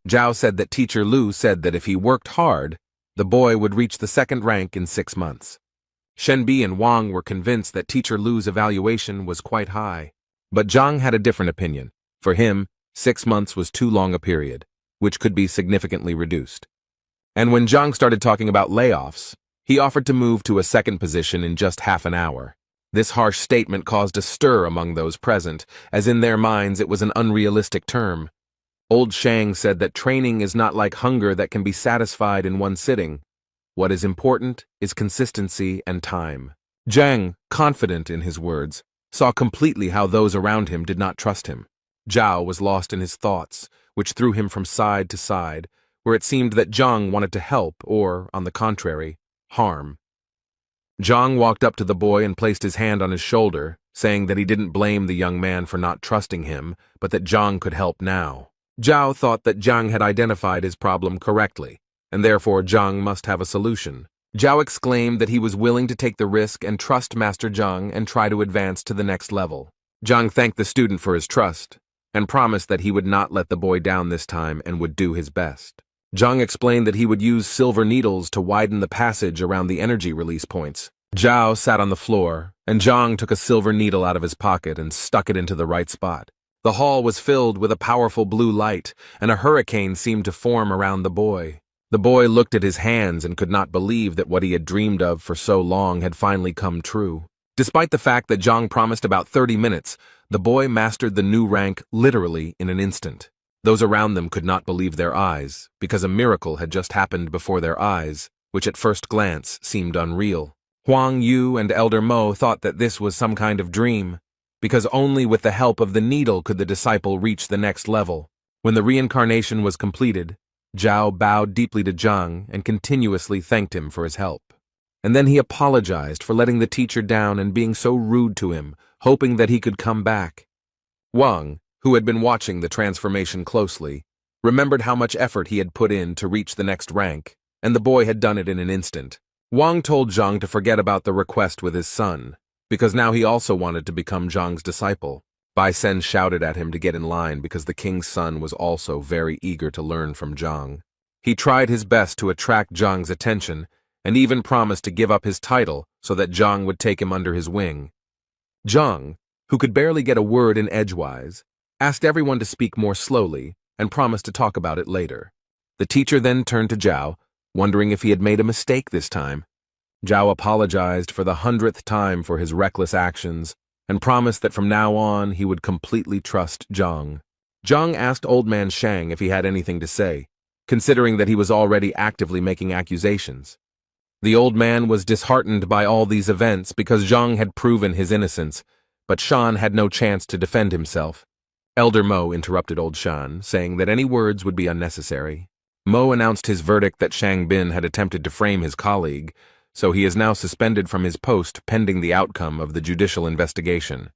Zhao said that Teacher Lu said that if he worked hard, the boy would reach the second rank in 6 months. Shenbi and Wang were convinced that Teacher Lu's evaluation was quite high. But Zhang had a different opinion. For him, 6 months was too long a period, which could be significantly reduced. And when Zhang started talking about layoffs, he offered to move to a second position in just half an hour. This harsh statement caused a stir among those present, as in their minds it was an unrealistic term. Old Shang said that training is not like hunger that can be satisfied in one sitting. What is important is consistency and time. Zhang, confident in his words, saw completely how those around him did not trust him. Zhao was lost in his thoughts, which threw him from side to side, where it seemed that Zhang wanted to help or, on the contrary, harm. Zhang walked up to the boy and placed his hand on his shoulder, saying that he didn't blame the young man for not trusting him, but that Zhang could help now. Zhao thought that Zhang had identified his problem correctly, and therefore Zhang must have a solution. Zhao exclaimed that he was willing to take the risk and trust Master Zhang and try to advance to the next level. Zhang thanked the student for his trust, and promised that he would not let the boy down this time and would do his best. Zhang explained that he would use silver needles to widen the passage around the energy release points. Zhao sat on the floor, and Zhang took a silver needle out of his pocket and stuck it into the right spot. The hall was filled with a powerful blue light, and a hurricane seemed to form around the boy. The boy looked at his hands and could not believe that what he had dreamed of for so long had finally come true. Despite the fact that Zhang promised about 30 minutes, the boy mastered the new rank literally in an instant. Those around them could not believe their eyes, because a miracle had just happened before their eyes, which at first glance seemed unreal. Huang Yu and Elder Mo thought that this was some kind of dream, because only with the help of the needle could the disciple reach the next level. When the reincarnation was completed, Zhao bowed deeply to Zhang and continuously thanked him for his help. And then he apologized for letting the teacher down and being so rude to him, hoping that he could come back. Wang, who had been watching the transformation closely, remembered how much effort he had put in to reach the next rank, and the boy had done it in an instant. Wang told Zhang to forget about the request with his son, because now he also wanted to become Zhang's disciple. Bai Sen shouted at him to get in line because the king's son was also very eager to learn from Zhang. He tried his best to attract Zhang's attention, and even promised to give up his title so that Zhang would take him under his wing. Zhang, who could barely get a word in edgewise, asked everyone to speak more slowly and promised to talk about it later. The teacher then turned to Zhao, wondering if he had made a mistake this time. Zhao apologized for the 100th time for his reckless actions and promised that from now on he would completely trust Zhang. Zhang asked Old Man Shang if he had anything to say, considering that he was already actively making accusations. The old man was disheartened by all these events because Zhang had proven his innocence, but Shan had no chance to defend himself. Elder Mo interrupted Old Shan, saying that any words would be unnecessary. Mo announced his verdict that Shang Bin had attempted to frame his colleague, so he is now suspended from his post pending the outcome of the judicial investigation.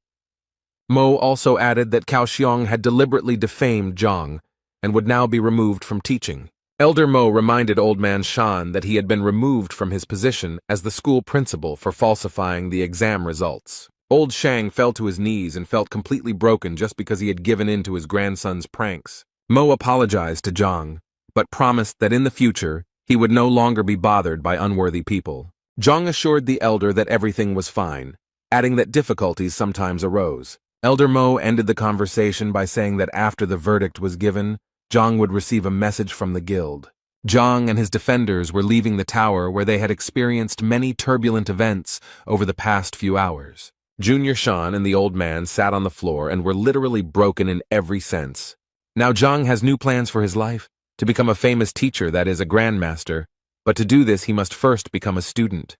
Mo also added that Cao Xiong had deliberately defamed Zhang and would now be removed from teaching. Elder Mo reminded Old Man Shan that he had been removed from his position as the school principal for falsifying the exam results. Old Shang fell to his knees and felt completely broken just because he had given in to his grandson's pranks. Mo apologized to Zhang, but promised that in the future, he would no longer be bothered by unworthy people. Zhang assured the elder that everything was fine, adding that difficulties sometimes arose. Elder Mo ended the conversation by saying that after the verdict was given, Zhang would receive a message from the guild. Zhang and his defenders were leaving the tower where they had experienced many turbulent events over the past few hours. Junior Shan and the old man sat on the floor and were literally broken in every sense. Now Zhang has new plans for his life, to become a famous teacher, that is, a grandmaster, but to do this he must first become a student.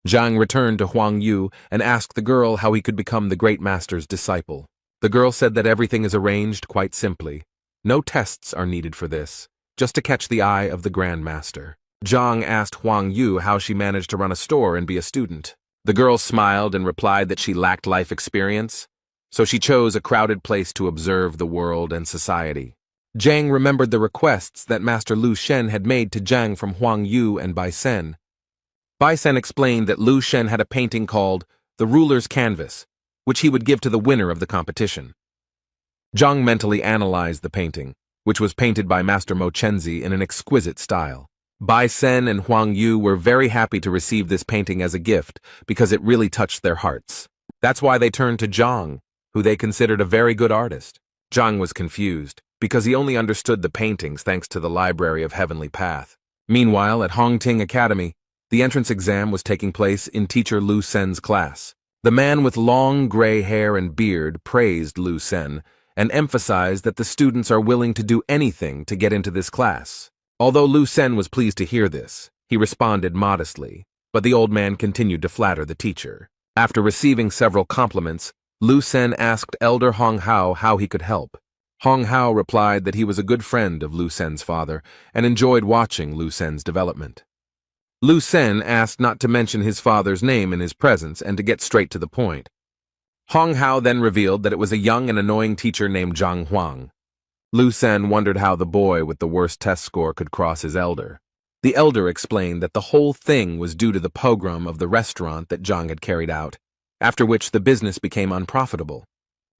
Zhang returned to Huang Yu and asked the girl how he could become the great master's disciple. The girl said that everything is arranged quite simply. No tests are needed for this, just to catch the eye of the Grand Master. Zhang asked Huang Yu how she managed to run a store and be a student. The girl smiled and replied that she lacked life experience, so she chose a crowded place to observe the world and society. Zhang remembered the requests that Master Lu Shen had made to Zhang from Huang Yu and Bai Sen. Bai Sen explained that Lu Shen had a painting called The Ruler's Canvas, which he would give to the winner of the competition. Zhang mentally analyzed the painting, which was painted by Master Mo Chenzi in an exquisite style. Bai Sen and Huang Yu were very happy to receive this painting as a gift because it really touched their hearts. That's why they turned to Zhang, who they considered a very good artist. Zhang was confused, because he only understood the paintings thanks to the Library of Heavenly Path. Meanwhile, at Hongting Academy, the entrance exam was taking place in teacher Lu Sen's class. The man with long gray hair and beard praised Lu Sen and emphasized that the students are willing to do anything to get into this class. Although Lu Sen was pleased to hear this, he responded modestly, but the old man continued to flatter the teacher. After receiving several compliments, Lu Sen asked Elder Hong Hao how he could help. Hong Hao replied that he was a good friend of Lu Sen's father and enjoyed watching Lu Sen's development. Lu Sen asked not to mention his father's name in his presence and to get straight to the point. Hong Hao then revealed that it was a young and annoying teacher named Zhang Huang. Lu Sen wondered how the boy with the worst test score could cross his elder. The elder explained that the whole thing was due to the pogrom of the restaurant that Zhang had carried out, after which the business became unprofitable.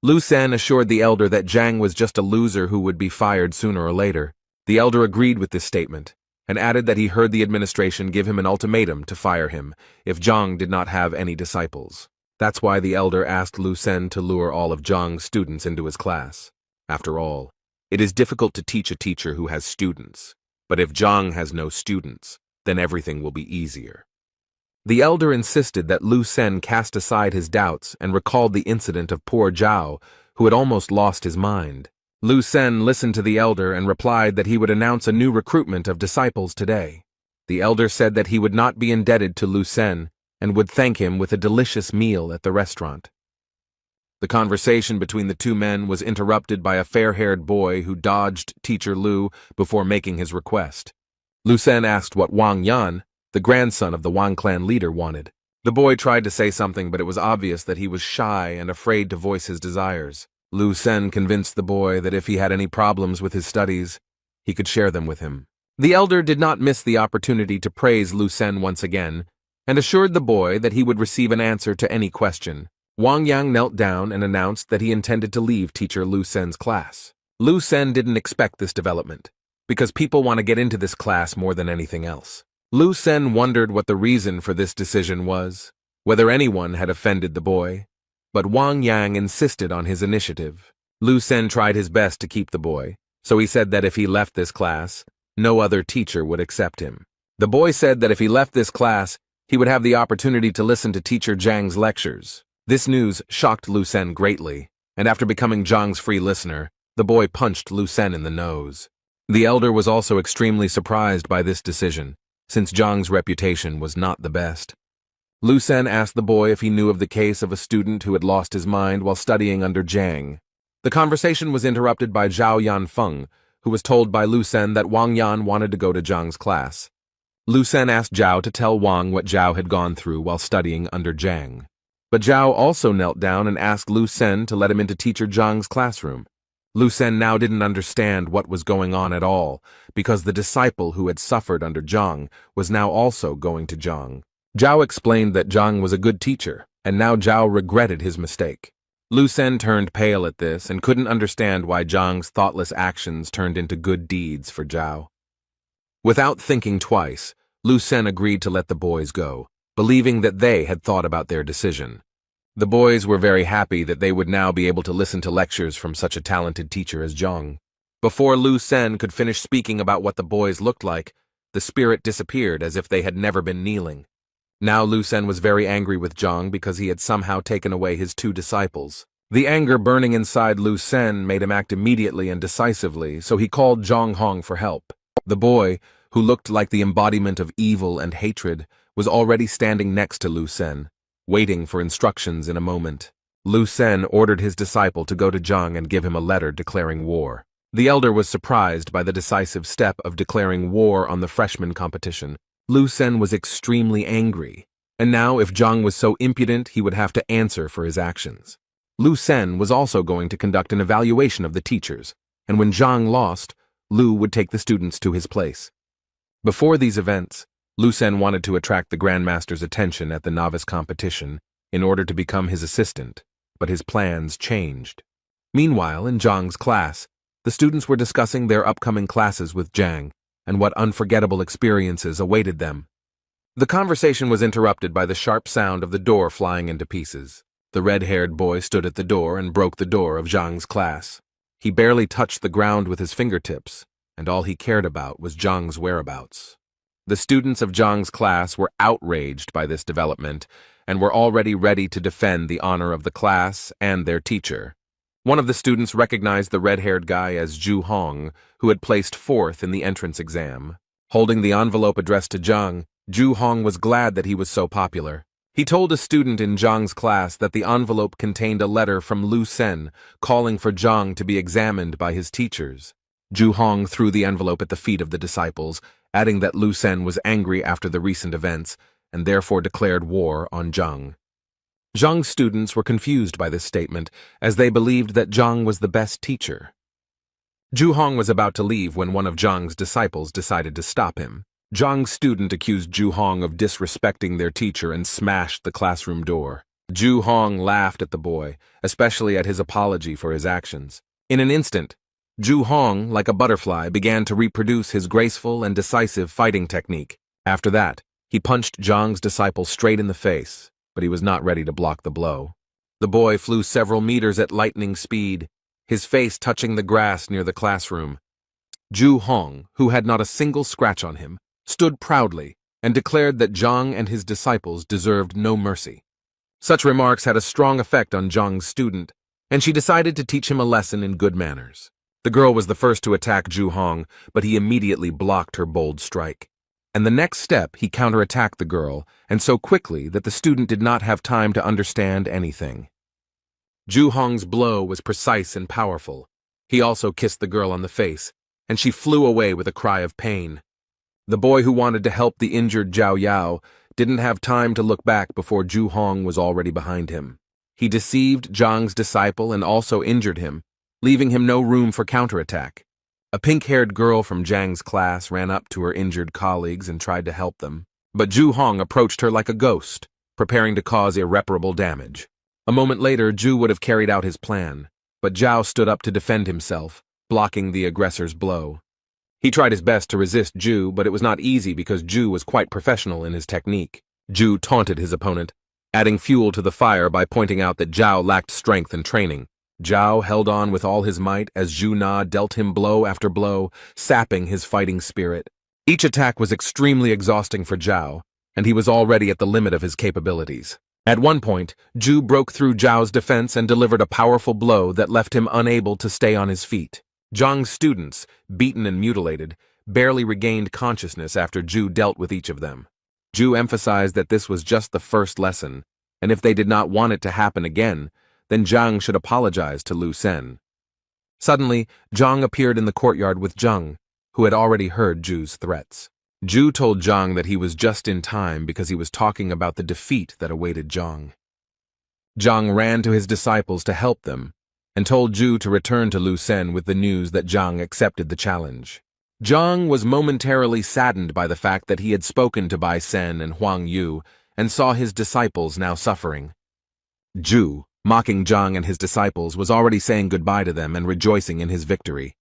Lu Sen assured the elder that Zhang was just a loser who would be fired sooner or later. The elder agreed with this statement, and added that he heard the administration give him an ultimatum to fire him if Zhang did not have any disciples. That's why the elder asked Lu Sen to lure all of Zhang's students into his class. After all, it is difficult to teach a teacher who has students, but if Zhang has no students, then everything will be easier. The elder insisted that Lu Sen cast aside his doubts and recalled the incident of poor Zhao, who had almost lost his mind. Lu Sen listened to the elder and replied that he would announce a new recruitment of disciples today. The elder said that he would not be indebted to Lu Sen and would thank him with a delicious meal at the restaurant. The conversation between the two men was interrupted by a fair-haired boy who dodged teacher Lu before making his request. Lu Sen asked what Wang Yan, the grandson of the Wang clan leader, wanted. The boy tried to say something, but it was obvious that he was shy and afraid to voice his desires. Lu Sen convinced the boy that if he had any problems with his studies, he could share them with him. The elder did not miss the opportunity to praise Lu Sen once again, and assured the boy that he would receive an answer to any question. Wang Yang knelt down and announced that he intended to leave teacher Lu Sen's class. Lu Sen didn't expect this development, because people want to get into this class more than anything else. Lu Sen wondered what the reason for this decision was, whether anyone had offended the boy, but Wang Yang insisted on his initiative. Lu Sen tried his best to keep the boy, so he said that if he left this class, no other teacher would accept him. The boy said that if he left this class, he would have the opportunity to listen to teacher Zhang's lectures. This news shocked Lu Sen greatly, and after becoming Zhang's free listener, the boy punched Lu Sen in the nose. The elder was also extremely surprised by this decision, since Zhang's reputation was not the best. Lu Sen asked the boy if he knew of the case of a student who had lost his mind while studying under Zhang. The conversation was interrupted by Zhao Yanfeng, who was told by Lu Sen that Wang Yan wanted to go to Zhang's class. Lu Sen asked Zhao to tell Wang what Zhao had gone through while studying under Zhang. But Zhao also knelt down and asked Lu Sen to let him into teacher Zhang's classroom. Lu Sen now didn't understand what was going on at all, because the disciple who had suffered under Zhang was now also going to Zhang. Zhao explained that Zhang was a good teacher, and now Zhao regretted his mistake. Lu Sen turned pale at this and couldn't understand why Zhang's thoughtless actions turned into good deeds for Zhao. Without thinking twice, Lu Sen agreed to let the boys go, believing that they had thought about their decision. The boys were very happy that they would now be able to listen to lectures from such a talented teacher as Zhang. Before Lu Sen could finish speaking about what the boys looked like, the spirit disappeared as if they had never been kneeling. Now Lu Sen was very angry with Zhang because he had somehow taken away his two disciples. The anger burning inside Lu Sen made him act immediately and decisively, so he called Zhang Hong for help. The boy, who looked like the embodiment of evil and hatred, was already standing next to Lu Sen, waiting for instructions in a moment. Lu Sen ordered his disciple to go to Zhang and give him a letter declaring war. The elder was surprised by the decisive step of declaring war on the freshman competition. Lu Sen was extremely angry, and now if Zhang was so impudent, he would have to answer for his actions. Lu Sen was also going to conduct an evaluation of the teachers, and when Zhang lost, Lu would take the students to his place. Before these events, Lu Sen wanted to attract the Grandmaster's attention at the novice competition in order to become his assistant, but his plans changed. Meanwhile, in Zhang's class, the students were discussing their upcoming classes with Zhang and what unforgettable experiences awaited them. The conversation was interrupted by the sharp sound of the door flying into pieces. The red-haired boy stood at the door and broke the door of Zhang's class. He barely touched the ground with his fingertips, and all he cared about was Zhang's whereabouts. The students of Zhang's class were outraged by this development and were already ready to defend the honor of the class and their teacher. One of the students recognized the red-haired guy as Zhu Hong, who had placed fourth in the entrance exam. Holding the envelope addressed to Zhang, Zhu Hong was glad that he was so popular. He told a student in Zhang's class that the envelope contained a letter from Lu Sen calling for Zhang to be examined by his teachers. Zhu Hong threw the envelope at the feet of the disciples, adding that Lu Sen was angry after the recent events and therefore declared war on Zhang. Zhang's students were confused by this statement, as they believed that Zhang was the best teacher. Zhu Hong was about to leave when one of Zhang's disciples decided to stop him. Zhang's student accused Zhu Hong of disrespecting their teacher and smashed the classroom door. Zhu Hong laughed at the boy, especially at his apology for his actions. In an instant, Zhu Hong, like a butterfly, began to reproduce his graceful and decisive fighting technique. After that, he punched Zhang's disciple straight in the face, but he was not ready to block the blow. The boy flew several meters at lightning speed, his face touching the grass near the classroom. Zhu Hong, who had not a single scratch on him, stood proudly and declared that Zhang and his disciples deserved no mercy. Such remarks had a strong effect on Zhang's student, and she decided to teach him a lesson in good manners. The girl was the first to attack Zhu Hong, but he immediately blocked her bold strike. And the next step, he counterattacked the girl, and so quickly that the student did not have time to understand anything. Zhu Hong's blow was precise and powerful. He also kissed the girl on the face, and she flew away with a cry of pain. The boy who wanted to help the injured Zhao Yao didn't have time to look back before Zhu Hong was already behind him. He deceived Zhang's disciple and also injured him, leaving him no room for counterattack. A pink-haired girl from Zhang's class ran up to her injured colleagues and tried to help them, but Zhu Hong approached her like a ghost, preparing to cause irreparable damage. A moment later, Zhu would have carried out his plan, but Zhao stood up to defend himself, blocking the aggressor's blow. He tried his best to resist Zhu, but it was not easy because Zhu was quite professional in his technique. Zhu taunted his opponent, adding fuel to the fire by pointing out that Zhao lacked strength and training. Zhao held on with all his might as Zhu Na dealt him blow after blow, sapping his fighting spirit. Each attack was extremely exhausting for Zhao, and he was already at the limit of his capabilities. At one point, Zhu broke through Zhao's defense and delivered a powerful blow that left him unable to stay on his feet. Zhang's students, beaten and mutilated, barely regained consciousness after Zhu dealt with each of them. Zhu emphasized that this was just the first lesson, and if they did not want it to happen again, then Zhang should apologize to Lu Sen. Suddenly, Zhang appeared in the courtyard with Zhang, who had already heard Zhu's threats. Zhu told Zhang that he was just in time because he was talking about the defeat that awaited Zhang. Zhang ran to his disciples to help them, and told Zhu to return to Lu Sen with the news that Zhang accepted the challenge. Zhang was momentarily saddened by the fact that he had spoken to Bai Sen and Huang Yu and saw his disciples now suffering. Zhu, mocking Zhang and his disciples, was already saying goodbye to them and rejoicing in his victory.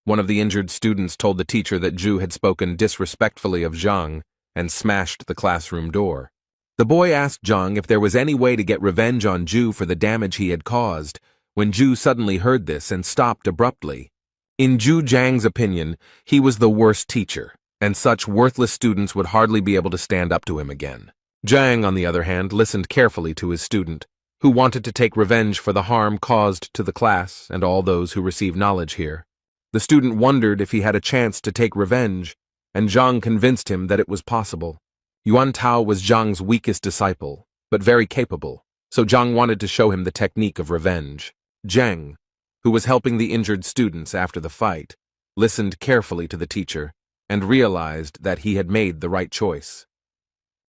One of the injured students told the teacher that Zhu had spoken disrespectfully of Zhang and smashed the classroom door. The boy asked Zhang if there was any way to get revenge on Zhu for the damage he had caused, when Zhu suddenly heard this and stopped abruptly. In Zhu Zhang's opinion, he was the worst teacher, and such worthless students would hardly be able to stand up to him again. Zhang, on the other hand, listened carefully to his student, who wanted to take revenge for the harm caused to the class and all those who receive knowledge here. The student wondered if he had a chance to take revenge, and Zhang convinced him that it was possible. Yuan Tao was Zhang's weakest disciple, but very capable, so Zhang wanted to show him the technique of revenge. Zhang, who was helping the injured students after the fight, listened carefully to the teacher and realized that he had made the right choice.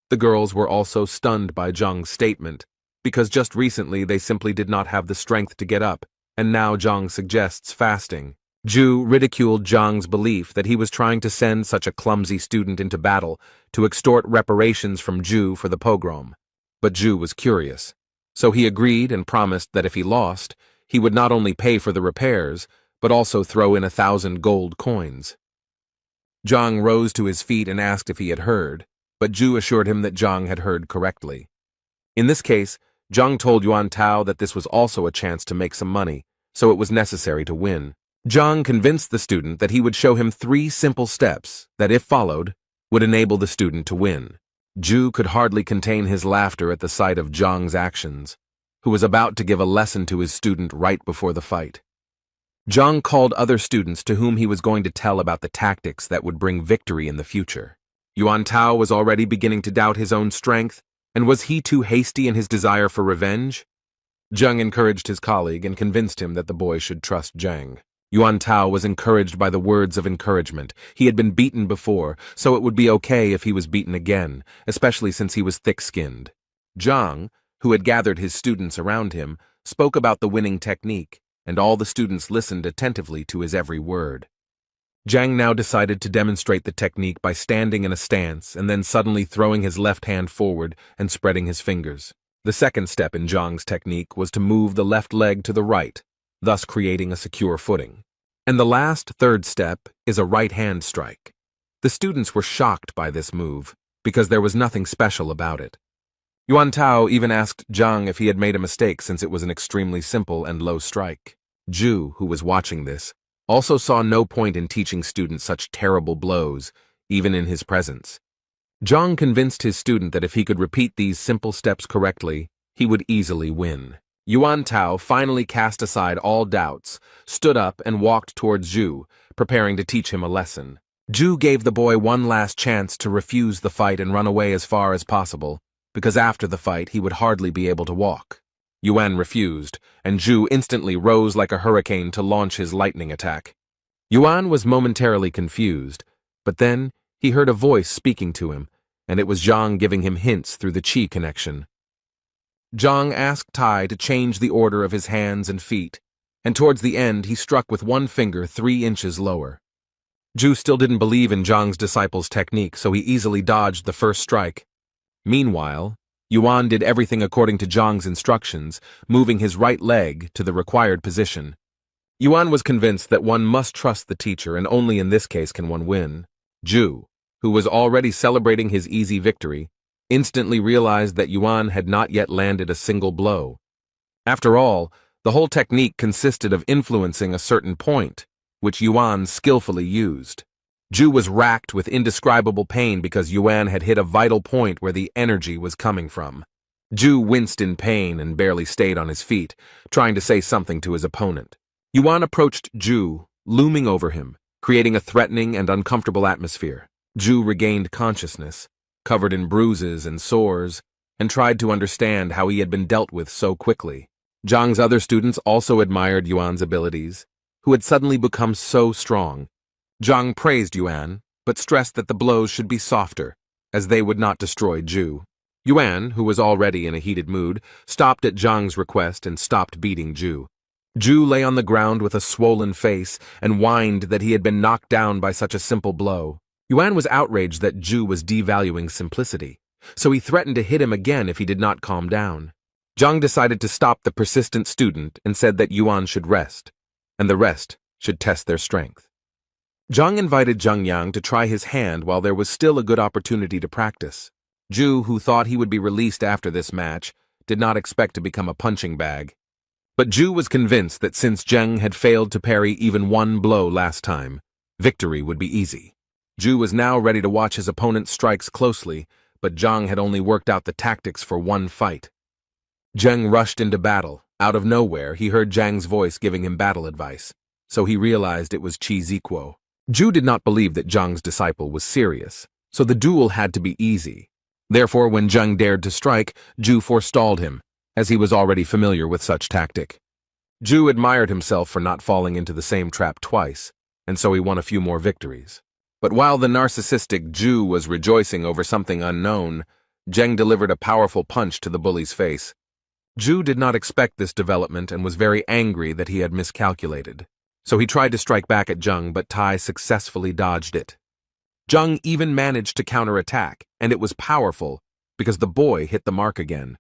The girls were also stunned by Zhang's statement, because just recently they simply did not have the strength to get up, and now Zhang suggests fasting. Zhu ridiculed Zhang's belief that he was trying to send such a clumsy student into battle to extort reparations from Zhu for the pogrom. But Zhu was curious, so he agreed and promised that if he lost, he would not only pay for the repairs, but also throw in 1,000 gold coins. Zhang rose to his feet and asked if he had heard, but Zhu assured him that Zhang had heard correctly. In this case, Zhang told Yuan Tao that this was also a chance to make some money, so it was necessary to win. Zhang convinced the student that he would show him 3 simple steps that, if followed, would enable the student to win. Zhu could hardly contain his laughter at the sight of Zhang's actions, who was about to give a lesson to his student right before the fight. Zhang called other students to whom he was going to tell about the tactics that would bring victory in the future. Yuan Tao was already beginning to doubt his own strength, and was he too hasty in his desire for revenge? Zhang encouraged his colleague and convinced him that the boy should trust Zhang. Yuan Tao was encouraged by the words of encouragement. He had been beaten before, so it would be okay if he was beaten again, especially since he was thick-skinned. Zhang, who had gathered his students around him, spoke about the winning technique, and all the students listened attentively to his every word. Zhang now decided to demonstrate the technique by standing in a stance and then suddenly throwing his left hand forward and spreading his fingers. The second step in Zhang's technique was to move the left leg to the right, thus creating a secure footing. And the last, third step is a right hand strike. The students were shocked by this move, because there was nothing special about it. Yuan Tao even asked Zhang if he had made a mistake since it was an extremely simple and low strike. Zhu, who was watching this, also saw no point in teaching students such terrible blows, even in his presence. Zhang convinced his student that if he could repeat these simple steps correctly, he would easily win. Yuan Tao finally cast aside all doubts, stood up and walked towards Zhu, preparing to teach him a lesson. Zhu gave the boy one last chance to refuse the fight and run away as far as possible, because after the fight he would hardly be able to walk. Yuan refused, and Zhu instantly rose like a hurricane to launch his lightning attack. Yuan was momentarily confused, but then he heard a voice speaking to him, and it was Zhang giving him hints through the qi connection. Zhang asked Tai to change the order of his hands and feet, and towards the end he struck with one finger 3 inches lower. Zhu still didn't believe in Zhang's disciple's technique, so he easily dodged the first strike. Meanwhile, Yuan did everything according to Zhang's instructions, moving his right leg to the required position. Yuan was convinced that one must trust the teacher, and only in this case can one win. Zhu, who was already celebrating his easy victory, instantly realized that Yuan had not yet landed a single blow. After all, the whole technique consisted of influencing a certain point, which Yuan skillfully used. Zhu was racked with indescribable pain because Yuan had hit a vital point where the energy was coming from. Zhu winced in pain and barely stayed on his feet, trying to say something to his opponent. Yuan approached Zhu, looming over him, creating a threatening and uncomfortable atmosphere. Zhu regained consciousness, covered in bruises and sores, and tried to understand how he had been dealt with so quickly. Zhang's other students also admired Yuan's abilities, who had suddenly become so strong. Zhang praised Yuan, but stressed that the blows should be softer, as they would not destroy Zhu. Yuan, who was already in a heated mood, stopped at Zhang's request and stopped beating Zhu. Ju lay on the ground with a swollen face and whined that he had been knocked down by such a simple blow. Yuan was outraged that Ju was devaluing simplicity, so he threatened to hit him again if he did not calm down. Zhang decided to stop the persistent student and said that Yuan should rest, and the rest should test their strength. Zhang invited Zhang Yang to try his hand while there was still a good opportunity to practice. Ju, who thought he would be released after this match, did not expect to become a punching bag. But Ju was convinced that since Zheng had failed to parry even one blow last time, victory would be easy. Ju was now ready to watch his opponent's strikes closely, but Zhang had only worked out the tactics for one fight. Zheng rushed into battle. Out of nowhere, he heard Zhang's voice giving him battle advice, so he realized it was Chi Ziquo. Ju did not believe that Zhang's disciple was serious, so the duel had to be easy. Therefore, when Zheng dared to strike, Ju forestalled him, as he was already familiar with such tactic. Ju admired himself for not falling into the same trap twice, and so he won a few more victories. But while the narcissistic Ju was rejoicing over something unknown, Zheng delivered a powerful punch to the bully's face. Ju did not expect this development and was very angry that he had miscalculated. So he tried to strike back at Zheng, but Tai successfully dodged it. Zheng even managed to counterattack, and it was powerful because the boy hit the mark again.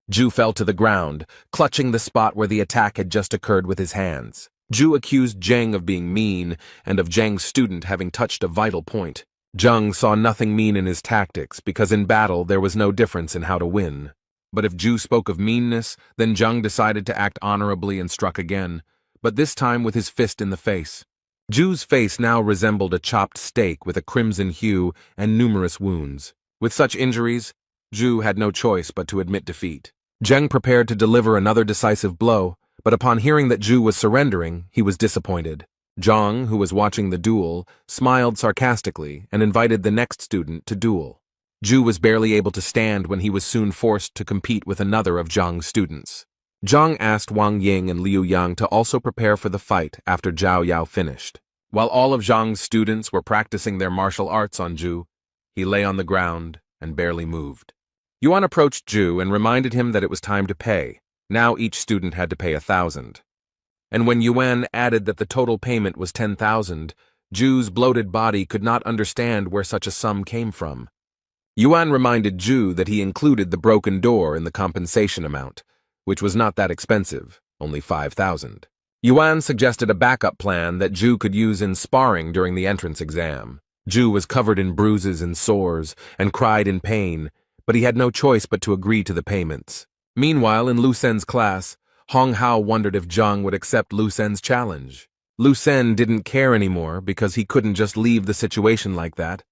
Ju fell to the ground, clutching the spot where the attack had just occurred with his hands. Ju accused Zheng of being mean and of Zheng's student having touched a vital point. Zheng saw nothing mean in his tactics because in battle there was no difference in how to win. But if Ju spoke of meanness, then Zheng decided to act honorably and struck again, but this time with his fist in the face. Ju's face now resembled a chopped steak with a crimson hue and numerous wounds. With such injuries, Ju had no choice but to admit defeat. Zheng prepared to deliver another decisive blow, but upon hearing that Ju was surrendering, he was disappointed. Zhang, who was watching the duel, smiled sarcastically and invited the next student to duel. Ju was barely able to stand when he was soon forced to compete with another of Zhang's students. Zhang asked Wang Ying and Liu Yang to also prepare for the fight after Zhao Yao finished. While all of Zhang's students were practicing their martial arts on Ju, he lay on the ground and barely moved. Yuan approached Ju and reminded him that it was time to pay. Now each student had to pay 1,000. And when Yuan added that the total payment was 10,000, Ju's bloated body could not understand where such a sum came from. Yuan reminded Ju that he included the broken door in the compensation amount, which was not that expensive, only 5,000. Yuan suggested a backup plan that Ju could use in sparring during the entrance exam. Ju was covered in bruises and sores and cried in pain, but he had no choice but to agree to the payments. Meanwhile, in Lu Sen's class, Hong Hao wondered if Zhang would accept Lu Sen's challenge. Lu Sen didn't care anymore because he couldn't just leave the situation like that.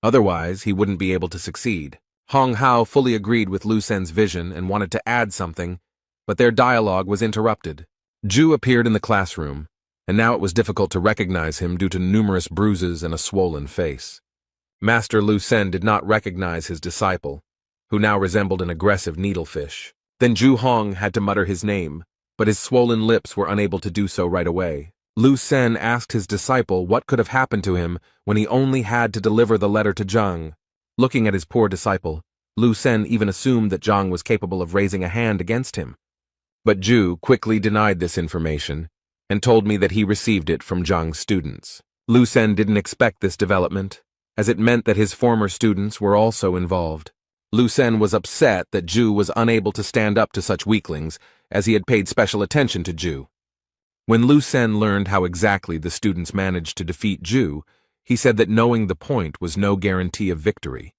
Otherwise, he wouldn't be able to succeed. Hong Hao fully agreed with Lu Sen's vision and wanted to add something, but their dialogue was interrupted. Ju appeared in the classroom, and now it was difficult to recognize him due to numerous bruises and a swollen face. Master Lu Sen did not recognize his disciple, who now resembled an aggressive needlefish. Then Ju Hong had to mutter his name, but his swollen lips were unable to do so right away. Lu Sen asked his disciple what could have happened to him when he only had to deliver the letter to Zhang. Looking at his poor disciple, Lu Sen even assumed that Zhang was capable of raising a hand against him. But Ju quickly denied this information and told me that he received it from Zhang's students. Lu Sen didn't expect this development, as it meant that his former students were also involved. Lu Sen was upset that Ju was unable to stand up to such weaklings, as he had paid special attention to Ju. When Lu Sen learned how exactly the students managed to defeat Ju, he said that knowing the point was no guarantee of victory.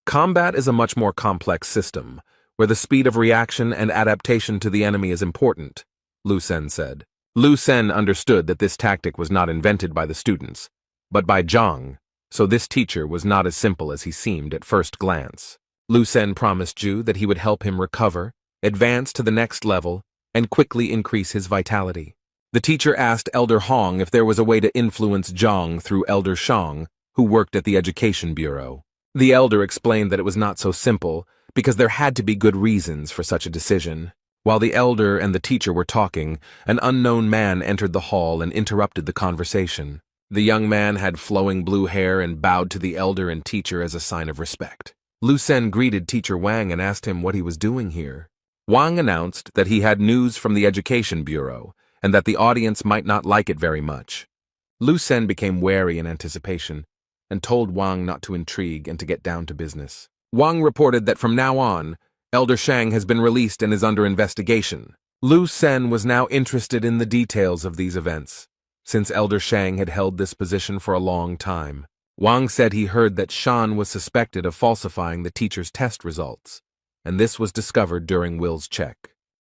Combat is a much more complex system, where the speed of reaction and adaptation to the enemy is important, Lu Sen said. Lu Sen understood that this tactic was not invented by the students, but by Zhang, so this teacher was not as simple as he seemed at first glance. Lu Sen promised Ju that he would help him recover, advance to the next level, and quickly increase his vitality. The teacher asked Elder Hong if there was a way to influence Zhang through Elder Shang, who worked at the Education Bureau. The elder explained that it was not so simple, because there had to be good reasons for such a decision. While the elder and the teacher were talking, an unknown man entered the hall and interrupted the conversation. The young man had flowing blue hair and bowed to the elder and teacher as a sign of respect. Lu Sen greeted Teacher Wang and asked him what he was doing here. Wang announced that he had news from the Education Bureau and that the audience might not like it very much. Lu Sen became wary in anticipation and told Wang not to intrigue and to get down to business. Wang reported that from now on, Elder Shang has been released and is under investigation. Lu Sen was now interested in the details of these events, since Elder Shang had held this position for a long time. Wang said he heard that Shan was suspected of falsifying the teacher's test results, and this was discovered during Will's check.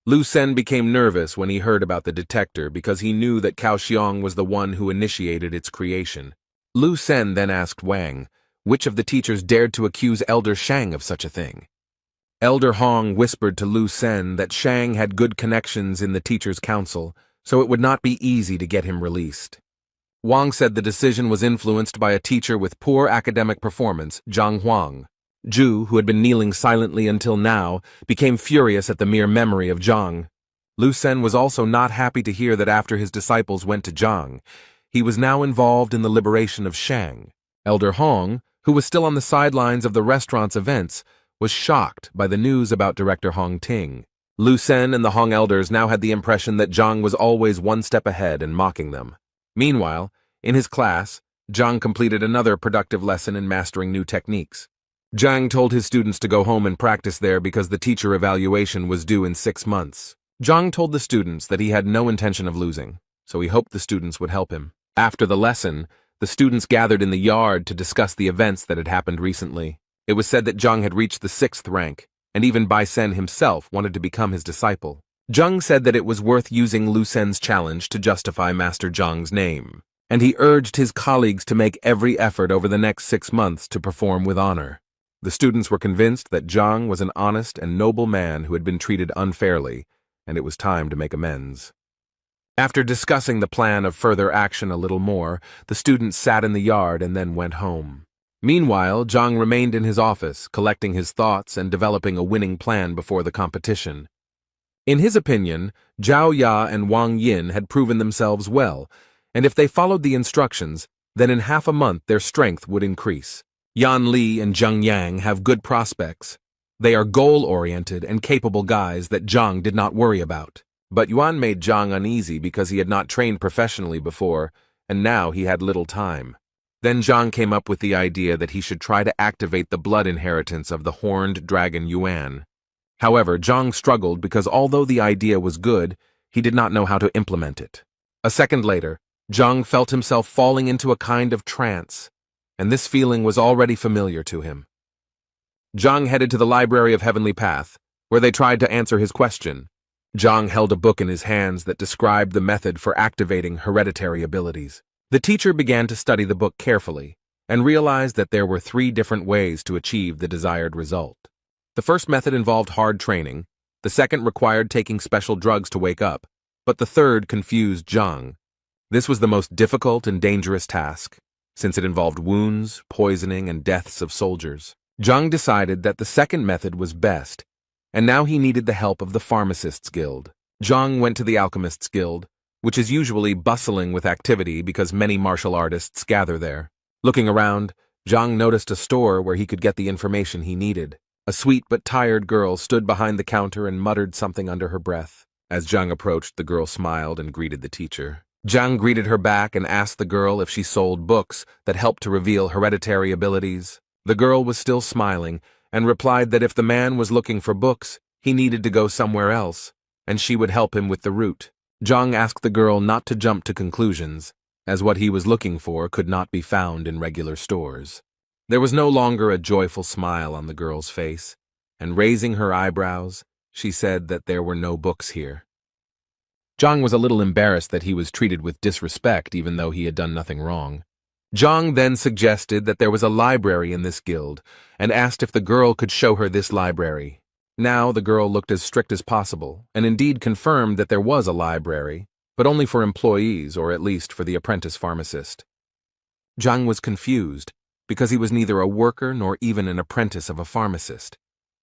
Lu Sen became nervous when he heard about the detector because he knew that Cao Xiong was the one who initiated its creation. Lu Sen then asked Wang which of the teachers dared to accuse Elder Shang of such a thing. Elder Hong whispered to Lu Sen that Shang had good connections in the teachers' council, so it would not be easy to get him released. Wang said the decision was influenced by a teacher with poor academic performance, Zhang Huang. Zhu, who had been kneeling silently until now, became furious at the mere memory of Zhang. Lu Sen was also not happy to hear that after his disciples went to Zhang, he was now involved in the liberation of Shang. Elder Hong, who was still on the sidelines of the restaurant's events, was shocked by the news about Director Hong Ting. Lu Sen and the Hong elders now had the impression that Zhang was always one step ahead and mocking them. Meanwhile, in his class, Zhang completed another productive lesson in mastering new techniques. Zhang told his students to go home and practice there because the teacher evaluation was due in 6 months. Zhang told the students that he had no intention of losing, so he hoped the students would help him. After the lesson, the students gathered in the yard to discuss the events that had happened recently. It was said that Zhang had reached the 6th rank, and even Bai Sen himself wanted to become his disciple. Zhang said that it was worth using Lu Sen's challenge to justify Master Zhang's name, and he urged his colleagues to make every effort over the next 6 months to perform with honor. The students were convinced that Zhang was an honest and noble man who had been treated unfairly, and it was time to make amends. After discussing the plan of further action a little more, the students sat in the yard and then went home. Meanwhile, Zhang remained in his office, collecting his thoughts and developing a winning plan before the competition. In his opinion, Zhao Ya and Wang Yin had proven themselves well, and if they followed the instructions, then in half a month their strength would increase. Yan Li and Zheng Yang have good prospects. They are goal-oriented and capable guys that Zhang did not worry about. But Yuan made Zhang uneasy because he had not trained professionally before, and now he had little time. Then Zhang came up with the idea that he should try to activate the blood inheritance of the horned dragon Yuan. However, Zhang struggled because although the idea was good, he did not know how to implement it. A second later, Zhang felt himself falling into a kind of trance, and this feeling was already familiar to him. Zhang headed to the Library of Heavenly Path, where they tried to answer his question. Zhang held a book in his hands that described the method for activating hereditary abilities. The teacher began to study the book carefully and realized that there were 3 different ways to achieve the desired result. The first method involved hard training, the second required taking special drugs to wake up, but the third confused Zhang. This was the most difficult and dangerous task, since it involved wounds, poisoning, and deaths of soldiers. Zhang decided that the second method was best, and now he needed the help of the Pharmacists' Guild. Zhang went to the Alchemists' Guild, which is usually bustling with activity because many martial artists gather there. Looking around, Zhang noticed a store where he could get the information he needed. A sweet but tired girl stood behind the counter and muttered something under her breath. As Zhang approached, the girl smiled and greeted the teacher. Zhang greeted her back and asked the girl if she sold books that helped to reveal hereditary abilities. The girl was still smiling and replied that if the man was looking for books, he needed to go somewhere else, and she would help him with the route. Zhang asked the girl not to jump to conclusions, as what he was looking for could not be found in regular stores. There was no longer a joyful smile on the girl's face, and raising her eyebrows, she said that there were no books here. Zhang was a little embarrassed that he was treated with disrespect even though he had done nothing wrong. Zhang then suggested that there was a library in this guild and asked if the girl could show her this library. Now the girl looked as strict as possible and indeed confirmed that there was a library, but only for employees or at least for the apprentice pharmacist. Zhang was confused because he was neither a worker nor even an apprentice of a pharmacist,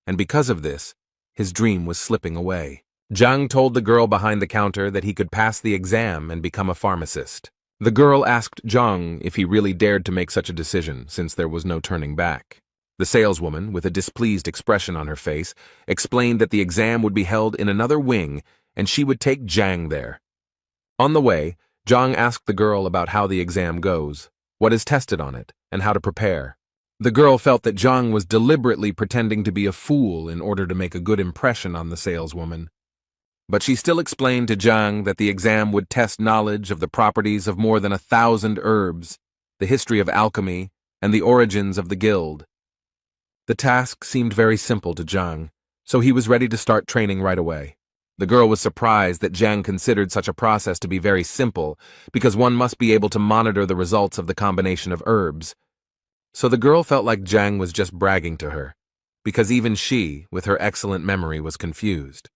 and because of this, his dream was slipping away. Zhang told the girl behind the counter that he could pass the exam and become a pharmacist. The girl asked Zhang if he really dared to make such a decision since there was no turning back. The saleswoman, with a displeased expression on her face, explained that the exam would be held in another wing and she would take Zhang there. On the way, Zhang asked the girl about how the exam goes, what is tested on it, and how to prepare. The girl felt that Zhang was deliberately pretending to be a fool in order to make a good impression on the saleswoman. But she still explained to Zhang that the exam would test knowledge of the properties of more than 1,000 herbs, the history of alchemy, and the origins of the guild. The task seemed very simple to Zhang, so he was ready to start training right away. The girl was surprised that Zhang considered such a process to be very simple, because one must be able to monitor the results of the combination of herbs. So the girl felt like Zhang was just bragging to her, because even she, with her excellent memory, was confused.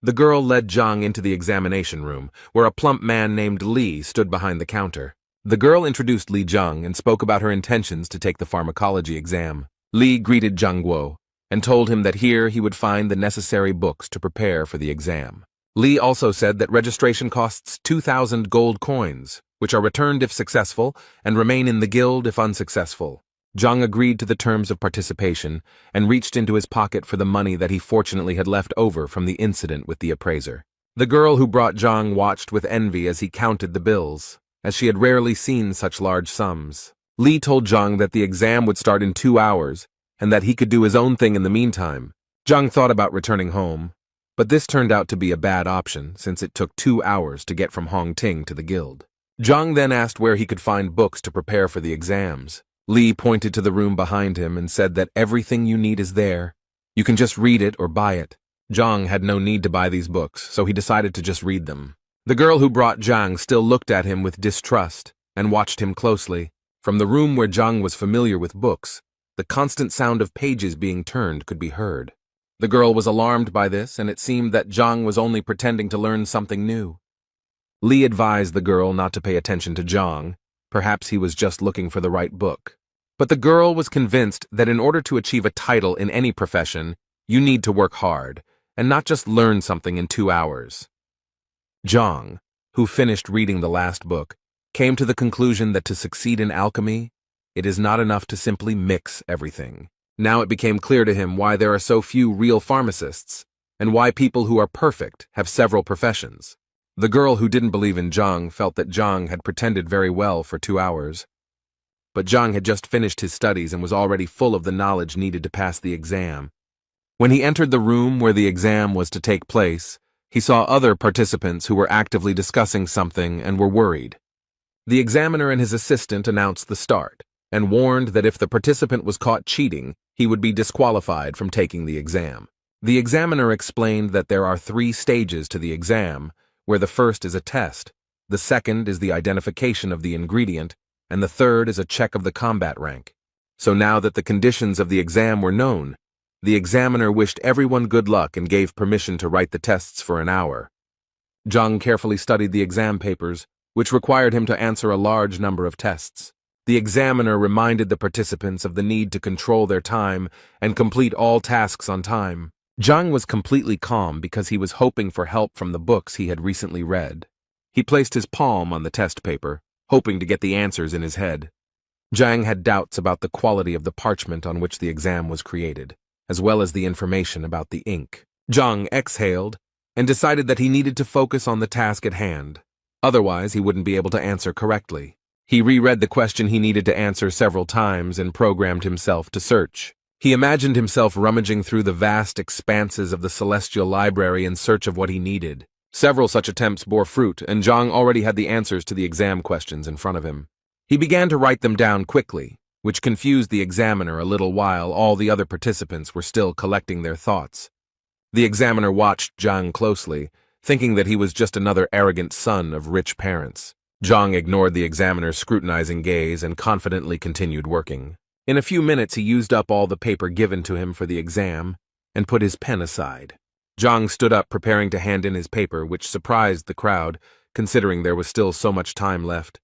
The girl led Zhang into the examination room, where a plump man named Li stood behind the counter. The girl introduced Li Zhang and spoke about her intentions to take the pharmacology exam. Li greeted Zhang Guo and told him that here he would find the necessary books to prepare for the exam. Li also said that registration costs 2,000 gold coins, which are returned if successful and remain in the guild if unsuccessful. Zhang agreed to the terms of participation and reached into his pocket for the money that he fortunately had left over from the incident with the appraiser. The girl who brought Zhang watched with envy as he counted the bills, as she had rarely seen such large sums. Li told Zhang that the exam would start in 2 hours and that he could do his own thing in the meantime. Zhang thought about returning home, but this turned out to be a bad option since it took 2 hours to get from Hongting to the guild. Zhang then asked where he could find books to prepare for the exams. Li pointed to the room behind him and said that everything you need is there. You can just read it or buy it. Zhang had no need to buy these books, so he decided to just read them. The girl who brought Zhang still looked at him with distrust and watched him closely. From the room where Zhang was familiar with books, the constant sound of pages being turned could be heard. The girl was alarmed by this, and it seemed that Zhang was only pretending to learn something new. Li advised the girl not to pay attention to Zhang. Perhaps he was just looking for the right book. But the girl was convinced that in order to achieve a title in any profession, you need to work hard, and not just learn something in 2 hours. Zhang, who finished reading the last book, came to the conclusion that to succeed in alchemy, it is not enough to simply mix everything. Now it became clear to him why there are so few real pharmacists, and why people who are perfect have several professions. The girl who didn't believe in Zhang felt that Zhang had pretended very well for 2 hours. But Zhang had just finished his studies and was already full of the knowledge needed to pass the exam. When he entered the room where the exam was to take place, he saw other participants who were actively discussing something and were worried. The examiner and his assistant announced the start, and warned that if the participant was caught cheating, he would be disqualified from taking the exam. The examiner explained that there are 3 stages to the exam, where the first is a test, the second is the identification of the ingredient, and the third is a check of the combat rank. So now that the conditions of the exam were known, the examiner wished everyone good luck and gave permission to write the tests for an hour. Zhang carefully studied the exam papers, which required him to answer a large number of tests. The examiner reminded the participants of the need to control their time and complete all tasks on time. Zhang was completely calm because he was hoping for help from the books he had recently read. He placed his palm on the test paper, hoping to get the answers in his head. Zhang had doubts about the quality of the parchment on which the exam was created, as well as the information about the ink. Zhang exhaled and decided that he needed to focus on the task at hand. Otherwise, he wouldn't be able to answer correctly. He reread the question he needed to answer several times and programmed himself to search. He imagined himself rummaging through the vast expanses of the celestial library in search of what he needed. Several such attempts bore fruit, and Zhang already had the answers to the exam questions in front of him. He began to write them down quickly, which confused the examiner a little while all the other participants were still collecting their thoughts. The examiner watched Zhang closely, thinking that he was just another arrogant son of rich parents. Zhang ignored the examiner's scrutinizing gaze and confidently continued working. In a few minutes he used up all the paper given to him for the exam and put his pen aside. Zhang stood up preparing to hand in his paper, which surprised the crowd, considering there was still so much time left.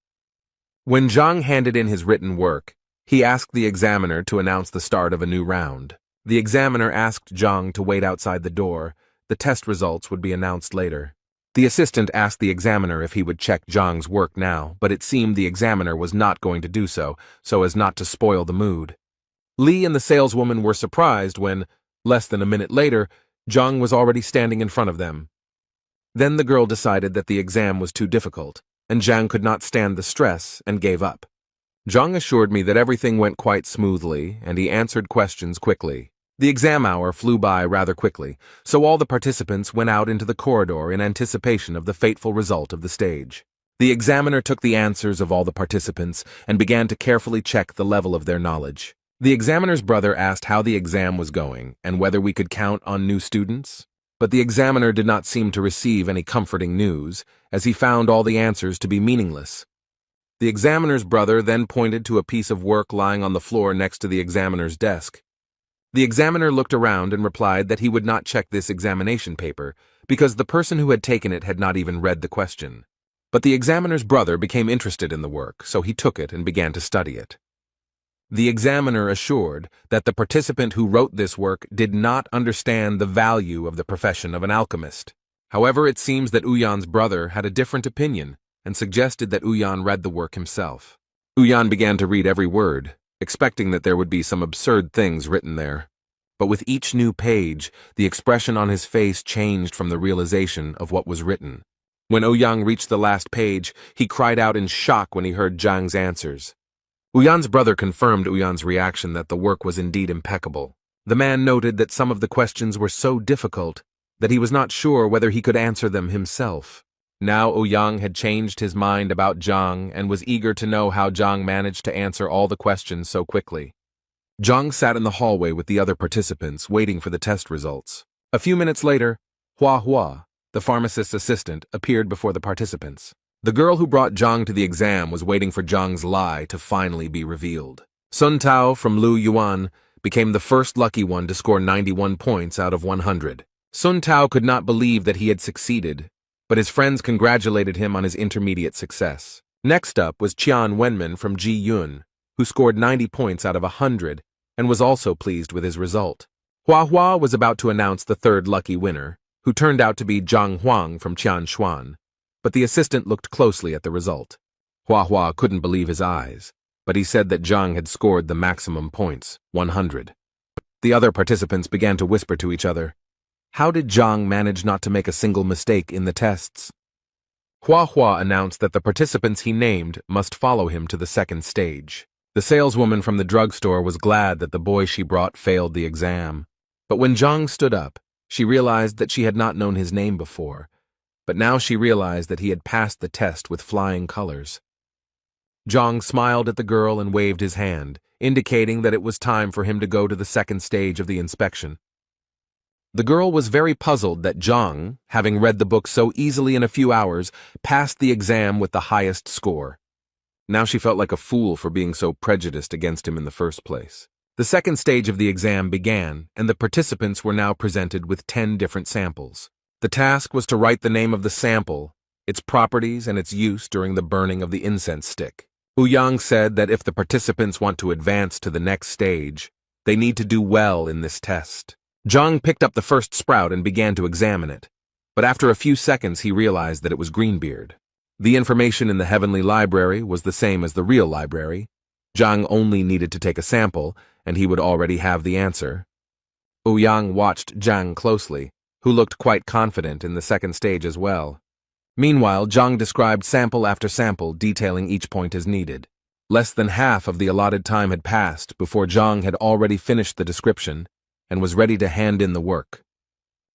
When Zhang handed in his written work, he asked the examiner to announce the start of a new round. The examiner asked Zhang to wait outside the door. The test results would be announced later. The assistant asked the examiner if he would check Zhang's work now, but it seemed the examiner was not going to do so as not to spoil the mood. Li and the saleswoman were surprised when, less than a minute later, Zhang was already standing in front of them. Then the girl decided that the exam was too difficult, and Zhang could not stand the stress and gave up. Zhang assured me that everything went quite smoothly, and he answered questions quickly. The exam hour flew by rather quickly, so all the participants went out into the corridor in anticipation of the fateful result of the stage. The examiner took the answers of all the participants and began to carefully check the level of their knowledge. The examiner's brother asked how the exam was going and whether we could count on new students. But the examiner did not seem to receive any comforting news, as he found all the answers to be meaningless. The examiner's brother then pointed to a piece of work lying on the floor next to the examiner's desk. The examiner looked around and replied that he would not check this examination paper because the person who had taken it had not even read the question. But the examiner's brother became interested in the work, so he took it and began to study it. The examiner assured that the participant who wrote this work did not understand the value of the profession of an alchemist. However, it seems that Uyan's brother had a different opinion and suggested that Uyan read the work himself. Uyan began to read every word, expecting that there would be some absurd things written there. But with each new page, the expression on his face changed from the realization of what was written. When Ouyang reached the last page, he cried out in shock when he heard Zhang's answers. Uyan's brother confirmed Uyan's reaction that the work was indeed impeccable. The man noted that some of the questions were so difficult that he was not sure whether he could answer them himself. Now Ouyang had changed his mind about Zhang and was eager to know how Zhang managed to answer all the questions so quickly. Zhang sat in the hallway with the other participants, waiting for the test results. A few minutes later, Hua, the pharmacist's assistant, appeared before the participants. The girl who brought Zhang to the exam was waiting for Zhang's lie to finally be revealed. Sun Tao from Lu Yuan became the first lucky one to score 91 points out of 100. Sun Tao could not believe that he had succeeded, but his friends congratulated him on his intermediate success. Next up was Qian Wenman from Ji Yun, who scored 90 points out of 100 and was also pleased with his result. Hua was about to announce the third lucky winner, who turned out to be Zhang Huang from Qian Xuan, but the assistant looked closely at the result. Hua couldn't believe his eyes, but he said that Zhang had scored the maximum points, 100. The other participants began to whisper to each other. How did Zhang manage not to make a single mistake in the tests? Hua announced that the participants he named must follow him to the second stage. The saleswoman from the drugstore was glad that the boy she brought failed the exam. But when Zhang stood up, she realized that she had not known his name before, but now she realized that he had passed the test with flying colors. Zhang smiled at the girl and waved his hand, indicating that it was time for him to go to the second stage of the inspection. The girl was very puzzled that Zhang, having read the book so easily in a few hours, passed the exam with the highest score. Now she felt like a fool for being so prejudiced against him in the first place. The second stage of the exam began, and the participants were now presented with 10 different samples. The task was to write the name of the sample, its properties, and its use during the burning of the incense stick. Ouyang said that if the participants want to advance to the next stage, they need to do well in this test. Zhang picked up the first sprout and began to examine it, but after a few seconds he realized that it was Greenbeard. The information in the Heavenly Library was the same as the real library. Zhang only needed to take a sample, and he would already have the answer. Ouyang watched Zhang closely, who looked quite confident in the second stage as well. Meanwhile, Zhang described sample after sample, detailing each point as needed. Less than half of the allotted time had passed before Zhang had already finished the description and was ready to hand in the work.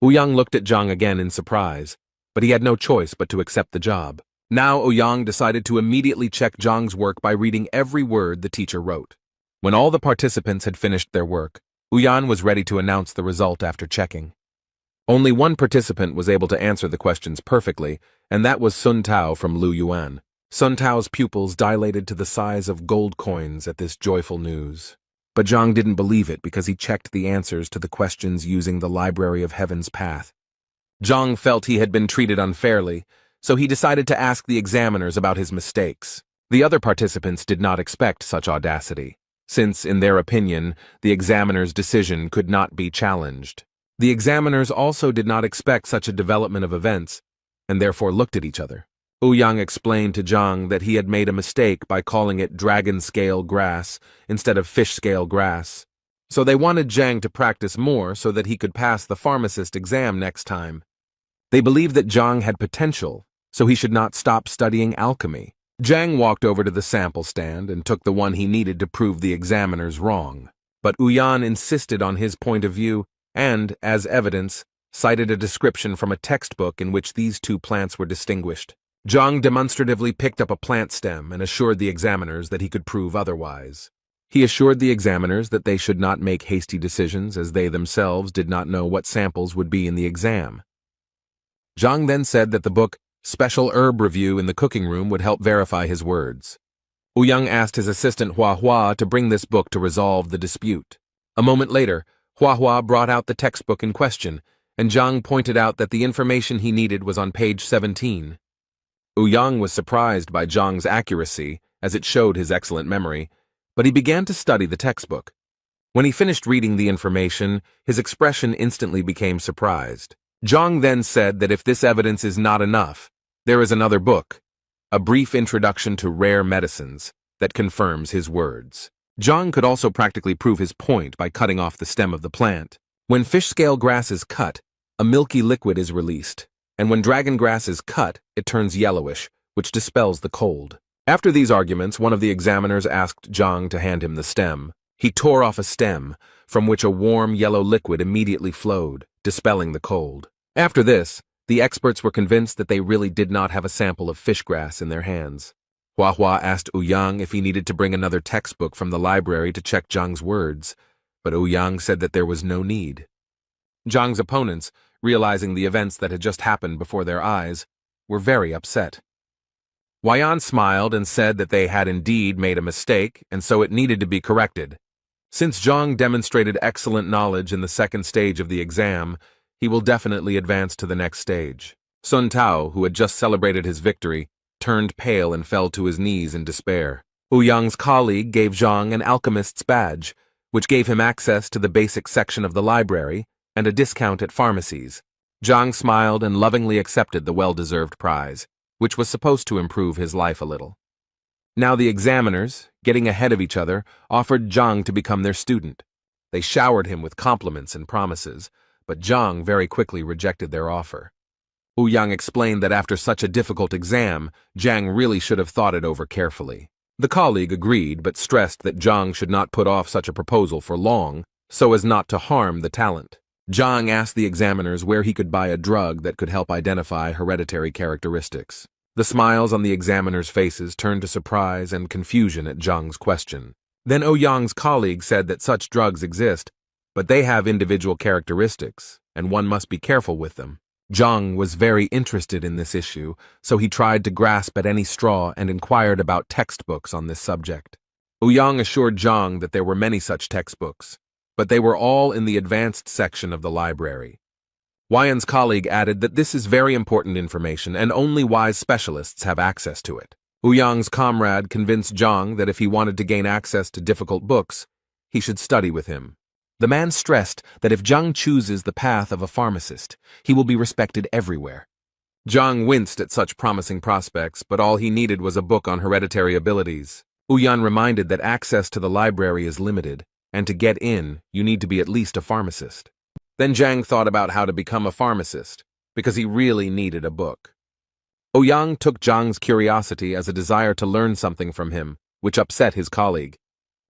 Ouyang looked at Zhang again in surprise, but he had no choice but to accept the job. Now Ouyang decided to immediately check Zhang's work by reading every word the teacher wrote. When all the participants had finished their work, Ouyang was ready to announce the result after checking. Only one participant was able to answer the questions perfectly, and that was Sun Tao from Lu Yuan. Sun Tao's pupils dilated to the size of gold coins at this joyful news. But Zhang didn't believe it because he checked the answers to the questions using the Library of Heaven's path. Zhang felt he had been treated unfairly, so he decided to ask the examiners about his mistakes. The other participants did not expect such audacity, since, in their opinion, the examiner's decision could not be challenged. The examiners also did not expect such a development of events, and therefore looked at each other. Ouyang explained to Zhang that he had made a mistake by calling it dragon-scale grass instead of fish-scale grass. So they wanted Zhang to practice more so that he could pass the pharmacist exam next time. They believed that Zhang had potential, so he should not stop studying alchemy. Zhang walked over to the sample stand and took the one he needed to prove the examiners wrong. But Ouyang insisted on his point of view and, as evidence, cited a description from a textbook in which these two plants were distinguished. Zhang demonstratively picked up a plant stem and assured the examiners that he could prove otherwise. He assured the examiners that they should not make hasty decisions as they themselves did not know what samples would be in the exam. Zhang then said that the book Special Herb Review in the cooking room would help verify his words. Ouyang asked his assistant Hua to bring this book to resolve the dispute. A moment later, Hua brought out the textbook in question, and Zhang pointed out that the information he needed was on page 17. Ouyang was surprised by Zhang's accuracy, as it showed his excellent memory, but he began to study the textbook. When he finished reading the information, his expression instantly became surprised. Zhang then said that if this evidence is not enough, there is another book, A Brief Introduction to Rare Medicines, that confirms his words. Zhang could also practically prove his point by cutting off the stem of the plant. When fish-scale grass is cut, a milky liquid is released, and when dragon grass is cut, it turns yellowish, which dispels the cold. After these arguments, one of the examiners asked Zhang to hand him the stem. He tore off a stem, from which a warm yellow liquid immediately flowed, dispelling the cold. After this, the experts were convinced that they really did not have a sample of fish grass in their hands. Hua asked Ouyang if he needed to bring another textbook from the library to check Zhang's words, but Ouyang said that there was no need. Zhang's opponents, realizing the events that had just happened before their eyes, were very upset. Huayan smiled and said that they had indeed made a mistake, and so it needed to be corrected. Since Zhang demonstrated excellent knowledge in the second stage of the exam, he will definitely advance to the next stage. Sun Tao, who had just celebrated his victory, turned pale and fell to his knees in despair. Ouyang's colleague gave Zhang an alchemist's badge, which gave him access to the basic section of the library and a discount at pharmacies. Zhang smiled and lovingly accepted the well-deserved prize, which was supposed to improve his life a little. Now the examiners, getting ahead of each other, offered Zhang to become their student. They showered him with compliments and promises, but Zhang very quickly rejected their offer. Ouyang explained that after such a difficult exam, Zhang really should have thought it over carefully. The colleague agreed, but stressed that Zhang should not put off such a proposal for long, so as not to harm the talent. Zhang asked the examiners where he could buy a drug that could help identify hereditary characteristics. The smiles on the examiners' faces turned to surprise and confusion at Zhang's question. Then Ouyang's colleague said that such drugs exist, but they have individual characteristics, and one must be careful with them. Zhang was very interested in this issue, so he tried to grasp at any straw and inquired about textbooks on this subject. Ouyang assured Zhang that there were many such textbooks, but they were all in the advanced section of the library. Huayan's colleague added that this is very important information and only wise specialists have access to it. Ouyang's comrade convinced Zhang that if he wanted to gain access to difficult books, he should study with him. The man stressed that if Zhang chooses the path of a pharmacist, he will be respected everywhere. Zhang winced at such promising prospects, but all he needed was a book on hereditary abilities. Ouyang reminded that access to the library is limited, and to get in, you need to be at least a pharmacist. Then Zhang thought about how to become a pharmacist, because he really needed a book. Ouyang took Zhang's curiosity as a desire to learn something from him, which upset his colleague.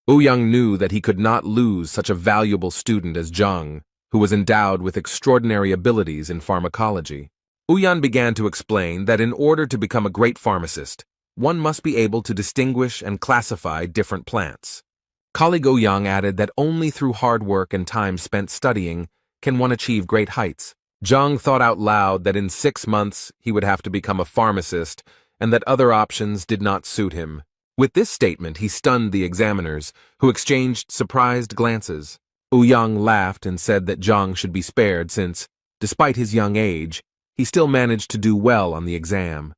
Ouyang knew that he could not lose such a valuable student as Zhang, who was endowed with extraordinary abilities in pharmacology. Ouyang began to explain that in order to become a great pharmacist, one must be able to distinguish and classify different plants. Colleague Ouyang added that only through hard work and time spent studying can one achieve great heights. Zhang thought out loud that in 6 months he would have to become a pharmacist and that other options did not suit him. With this statement, he stunned the examiners, who exchanged surprised glances. Ouyang laughed and said that Zhang should be spared since, despite his young age, he still managed to do well on the exam.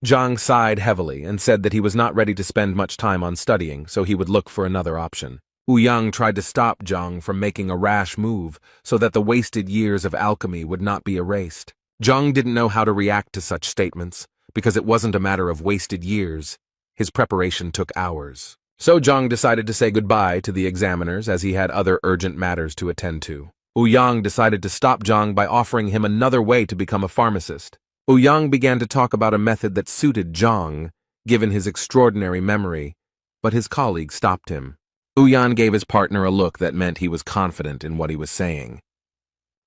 Zhang sighed heavily and said that he was not ready to spend much time on studying, so he would look for another option. Ouyang tried to stop Zhang from making a rash move so that the wasted years of alchemy would not be erased. Zhang didn't know how to react to such statements, because it wasn't a matter of wasted years. His preparation took hours. So Zhang decided to say goodbye to the examiners as he had other urgent matters to attend to. Ouyang decided to stop Zhang by offering him another way to become a pharmacist. Ouyang began to talk about a method that suited Zhang, given his extraordinary memory, but his colleague stopped him. Ouyang gave his partner a look that meant he was confident in what he was saying.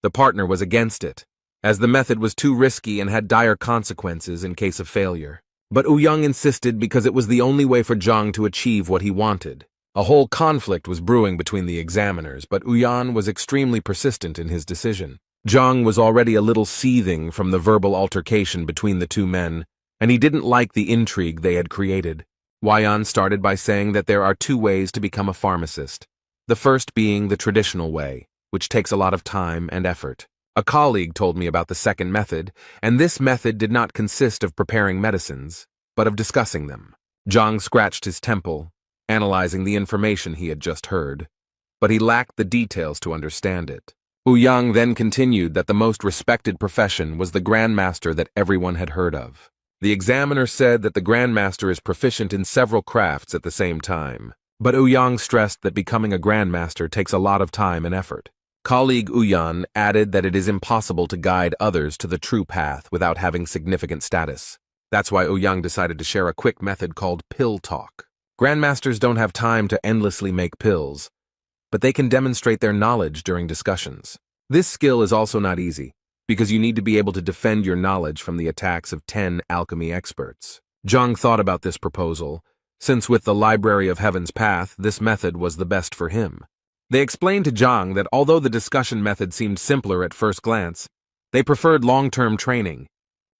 The partner was against it, as the method was too risky and had dire consequences in case of failure. But Ouyang insisted because it was the only way for Zhang to achieve what he wanted. A whole conflict was brewing between the examiners, but Ouyang was extremely persistent in his decision. Zhang was already a little seething from the verbal altercation between the two men, and he didn't like the intrigue they had created. Ouyang started by saying that there are two ways to become a pharmacist, the first being the traditional way, which takes a lot of time and effort. A colleague told me about the second method, and this method did not consist of preparing medicines, but of discussing them. Zhang scratched his temple, analyzing the information he had just heard, but he lacked the details to understand it. Ouyang then continued that the most respected profession was the grandmaster that everyone had heard of. The examiner said that the grandmaster is proficient in several crafts at the same time, but Ouyang stressed that becoming a grandmaster takes a lot of time and effort. Colleague Ouyang added that it is impossible to guide others to the true path without having significant status. That's why Ouyang decided to share a quick method called pill talk. Grandmasters don't have time to endlessly make pills, but they can demonstrate their knowledge during discussions. This skill is also not easy, because you need to be able to defend your knowledge from the attacks of 10 alchemy experts. Zhang thought about this proposal, since with the Library of Heaven's Path, this method was the best for him. They explained to Zhang that although the discussion method seemed simpler at first glance, they preferred long-term training.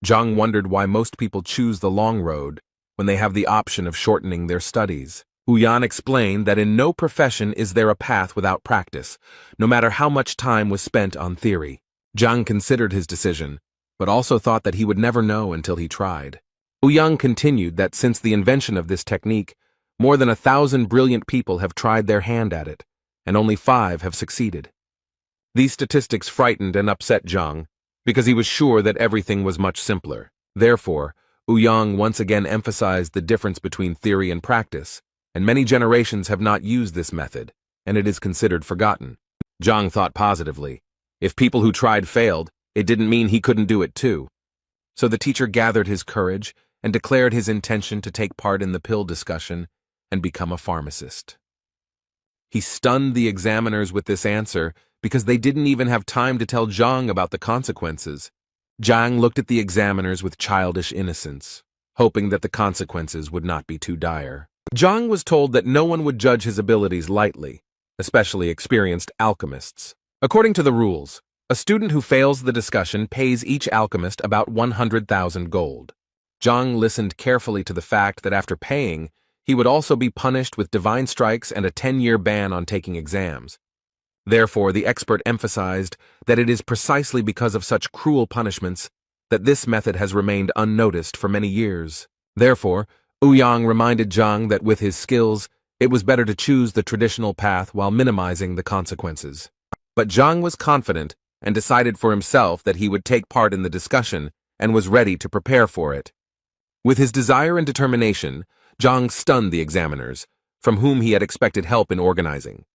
Zhang wondered why most people choose the long road when they have the option of shortening their studies. Ouyang explained that in no profession is there a path without practice, no matter how much time was spent on theory. Zhang considered his decision, but also thought that he would never know until he tried. Ouyang continued that since the invention of this technique, more than 1,000 brilliant people have tried their hand at it, and only 5 have succeeded. These statistics frightened and upset Zhang, because he was sure that everything was much simpler. Therefore, Ouyang once again emphasized the difference between theory and practice, and many generations have not used this method, and it is considered forgotten. Zhang thought positively. If people who tried failed, it didn't mean he couldn't do it too. So the teacher gathered his courage and declared his intention to take part in the pill discussion and become a pharmacist. He stunned the examiners with this answer because they didn't even have time to tell Zhang about the consequences. Zhang looked at the examiners with childish innocence, hoping that the consequences would not be too dire. Zhang was told that no one would judge his abilities lightly, especially experienced alchemists. According to the rules, a student who fails the discussion pays each alchemist about 100,000 gold. Zhang listened carefully to the fact that after paying, he would also be punished with divine strikes and a 10-year ban on taking exams. Therefore, the expert emphasized that it is precisely because of such cruel punishments that this method has remained unnoticed for many years. Therefore, Ouyang reminded Zhang that with his skills, it was better to choose the traditional path while minimizing the consequences. But Zhang was confident and decided for himself that he would take part in the discussion and was ready to prepare for it. With his desire and determination, Zhang stunned the examiners, from whom he had expected help in organizing.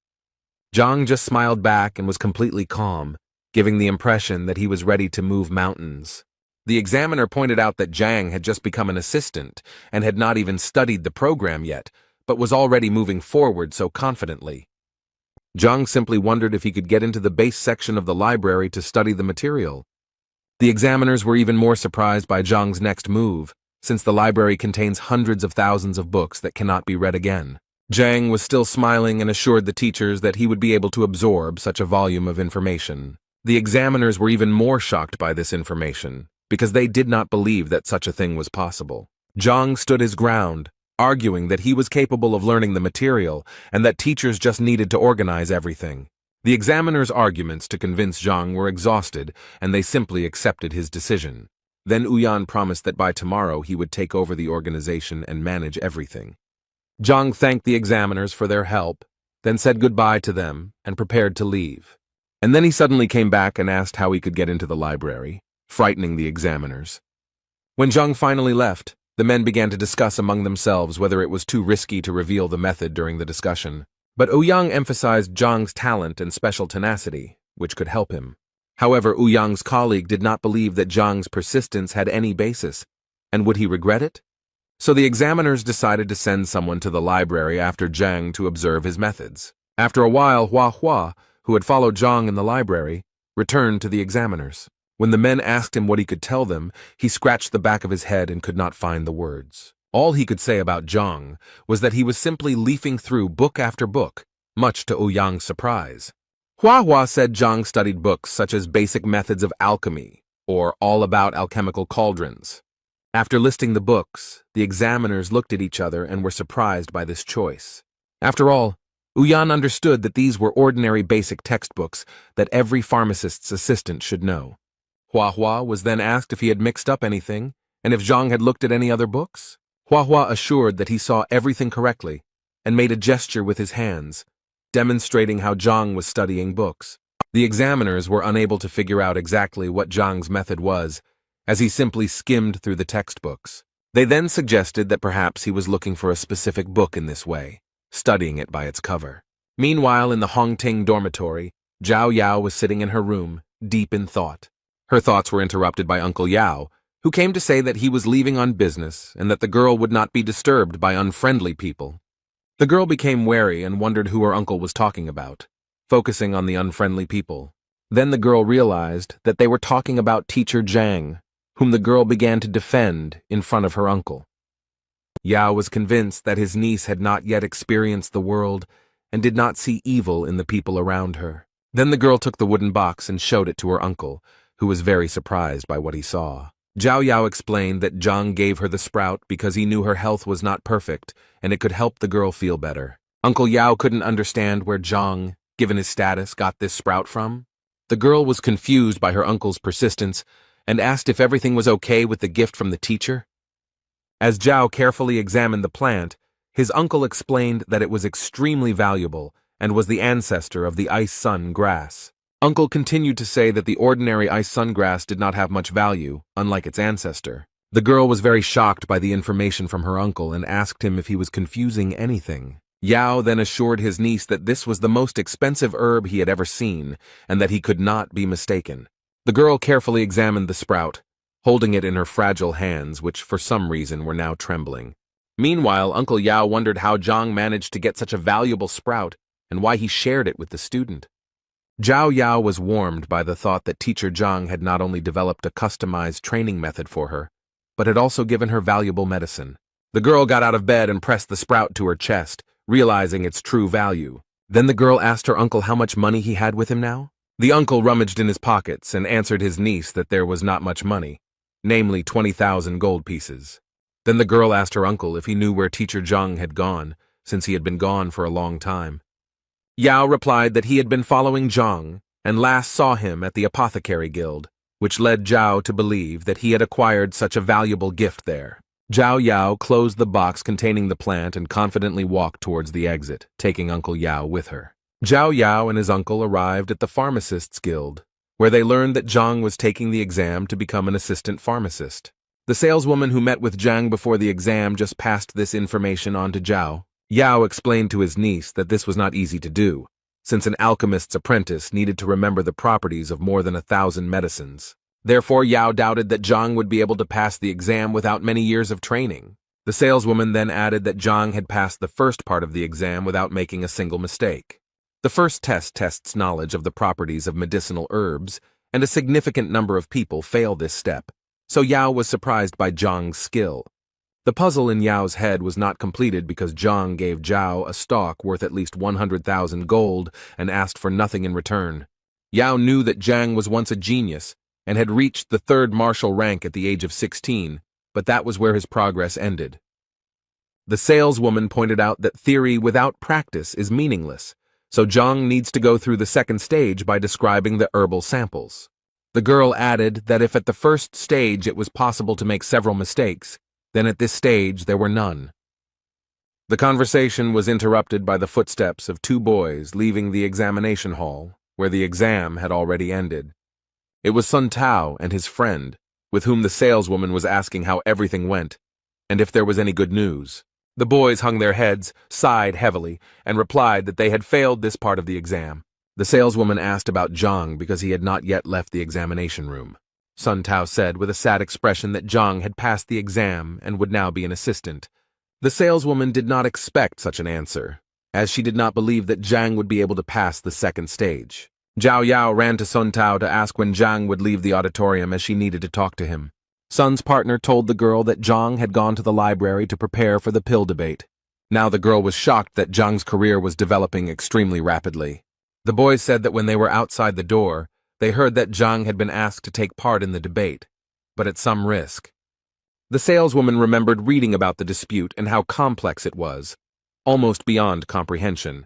Zhang just smiled back and was completely calm, giving the impression that he was ready to move mountains. The examiner pointed out that Zhang had just become an assistant and had not even studied the program yet, but was already moving forward so confidently. Zhang simply wondered if he could get into the base section of the library to study the material. The examiners were even more surprised by Zhang's next move, since the library contains hundreds of thousands of books that cannot be read again. Zhang was still smiling and assured the teachers that he would be able to absorb such a volume of information. The examiners were even more shocked by this information, because they did not believe that such a thing was possible. Zhang stood his ground, arguing that he was capable of learning the material and that teachers just needed to organize everything. The examiners' arguments to convince Zhang were exhausted, and they simply accepted his decision. Then Ouyang promised that by tomorrow he would take over the organization and manage everything. Zhang thanked the examiners for their help, then said goodbye to them and prepared to leave. And then he suddenly came back and asked how he could get into the library, frightening the examiners. When Zhang finally left, the men began to discuss among themselves whether it was too risky to reveal the method during the discussion. But Ouyang emphasized Zhang's talent and special tenacity, which could help him. However, Ouyang's colleague did not believe that Zhang's persistence had any basis, and would he regret it? So the examiners decided to send someone to the library after Zhang to observe his methods. After a while, Hua, who had followed Zhang in the library, returned to the examiners. When the men asked him what he could tell them, he scratched the back of his head and could not find the words. All he could say about Zhang was that he was simply leafing through book after book, much to Ouyang's surprise. Hua said Zhang studied books such as Basic Methods of Alchemy or All About Alchemical Cauldrons. After listing the books, the examiners looked at each other and were surprised by this choice. After all, Ouyang understood that these were ordinary basic textbooks that every pharmacist's assistant should know. Hua was then asked if he had mixed up anything and if Zhang had looked at any other books. Hua assured that he saw everything correctly and made a gesture with his hands, demonstrating how Zhang was studying books. The examiners were unable to figure out exactly what Zhang's method was, as he simply skimmed through the textbooks. They then suggested that perhaps he was looking for a specific book in this way, studying it by its cover. Meanwhile, in the Hongting dormitory, Zhao Yao was sitting in her room, deep in thought. Her thoughts were interrupted by Uncle Yao, who came to say that he was leaving on business and that the girl would not be disturbed by unfriendly people. The girl became wary and wondered who her uncle was talking about, focusing on the unfriendly people. Then the girl realized that they were talking about teacher Zhang, whom the girl began to defend in front of her uncle. Yao was convinced that his niece had not yet experienced the world and did not see evil in the people around her. Then the girl took the wooden box and showed it to her uncle, who was very surprised by what he saw. Zhao Yao explained that Zhang gave her the sprout because he knew her health was not perfect and it could help the girl feel better. Uncle Yao couldn't understand where Zhang, given his status, got this sprout from. The girl was confused by her uncle's persistence and asked if everything was okay with the gift from the teacher. As Zhao carefully examined the plant, his uncle explained that it was extremely valuable and was the ancestor of the ice sun grass. Uncle continued to say that the ordinary ice sun grass did not have much value, unlike its ancestor. The girl was very shocked by the information from her uncle and asked him if he was confusing anything. Yao then assured his niece that this was the most expensive herb he had ever seen and that he could not be mistaken. The girl carefully examined the sprout, holding it in her fragile hands, which for some reason were now trembling. Meanwhile, Uncle Yao wondered how Zhang managed to get such a valuable sprout and why he shared it with the student. Zhao Yao was warmed by the thought that teacher Zhang had not only developed a customized training method for her, but had also given her valuable medicine. The girl got out of bed and pressed the sprout to her chest, realizing its true value. Then the girl asked her uncle how much money he had with him now. The uncle rummaged in his pockets and answered his niece that there was not much money, namely 20,000 gold pieces. Then the girl asked her uncle if he knew where teacher Zhang had gone, since he had been gone for a long time. Yao replied that he had been following Zhang and last saw him at the apothecary guild, which led Zhao to believe that he had acquired such a valuable gift there. Zhao Yao closed the box containing the plant and confidently walked towards the exit, taking Uncle Yao with her. Zhao Yao and his uncle arrived at the pharmacists' guild, where they learned that Zhang was taking the exam to become an assistant pharmacist. The saleswoman who met with Zhang before the exam just passed this information on to Zhao. Yao explained to his niece that this was not easy to do, since an alchemist's apprentice needed to remember the properties of more than 1,000 medicines. Therefore, Yao doubted that Zhang would be able to pass the exam without many years of training. The saleswoman then added that Zhang had passed the first part of the exam without making a single mistake. The first test tests knowledge of the properties of medicinal herbs, and a significant number of people fail this step, so Yao was surprised by Zhang's skill. The puzzle in Yao's head was not completed because Zhang gave Zhao a stock worth at least 100,000 gold and asked for nothing in return. Yao knew that Zhang was once a genius and had reached the 3rd martial rank at the age of 16, but that was where his progress ended. The saleswoman pointed out that theory without practice is meaningless, so Zhang needs to go through the 2nd stage by describing the herbal samples. The girl added that if at the 1st stage it was possible to make several mistakes, then at this stage there were none. The conversation was interrupted by the footsteps of 2 boys leaving the examination hall, where the exam had already ended. It was Sun Tao and his friend, with whom the saleswoman was asking how everything went, and if there was any good news. The boys hung their heads, sighed heavily, and replied that they had failed this part of the exam. The saleswoman asked about Zhang because he had not yet left the examination room. Sun Tao said with a sad expression that Zhang had passed the exam and would now be an assistant. The saleswoman did not expect such an answer, as she did not believe that Zhang would be able to pass the second stage. Zhao Yao ran to Sun Tao to ask when Zhang would leave the auditorium as she needed to talk to him. Sun's partner told the girl that Zhang had gone to the library to prepare for the pill debate. Now the girl was shocked that Zhang's career was developing extremely rapidly. The boys said that when they were outside the door, they heard that Zhang had been asked to take part in the debate, but at some risk. The saleswoman remembered reading about the dispute and how complex it was, almost beyond comprehension.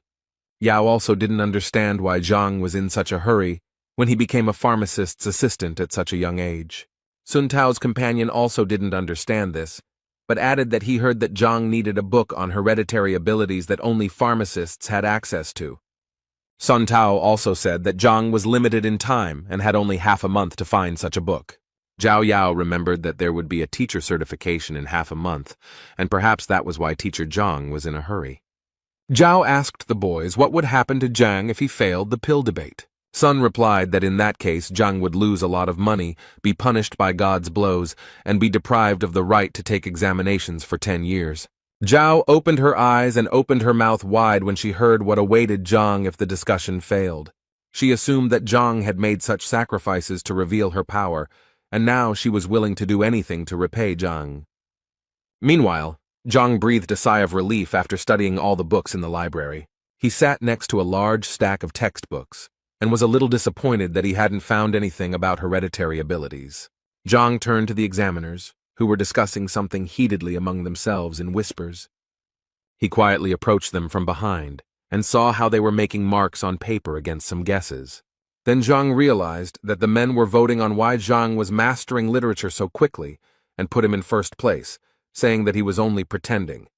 Yao also didn't understand why Zhang was in such a hurry when he became a pharmacist's assistant at such a young age. Sun Tao's companion also didn't understand this, but added that he heard that Zhang needed a book on hereditary abilities that only pharmacists had access to. Sun Tao also said that Zhang was limited in time and had only half a month to find such a book. Zhao Yao remembered that there would be a teacher certification in half a month, and perhaps that was why Teacher Zhang was in a hurry. Zhao asked the boys what would happen to Zhang if he failed the pill debate. Sun replied that in that case Zhang would lose a lot of money, be punished by God's blows, and be deprived of the right to take examinations for 10 years. Zhao opened her eyes and opened her mouth wide when she heard what awaited Zhang if the discussion failed. She assumed that Zhang had made such sacrifices to reveal her power, and now she was willing to do anything to repay Zhang. Meanwhile, Zhang breathed a sigh of relief after studying all the books in the library. He sat next to a large stack of textbooks, and was a little disappointed that he hadn't found anything about hereditary abilities. Zhang turned to the examiners, who were discussing something heatedly among themselves in whispers. He quietly approached them from behind, and saw how they were making marks on paper against some guesses. Then Zhang realized that the men were voting on why Zhang was mastering literature so quickly, and put him in first place, saying that he was only pretending.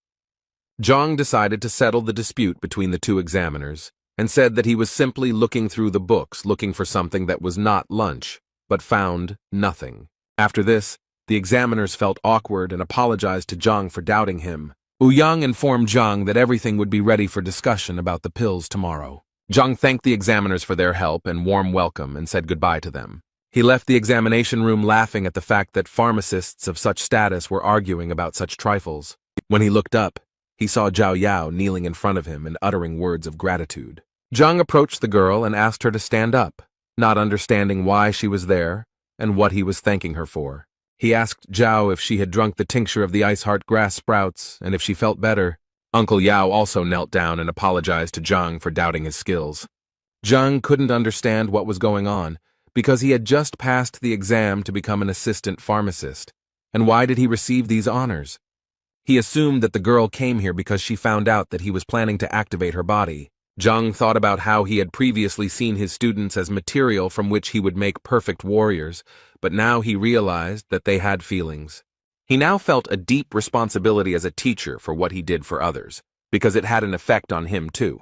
Zhang decided to settle the dispute between the two examiners, and said that he was simply looking through the books looking for something that was not lunch, but found nothing. After this, the examiners felt awkward and apologized to Zhang for doubting him. Ouyang informed Zhang that everything would be ready for discussion about the pills tomorrow. Zhang thanked the examiners for their help and warm welcome and said goodbye to them. He left the examination room laughing at the fact that pharmacists of such status were arguing about such trifles. When he looked up, he saw Zhao Yao kneeling in front of him and uttering words of gratitude. Zhang approached the girl and asked her to stand up, not understanding why she was there and what he was thanking her for. He asked Zhao if she had drunk the tincture of the ice heart grass sprouts and if she felt better. Uncle Yao also knelt down and apologized to Zhang for doubting his skills. Zhang couldn't understand what was going on because he had just passed the exam to become an assistant pharmacist. And why did he receive these honors? He assumed that the girl came here because she found out that he was planning to activate her body. Zhang thought about how he had previously seen his students as material from which he would make perfect warriors, but now he realized that they had feelings. He now felt a deep responsibility as a teacher for what he did for others, because it had an effect on him too.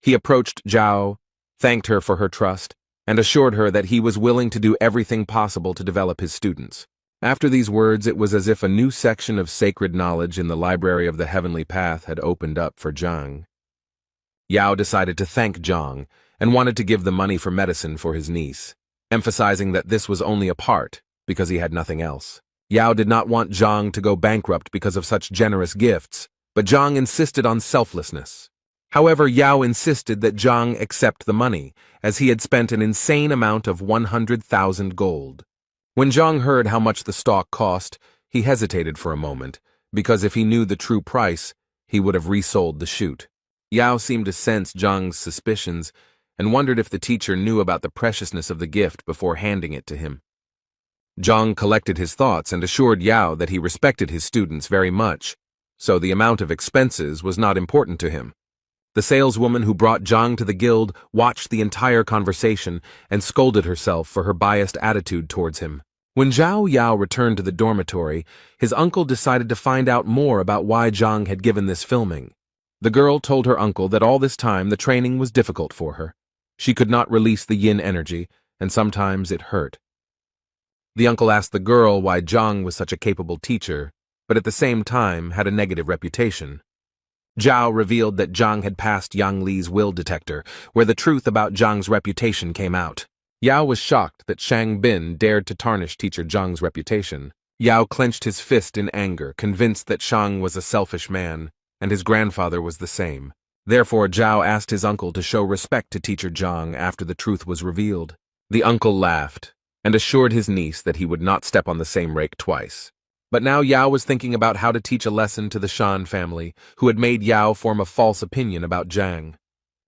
He approached Zhao, thanked her for her trust, and assured her that he was willing to do everything possible to develop his students. After these words, it was as if a new section of sacred knowledge in the library of the heavenly path had opened up for Zhang. Yao decided to thank Zhang and wanted to give the money for medicine for his niece, emphasizing that this was only a part because he had nothing else. Yao did not want Zhang to go bankrupt because of such generous gifts, but Zhang insisted on selflessness. However, Yao insisted that Zhang accept the money, as he had spent an insane amount of 100,000 gold. When Zhang heard how much the stock cost, he hesitated for a moment, because if he knew the true price, he would have resold the shoot. Yao seemed to sense Zhang's suspicions and wondered if the teacher knew about the preciousness of the gift before handing it to him. Zhang collected his thoughts and assured Yao that he respected his students very much, so the amount of expenses was not important to him. The saleswoman who brought Zhang to the guild watched the entire conversation and scolded herself for her biased attitude towards him. When Zhao Yao returned to the dormitory, his uncle decided to find out more about why Zhang had given this filming. The girl told her uncle that all this time the training was difficult for her. She could not release the yin energy, and sometimes it hurt. The uncle asked the girl why Zhang was such a capable teacher, but at the same time had a negative reputation. Zhao revealed that Zhang had passed Yang Li's will detector, where the truth about Zhang's reputation came out. Yao was shocked that Shang Bin dared to tarnish teacher Zhang's reputation. Yao clenched his fist in anger, convinced that Shang was a selfish man, and his grandfather was the same. Therefore, Zhao asked his uncle to show respect to teacher Zhang after the truth was revealed. The uncle laughed and assured his niece that he would not step on the same rake twice. But now Yao was thinking about how to teach a lesson to the Shan family, who had made Yao form a false opinion about Zhang.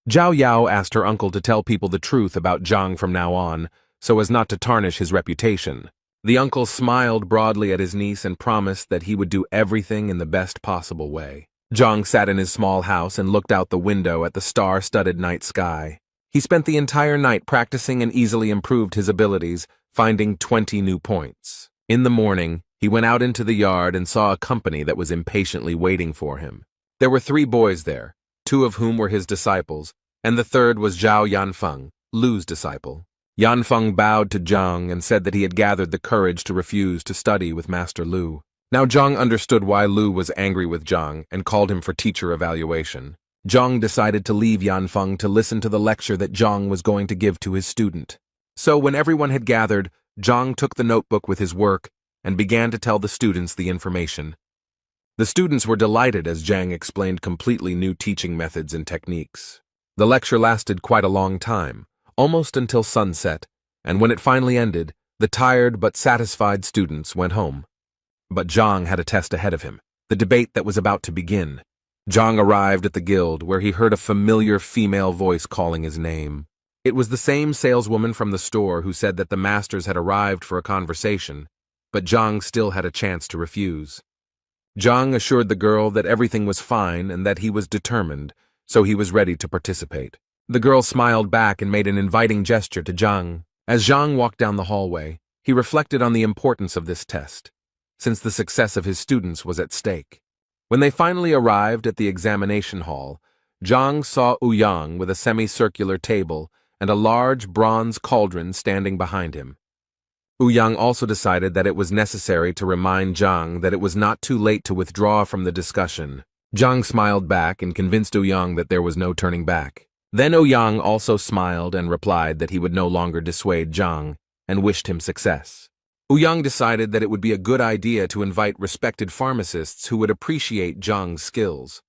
Zhao Yao asked her uncle to tell people the truth about Zhang from now on, so as not to tarnish his reputation. The uncle smiled broadly at his niece and promised that he would do everything in the best possible way. Zhang sat in his small house and looked out the window at the star-studded night sky. He spent the entire night practicing and easily improved his abilities, finding 20 new points. In the morning, he went out into the yard and saw a company that was impatiently waiting for him. There were 3 boys there, 2 of whom were his disciples, and the third was Zhao Yanfeng, Lu's disciple. Yanfeng bowed to Zhang and said that he had gathered the courage to refuse to study with Master Lu. Now Zhang understood why Lu was angry with Zhang and called him for teacher evaluation. Zhang decided to leave Yanfeng to listen to the lecture that Zhang was going to give to his student. So when everyone had gathered, Zhang took the notebook with his work and began to tell the students the information. The students were delighted as Zhang explained completely new teaching methods and techniques. The lecture lasted quite a long time, almost until sunset, and when it finally ended, the tired but satisfied students went home. But Zhang had a test ahead of him, the debate that was about to begin. Zhang arrived at the guild, where he heard a familiar female voice calling his name. It was the same saleswoman from the store who said that the masters had arrived for a conversation, but Zhang still had a chance to refuse. Zhang assured the girl that everything was fine and that he was determined, so he was ready to participate. The girl smiled back and made an inviting gesture to Zhang. As Zhang walked down the hallway, he reflected on the importance of this test, since the success of his students was at stake. When they finally arrived at the examination hall, Zhang saw Ouyang with a semicircular table and a large bronze cauldron standing behind him. Ouyang also decided that it was necessary to remind Zhang that it was not too late to withdraw from the discussion. Zhang smiled back and convinced Ouyang that there was no turning back. Then Ouyang also smiled and replied that he would no longer dissuade Zhang and wished him success. Ouyang decided that it would be a good idea to invite respected pharmacists who would appreciate Zhang's skills.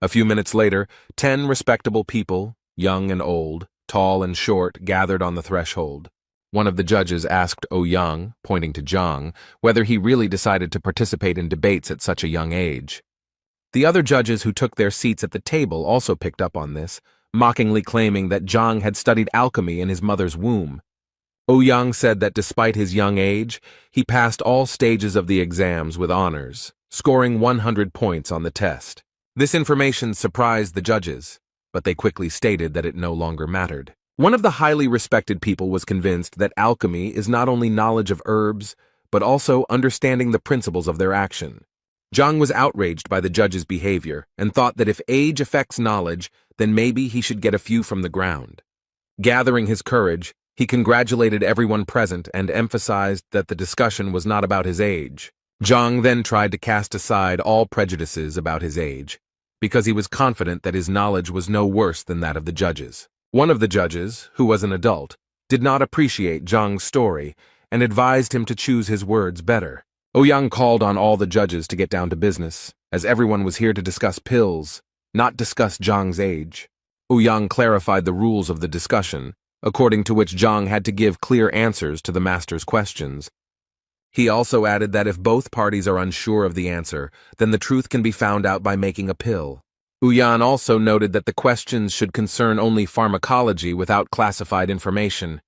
A few minutes later, 10 respectable people, young and old, tall and short, gathered on the threshold. One of the judges asked Ouyang, pointing to Zhang, whether he really decided to participate in debates at such a young age. The other judges who took their seats at the table also picked up on this, mockingly claiming that Zhang had studied alchemy in his mother's womb. Ouyang said that despite his young age, he passed all stages of the exams with honors, scoring 100 points on the test. This information surprised the judges, but they quickly stated that it no longer mattered. One of the highly respected people was convinced that alchemy is not only knowledge of herbs, but also understanding the principles of their action. Zhang was outraged by the judge's behavior and thought that if age affects knowledge, then maybe he should get a few from the ground. Gathering his courage, he congratulated everyone present and emphasized that the discussion was not about his age. Zhang then tried to cast aside all prejudices about his age, because he was confident that his knowledge was no worse than that of the judges. One of the judges, who was an adult, did not appreciate Zhang's story and advised him to choose his words better. Ouyang called on all the judges to get down to business, as everyone was here to discuss pills, not discuss Zhang's age. Ouyang clarified the rules of the discussion, according to which Zhang had to give clear answers to the master's questions. He also added that if both parties are unsure of the answer, then the truth can be found out by making a pill. Ouyang also noted that the questions should concern only pharmacology without classified information.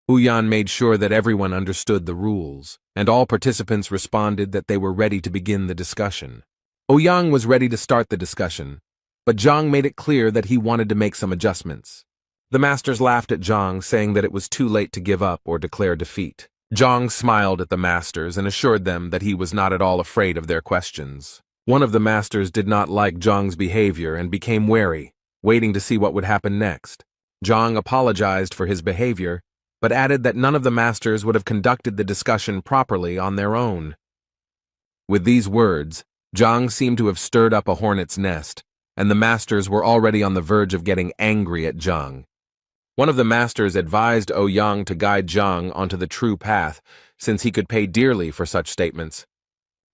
Ouyang made sure that everyone understood the rules, and all participants responded that they were ready to begin the discussion. Ouyang was ready to start the discussion, but Zhang made it clear that he wanted to make some adjustments. The masters laughed at Zhang, saying that it was too late to give up or declare defeat. Zhang smiled at the masters and assured them that he was not at all afraid of their questions. One of the masters did not like Zhang's behavior and became wary, waiting to see what would happen next. Zhang apologized for his behavior but added that none of the masters would have conducted the discussion properly on their own. With these words, Zhang seemed to have stirred up a hornet's nest, and the masters were already on the verge of getting angry at Zhang. One of the masters advised Ouyang to guide Zhang onto the true path, since he could pay dearly for such statements.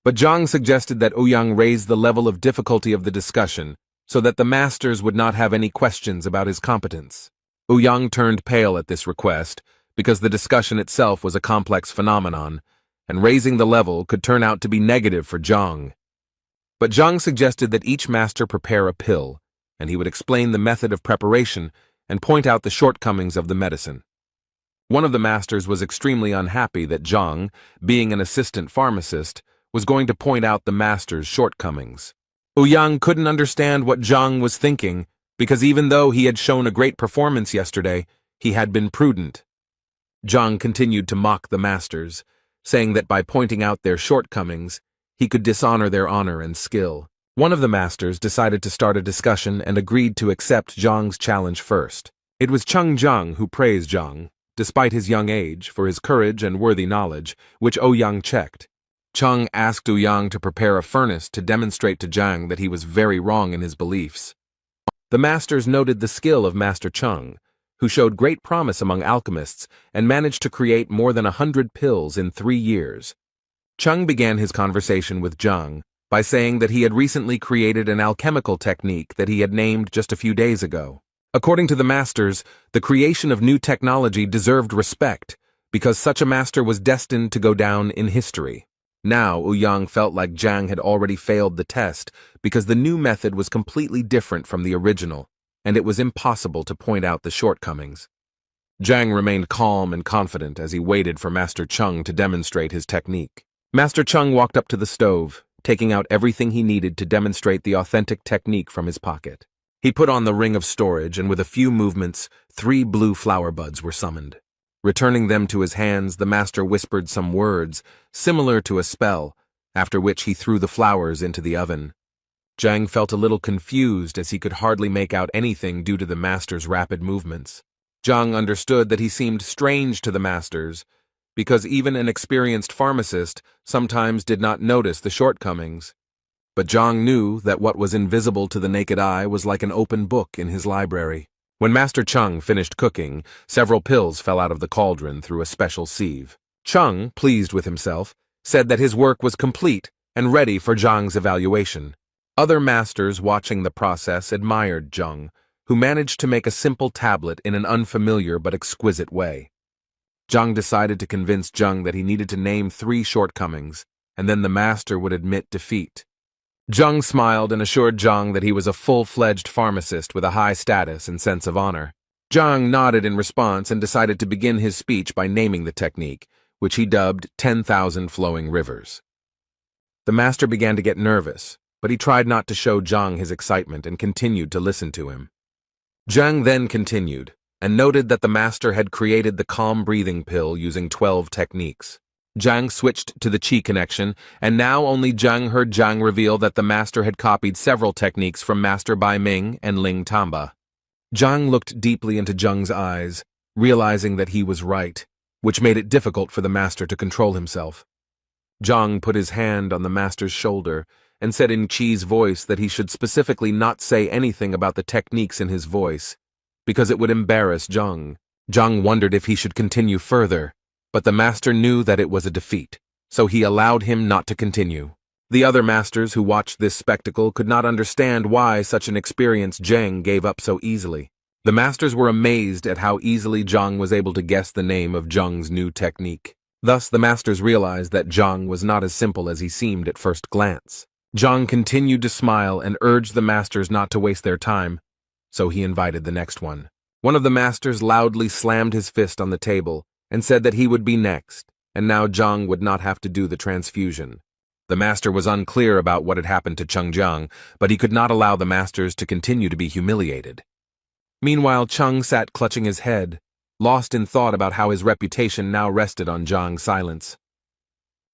But Zhang suggested that Ouyang raise the level of difficulty of the discussion, so that the masters would not have any questions about his competence. Ouyang turned pale at this request, because the discussion itself was a complex phenomenon, and raising the level could turn out to be negative for Zhang. But Zhang suggested that each master prepare a pill, and he would explain the method of preparation and point out the shortcomings of the medicine. One of the masters was extremely unhappy that Zhang, being an assistant pharmacist, was going to point out the master's shortcomings. Ouyang couldn't understand what Zhang was thinking, because even though he had shown a great performance yesterday, he had been prudent. Zhang continued to mock the masters, saying that by pointing out their shortcomings, he could dishonor their honor and skill. One of the masters decided to start a discussion and agreed to accept Zhang's challenge first. It was Zhang who praised Zhang, despite his young age, for his courage and worthy knowledge, which Ouyang checked. Zhang asked Ouyang to prepare a furnace to demonstrate to Zhang that he was very wrong in his beliefs. The masters noted the skill of Master Zhang, who showed great promise among alchemists and managed to create more than 100 pills in 3 years. Zhang began his conversation with Zhang by saying that he had recently created an alchemical technique that he had named just a few days ago. According to the masters, the creation of new technology deserved respect, because such a master was destined to go down in history. Now Ouyang felt like Zhang had already failed the test, because the new method was completely different from the original, and it was impossible to point out the shortcomings. Zhang remained calm and confident as he waited for Master Zhang to demonstrate his technique. Master Zhang walked up to the stove, taking out everything he needed to demonstrate the authentic technique from his pocket. He put on the ring of storage, and with a few movements, 3 blue flower buds were summoned. Returning them to his hands, the master whispered some words, similar to a spell, after which he threw the flowers into the oven. Zhang felt a little confused as he could hardly make out anything due to the master's rapid movements. Zhang understood that he seemed strange to the masters, because even an experienced pharmacist sometimes did not notice the shortcomings. But Zhang knew that what was invisible to the naked eye was like an open book in his library. When Master Zhang finished cooking, several pills fell out of the cauldron through a special sieve. Zhang, pleased with himself, said that his work was complete and ready for Zhang's evaluation. Other masters watching the process admired Zhang, who managed to make a simple tablet in an unfamiliar but exquisite way. Zhang decided to convince Zhang that he needed to name 3 shortcomings, and then the master would admit defeat. Zhang smiled and assured Zhang that he was a full-fledged pharmacist with a high status and sense of honor. Zhang nodded in response and decided to begin his speech by naming the technique, which he dubbed 10,000 Flowing Rivers. The master began to get nervous, but he tried not to show Zhang his excitement and continued to listen to him. Zhang then continued, and noted that the master had created the calm breathing pill using 12 techniques. Zhang switched to the qi connection, and now only Zhang heard Zhang reveal that the master had copied several techniques from Master Bai Ming and Ling Tamba. Zhang looked deeply into Zhang's eyes, realizing that he was right, which made it difficult for the master to control himself. Zhang put his hand on the master's shoulder and said in Qi's voice that he should specifically not say anything about the techniques in his voice, because it would embarrass Zhang. Zhang wondered if he should continue further, but the master knew that it was a defeat, so he allowed him not to continue. The other masters who watched this spectacle could not understand why such an experienced Zhang gave up so easily. The masters were amazed at how easily Zhang was able to guess the name of Zhang's new technique. Thus, the masters realized that Zhang was not as simple as he seemed at first glance. Zhang continued to smile and urged the masters not to waste their time, so he invited the next one. One of the masters loudly slammed his fist on the table and said that he would be next, and now Zhang would not have to do the transfusion. The master was unclear about what had happened to Zhang, but he could not allow the masters to continue to be humiliated. Meanwhile, Zhang sat clutching his head, lost in thought about how his reputation now rested on Zhang's silence.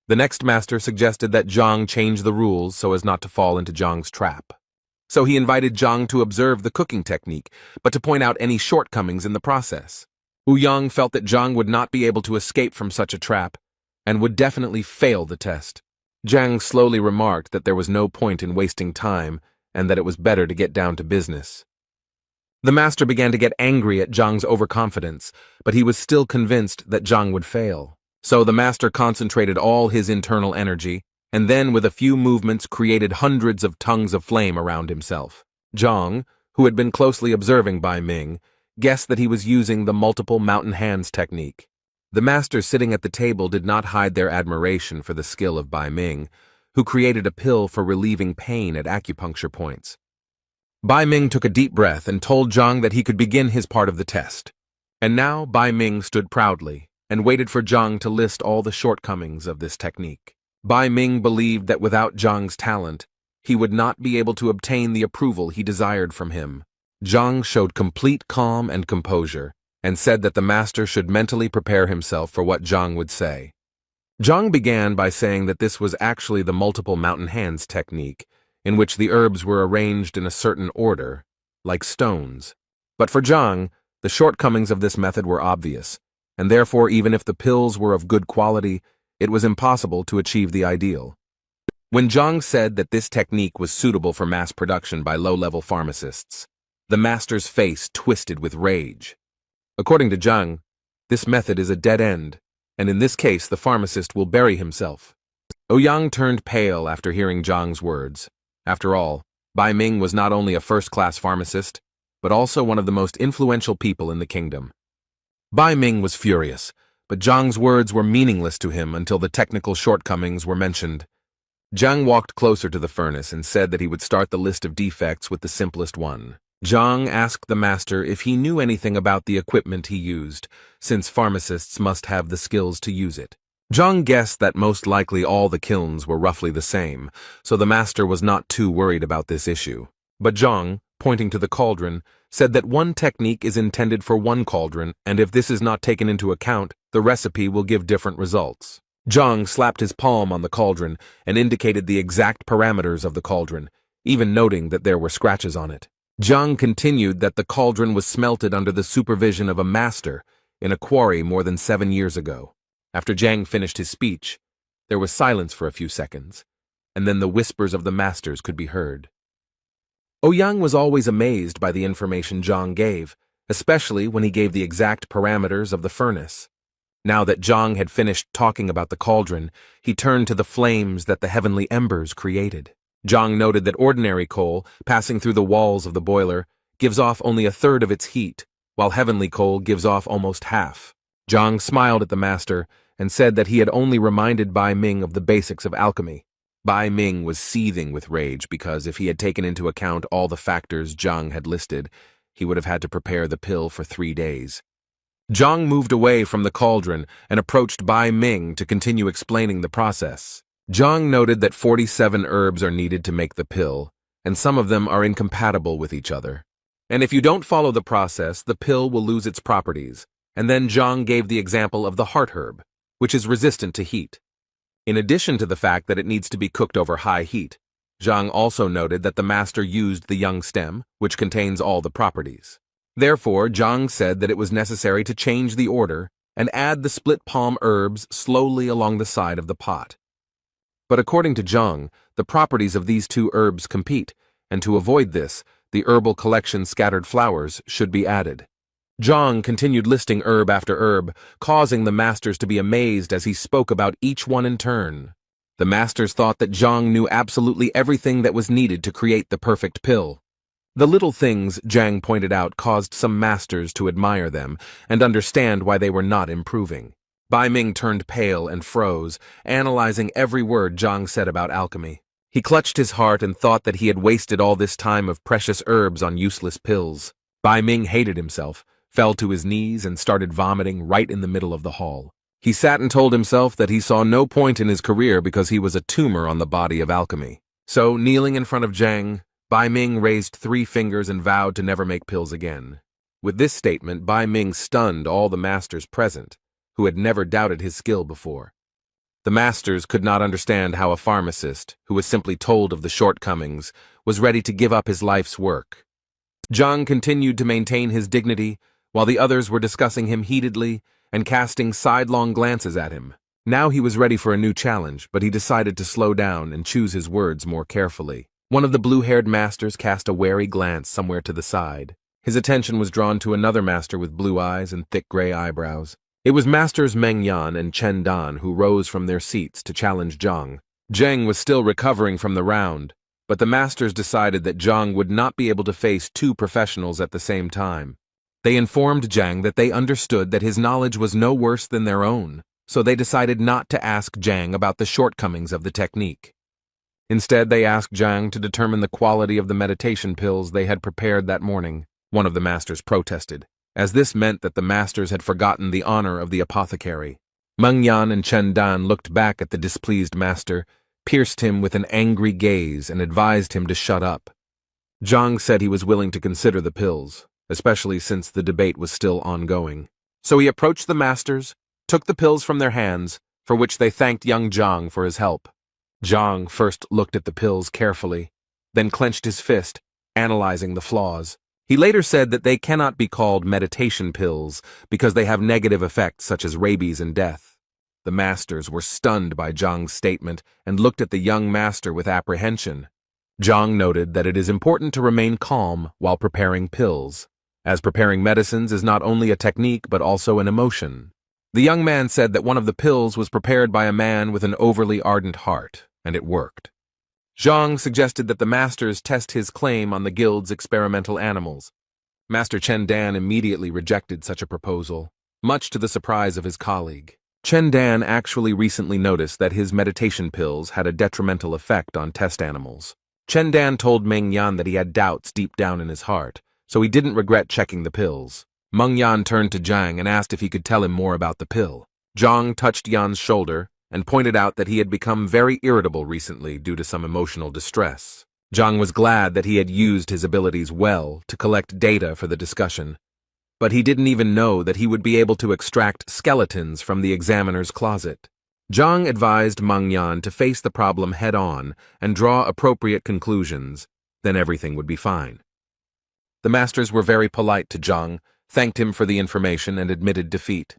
The next master suggested that Zhang change the rules so as not to fall into Zhang's trap. So he invited Zhang to observe the cooking technique, but to point out any shortcomings in the process. Ouyang felt that Zhang would not be able to escape from such a trap, and would definitely fail the test. Zhang slowly remarked that there was no point in wasting time, and that it was better to get down to business. The master began to get angry at Zhang's overconfidence, but he was still convinced that Zhang would fail. So the master concentrated all his internal energy, and then with a few movements created hundreds of tongues of flame around himself. Zhang, who had been closely observing Bai Ming, guessed that he was using the multiple mountain hands technique. The masters sitting at the table did not hide their admiration for the skill of Bai Ming, who created a pill for relieving pain at acupuncture points. Bai Ming took a deep breath and told Zhang that he could begin his part of the test. And now Bai Ming stood proudly and waited for Zhang to list all the shortcomings of this technique. Bai Ming believed that without Zhang's talent, he would not be able to obtain the approval he desired from him. Zhang showed complete calm and composure, and said that the master should mentally prepare himself for what Zhang would say. Zhang began by saying that this was actually the multiple mountain hands technique, in which the herbs were arranged in a certain order, like stones. But for Zhang, the shortcomings of this method were obvious, and therefore even if the pills were of good quality, it was impossible to achieve the ideal. When Zhang said that this technique was suitable for mass production by low-level pharmacists, the master's face twisted with rage. According to Zhang, this method is a dead end, and in this case the pharmacist will bury himself. Ouyang turned pale after hearing Zhang's words. After all, Bai Ming was not only a first-class pharmacist, but also one of the most influential people in the kingdom. Bai Ming was furious, but Zhang's words were meaningless to him until the technical shortcomings were mentioned. Zhang walked closer to the furnace and said that he would start the list of defects with the simplest one. Zhang asked the master if he knew anything about the equipment he used, since pharmacists must have the skills to use it. Zhang guessed that most likely all the kilns were roughly the same, so the master was not too worried about this issue. But Zhang, pointing to the cauldron, said that one technique is intended for one cauldron, and if this is not taken into account, the recipe will give different results. Zhang slapped his palm on the cauldron and indicated the exact parameters of the cauldron, even noting that there were scratches on it. Zhang continued that the cauldron was smelted under the supervision of a master in a quarry more than 7 years ago. After Zhang finished his speech, there was silence for a few seconds, and then the whispers of the masters could be heard. Ouyang was always amazed by the information Zhang gave, especially when he gave the exact parameters of the furnace. Now that Zhang had finished talking about the cauldron, he turned to the flames that the heavenly embers created. Zhang noted that ordinary coal, passing through the walls of the boiler, gives off only a third of its heat, while heavenly coal gives off almost half. Zhang smiled at the master and said that he had only reminded Bai Ming of the basics of alchemy. Bai Ming was seething with rage because if he had taken into account all the factors Zhang had listed, he would have had to prepare the pill for 3 days. Zhang moved away from the cauldron and approached Bai Ming to continue explaining the process. Zhang noted that 47 herbs are needed to make the pill, and some of them are incompatible with each other. And if you don't follow the process, the pill will lose its properties. And then Zhang gave the example of the heart herb, which is resistant to heat. In addition to the fact that it needs to be cooked over high heat, Zhang also noted that the master used the young stem, which contains all the properties. Therefore, Zhang said that it was necessary to change the order and add the split palm herbs slowly along the side of the pot. But according to Zhang, the properties of these two herbs compete, and to avoid this, the herbal collection scattered flowers should be added. Zhang continued listing herb after herb, causing the masters to be amazed as he spoke about each one in turn. The masters thought that Zhang knew absolutely everything that was needed to create the perfect pill. The little things Zhang pointed out caused some masters to admire them and understand why they were not improving. Bai Ming turned pale and froze, analyzing every word Zhang said about alchemy. He clutched his heart and thought that he had wasted all this time of precious herbs on useless pills. Bai Ming hated himself, fell to his knees, and started vomiting right in the middle of the hall. He sat and told himself that he saw no point in his career because he was a tumor on the body of alchemy. So, kneeling in front of Zhang, Bai Ming raised 3 fingers and vowed to never make pills again. With this statement, Bai Ming stunned all the masters present, who had never doubted his skill before. The masters could not understand how a pharmacist, who was simply told of the shortcomings, was ready to give up his life's work. Zhang continued to maintain his dignity, while the others were discussing him heatedly and casting sidelong glances at him. Now he was ready for a new challenge, but he decided to slow down and choose his words more carefully. One of the blue-haired masters cast a wary glance somewhere to the side. His attention was drawn to another master with blue eyes and thick gray eyebrows. It was Masters Meng Yan and Chen Dan who rose from their seats to challenge Zhang. Zheng was still recovering from the round, but the masters decided that Zhang would not be able to face two professionals at the same time. They informed Zhang that they understood that his knowledge was no worse than their own, so they decided not to ask Zhang about the shortcomings of the technique. Instead, they asked Zhang to determine the quality of the meditation pills they had prepared that morning. One of the masters protested, as this meant that the masters had forgotten the honor of the apothecary. Meng Yan and Chen Dan looked back at the displeased master, pierced him with an angry gaze, and advised him to shut up. Zhang said he was willing to consider the pills, especially since the debate was still ongoing. So he approached the masters, took the pills from their hands, for which they thanked young Zhang for his help. Zhang first looked at the pills carefully, then clenched his fist, analyzing the flaws. He later said that they cannot be called meditation pills because they have negative effects such as rabies and death. The masters were stunned by Zhang's statement and looked at the young master with apprehension. Zhang noted that it is important to remain calm while preparing pills, as preparing medicines is not only a technique but also an emotion. The young man said that one of the pills was prepared by a man with an overly ardent heart, and it worked. Zhang suggested that the masters test his claim on the guild's experimental animals. Master Chen Dan immediately rejected such a proposal, much to the surprise of his colleague. Chen Dan actually recently noticed that his meditation pills had a detrimental effect on test animals. Chen Dan told Meng Yan that he had doubts deep down in his heart, so he didn't regret checking the pills. Meng Yan turned to Zhang and asked if he could tell him more about the pill. Zhang touched Yan's shoulder and pointed out that he had become very irritable recently due to some emotional distress. Zhang was glad that he had used his abilities well to collect data for the discussion, but he didn't even know that he would be able to extract skeletons from the examiner's closet. Zhang advised Meng Yan to face the problem head-on and draw appropriate conclusions, then everything would be fine. The masters were very polite to Zhang, thanked him for the information, and admitted defeat.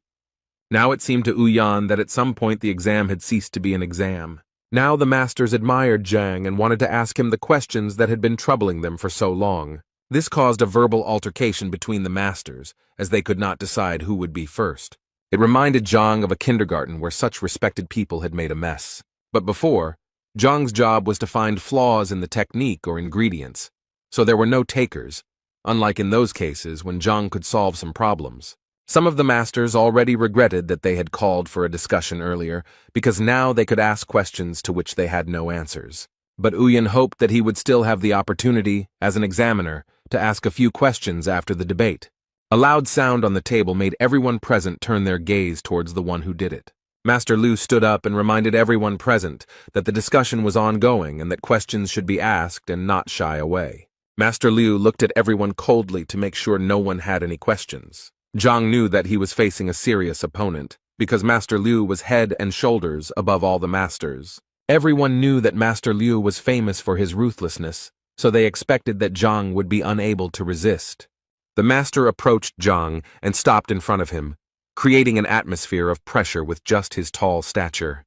Now it seemed to Yan that at some point the exam had ceased to be an exam. Now the masters admired Zhang and wanted to ask him the questions that had been troubling them for so long. This caused a verbal altercation between the masters, as they could not decide who would be first. It reminded Zhang of a kindergarten where such respected people had made a mess. But before, Zhang's job was to find flaws in the technique or ingredients, so there were no takers, unlike in those cases when Zhang could solve some problems. Some of the masters already regretted that they had called for a discussion earlier, because now they could ask questions to which they had no answers. But Yan hoped that he would still have the opportunity, as an examiner, to ask a few questions after the debate. A loud sound on the table made everyone present turn their gaze towards the one who did it. Master Liu stood up and reminded everyone present that the discussion was ongoing and that questions should be asked and not shy away. Master Liu looked at everyone coldly to make sure no one had any questions. Zhang knew that he was facing a serious opponent, because Master Liu was head and shoulders above all the masters. Everyone knew that Master Liu was famous for his ruthlessness, so they expected that Zhang would be unable to resist. The master approached Zhang and stopped in front of him, creating an atmosphere of pressure with just his tall stature.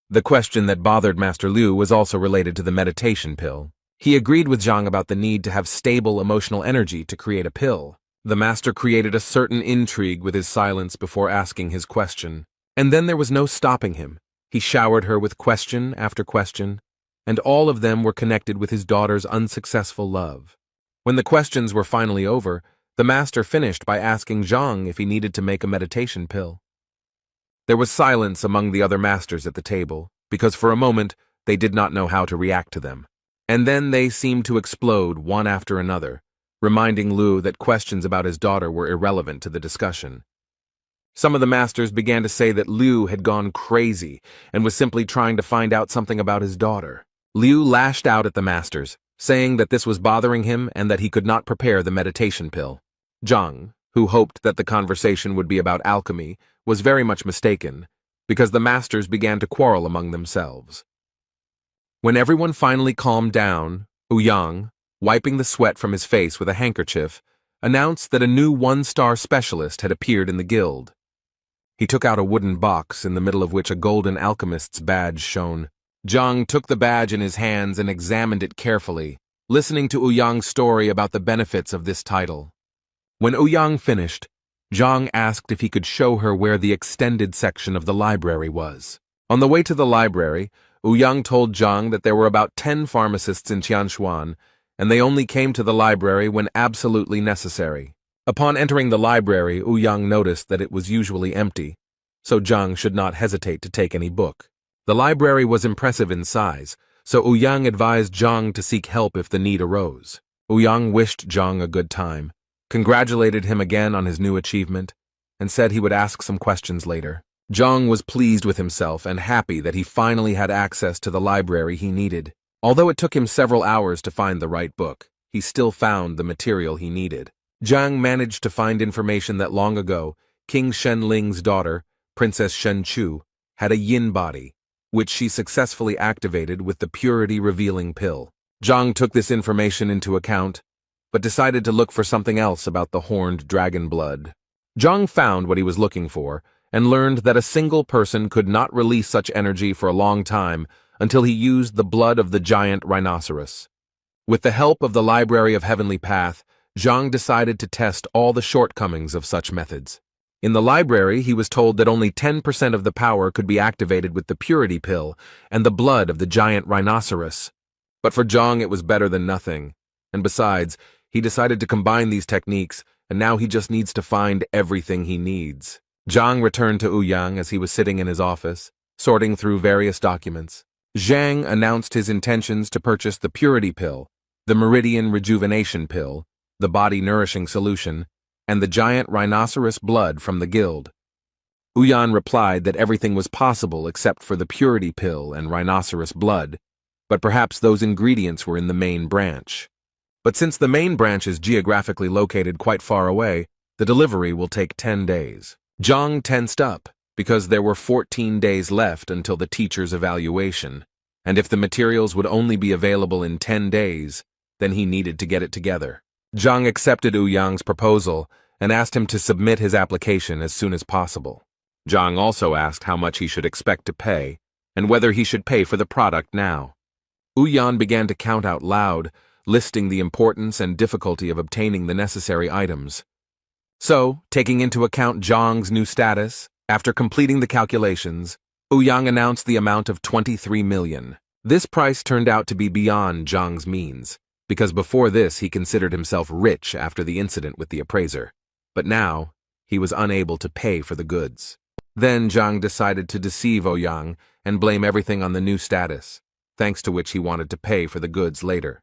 The question that bothered Master Liu was also related to the meditation pill. He agreed with Zhang about the need to have stable emotional energy to create a pill. The master created a certain intrigue with his silence before asking his question, and then there was no stopping him. He showered her with question after question, and all of them were connected with his daughter's unsuccessful love. When the questions were finally over, the master finished by asking Zhang if he needed to make a meditation pill. There was silence among the other masters at the table, because for a moment they did not know how to react to them. And then they seemed to explode one after another, reminding Liu that questions about his daughter were irrelevant to the discussion. Some of the masters began to say that Liu had gone crazy and was simply trying to find out something about his daughter. Liu lashed out at the masters, saying that this was bothering him and that he could not prepare the meditation pill. Zhang, who hoped that the conversation would be about alchemy, was very much mistaken, because the masters began to quarrel among themselves. When everyone finally calmed down, Yang, wiping the sweat from his face with a handkerchief, announced that a new one-star specialist had appeared in the guild. He took out a wooden box in the middle of which a golden alchemist's badge shone. Zhang took the badge in his hands and examined it carefully, listening to Ouyang's story about the benefits of this title. When Ouyang finished, Zhang asked if he could show her where the extended section of the library was. On the way to the library, Ouyang told Zhang that there were about 10 pharmacists in Tianshuan, and they only came to the library when absolutely necessary. Upon entering the library, Ouyang noticed that it was usually empty, so Zhang should not hesitate to take any book. The library was impressive in size, so Ouyang advised Zhang to seek help if the need arose. Ouyang wished Zhang a good time, congratulated him again on his new achievement, and said he would ask some questions later. Zhang was pleased with himself and happy that he finally had access to the library he needed. Although it took him several hours to find the right book, he still found the material he needed. Zhang managed to find information that long ago, King Shenling's daughter, Princess Shenchu, had a yin body, which she successfully activated with the purity-revealing pill. Zhang took this information into account, but decided to look for something else about the horned dragon blood. Zhang found what he was looking for, and learned that a single person could not release such energy for a long time until he used the blood of the giant rhinoceros. With the help of the Library of Heavenly Path, Zhang decided to test all the shortcomings of such methods. In the library, he was told that only 10% of the power could be activated with the purity pill and the blood of the giant rhinoceros. But for Zhang, it was better than nothing. And besides, he decided to combine these techniques, and now he just needs to find everything he needs. Zhang returned to Ouyang as he was sitting in his office, sorting through various documents. Zhang announced his intentions to purchase the purity pill, the meridian rejuvenation pill, the body nourishing solution, and the giant rhinoceros blood from the guild. Ouyang replied that everything was possible except for the purity pill and rhinoceros blood, but perhaps those ingredients were in the main branch. But since the main branch is geographically located quite far away, the delivery will take 10 days. Zhang tensed up, because there were 14 days left until the teacher's evaluation, and if the materials would only be available in 10 days, then he needed to get it together. Zhang accepted Ouyang's proposal and asked him to submit his application as soon as possible. Zhang also asked how much he should expect to pay, and whether he should pay for the product now. Ouyang began to count out loud, listing the importance and difficulty of obtaining the necessary items. So, taking into account Zhang's new status, after completing the calculations, Ouyang announced the amount of 23 million. This price turned out to be beyond Zhang's means, because before this he considered himself rich after the incident with the appraiser. But now, he was unable to pay for the goods. Then Zhang decided to deceive Ouyang and blame everything on the new status, thanks to which he wanted to pay for the goods later.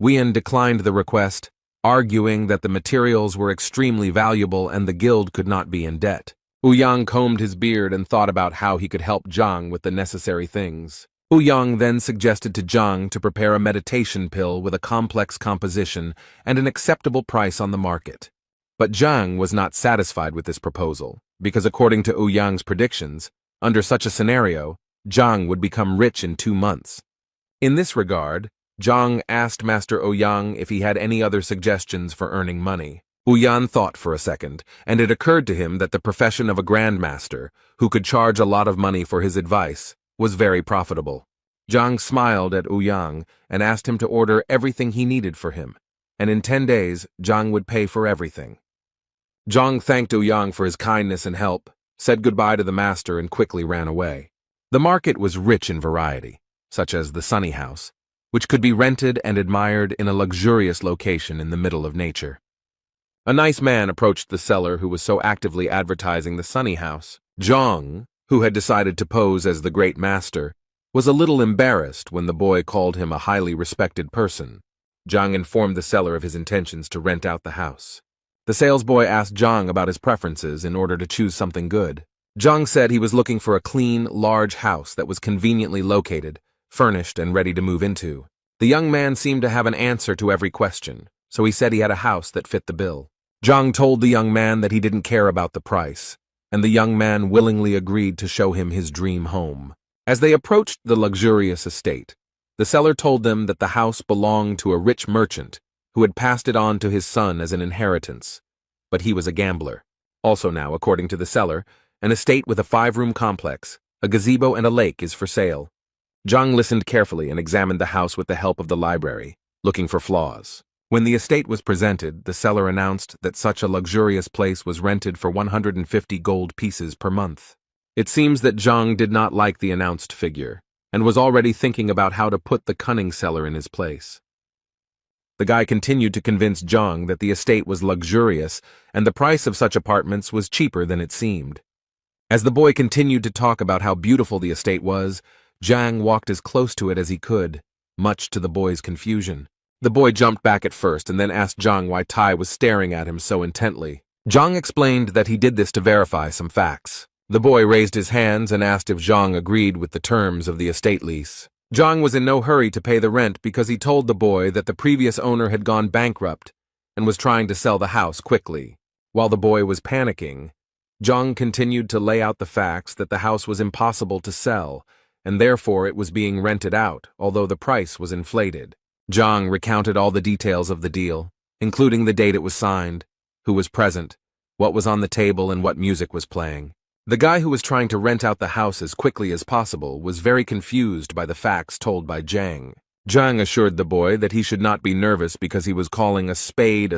Wian declined the request, arguing that the materials were extremely valuable and the guild could not be in debt. Ouyang combed his beard and thought about how he could help Zhang with the necessary things. Ouyang then suggested to Zhang to prepare a meditation pill with a complex composition and an acceptable price on the market. But Zhang was not satisfied with this proposal, because according to Ouyang's predictions, under such a scenario, Zhang would become rich in 2 months. In this regard, Zhang asked Master Ouyang if he had any other suggestions for earning money. Ouyang thought for a second, and it occurred to him that the profession of a grandmaster, who could charge a lot of money for his advice, was very profitable. Zhang smiled at Ouyang and asked him to order everything he needed for him, and in 10 days, Zhang would pay for everything. Zhang thanked Ouyang for his kindness and help, said goodbye to the master, and quickly ran away. The market was rich in variety, such as the Sunny House, which could be rented and admired in a luxurious location in the middle of nature. A nice man approached the seller who was so actively advertising the Sunny House. Zhang, who had decided to pose as the great master, was a little embarrassed when the boy called him a highly respected person. Zhang informed the seller of his intentions to rent out the house. The salesboy asked Zhang about his preferences in order to choose something good. Zhang said he was looking for a clean, large house that was conveniently located, furnished, and ready to move into. The young man seemed to have an answer to every question, so he said he had a house that fit the bill. Zhang told the young man that he didn't care about the price, and the young man willingly agreed to show him his dream home. As they approached the luxurious estate, the seller told them that the house belonged to a rich merchant who had passed it on to his son as an inheritance. But he was a gambler. Also now, according to the seller, an estate with a 5-room complex, a gazebo and a lake is for sale. Zhang listened carefully and examined the house with the help of the library, looking for flaws. When the estate was presented, the seller announced that such a luxurious place was rented for 150 gold pieces per month. It seems that Zhang did not like the announced figure, and was already thinking about how to put the cunning seller in his place. The guy continued to convince Zhang that the estate was luxurious, and the price of such apartments was cheaper than it seemed. As the boy continued to talk about how beautiful the estate was, Zhang walked as close to it as he could, much to the boy's confusion. The boy jumped back at first and then asked Zhang why Tai was staring at him so intently. Zhang explained that he did this to verify some facts. The boy raised his hands and asked if Zhang agreed with the terms of the estate lease. Zhang was in no hurry to pay the rent because he told the boy that the previous owner had gone bankrupt and was trying to sell the house quickly. While the boy was panicking, Zhang continued to lay out the facts that the house was impossible to sell, and therefore it was being rented out, although the price was inflated. Zhang recounted all the details of the deal, including the date it was signed, who was present, what was on the table, and what music was playing. The guy who was trying to rent out the house as quickly as possible was very confused by the facts told by Zhang. Zhang assured the boy that he should not be nervous because he was calling a spade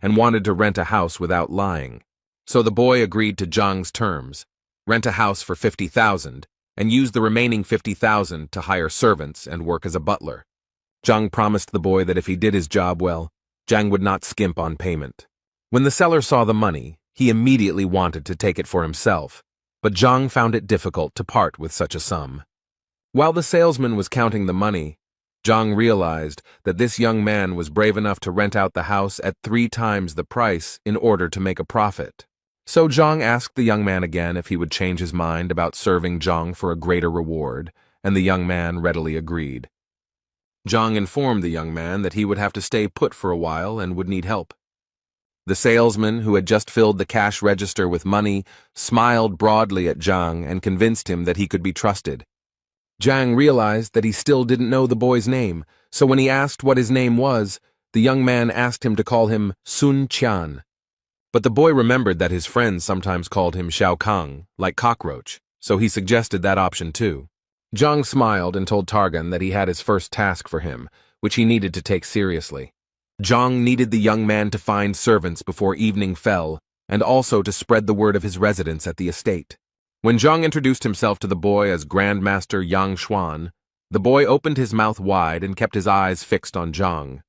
and wanted to rent a house without lying. So the boy agreed to Zhang's terms, rent a house for 50,000, and use the remaining 50,000 to hire servants and work as a butler. Zhang promised the boy that if he did his job well, Zhang would not skimp on payment. When the seller saw the money, he immediately wanted to take it for himself, but Zhang found it difficult to part with such a sum. While the salesman was counting the money, Zhang realized that this young man was brave enough to rent out the house at 3 times the price in order to make a profit. So Zhang asked the young man again if he would change his mind about serving Zhang for a greater reward, and the young man readily agreed. Zhang informed the young man that he would have to stay put for a while and would need help. The salesman, who had just filled the cash register with money, smiled broadly at Zhang and convinced him that he could be trusted. Zhang realized that he still didn't know the boy's name, so when he asked what his name was, the young man asked him to call him Sun Qian. But the boy remembered that his friends sometimes called him Xiao Kang, like cockroach, so he suggested that option too. Zhang smiled and told Targan that he had his first task for him, which he needed to take seriously. Zhang needed the young man to find servants before evening fell, and also to spread the word of his residence at the estate. When Zhang introduced himself to the boy as Grandmaster Yang Xuan, the boy opened his mouth wide and kept his eyes fixed on Zhang.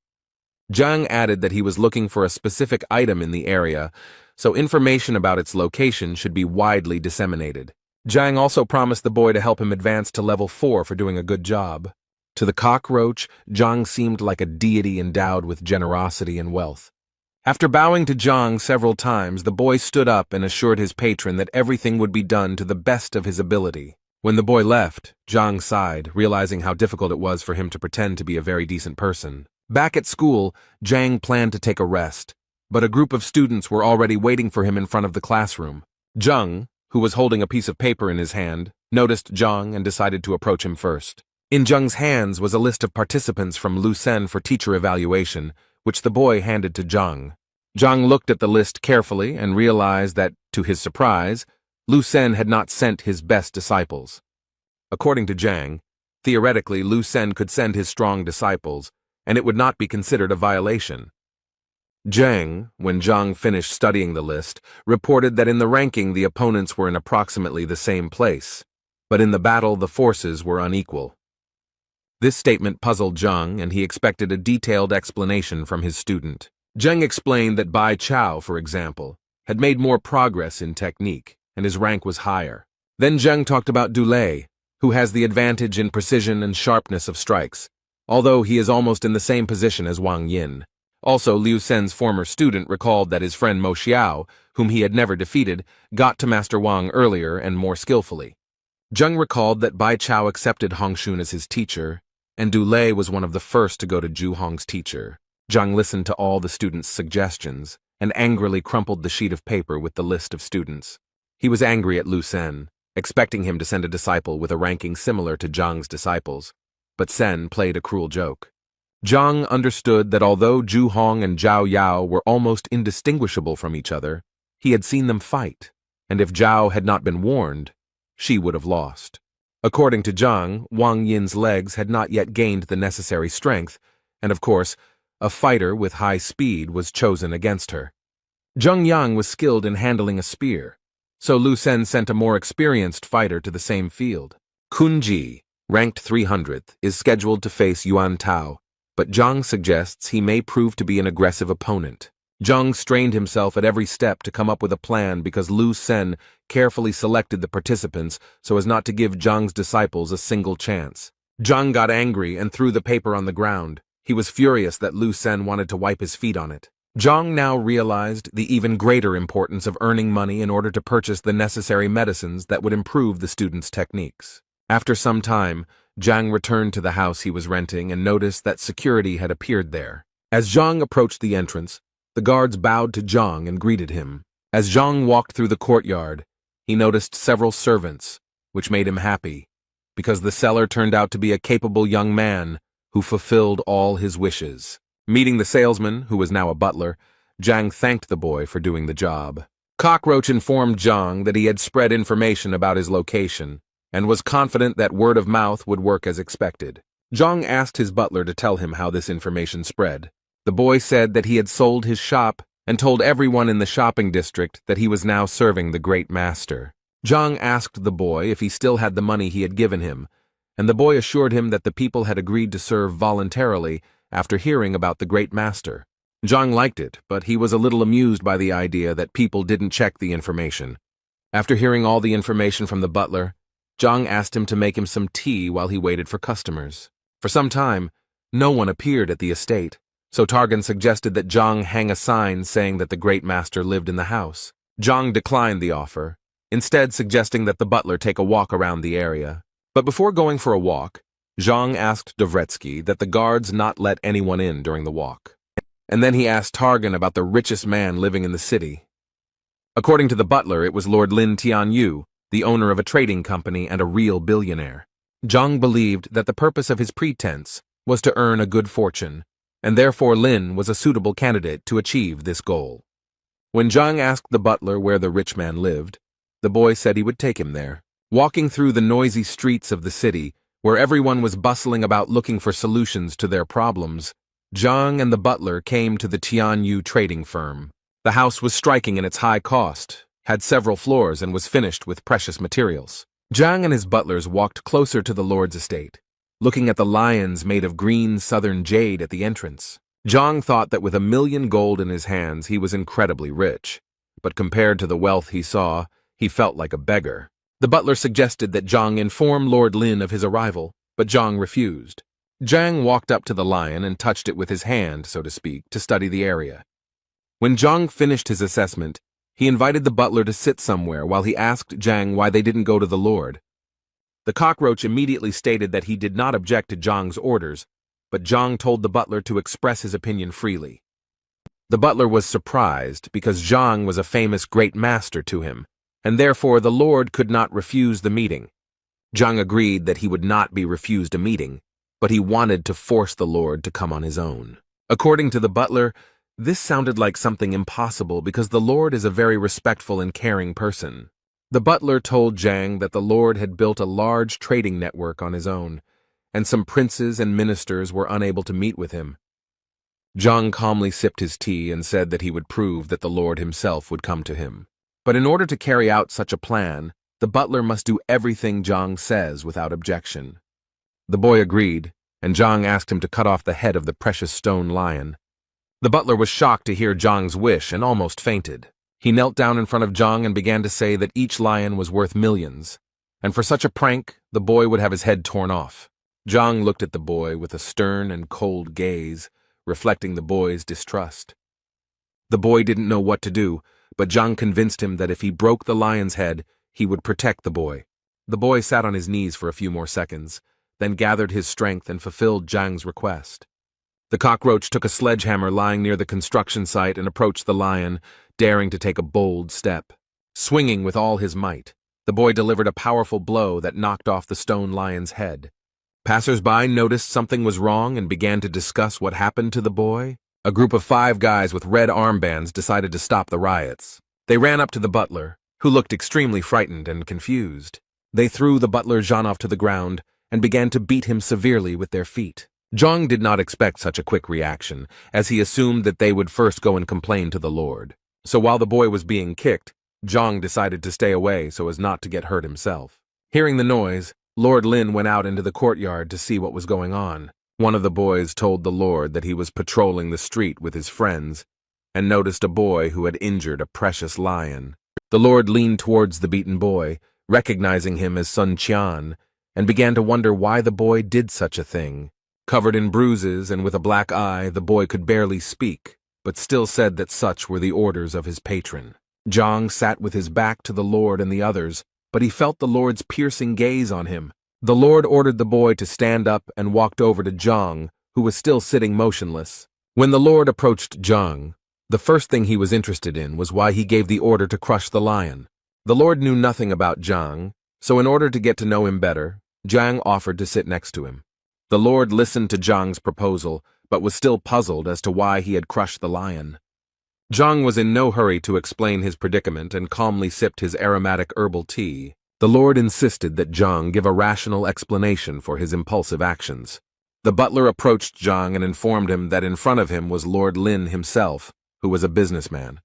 Zhang added that he was looking for a specific item in the area, so information about its location should be widely disseminated. Zhang also promised the boy to help him advance to level 4 for doing a good job. To the cockroach, Zhang seemed like a deity endowed with generosity and wealth. After bowing to Zhang several times, the boy stood up and assured his patron that everything would be done to the best of his ability. When the boy left, Zhang sighed, realizing how difficult it was for him to pretend to be a very decent person. Back at school, Zhang planned to take a rest, but a group of students were already waiting for him in front of the classroom. Zhang, who was holding a piece of paper in his hand, noticed Zhang and decided to approach him first. In Zhang's hands was a list of participants from Lucen for teacher evaluation, which the boy handed to Zhang. Zhang looked at the list carefully and realized that, to his surprise, Lucen had not sent his best disciples. According to Zhang, theoretically Lucen could send his strong disciples, and it would not be considered a violation. Zhang, when Zhang finished studying the list, reported that in the ranking the opponents were in approximately the same place, but in the battle the forces were unequal. This statement puzzled Zhang, and he expected a detailed explanation from his student. Zhang explained that Bai Chao, for example, had made more progress in technique, and his rank was higher. Then Zhang talked about Dulei, who has the advantage in precision and sharpness of strikes, although he is almost in the same position as Wang Yin. Also, Liu Sen's former student recalled that his friend Mo Xiao, whom he had never defeated, got to Master Wang earlier and more skillfully. Zhang recalled that Bai Chao accepted Hongxun as his teacher, and Du Lei was one of the first to go to Zhu Hong's teacher. Zhang listened to all the students' suggestions and angrily crumpled the sheet of paper with the list of students. He was angry at Liu Sen, expecting him to send a disciple with a ranking similar to Zhang's disciples, but Sen played a cruel joke. Zhang understood that although Zhu Hong and Zhao Yao were almost indistinguishable from each other, he had seen them fight, and if Zhao had not been warned, she would have lost. According to Zhang, Wang Yin's legs had not yet gained the necessary strength, and of course, a fighter with high speed was chosen against her. Zheng Yang was skilled in handling a spear, so Lu Sen sent a more experienced fighter to the same field. Kun Ji, ranked 300th, is scheduled to face Yuan Tao, but Zhang suggests he may prove to be an aggressive opponent. Zhang strained himself at every step to come up with a plan because Lu Sen carefully selected the participants so as not to give Zhang's disciples a single chance. Zhang got angry and threw the paper on the ground. He was furious that Lu Sen wanted to wipe his feet on it. Zhang now realized the even greater importance of earning money in order to purchase the necessary medicines that would improve the students' techniques. After some time, Zhang returned to the house he was renting and noticed that security had appeared there. As Zhang approached the entrance, the guards bowed to Zhang and greeted him. As Zhang walked through the courtyard, he noticed several servants, which made him happy, because the seller turned out to be a capable young man who fulfilled all his wishes. Meeting the salesman, who was now a butler, Zhang thanked the boy for doing the job. Cockroach informed Zhang that he had spread information about his location and was confident that word of mouth would work as expected. Zhang asked his butler to tell him how this information spread. The boy said that he had sold his shop and told everyone in the shopping district that he was now serving the great master. Zhang asked the boy if he still had the money he had given him, and the boy assured him that the people had agreed to serve voluntarily after hearing about the great master. Zhang liked it, but he was a little amused by the idea that people didn't check the information. After hearing all the information from the butler, Zhang asked him to make him some tea while he waited for customers. For some time, no one appeared at the estate, so Targan suggested that Zhang hang a sign saying that the great master lived in the house. Zhang declined the offer, instead suggesting that the butler take a walk around the area. But before going for a walk, Zhang asked Dvoretsky that the guards not let anyone in during the walk. And then he asked Targan about the richest man living in the city. According to the butler, it was Lord Lin Tianyu, the owner of a trading company and a real billionaire. Zhang believed that the purpose of his pretense was to earn a good fortune, and therefore Lin was a suitable candidate to achieve this goal. When Zhang asked the butler where the rich man lived, the boy said he would take him there. Walking through the noisy streets of the city, where everyone was bustling about looking for solutions to their problems, Zhang and the butler came to the Tianyu trading firm. The house was striking in its high cost, had several floors, and was finished with precious materials. Zhang and his butlers walked closer to the lord's estate, looking at the lions made of green southern jade at the entrance. Zhang thought that with $1 million gold in his hands he was incredibly rich, but compared to the wealth he saw, he felt like a beggar. The butler suggested that Zhang inform Lord Lin of his arrival, but Zhang refused. Zhang walked up to the lion and touched it with his hand, so to speak, to study the area. When Zhang finished his assessment, he invited the butler to sit somewhere while he asked Zhang why they didn't go to the lord. The cockroach immediately stated that he did not object to Zhang's orders, but Zhang told the butler to express his opinion freely. The butler was surprised because Zhang was a famous great master to him, and therefore the lord could not refuse the meeting. Zhang agreed that he would not be refused a meeting, but he wanted to force the lord to come on his own. According to the butler, this sounded like something impossible because the lord is a very respectful and caring person. The butler told Zhang that the lord had built a large trading network on his own, and some princes and ministers were unable to meet with him. Zhang calmly sipped his tea and said that he would prove that the lord himself would come to him. But in order to carry out such a plan, the butler must do everything Zhang says without objection. The boy agreed, and Zhang asked him to cut off the head of the precious stone lion. The butler was shocked to hear Zhang's wish and almost fainted. He knelt down in front of Zhang and began to say that each lion was worth millions, and for such a prank, the boy would have his head torn off. Zhang looked at the boy with a stern and cold gaze, reflecting the boy's distrust. The boy didn't know what to do, but Zhang convinced him that if he broke the lion's head, he would protect the boy. The boy sat on his knees for a few more seconds, then gathered his strength and fulfilled Zhang's request. The cockroach took a sledgehammer lying near the construction site and approached the lion, daring to take a bold step. Swinging with all his might, the boy delivered a powerful blow that knocked off the stone lion's head. Passers-by noticed something was wrong and began to discuss what happened to the boy. A group of 5 guys with red armbands decided to stop the riots. They ran up to the butler, who looked extremely frightened and confused. They threw the butler Zhanov to the ground and began to beat him severely with their feet. Zhang did not expect such a quick reaction, as he assumed that they would first go and complain to the Lord. So while the boy was being kicked, Zhang decided to stay away so as not to get hurt himself. Hearing the noise, Lord Lin went out into the courtyard to see what was going on. One of the boys told the Lord that he was patrolling the street with his friends and noticed a boy who had injured a precious lion. The Lord leaned towards the beaten boy, recognizing him as Sun Qian, and began to wonder why the boy did such a thing. Covered in bruises and with a black eye, the boy could barely speak, but still said that such were the orders of his patron. Zhang sat with his back to the Lord and the others, but he felt the Lord's piercing gaze on him. The Lord ordered the boy to stand up and walked over to Zhang, who was still sitting motionless. When the Lord approached Zhang, the first thing he was interested in was why he gave the order to crush the lion. The Lord knew nothing about Zhang, so in order to get to know him better, Zhang offered to sit next to him. The Lord listened to Zhang's proposal, but was still puzzled as to why he had crushed the lion. Zhang was in no hurry to explain his predicament and calmly sipped his aromatic herbal tea. The Lord insisted that Zhang give a rational explanation for his impulsive actions. The butler approached Zhang and informed him that in front of him was Lord Lin himself, who was a businessman.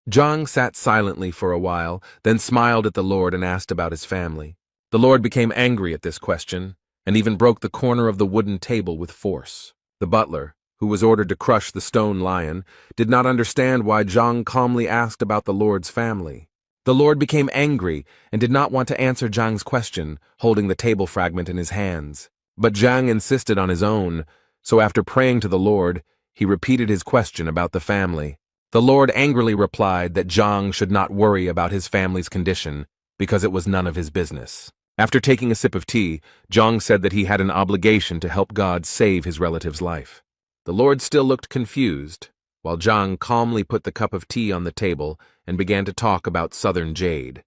Zhang sat silently for a while, then smiled at the Lord and asked about his family. The Lord became angry at this question, and even broke the corner of the wooden table with force. The butler, who was ordered to crush the stone lion, did not understand why Zhang calmly asked about the Lord's family. The Lord became angry and did not want to answer Zhang's question, holding the table fragment in his hands. But Zhang insisted on his own, so after praying to the Lord, he repeated his question about the family. The Lord angrily replied that Zhang should not worry about his family's condition, because it was none of his business. After taking a sip of tea, Zhang said that he had an obligation to help God save his relative's life. The Lord still looked confused, while Zhang calmly put the cup of tea on the table and began to talk about southern jade.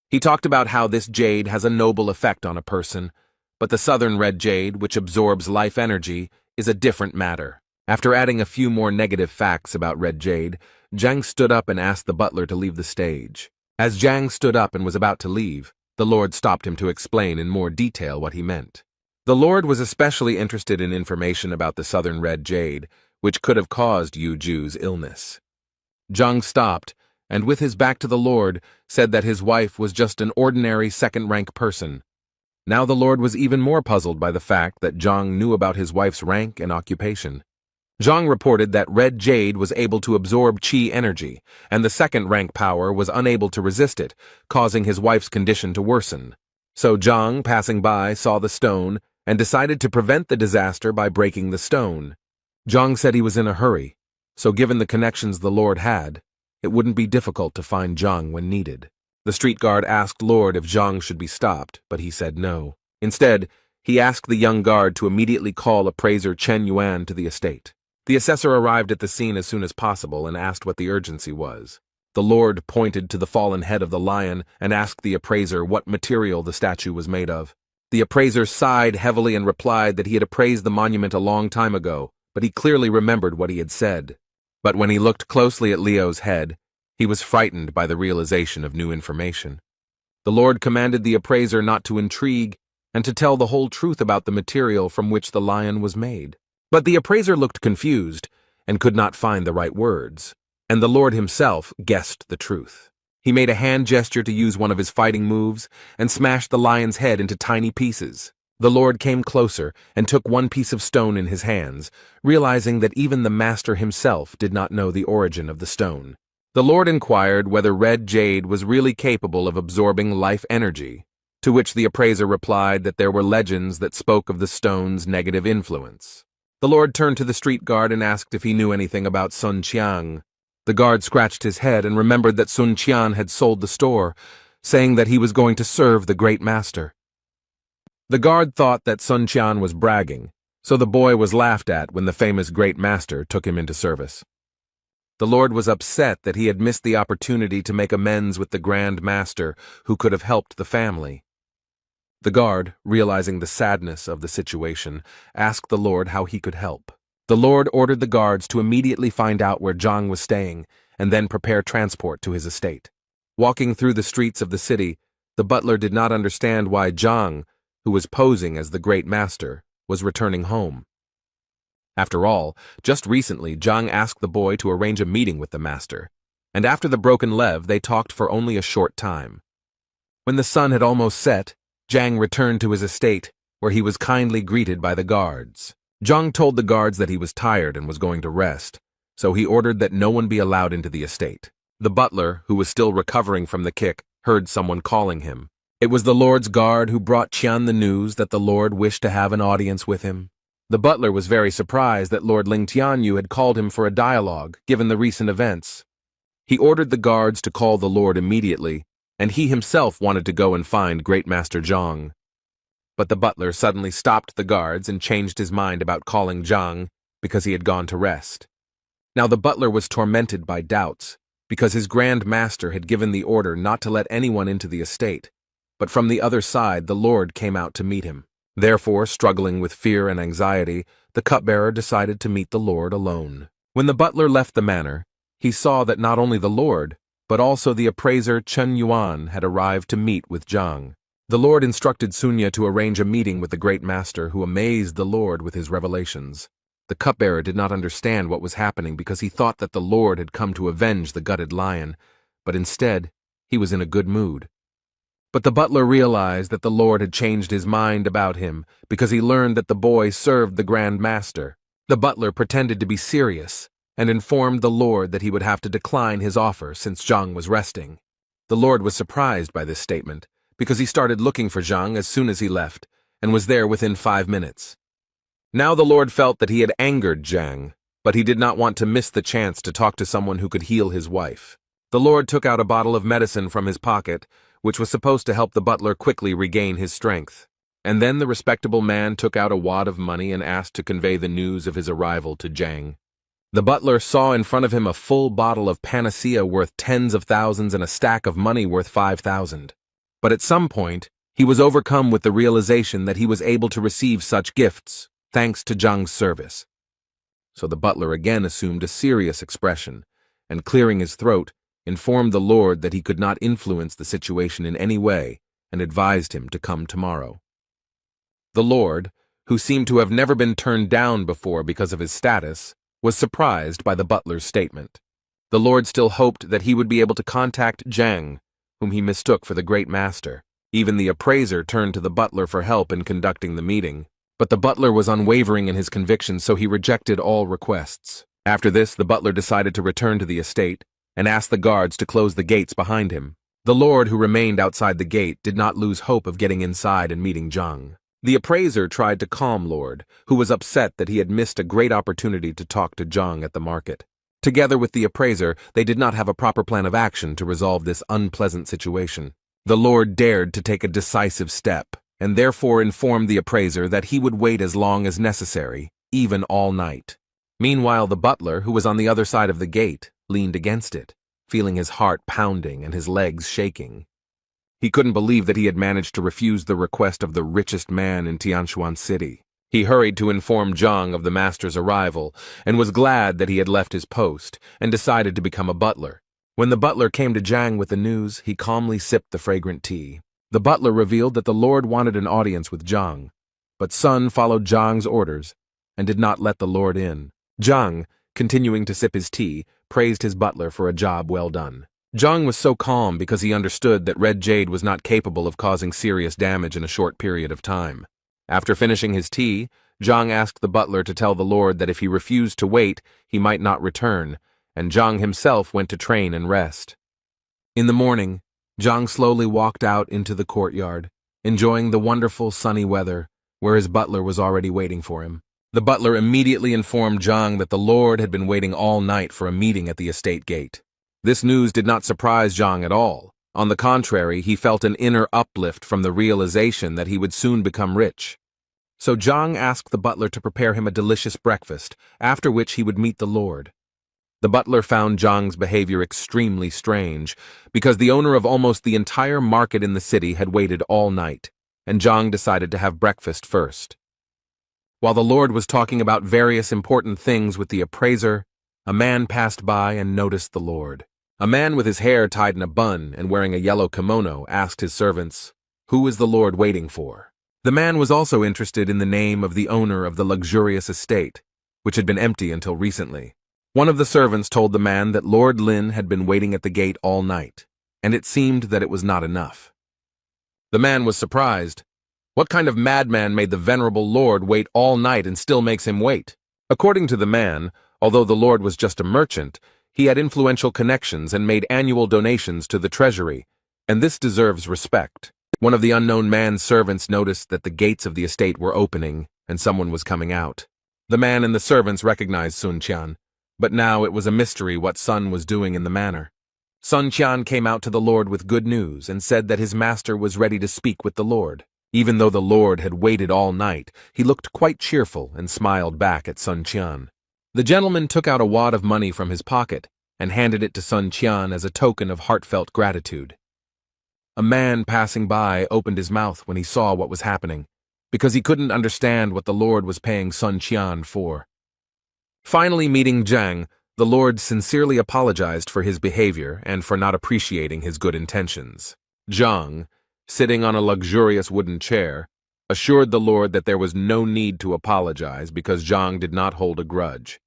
He talked about how this jade has a noble effect on a person, but the southern red jade, which absorbs life energy, is a different matter. After adding a few more negative facts about red jade, Zhang stood up and asked the butler to leave the stage. As Zhang stood up and was about to leave, the Lord stopped him to explain in more detail what he meant. The Lord was especially interested in information about the southern red jade, which could have caused Yu Ju's illness. Zhang stopped, and with his back to the Lord, said that his wife was just an ordinary second-rank person. Now the Lord was even more puzzled by the fact that Zhang knew about his wife's rank and occupation. Zhang reported that red jade was able to absorb qi energy, and the second-rank power was unable to resist it, causing his wife's condition to worsen. So Zhang, passing by, saw the stone and decided to prevent the disaster by breaking the stone. Zhang said he was in a hurry, so given the connections the Lord had, it wouldn't be difficult to find Zhang when needed. The street guard asked Lord if Zhang should be stopped, but he said no. Instead, he asked the young guard to immediately call appraiser Chen Yuan to the estate. The assessor arrived at the scene as soon as possible and asked what the urgency was. The Lord pointed to the fallen head of the lion and asked the appraiser what material the statue was made of. The appraiser sighed heavily and replied that he had appraised the monument a long time ago, but he clearly remembered what he had said. But when he looked closely at Leo's head, he was frightened by the realization of new information. The Lord commanded the appraiser not to intrigue and to tell the whole truth about the material from which the lion was made. But the appraiser looked confused and could not find the right words, and the Lord himself guessed the truth. He made a hand gesture to use one of his fighting moves and smashed the lion's head into tiny pieces. The Lord came closer and took one piece of stone in his hands, realizing that even the master himself did not know the origin of the stone. The Lord inquired whether red jade was really capable of absorbing life energy, to which the appraiser replied that there were legends that spoke of the stone's negative influence. The Lord turned to the street guard and asked if he knew anything about Sun Qiang. The guard scratched his head and remembered that Sun Qian had sold the store, saying that he was going to serve the great master. The guard thought that Sun Qian was bragging, so the boy was laughed at when the famous great master took him into service. The Lord was upset that he had missed the opportunity to make amends with the Grand Master who could have helped the family. The guard, realizing the sadness of the situation, asked the Lord how he could help. The Lord ordered the guards to immediately find out where Zhang was staying and then prepare transport to his estate. Walking through the streets of the city, the butler did not understand why Zhang, who was posing as the great master, was returning home. After all, just recently Zhang asked the boy to arrange a meeting with the master, and after the broken lev they talked for only a short time. When the sun had almost set, Zhang returned to his estate, where he was kindly greeted by the guards. Zhang told the guards that he was tired and was going to rest, so he ordered that no one be allowed into the estate. The butler, who was still recovering from the kick, heard someone calling him. It was the Lord's guard who brought Qian the news that the Lord wished to have an audience with him. The butler was very surprised that Lord Ling Tianyu had called him for a dialogue, given the recent events. He ordered the guards to call the Lord immediately, and he himself wanted to go and find Great Master Zhang. But the butler suddenly stopped the guards and changed his mind about calling Zhang because he had gone to rest. Now the butler was tormented by doubts, because his Grand Master had given the order not to let anyone into the estate, but from the other side the Lord came out to meet him. Therefore, struggling with fear and anxiety, the cupbearer decided to meet the Lord alone. When the butler left the manor, he saw that not only the Lord, but also the appraiser Chen Yuan had arrived to meet with Zhang. The Lord instructed Sunya to arrange a meeting with the Great Master, who amazed the Lord with his revelations. The cupbearer did not understand what was happening because he thought that the Lord had come to avenge the gutted lion, but instead, he was in a good mood. But the butler realized that the Lord had changed his mind about him because he learned that the boy served the Grand Master. The butler pretended to be serious and informed the Lord that he would have to decline his offer since Zhang was resting. The Lord was surprised by this statement because he started looking for Zhang as soon as he left and was there within 5 minutes. Now the Lord felt that he had angered Zhang, but he did not want to miss the chance to talk to someone who could heal his wife. The Lord took out a bottle of medicine from his pocket, which was supposed to help the butler quickly regain his strength. And then the respectable man took out a wad of money and asked to convey the news of his arrival to Zhang. The butler saw in front of him a full bottle of panacea worth tens of thousands and a stack of money worth 5,000. But at some point, he was overcome with the realization that he was able to receive such gifts, thanks to Zhang's service. So the butler again assumed a serious expression, and clearing his throat, informed the Lord that he could not influence the situation in any way and advised him to come tomorrow. The Lord, who seemed to have never been turned down before because of his status, was surprised by the butler's statement. The Lord still hoped that he would be able to contact Zhang, whom he mistook for the Great Master. Even the appraiser turned to the butler for help in conducting the meeting, but the butler was unwavering in his conviction, so he rejected all requests. After this, the butler decided to return to the estate and asked the guards to close the gates behind him. The Lord, who remained outside the gate, did not lose hope of getting inside and meeting Zhang. The appraiser tried to calm Lord, who was upset that he had missed a great opportunity to talk to Zhang at the market. Together with the appraiser, they did not have a proper plan of action to resolve this unpleasant situation. The Lord dared to take a decisive step, and therefore informed the appraiser that he would wait as long as necessary, even all night. Meanwhile, the butler, who was on the other side of the gate, leaned against it, feeling his heart pounding and his legs shaking. He couldn't believe that he had managed to refuse the request of the richest man in Tianshuan City. He hurried to inform Zhang of the master's arrival and was glad that he had left his post and decided to become a butler. When the butler came to Zhang with the news, he calmly sipped the fragrant tea. The butler revealed that the Lord wanted an audience with Zhang, but Sun followed Zhang's orders and did not let the Lord in. Zhang, continuing to sip his tea, praised his butler for a job well done. Zhang was so calm because he understood that red jade was not capable of causing serious damage in a short period of time. After finishing his tea, Zhang asked the butler to tell the Lord that if he refused to wait, he might not return, and Zhang himself went to train and rest. In the morning, Zhang slowly walked out into the courtyard, enjoying the wonderful sunny weather, where his butler was already waiting for him. The butler immediately informed Zhang that the Lord had been waiting all night for a meeting at the estate gate. This news did not surprise Zhang at all. On the contrary, he felt an inner uplift from the realization that he would soon become rich. So Zhang asked the butler to prepare him a delicious breakfast, after which he would meet the Lord. The butler found Zhang's behavior extremely strange, because the owner of almost the entire market in the city had waited all night, and Zhang decided to have breakfast first. While the Lord was talking about various important things with the appraiser, a man passed by and noticed the Lord. A man with his hair tied in a bun and wearing a yellow kimono asked his servants, "Who is the Lord waiting for?" The man was also interested in the name of the owner of the luxurious estate, which had been empty until recently. One of the servants told the man that Lord Lin had been waiting at the gate all night, and it seemed that it was not enough. The man was surprised. What kind of madman made the venerable Lord wait all night and still makes him wait? According to the man, although the Lord was just a merchant, he had influential connections and made annual donations to the treasury, and this deserves respect. One of the unknown man's servants noticed that the gates of the estate were opening and someone was coming out. The man and the servants recognized Sun Qian, but now it was a mystery what Sun was doing in the manor. Sun Qian came out to the Lord with good news and said that his master was ready to speak with the Lord. Even though the Lord had waited all night, he looked quite cheerful and smiled back at Sun Qian. The gentleman took out a wad of money from his pocket and handed it to Sun Qian as a token of heartfelt gratitude. A man passing by opened his mouth when he saw what was happening, because he couldn't understand what the Lord was paying Sun Qian for. Finally meeting Zhang, the Lord sincerely apologized for his behavior and for not appreciating his good intentions. Zhang, sitting on a luxurious wooden chair, assured the Lord that there was no need to apologize because Zhang did not hold a grudge.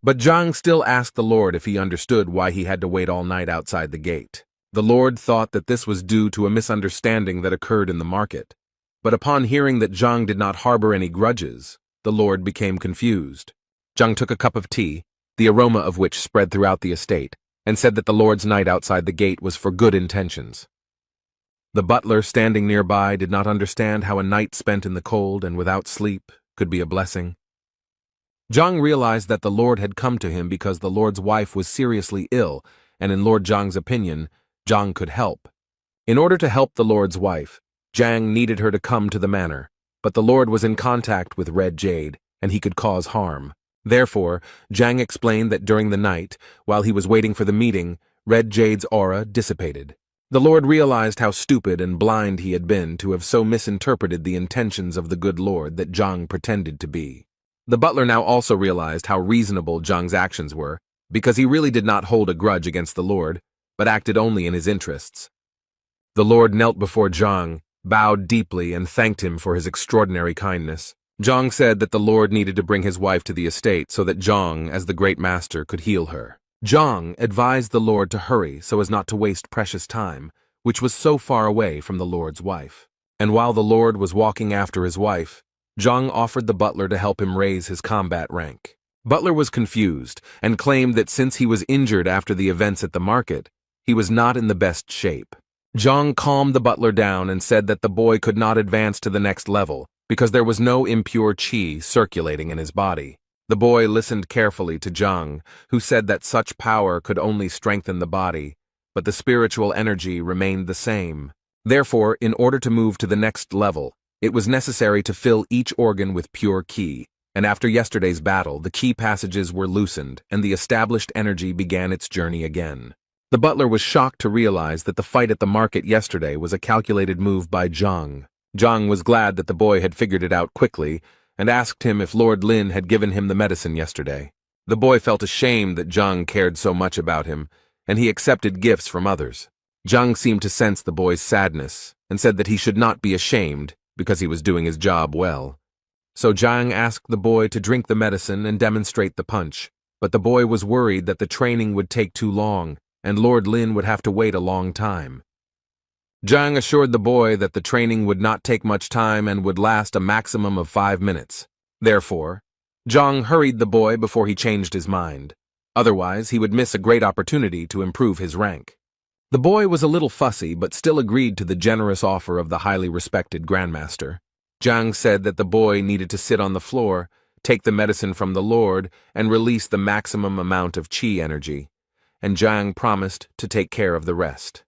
But Zhang still asked the Lord if he understood why he had to wait all night outside the gate. The Lord thought that this was due to a misunderstanding that occurred in the market. But upon hearing that Zhang did not harbor any grudges, the Lord became confused. Zhang took a cup of tea, the aroma of which spread throughout the estate, and said that the Lord's night outside the gate was for good intentions. The butler standing nearby did not understand how a night spent in the cold and without sleep could be a blessing. Zhang realized that the Lord had come to him because the Lord's wife was seriously ill, and in Lord Zhang's opinion, Zhang could help. In order to help the Lord's wife, Zhang needed her to come to the manor, but the Lord was in contact with Red Jade, and he could cause harm. Therefore, Zhang explained that during the night, while he was waiting for the meeting, Red Jade's aura dissipated. The Lord realized how stupid and blind he had been to have so misinterpreted the intentions of the good Lord that Zhang pretended to be. The butler now also realized how reasonable Zhang's actions were, because he really did not hold a grudge against the Lord, but acted only in his interests. The Lord knelt before Zhang, bowed deeply, and thanked him for his extraordinary kindness. Zhang said that the Lord needed to bring his wife to the estate so that Zhang, as the great master, could heal her. Zhang advised the Lord to hurry so as not to waste precious time, which was so far away from the Lord's wife. And while the Lord was walking after his wife, Zhang offered the butler to help him raise his combat rank. Butler was confused and claimed that since he was injured after the events at the market, he was not in the best shape. Zhang calmed the butler down and said that the boy could not advance to the next level because there was no impure qi circulating in his body. The boy listened carefully to Zhang, who said that such power could only strengthen the body, but the spiritual energy remained the same. Therefore, in order to move to the next level, it was necessary to fill each organ with pure qi, and after yesterday's battle, the qi passages were loosened, and the established energy began its journey again. The butler was shocked to realize that the fight at the market yesterday was a calculated move by Zhang. Zhang was glad that the boy had figured it out quickly, and asked him if Lord Lin had given him the medicine yesterday. The boy felt ashamed that Zhang cared so much about him, and he accepted gifts from others. Zhang seemed to sense the boy's sadness, and said that he should not be ashamed, because he was doing his job well. So Zhang asked the boy to drink the medicine and demonstrate the punch, but the boy was worried that the training would take too long, and Lord Lin would have to wait a long time. Zhang assured the boy that the training would not take much time and would last a maximum of 5 minutes. Therefore, Zhang hurried the boy before he changed his mind. Otherwise, he would miss a great opportunity to improve his rank. The boy was a little fussy, but still agreed to the generous offer of the highly respected grandmaster. Zhang said that the boy needed to sit on the floor, take the medicine from the Lord, and release the maximum amount of qi energy, and Zhang promised to take care of the rest.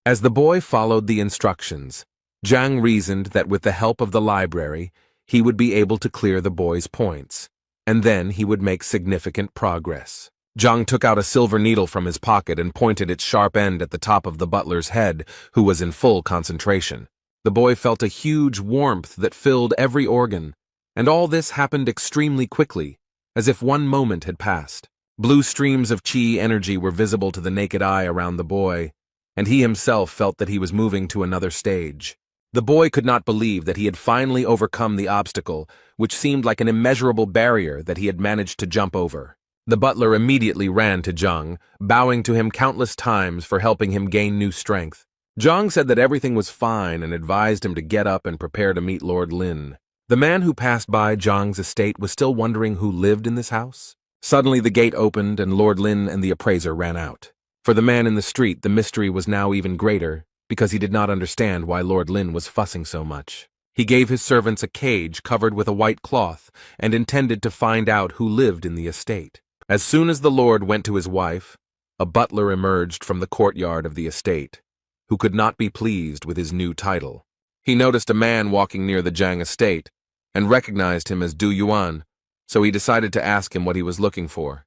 As the boy followed the instructions, Zhang reasoned that with the help of the library, he would be able to clear the boy's points, and then he would make significant progress. Zhang took out a silver needle from his pocket and pointed its sharp end at the top of the butler's head, who was in full concentration. The boy felt a huge warmth that filled every organ, and all this happened extremely quickly, as if one moment had passed. Blue streams of chi energy were visible to the naked eye around the boy, and he himself felt that he was moving to another stage. The boy could not believe that he had finally overcome the obstacle, which seemed like an immeasurable barrier that he had managed to jump over. The butler immediately ran to Zhang, bowing to him countless times for helping him gain new strength. Zhang said that everything was fine and advised him to get up and prepare to meet Lord Lin. The man who passed by Zhang's estate was still wondering who lived in this house. Suddenly the gate opened and Lord Lin and the appraiser ran out. For the man in the street, the mystery was now even greater, because he did not understand why Lord Lin was fussing so much. He gave his servants a cage covered with a white cloth and intended to find out who lived in the estate. As soon as the lord went to his wife, a butler emerged from the courtyard of the estate, who could not be pleased with his new title. He noticed a man walking near the Zhang estate and recognized him as Du Yuan, so he decided to ask him what he was looking for.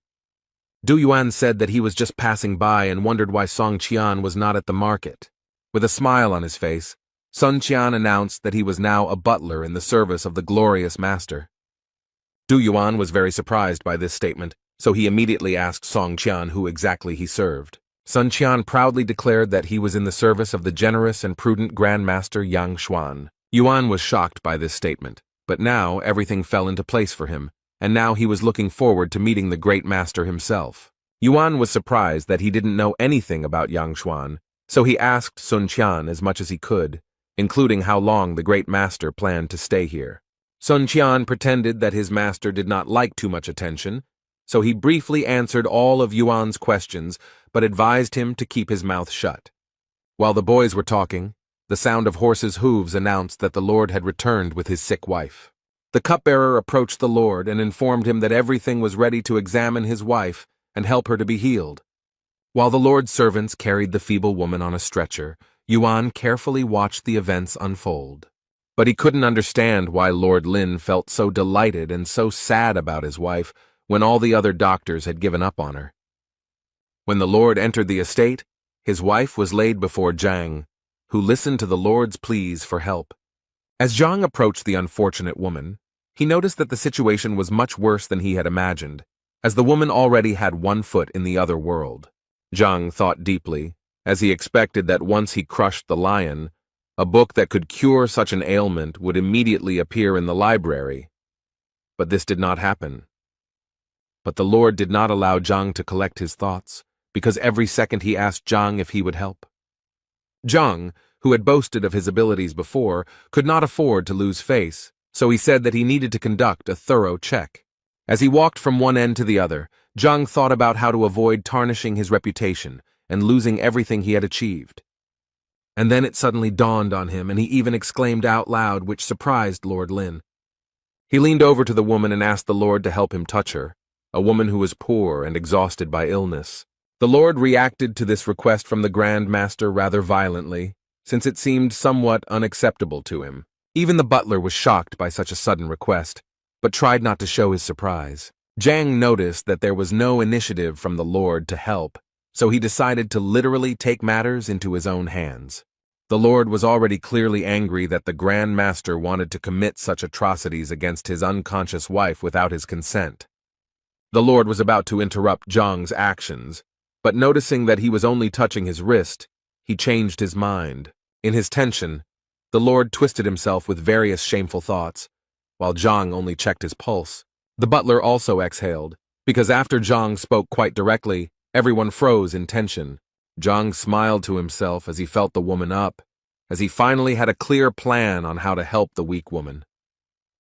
Du Yuan said that he was just passing by and wondered why Song Qian was not at the market. With a smile on his face, Sun Qian announced that he was now a butler in the service of the glorious master. Du Yuan was very surprised by this statement, so he immediately asked Song Qian who exactly he served. Sun Qian proudly declared that he was in the service of the generous and prudent Grand Master Yang Xuan. Yuan was shocked by this statement, but now everything fell into place for him, and now he was looking forward to meeting the great master himself. Yuan was surprised that he didn't know anything about Yang Xuan, so he asked Sun Qian as much as he could, including how long the great master planned to stay here. Sun Qian pretended that his master did not like too much attention, so he briefly answered all of Yuan's questions but advised him to keep his mouth shut. While the boys were talking, the sound of horses' hooves announced that the lord had returned with his sick wife. The cupbearer approached the lord and informed him that everything was ready to examine his wife and help her to be healed. While the lord's servants carried the feeble woman on a stretcher, Yuan carefully watched the events unfold. But he couldn't understand why Lord Lin felt so delighted and so sad about his wife when all the other doctors had given up on her. When the lord entered the estate, his wife was laid before Zhang, who listened to the lord's pleas for help. As Zhang approached the unfortunate woman, he noticed that the situation was much worse than he had imagined, as the woman already had one foot in the other world. Zhang thought deeply, as he expected that once he crushed the lion, a book that could cure such an ailment would immediately appear in the library. But this did not happen. But the lord did not allow Zhang to collect his thoughts, because every second he asked Zhang if he would help. Zhang, who had boasted of his abilities before, could not afford to lose face, so he said that he needed to conduct a thorough check. As he walked from one end to the other, Zhang thought about how to avoid tarnishing his reputation and losing everything he had achieved. And then it suddenly dawned on him, and he even exclaimed out loud, which surprised Lord Lin. He leaned over to the woman and asked the lord to help him touch her, a woman who was poor and exhausted by illness. The lord reacted to this request from the Grand Master rather violently, since it seemed somewhat unacceptable to him. Even the butler was shocked by such a sudden request, but tried not to show his surprise. Zhang noticed that there was no initiative from the lord to help, so he decided to literally take matters into his own hands. The lord was already clearly angry that the Grand Master wanted to commit such atrocities against his unconscious wife without his consent. The lord was about to interrupt Zhang's actions, but noticing that he was only touching his wrist, he changed his mind. In his tension, the lord twisted himself with various shameful thoughts, while Zhang only checked his pulse. The butler also exhaled, because after Zhang spoke quite directly, everyone froze in tension. Zhang smiled to himself as he felt the woman up, as he finally had a clear plan on how to help the weak woman.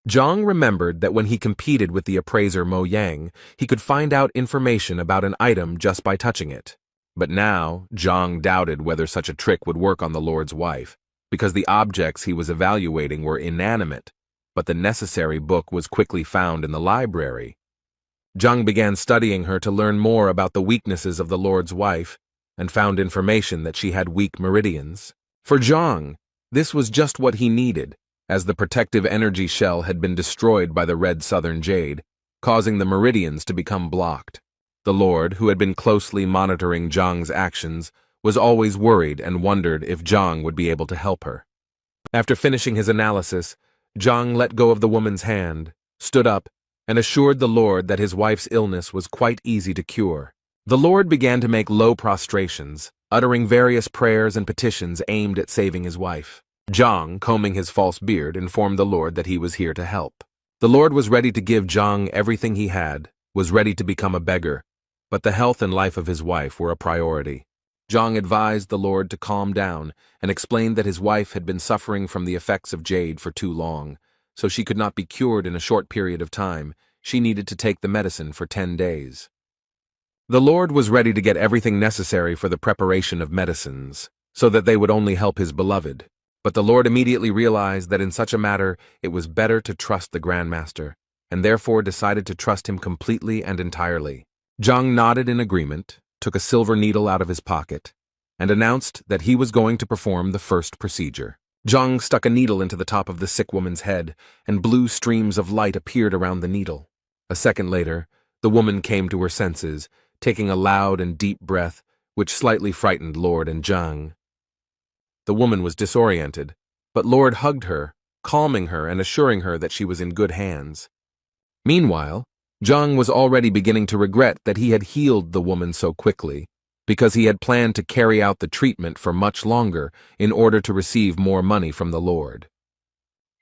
Zhang remembered that when he competed with the appraiser Mo Yang, he could find out information about an item just by touching it. But now, Zhang doubted whether such a trick would work on the lord's wife, because the objects he was evaluating were inanimate, but the necessary book was quickly found in the library. Zhang began studying her to learn more about the weaknesses of the lord's wife, and found information that she had weak meridians. For Zhang, this was just what he needed, as the protective energy shell had been destroyed by the red southern jade, causing the meridians to become blocked. The lord, who had been closely monitoring Zhang's actions, was always worried and wondered if Zhang would be able to help her. After finishing his analysis, Zhang let go of the woman's hand, stood up, and assured the Lord that his wife's illness was quite easy to cure. The Lord began to make low prostrations, uttering various prayers and petitions aimed at saving his wife. Zhang, combing his false beard, informed the Lord that he was here to help. The Lord was ready to give Zhang everything he had, was ready to become a beggar, but the health and life of his wife were a priority. Zhang advised the Lord to calm down and explained that his wife had been suffering from the effects of jade for too long, so she could not be cured in a short period of time. She needed to take the medicine for 10 days. The Lord was ready to get everything necessary for the preparation of medicines, so that they would only help his beloved. But the Lord immediately realized that in such a matter it was better to trust the Grandmaster, and therefore decided to trust him completely and entirely. Zhang nodded in agreement, took a silver needle out of his pocket, and announced that he was going to perform the first procedure. Zhang stuck a needle into the top of the sick woman's head, and blue streams of light appeared around the needle. A second later, the woman came to her senses, taking a loud and deep breath, which slightly frightened Lord and Zhang. The woman was disoriented, but Lord hugged her, calming her and assuring her that she was in good hands. Meanwhile, Zhang was already beginning to regret that he had healed the woman so quickly, because he had planned to carry out the treatment for much longer in order to receive more money from the Lord.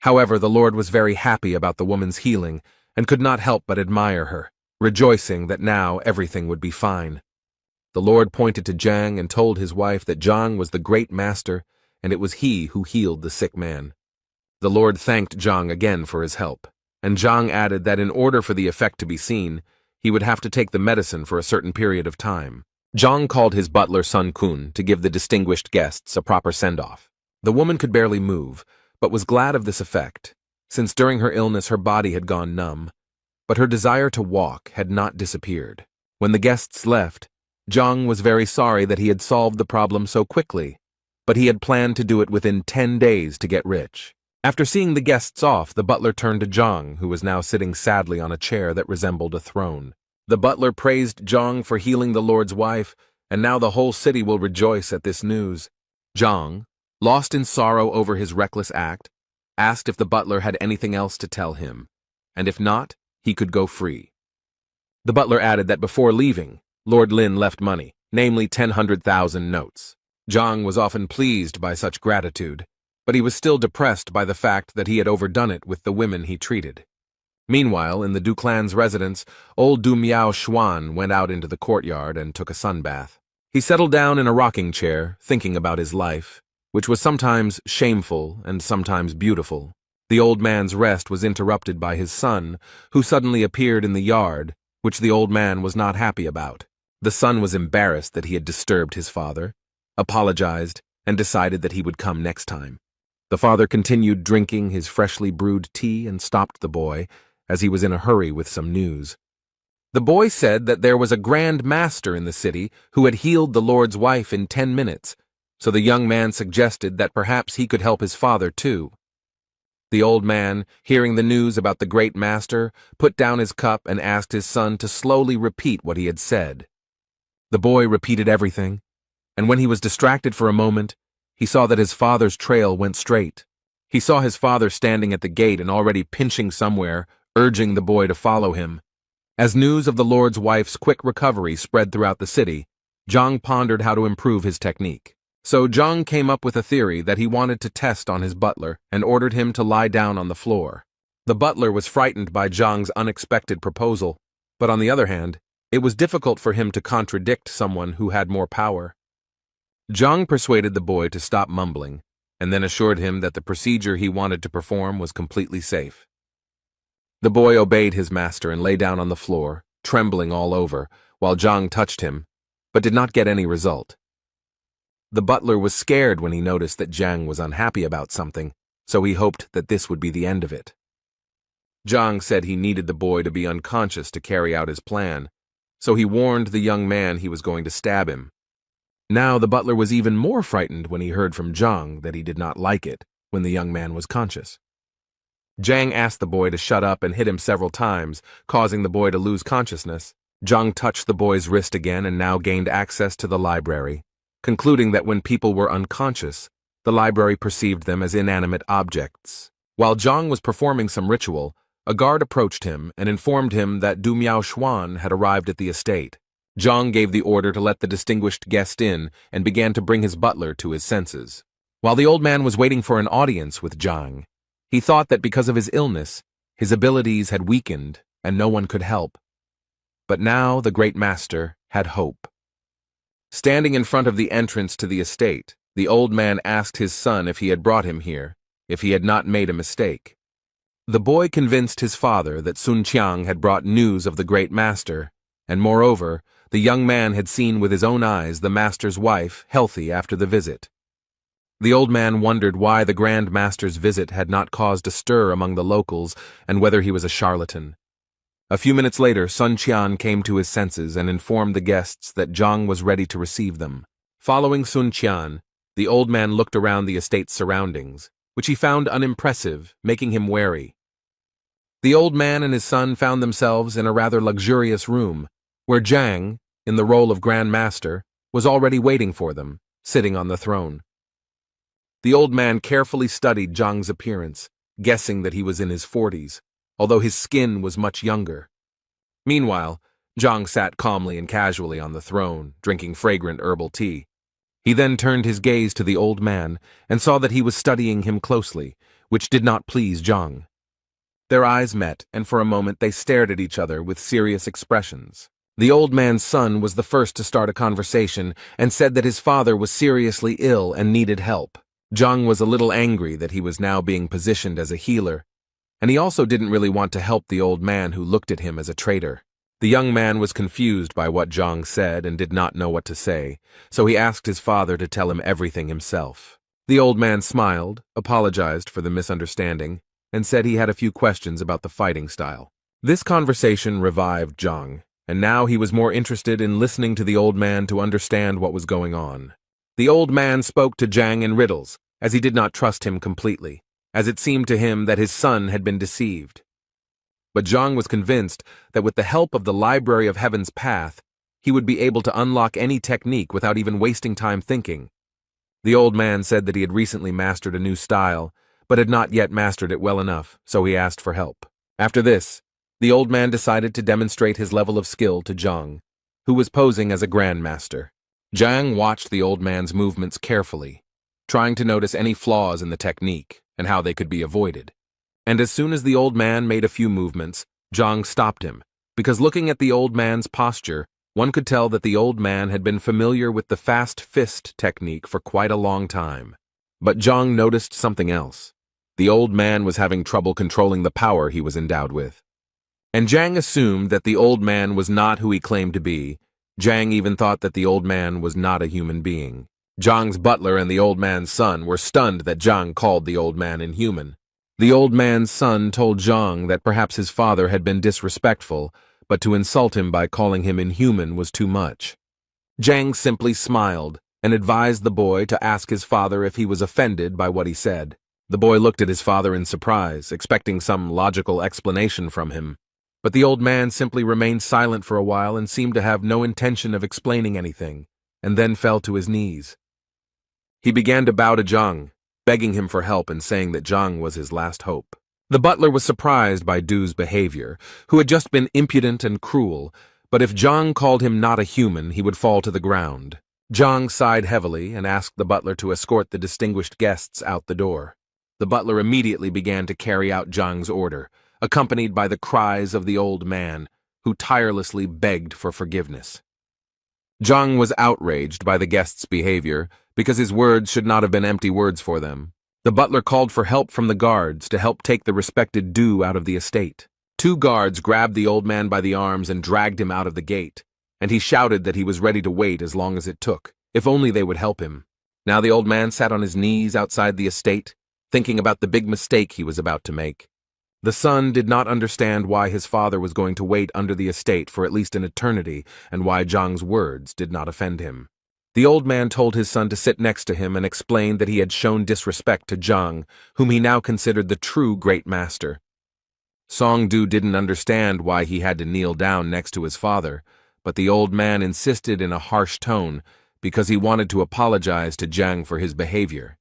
However, the Lord was very happy about the woman's healing and could not help but admire her, rejoicing that now everything would be fine. The Lord pointed to Zhang and told his wife that Zhang was the great master and it was he who healed the sick man. The Lord thanked Zhang again for his help, and Zhang added that in order for the effect to be seen, he would have to take the medicine for a certain period of time. Zhang called his butler Sun Kun to give the distinguished guests a proper send-off. The woman could barely move, but was glad of this effect, since during her illness her body had gone numb, but her desire to walk had not disappeared. When the guests left, Zhang was very sorry that he had solved the problem so quickly, but he had planned to do it within 10 days to get rich. After seeing the guests off, the butler turned to Zhang, who was now sitting sadly on a chair that resembled a throne. The butler praised Zhang for healing the Lord's wife, and now the whole city will rejoice at this news. Zhang, lost in sorrow over his reckless act, asked if the butler had anything else to tell him, and if not, he could go free. The butler added that before leaving, Lord Lin left money, namely 100,000 notes. Zhang was often pleased by such gratitude, but he was still depressed by the fact that he had overdone it with the women he treated. Meanwhile, in the Du clan's residence, old Du Miao Xuan went out into the courtyard and took a sunbath. He settled down in a rocking chair, thinking about his life, which was sometimes shameful and sometimes beautiful. The old man's rest was interrupted by his son, who suddenly appeared in the yard, which the old man was not happy about. The son was embarrassed that he had disturbed his father, apologized, and decided that he would come next time. The father continued drinking his freshly brewed tea and stopped the boy, as he was in a hurry with some news. The boy said that there was a grand master in the city who had healed the Lord's wife in 10 minutes, so the young man suggested that perhaps he could help his father too. The old man, hearing the news about the great master, put down his cup and asked his son to slowly repeat what he had said. The boy repeated everything, and when he was distracted for a moment, he saw that his father's trail went straight. He saw his father standing at the gate and already pinching somewhere, urging the boy to follow him. As news of the Lord's wife's quick recovery spread throughout the city, Zhang pondered how to improve his technique. So Zhang came up with a theory that he wanted to test on his butler and ordered him to lie down on the floor. The butler was frightened by Zhang's unexpected proposal, but on the other hand, it was difficult for him to contradict someone who had more power. Zhang persuaded the boy to stop mumbling, and then assured him that the procedure he wanted to perform was completely safe. The boy obeyed his master and lay down on the floor, trembling all over, while Zhang touched him, but did not get any result. The butler was scared when he noticed that Zhang was unhappy about something, so he hoped that this would be the end of it. Zhang said he needed the boy to be unconscious to carry out his plan, so he warned the young man he was going to stab him. Now the butler was even more frightened when he heard from Zhang that he did not like it when the young man was conscious. Zhang asked the boy to shut up and hit him several times, causing the boy to lose consciousness. Zhang touched the boy's wrist again and now gained access to the library, concluding that when people were unconscious, The library perceived them as inanimate objects. While Zhang was performing some ritual, a guard approached him and informed him that Du Miao Xuan had arrived at the estate. Zhang gave the order to let the distinguished guest in and began to bring his butler to his senses. While the old man was waiting for an audience with Zhang, he thought that because of his illness, his abilities had weakened and no one could help. But now the great master had hope. Standing in front of the entrance to the estate, the old man asked his son if he had brought him here, if he had not made a mistake. The boy convinced his father that Sun Qiang had brought news of the great master, and moreover, the young man had seen with his own eyes the master's wife healthy after the visit. The old man wondered why the Grand Master's visit had not caused a stir among the locals and whether he was a charlatan. A few minutes later, Sun Qian came to his senses and informed the guests that Zhang was ready to receive them. Following Sun Qian, the old man looked around the estate's surroundings, which he found unimpressive, making him wary. The old man and his son found themselves in a rather luxurious room, where Zhang, in the role of Grand Master, was already waiting for them, sitting on the throne. The old man carefully studied Zhang's appearance, guessing that he was in his 40s, although his skin was much younger. Meanwhile, Zhang sat calmly and casually on the throne, drinking fragrant herbal tea. He then turned his gaze to the old man and saw that he was studying him closely, which did not please Zhang. Their eyes met, and for a moment they stared at each other with serious expressions. The old man's son was the first to start a conversation and said that his father was seriously ill and needed help. Zhang was a little angry that he was now being positioned as a healer, and he also didn't really want to help the old man who looked at him as a traitor. The young man was confused by what Zhang said and did not know what to say, so he asked his father to tell him everything himself. The old man smiled, apologized for the misunderstanding, and said he had a few questions about the fighting style. This conversation revived Zhang, and now he was more interested in listening to the old man to understand what was going on. The old man spoke to Zhang in riddles, as he did not trust him completely, as it seemed to him that his son had been deceived. But Zhang was convinced that with the help of the Library of Heaven's Path, he would be able to unlock any technique without even wasting time thinking. The old man said that he had recently mastered a new style, but had not yet mastered it well enough, so he asked for help. After this, the old man decided to demonstrate his level of skill to Zhang, who was posing as a grandmaster. Zhang watched the old man's movements carefully, trying to notice any flaws in the technique and how they could be avoided. And as soon as the old man made a few movements, Zhang stopped him, because looking at the old man's posture, one could tell that the old man had been familiar with the fast fist technique for quite a long time. But Zhang noticed something else. The old man was having trouble controlling the power he was endowed with. And Zhang assumed that the old man was not who he claimed to be. Zhang even thought that the old man was not a human being. Zhang's butler and the old man's son were stunned that Zhang called the old man inhuman. The old man's son told Zhang that perhaps his father had been disrespectful, but to insult him by calling him inhuman was too much. Zhang simply smiled and advised the boy to ask his father if he was offended by what he said. The boy looked at his father in surprise, expecting some logical explanation from him. But the old man simply remained silent for a while and seemed to have no intention of explaining anything, and then fell to his knees. He began to bow to Zhang, begging him for help and saying that Zhang was his last hope. The butler was surprised by Du's behavior, who had just been impudent and cruel, but if Zhang called him not a human, he would fall to the ground. Zhang sighed heavily and asked the butler to escort the distinguished guests out the door. The butler immediately began to carry out Zhang's order, accompanied by the cries of the old man, who tirelessly begged for forgiveness. Zhang was outraged by the guests' behavior, because his words should not have been empty words for them. The butler called for help from the guards to help take the respected Du out of the estate. 2 guards grabbed the old man by the arms and dragged him out of the gate, and he shouted that he was ready to wait as long as it took, if only they would help him. Now the old man sat on his knees outside the estate, thinking about the big mistake he was about to make. The son did not understand why his father was going to wait under the estate for at least an eternity, and why Zhang's words did not offend him. The old man told his son to sit next to him and explained that he had shown disrespect to Zhang, whom he now considered the true great master. Song Du didn't understand why he had to kneel down next to his father, but the old man insisted in a harsh tone because he wanted to apologize to Zhang for his behavior.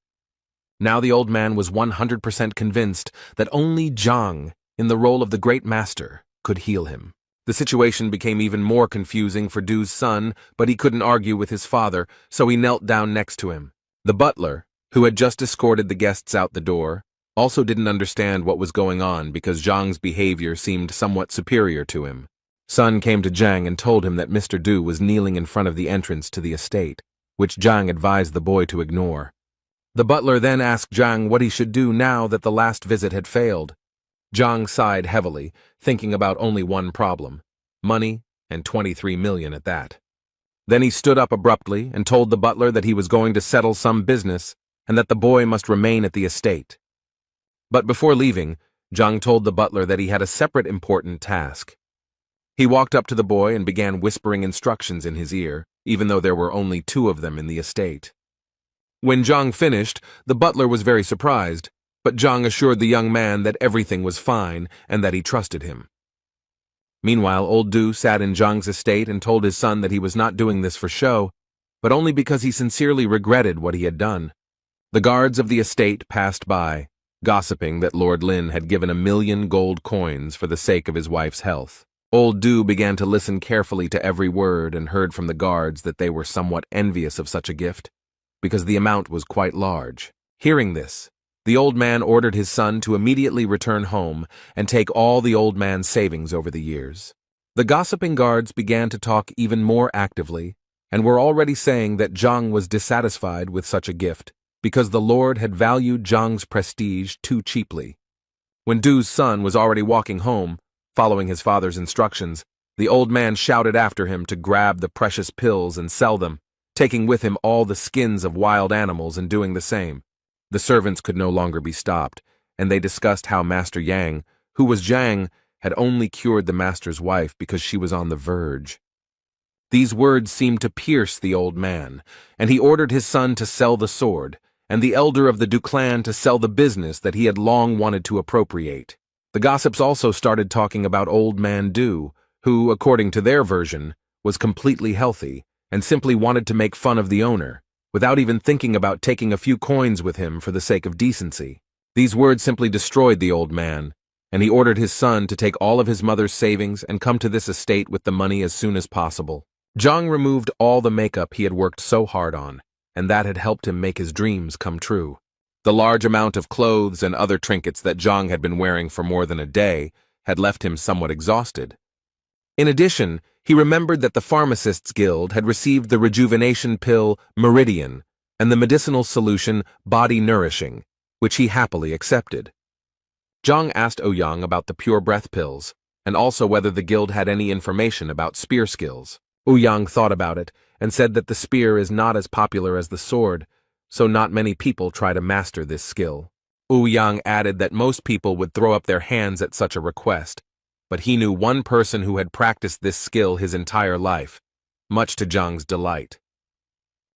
Now the old man was 100% convinced that only Zhang, in the role of the great master, could heal him. The situation became even more confusing for Du's son, but he couldn't argue with his father, so he knelt down next to him. The butler, who had just escorted the guests out the door, also didn't understand what was going on because Zhang's behavior seemed somewhat superior to him. Sun came to Zhang and told him that Mr. Du was kneeling in front of the entrance to the estate, which Zhang advised the boy to ignore. The butler then asked Zhang what he should do now that the last visit had failed. Zhang sighed heavily, thinking about only one problem: money, and 23 million at that. Then he stood up abruptly and told the butler that he was going to settle some business and that the boy must remain at the estate. But before leaving, Zhang told the butler that he had a separate important task. He walked up to the boy and began whispering instructions in his ear, even though there were only 2 of them in the estate. When Zhang finished, the butler was very surprised, but Zhang assured the young man that everything was fine and that he trusted him. Meanwhile, old Du sat in Zhang's estate and told his son that he was not doing this for show, but only because he sincerely regretted what he had done. The guards of the estate passed by, gossiping that Lord Lin had given 1 million gold coins for the sake of his wife's health. Old Du began to listen carefully to every word and heard from the guards that they were somewhat envious of such a gift, because the amount was quite large. Hearing this, the old man ordered his son to immediately return home and take all the old man's savings over the years. The gossiping guards began to talk even more actively and were already saying that Zhang was dissatisfied with such a gift because the Lord had valued Zhang's prestige too cheaply. When Du's son was already walking home, following his father's instructions, the old man shouted after him to grab the precious pills and sell them, taking with him all the skins of wild animals and doing the same. The servants could no longer be stopped, and they discussed how Master Yang, who was Zhang, had only cured the master's wife because she was on the verge. These words seemed to pierce the old man, and he ordered his son to sell the sword, and the elder of the Du clan to sell the business that he had long wanted to appropriate. The gossips also started talking about old man Du, who, according to their version, was completely healthy and simply wanted to make fun of the owner, without even thinking about taking a few coins with him for the sake of decency. These words simply destroyed the old man, and he ordered his son to take all of his mother's savings and come to this estate with the money as soon as possible. Zhang removed all the makeup he had worked so hard on, and that had helped him make his dreams come true. The large amount of clothes and other trinkets that Zhang had been wearing for more than a day had left him somewhat exhausted. In addition, he remembered that the Pharmacists' Guild had received the rejuvenation pill Meridian and the medicinal solution Body Nourishing, which he happily accepted. Zhang asked Ouyang about the pure breath pills, and also whether the guild had any information about spear skills. Ouyang thought about it and said that the spear is not as popular as the sword, so not many people try to master this skill. Ouyang added that most people would throw up their hands at such a request, but he knew one person who had practiced this skill his entire life, much to Zhang's delight.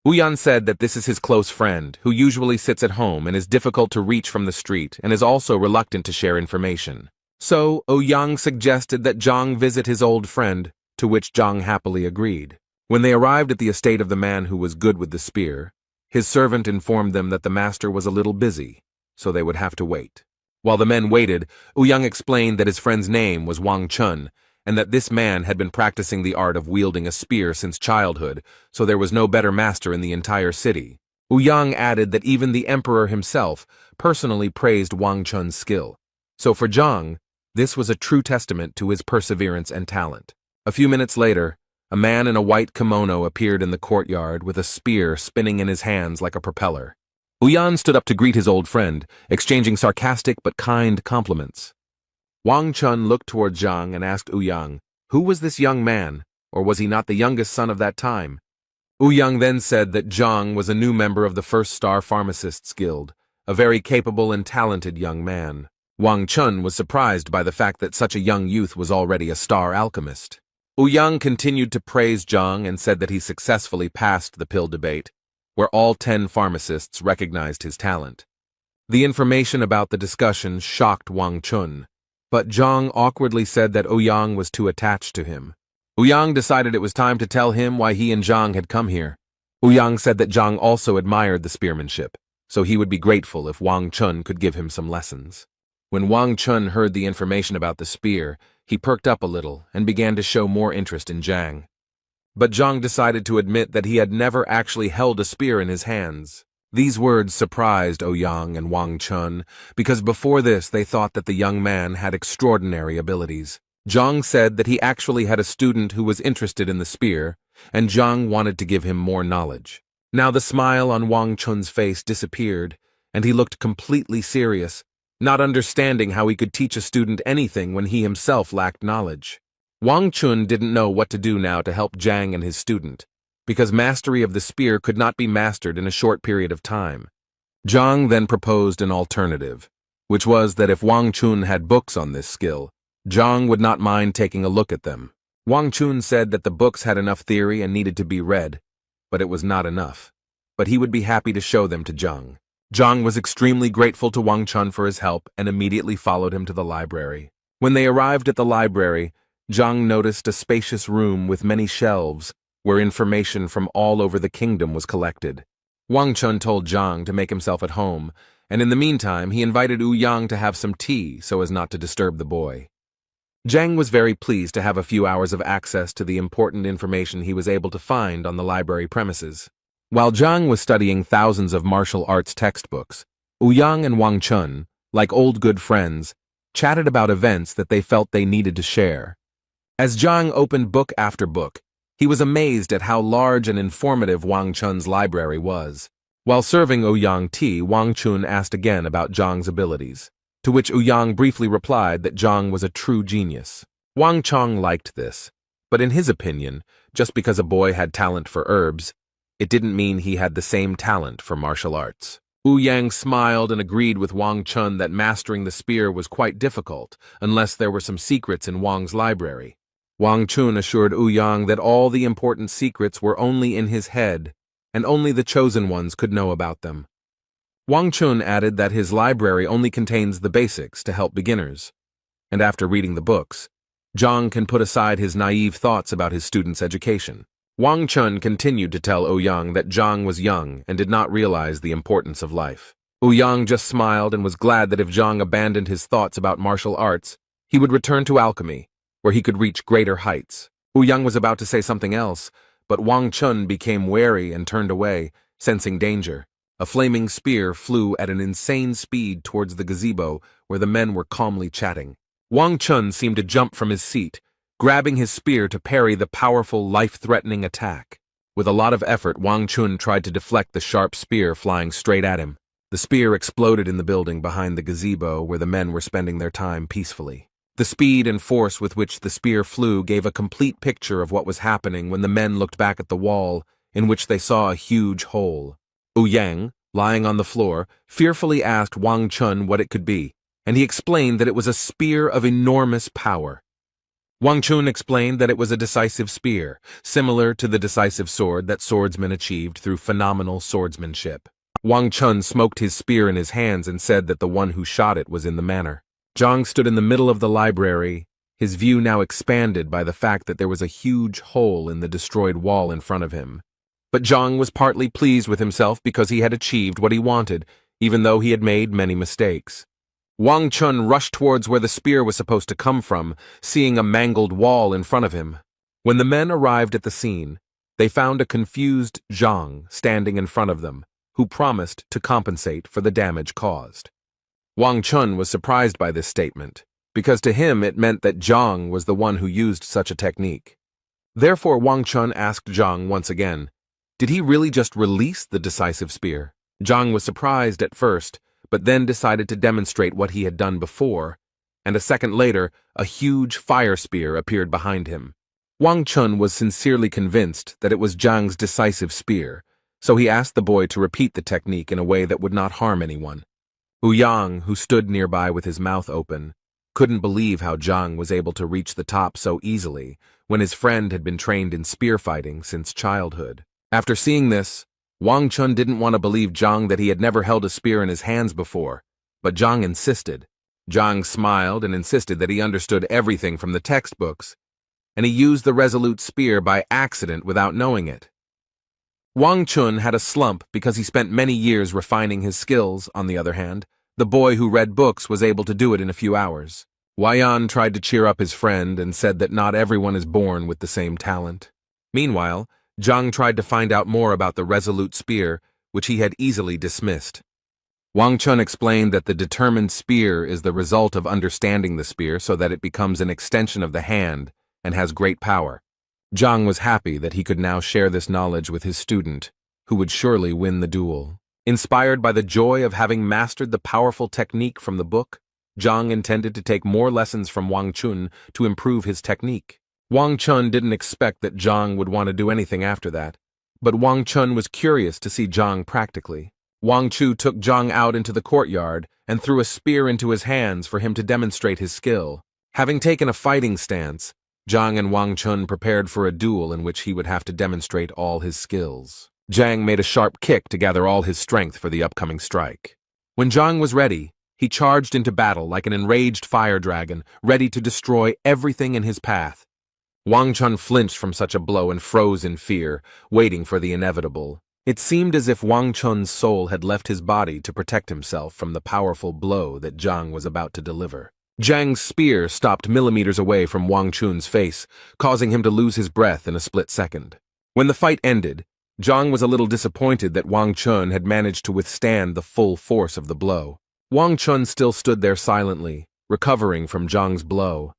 Ouyang said that this is his close friend, who usually sits at home and is difficult to reach from the street and is also reluctant to share information. So, Ouyang suggested that Zhang visit his old friend, to which Zhang happily agreed. When they arrived at the estate of the man who was good with the spear, his servant informed them that the master was a little busy, so they would have to wait. While the men waited, Ouyang explained that his friend's name was Wang Chun, and that this man had been practicing the art of wielding a spear since childhood, so there was no better master in the entire city. Ouyang added that even the emperor himself personally praised Wang Chun's skill, so for Zhang, this was a true testament to his perseverance and talent. A few minutes later, a man in a white kimono appeared in the courtyard with a spear spinning in his hands like a propeller. Ouyang stood up to greet his old friend, exchanging sarcastic but kind compliments. Wang Chun looked toward Zhang and asked Ouyang, who was this young man, or was he not the youngest son of that time? Ouyang then said that Zhang was a new member of the First Star Pharmacists Guild, a very capable and talented young man. Wang Chun was surprised by the fact that such a young youth was already a star alchemist. Ouyang continued to praise Zhang and said that he successfully passed the pill debate, where all 10 pharmacists recognized his talent. The information about the discussion shocked Wang Chun, but Zhang awkwardly said that Ouyang was too attached to him. Ouyang decided it was time to tell him why he and Zhang had come here. Ouyang said that Zhang also admired the spearmanship, so he would be grateful if Wang Chun could give him some lessons. When Wang Chun heard the information about the spear, he perked up a little and began to show more interest in Zhang. But Zhang decided to admit that he had never actually held a spear in his hands. These words surprised Ouyang and Wang Chun, because before this they thought that the young man had extraordinary abilities. Zhang said that he actually had a student who was interested in the spear, and Zhang wanted to give him more knowledge. Now the smile on Wang Chun's face disappeared, and he looked completely serious, not understanding how he could teach a student anything when he himself lacked knowledge. Wang Chun didn't know what to do now to help Zhang and his student, because mastery of the spear could not be mastered in a short period of time. Zhang then proposed an alternative, which was that if Wang Chun had books on this skill, Zhang would not mind taking a look at them. Wang Chun said that the books had enough theory and needed to be read, but it was not enough. But he would be happy to show them to Zhang. Zhang was extremely grateful to Wang Chun for his help and immediately followed him to the library. When they arrived at the library, Zhang noticed a spacious room with many shelves where information from all over the kingdom was collected. Wang Chun told Zhang to make himself at home, and in the meantime he invited Ouyang to have some tea so as not to disturb the boy. Zhang was very pleased to have a few hours of access to the important information he was able to find on the library premises. While Zhang was studying thousands of martial arts textbooks, Ouyang and Wang Chun, like old good friends, chatted about events that they felt they needed to share. As Zhang opened book after book, he was amazed at how large and informative Wang Chun's library was. While serving Ouyang tea, Wang Chun asked again about Zhang's abilities, to which Ouyang briefly replied that Zhang was a true genius. Wang Chun liked this, but in his opinion, just because a boy had talent for herbs, it didn't mean he had the same talent for martial arts. Ouyang smiled and agreed with Wang Chun that mastering the spear was quite difficult, unless there were some secrets in Wang's library. Wang Chun assured Ouyang that all the important secrets were only in his head, and only the chosen ones could know about them. Wang Chun added that his library only contains the basics to help beginners, and after reading the books, Zhang can put aside his naive thoughts about his student's education. Wang Chun continued to tell Ouyang that Zhang was young and did not realize the importance of life. Ouyang just smiled and was glad that if Zhang abandoned his thoughts about martial arts, he would return to alchemy, where he could reach greater heights. Ouyang was about to say something else, but Wang Chun became wary and turned away, sensing danger. A flaming spear flew at an insane speed towards the gazebo where the men were calmly chatting. Wang Chun seemed to jump from his seat, grabbing his spear to parry the powerful, life-threatening attack. With a lot of effort, Wang Chun tried to deflect the sharp spear flying straight at him. The spear exploded in the building behind the gazebo where the men were spending their time peacefully. The speed and force with which the spear flew gave a complete picture of what was happening when the men looked back at the wall, in which they saw a huge hole. Ouyang, lying on the floor, fearfully asked Wang Chun what it could be, and he explained that it was a spear of enormous power. Wang Chun explained that it was a decisive spear, similar to the decisive sword that swordsmen achieved through phenomenal swordsmanship. Wang Chun smoked his spear in his hands and said that the one who shot it was in the manor. Zhang stood in the middle of the library, his view now expanded by the fact that there was a huge hole in the destroyed wall in front of him. But Zhang was partly pleased with himself because he had achieved what he wanted, even though he had made many mistakes. Wang Chun rushed towards where the spear was supposed to come from, seeing a mangled wall in front of him. When the men arrived at the scene, they found a confused Zhang standing in front of them, who promised to compensate for the damage caused. Wang Chun was surprised by this statement, because to him it meant that Zhang was the one who used such a technique. Therefore Wang Chun asked Zhang once again, did he really just release the decisive spear? Zhang was surprised at first, but then decided to demonstrate what he had done before, and a second later, a huge fire spear appeared behind him. Wang Chun was sincerely convinced that it was Zhang's decisive spear, so he asked the boy to repeat the technique in a way that would not harm anyone. Ouyang, who stood nearby with his mouth open, couldn't believe how Zhang was able to reach the top so easily when his friend had been trained in spear fighting since childhood. After seeing this, Wang Chun didn't want to believe Zhang that he had never held a spear in his hands before, but Zhang insisted. Zhang smiled and insisted that he understood everything from the textbooks, and he used the resolute spear by accident without knowing it. Wang Chun had a slump because he spent many years refining his skills. On the other hand, the boy who read books was able to do it in a few hours. Waiyan tried to cheer up his friend and said that not everyone is born with the same talent. Meanwhile, Zhang tried to find out more about the resolute spear, which he had easily dismissed. Wang Chun explained that the determined spear is the result of understanding the spear so that it becomes an extension of the hand and has great power. Zhang was happy that he could now share this knowledge with his student, who would surely win the duel. Inspired by the joy of having mastered the powerful technique from the book, Zhang intended to take more lessons from Wang Chun to improve his technique. Wang Chun didn't expect that Zhang would want to do anything after that, but Wang Chun was curious to see Zhang practically. Wang Chu took Zhang out into the courtyard and threw a spear into his hands for him to demonstrate his skill. Having taken a fighting stance, Zhang and Wang Chun prepared for a duel in which he would have to demonstrate all his skills. Zhang made a sharp kick to gather all his strength for the upcoming strike. When Zhang was ready, he charged into battle like an enraged fire dragon, ready to destroy everything in his path. Wang Chun flinched from such a blow and froze in fear, waiting for the inevitable. It seemed as if Wang Chun's soul had left his body to protect himself from the powerful blow that Zhang was about to deliver. Zhang's spear stopped millimeters away from Wang Chun's face, causing him to lose his breath in a split second. When the fight ended, Zhang was a little disappointed that Wang Chun had managed to withstand the full force of the blow. Wang Chun still stood there silently, recovering from Zhang's blow.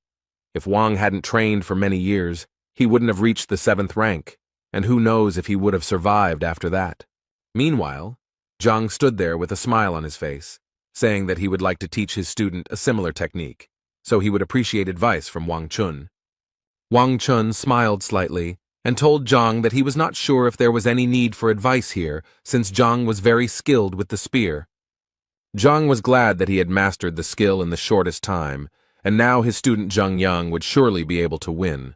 If Wang hadn't trained for many years, he wouldn't have reached the 7th rank, and who knows if he would have survived after that. Meanwhile, Zhang stood there with a smile on his face, saying that he would like to teach his student a similar technique, so he would appreciate advice from Wang Chun. Wang Chun smiled slightly and told Zhang that he was not sure if there was any need for advice here, since Zhang was very skilled with the spear. Zhang was glad that he had mastered the skill in the shortest time, and now his student Zheng Yang would surely be able to win.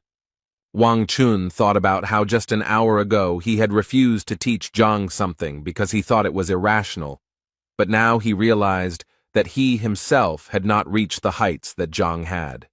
Wang Chun thought about how just an hour ago he had refused to teach Zhang something because he thought it was irrational, but now he realized that he himself had not reached the heights that Zhang had.